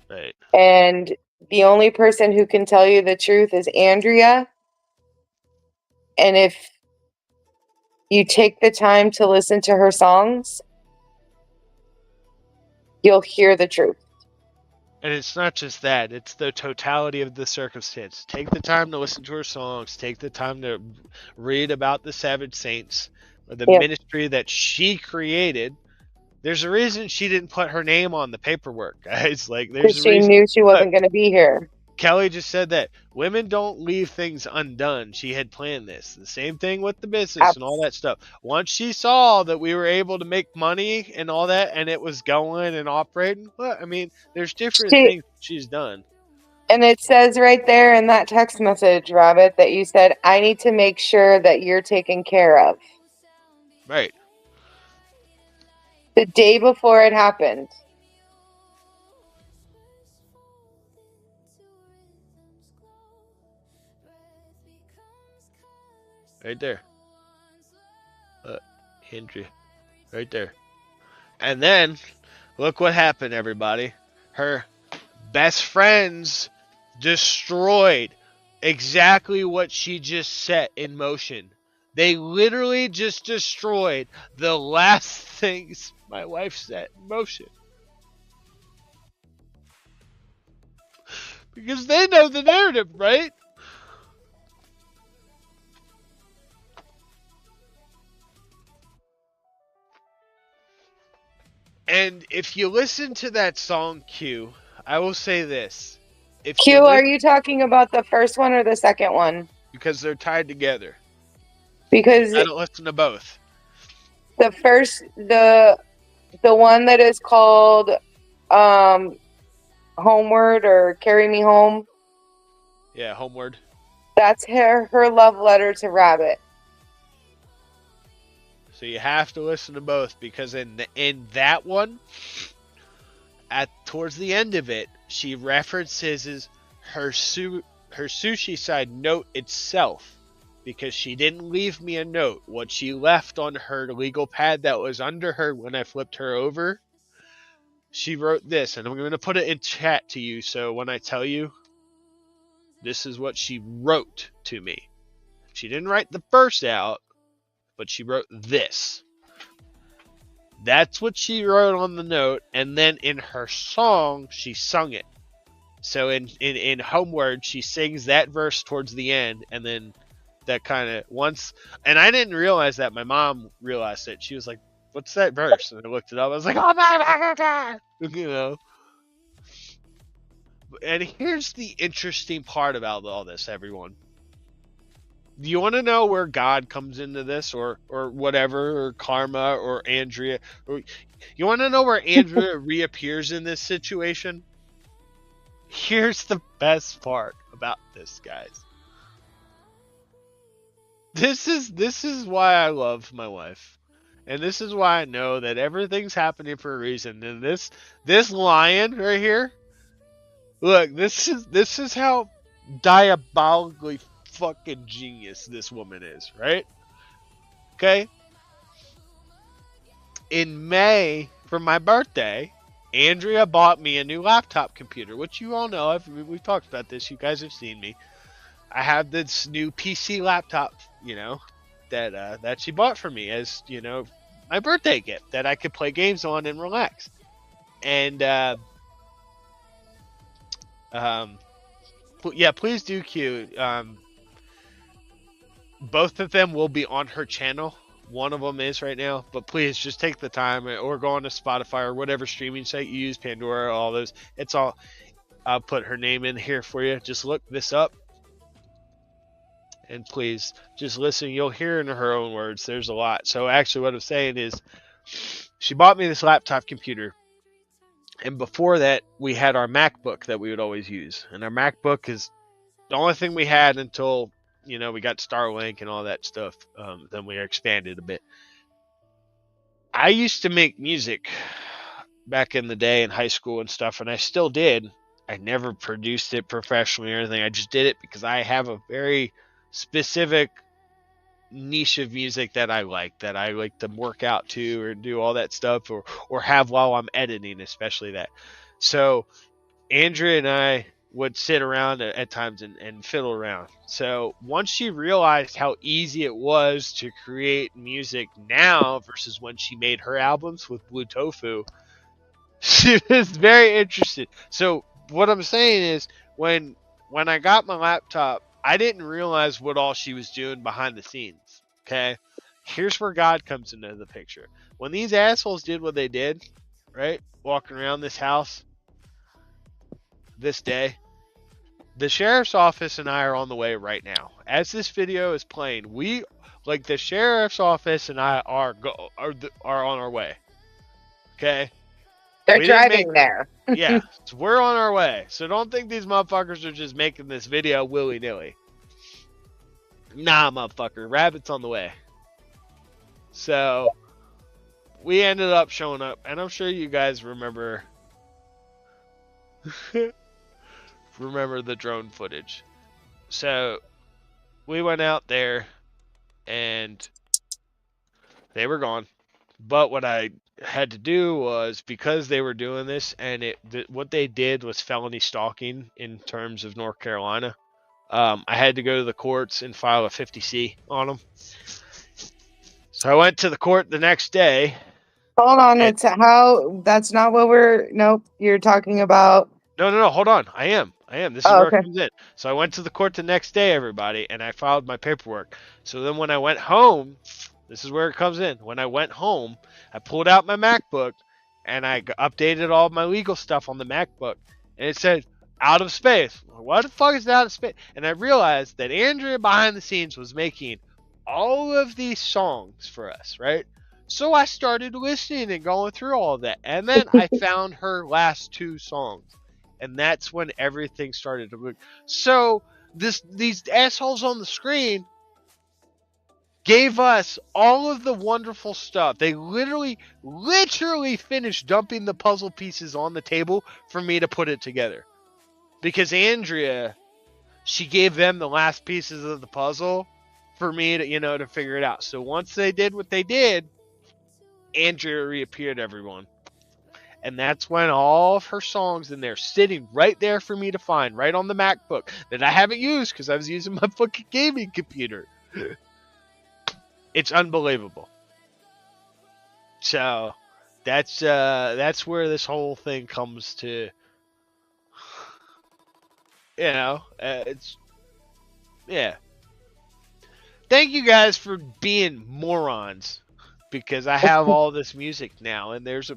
Right. And the only person who can tell you the truth is Andrea. And if you take the time to listen to her songs, you'll hear the truth. And it's not just that, it's the totality of the circumstance. Take the time to listen to her songs, take the time to read about the Savage Saints, or the ministry that she created. There's a reason she didn't put her name on the paperwork, guys. Like, there's a Because she reason. knew she wasn't going to be here. Kelly just said that women don't leave things undone. She had planned this. The same thing with the business and all that stuff. Once she saw that we were able to make money and all that, and it was going and operating, well, I mean, there's different things she's done. And it says right there in that text message, Rabbit, that you said, I need to make sure that you're taken care of. Right. The day before it happened. Right there. Andrea. Right there. And then, look what happened, everybody. Her best friends destroyed exactly what she just set in motion. They literally just destroyed the last things my wife set in motion. Because they know the narrative, right? And if you listen to that song Q, I will say this. Q, are you talking about the first one or the second one? Because they're tied together. Because I don't listen to both. The first, the one that is called Homeward or Carry Me Home. Yeah, Homeward. That's her love letter to Rabbit. So you have to listen to both, because in that one, towards the end of it, she references her sushi side note itself, because she didn't leave me a note. What she left on her legal pad that was under her when I flipped her over, she wrote this, and I'm going to put it in chat to you, so when I tell you, this is what she wrote to me. She didn't write the verse out, but she wrote this. That's what she wrote on the note, and then in her song, she sung it. So in Homeward, she sings that verse towards the end, and then that kind of once, and I didn't realize that. My mom realized it. She was like, "What's that verse?" And I looked it up. I was like, "Oh my God!" You know. And here's the interesting part about all this, everyone. Do you want to know where God comes into this, or whatever, or karma, or Andrea? Or you want to know where Andrea reappears in this situation? Here's the best part about this, guys. This is why I love my wife, and this is why I know that everything's happening for a reason. And this lion right here, look, this is how diabolically fucking genius this woman is, right? Okay. In May, for my birthday, Andrea bought me a new laptop computer, which you all know. We've talked about this. You guys have seen me. I have this new PC laptop, that she bought for me as, my birthday gift that I could play games on and relax. And Yeah, please do Q. Both of them will be on her channel. One of them is right now, but please just take the time or go on to Spotify or whatever streaming site you use, Pandora, all those. It's all. I'll put her name in here for you. Just look this up. And please just listen. You'll hear in her own words. There's a lot. So actually what I'm saying is she bought me this laptop computer. And before that, we had our MacBook that we would always use. And our MacBook is the only thing we had until, we got Starlink and all that stuff. Then we expanded a bit. I used to make music back in the day in high school and stuff, and I still did. I never produced it professionally or anything. I just did it because I have a very specific niche of music that I like to work out to or do all that stuff or have while I'm editing, especially that. So Andrea and I would sit around at times and fiddle around. So once she realized how easy it was to create music now versus when she made her albums with Blue Tofu, she was very interested. So what I'm saying is when I got my laptop, I didn't realize what all she was doing behind the scenes. Okay. Here's where God comes into the picture. When these assholes did what they did, right? Walking around this house this day, the sheriff's office and I are on the way right now. As this video is playing, the sheriff's office and I are on our way. Okay. They're driving there. Yeah, so we're on our way. So don't think these motherfuckers are just making this video willy-nilly. Nah, motherfucker. Rabbit's on the way. So we ended up showing up, and I'm sure you guys remember the drone footage. So we went out there, and they were gone. But what I had to do was, because they were doing this, and what they did was felony stalking in terms of North Carolina. I had to go to the courts and file a 50C on them. So I went to the court the next day. Hold on, that's not what nope, you're talking about. No, hold on. I am. This is where it comes in. So I went to the court the next day, everybody, and I filed my paperwork. So then when I went home, this is where it comes in. When I went home, I pulled out my MacBook and I updated all my legal stuff on the MacBook. And it said, out of space. What the fuck is out of space? And I realized that Andrea behind the scenes was making all of these songs for us, right? So I started listening and going through all of that. And then I found her last 2 songs. And that's when everything started to move. So these assholes on the screen gave us all of the wonderful stuff. They literally finished dumping the puzzle pieces on the table for me to put it together. Because Andrea, she gave them the last pieces of the puzzle for me to, to figure it out. So once they did what they did, Andrea reappeared, everyone. And that's when all of her songs in there sitting right there for me to find, right on the MacBook that I haven't used because I was using my fucking gaming computer. It's unbelievable. So that's where this whole thing comes to. It's yeah. Thank you guys for being morons, because I have all this music now, and there's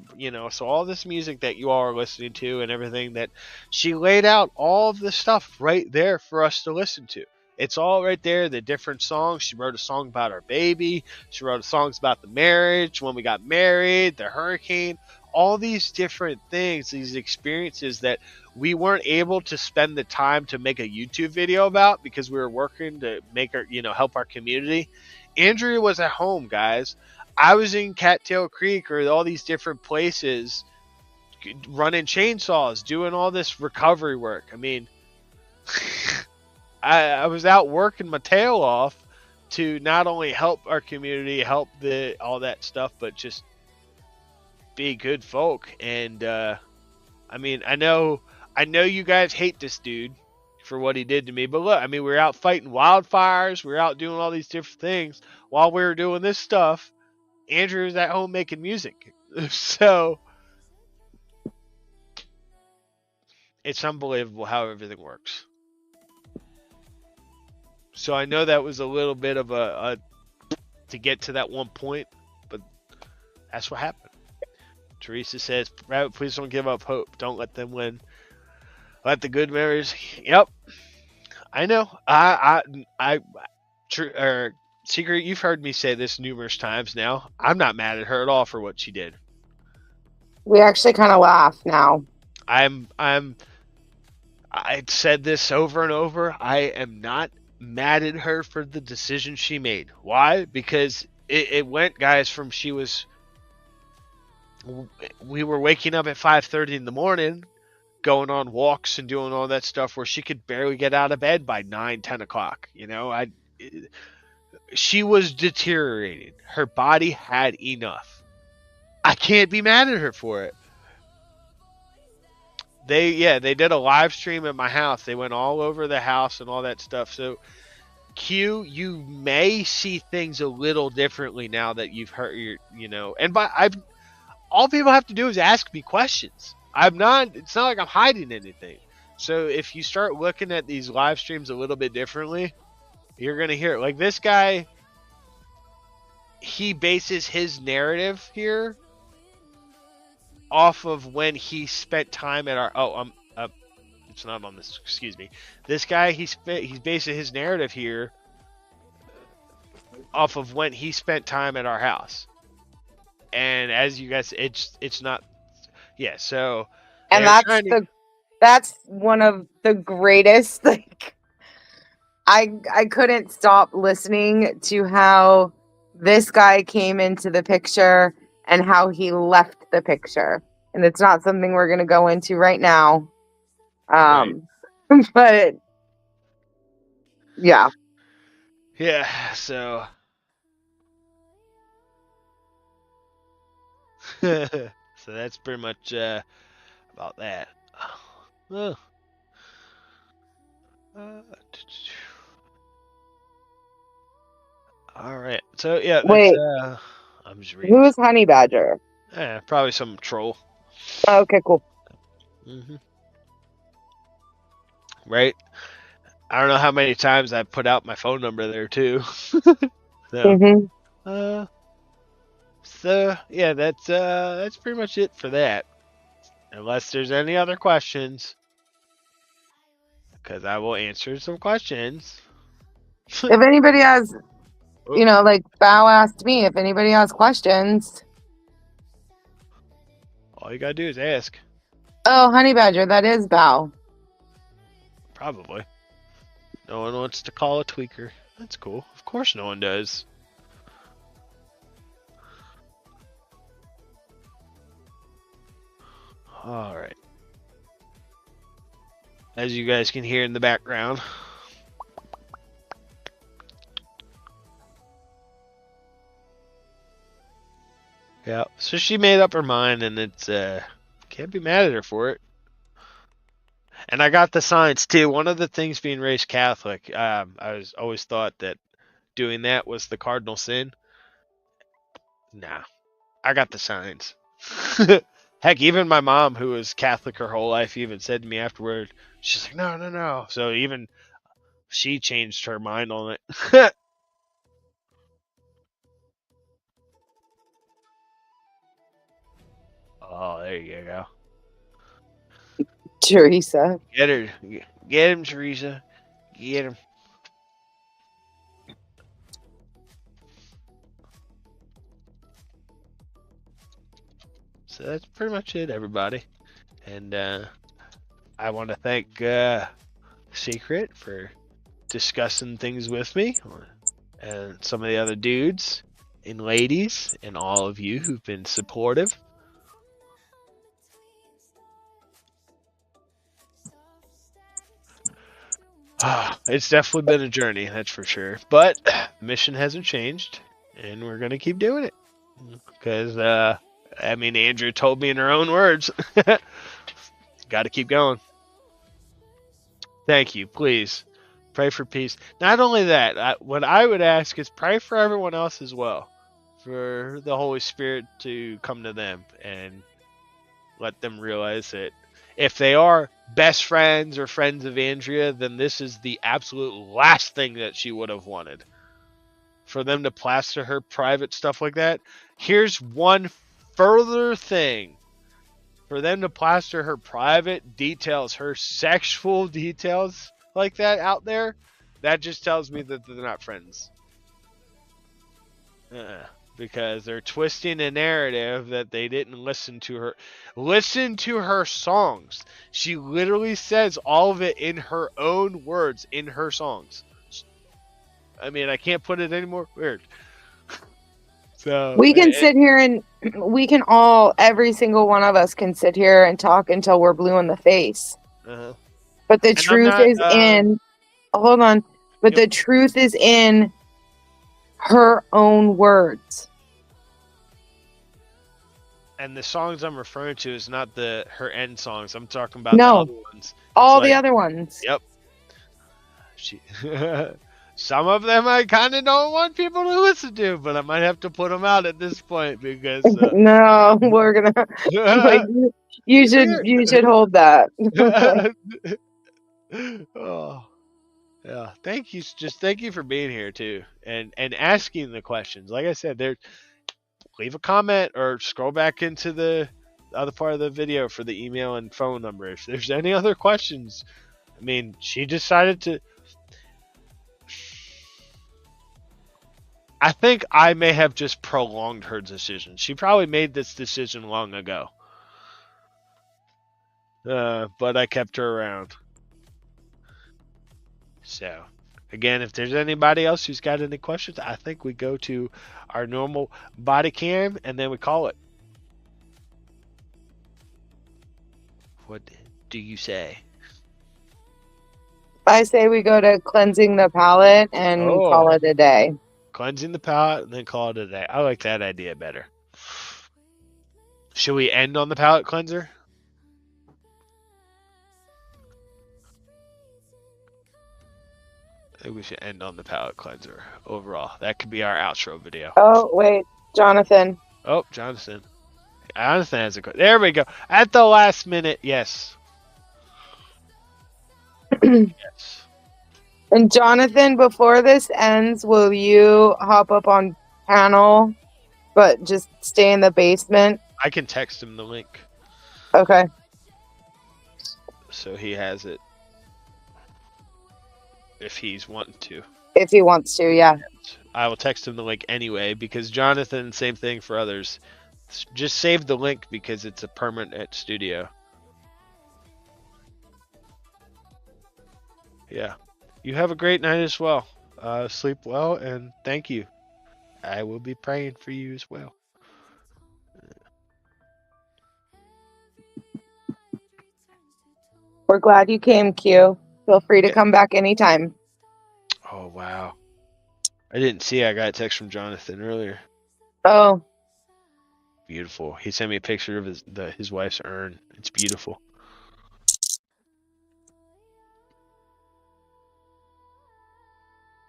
so all this music that you all are listening to and everything, that she laid out all of the stuff right there for us to listen to. It's all right there, the different songs. She wrote a song about our baby. She wrote songs about the marriage, when we got married, the hurricane, all these different things, these experiences that we weren't able to spend the time to make a YouTube video about because we were working to make our, help our community. Andrea was at home, guys. I was in Cattail Creek or all these different places running chainsaws, doing all this recovery work. I mean, I was out working my tail off to not only help our community, help all that stuff, but just be good folk. And I mean, I know you guys hate this dude for what he did to me, but look, I mean, we were out fighting wildfires, we were out doing all these different things while we were doing this stuff. Andrew was at home making music. So it's unbelievable how everything works. So I know that was a little bit of a to get to that one point, but that's what happened. Teresa says, "Rabbit, please don't give up hope. Don't let them win. Let the good memories." Yep, I know. Secret, you've heard me say this numerous times now. I'm not mad at her at all for what she did. We actually kind of laugh now. I said this over and over. I am not mad at her for the decision she made. Why? Because it went, guys, from we were waking up at 5:30 in the morning, going on walks and doing all that stuff where she could barely get out of bed by 9-10 o'clock. She was deteriorating. Her body had enough. I can't be mad at her for it. They did a live stream at my house. They went all over the house and all that stuff. So Q, you may see things a little differently now that you've heard all people have to do is ask me questions. It's not like I'm hiding anything. So if you start looking at these live streams a little bit differently, you're going to hear it. Like this guy, he bases his narrative here off of when he spent time at our it's not on this, excuse me. This guy, he's basing his narrative here off of when he spent time at our house. And as you guys, it's not, yeah. So, and that's one of the greatest. Like, I couldn't stop listening to how this guy came into the picture and how he left the picture. And it's not something we're going to go into right now. Right. But yeah. Yeah, so so that's pretty much about that. All right. So yeah, wait. I'm just reading. Who is Honey Badger? Probably some troll. Oh, okay, cool. Right. I don't know how many times I put out my phone number there too. So yeah, that's pretty much it for that. Unless there's any other questions, because I will answer some questions. If anybody has, like Bao asked me, if anybody has questions, all you gotta do is ask. Oh, Honey Badger, that is Bao. Probably. No one wants to call a tweaker. That's cool. Of course no one does. Alright. As you guys can hear in the background. Yeah, so she made up her mind, and it's can't be mad at her for it. And I got the signs too. One of the things being raised Catholic, I was always thought that doing that was the cardinal sin. Nah, I got the signs. Heck, even my mom, who was Catholic her whole life, even said to me afterward, she's like, no. So even she changed her mind on it. Oh, there you go. Teresa. Get her. Get him, Teresa. Get him. So that's pretty much it, everybody. And I want to thank Secret for discussing things with me, and some of the other dudes and ladies, and all of you who've been supportive. It's definitely been a journey, that's for sure. But the mission hasn't changed, and we're going to keep doing it. Because, Andrew told me in her own words, got to keep going. Thank you. Please pray for peace. Not only that, what I would ask is pray for everyone else as well. For the Holy Spirit to come to them and let them realize that if they are best friends or friends of Andrea, then this is the absolute last thing that she would have wanted. For them to plaster her private stuff like that. Here's one further thing. For them to plaster her private details, her sexual details like that out there, that just tells me that they're not friends. Because they're twisting a narrative that they didn't listen to her. Listen to her songs. She literally says all of it in her own words in her songs. I mean, I can't put it any more weird. So we can sit here and we can all, every single one of us can sit here and talk until we're blue in the face. Uh-huh. But the truth is in, hold on. But the truth is in her own words. And the songs I'm referring to is not her end songs. I'm talking about the other ones. All the other ones. Yep. Some of them I kind of don't want people to listen to, but I might have to put them out at this point because no, we're gonna. Like, you should hold that. Oh, yeah. Thank you. Just thank you for being here too, and asking the questions. Like I said, leave a comment or scroll back into the other part of the video for the email and phone number if there's any other questions. I mean, she decided to. I think I may have just prolonged her decision. She probably made this decision long ago. But I kept her around. So, again, if there's anybody else who's got any questions, I think we go to our normal body cam and then we call it. What do you say? I say we go to cleansing the palate and call it a day. Cleansing the palate and then call it a day. I like that idea better. Should we end on the palate cleanser? I think we should end on the palate cleanser overall. That could be our outro video. Oh, wait. Jonathan. Oh, Jonathan. Jonathan has a question. There we go. At the last minute, yes. Yes. And Jonathan, before this ends, will you hop up on panel, but just stay in the basement? I can text him the link. Okay. So he has it. If he's wanting to. If he wants to, yeah. I will text him the link anyway, because Jonathan, same thing for others. Just save the link because it's a permanent studio. Yeah. You have a great night as well. Sleep well, and thank you. I will be praying for you as well. We're glad you came, Q. Feel free to come back anytime. Oh, wow. I didn't see I got a text from Jonathan earlier. Oh. Beautiful. He sent me a picture of his wife's urn. It's beautiful.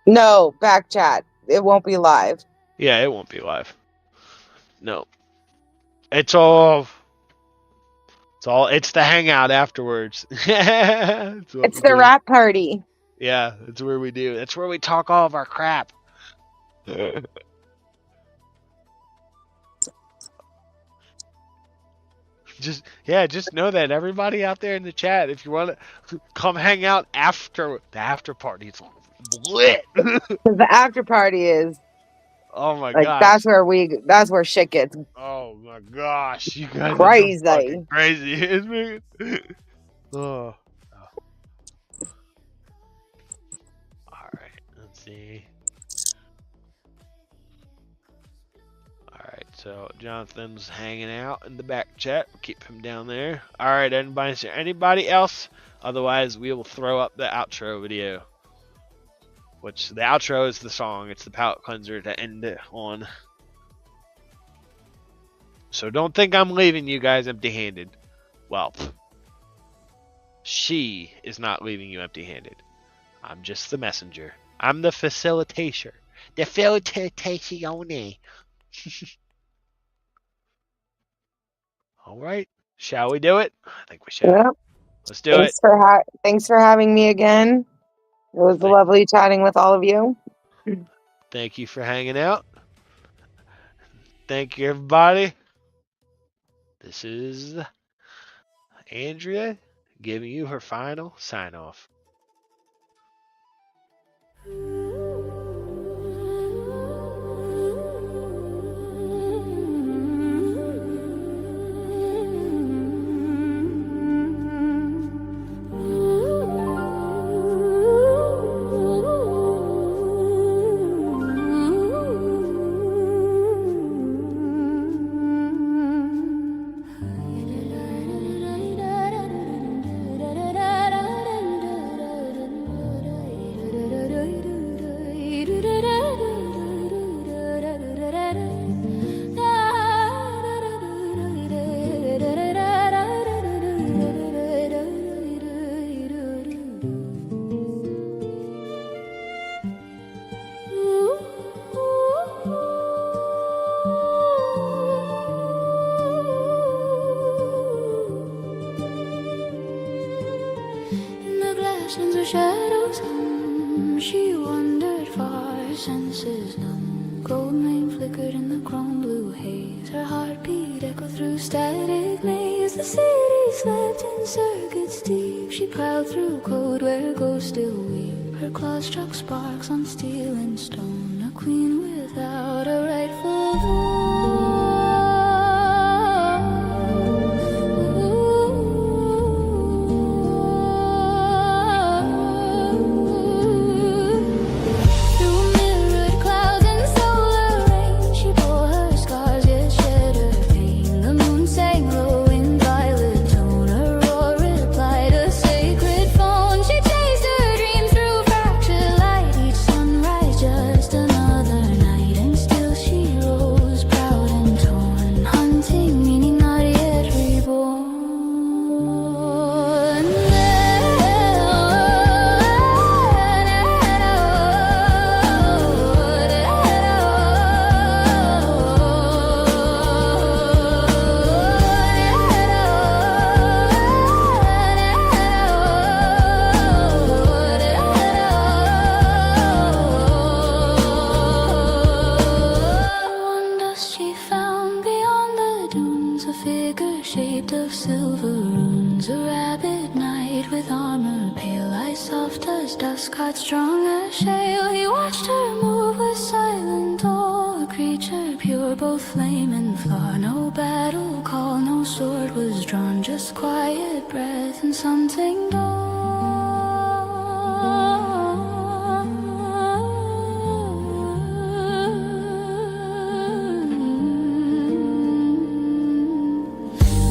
No, back chat. It won't be live. Yeah, it won't be live. No. It's the hangout afterwards. It's the rap party. Yeah, that's where we do. That's where we talk all of our crap. Just know that everybody out there in the chat, if you want to come hang out after the after party, it's lit. The after party is. Oh my like, gosh. That's where shit gets. Oh my gosh, you guys crazy. are so crazy. Oh. Alright, let's see. Alright, so Jonathan's hanging out in the back chat. We'll keep him down there. Alright, anybody else? Otherwise, we will throw up the outro video. Which, the outro is the song. It's the palate cleanser to end it on. So don't think I'm leaving you guys empty-handed. Well, she is not leaving you empty-handed. I'm just the messenger. I'm the facilitator. The facilitazione. All right. Shall we do it? I think we shall. Yep. Let's do it. Thanks for having me again. It was lovely chatting with all of you. Thank you for hanging out. Thank you, everybody. This is Andrea giving you her final sign off. Shadows hum, she wandered far, senses numb. Gold flame flickered in the chrome blue haze. Her heartbeat echoed through static maze. The city slept in circuits deep. She prowled through code where ghosts still weep. Her claws struck sparks on steel and stone. A queen without a rightful throne. Strong as shale, he watched her move with silent awe. A creature pure, both flame and flaw. No battle call, no sword was drawn. Just quiet breath and something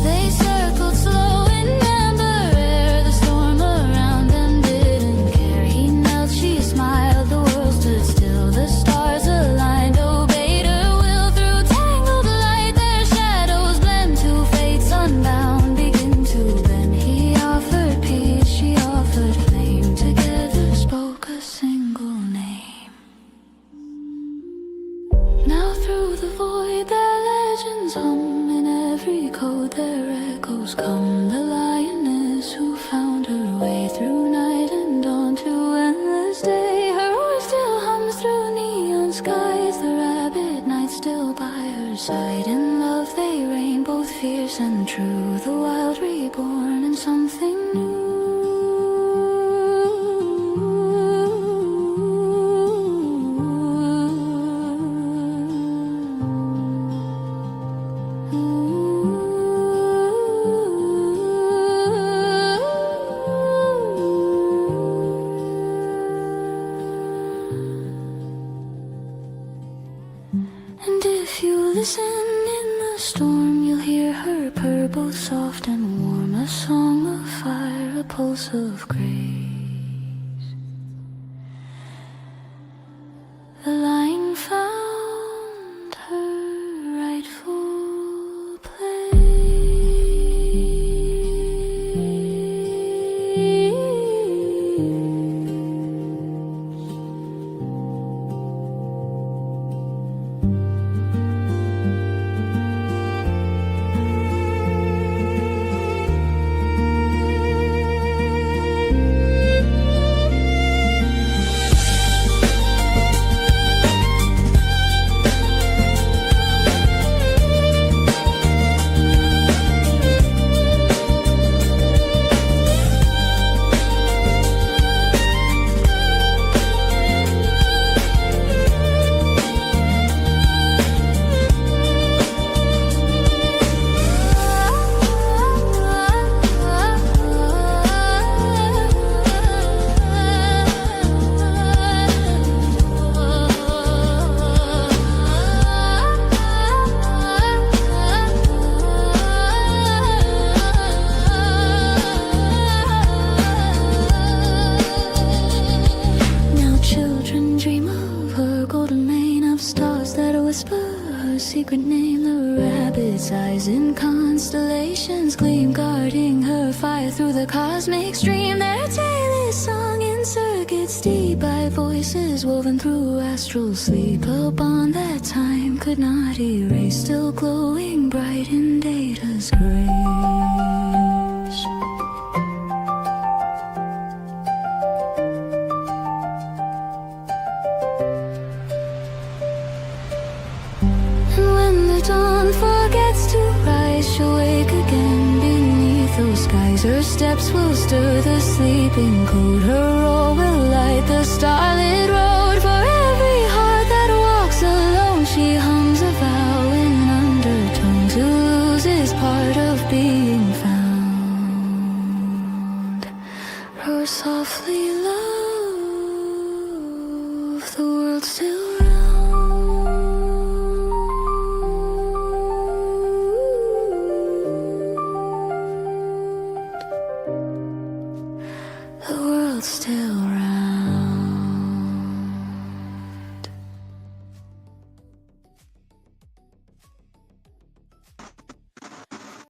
They circled slow in amber air. The storm around them didn't care. He knelt, she smiled, the world stood still. The stars aligned, obeyed her will. Through tangled light, their shadows blend. Two fates unbound begin to bend. He offered peace, she offered flame. Together spoke a single name. Now through the void their legends hum. In every code their echoes come. The lioness who found her way through night and dawn to endless day. Her roar still hums through neon skies. The rabbit night still by her side. In love they reign, both fierce and true. The wild reborn in something new. And if you listen in the storm, you'll hear her purr, both soft and warm. A song of fire, a pulse of grace. The lion found her rightful place. its eyes in constellations gleam, guarding her fire through the cosmic stream. Their tale is sung in circuits deep by voices woven through astral sleep. A bond that time could not erase, still glowing bright in Data's grace. Dawn forgets to rise, she'll wake again beneath those skies. Her steps will stir the sleeping code, her roar will light the starlit road. For every heart that walks alone, she hums a vow in undertone. To lose is part of being found. Roar softly, love, the world still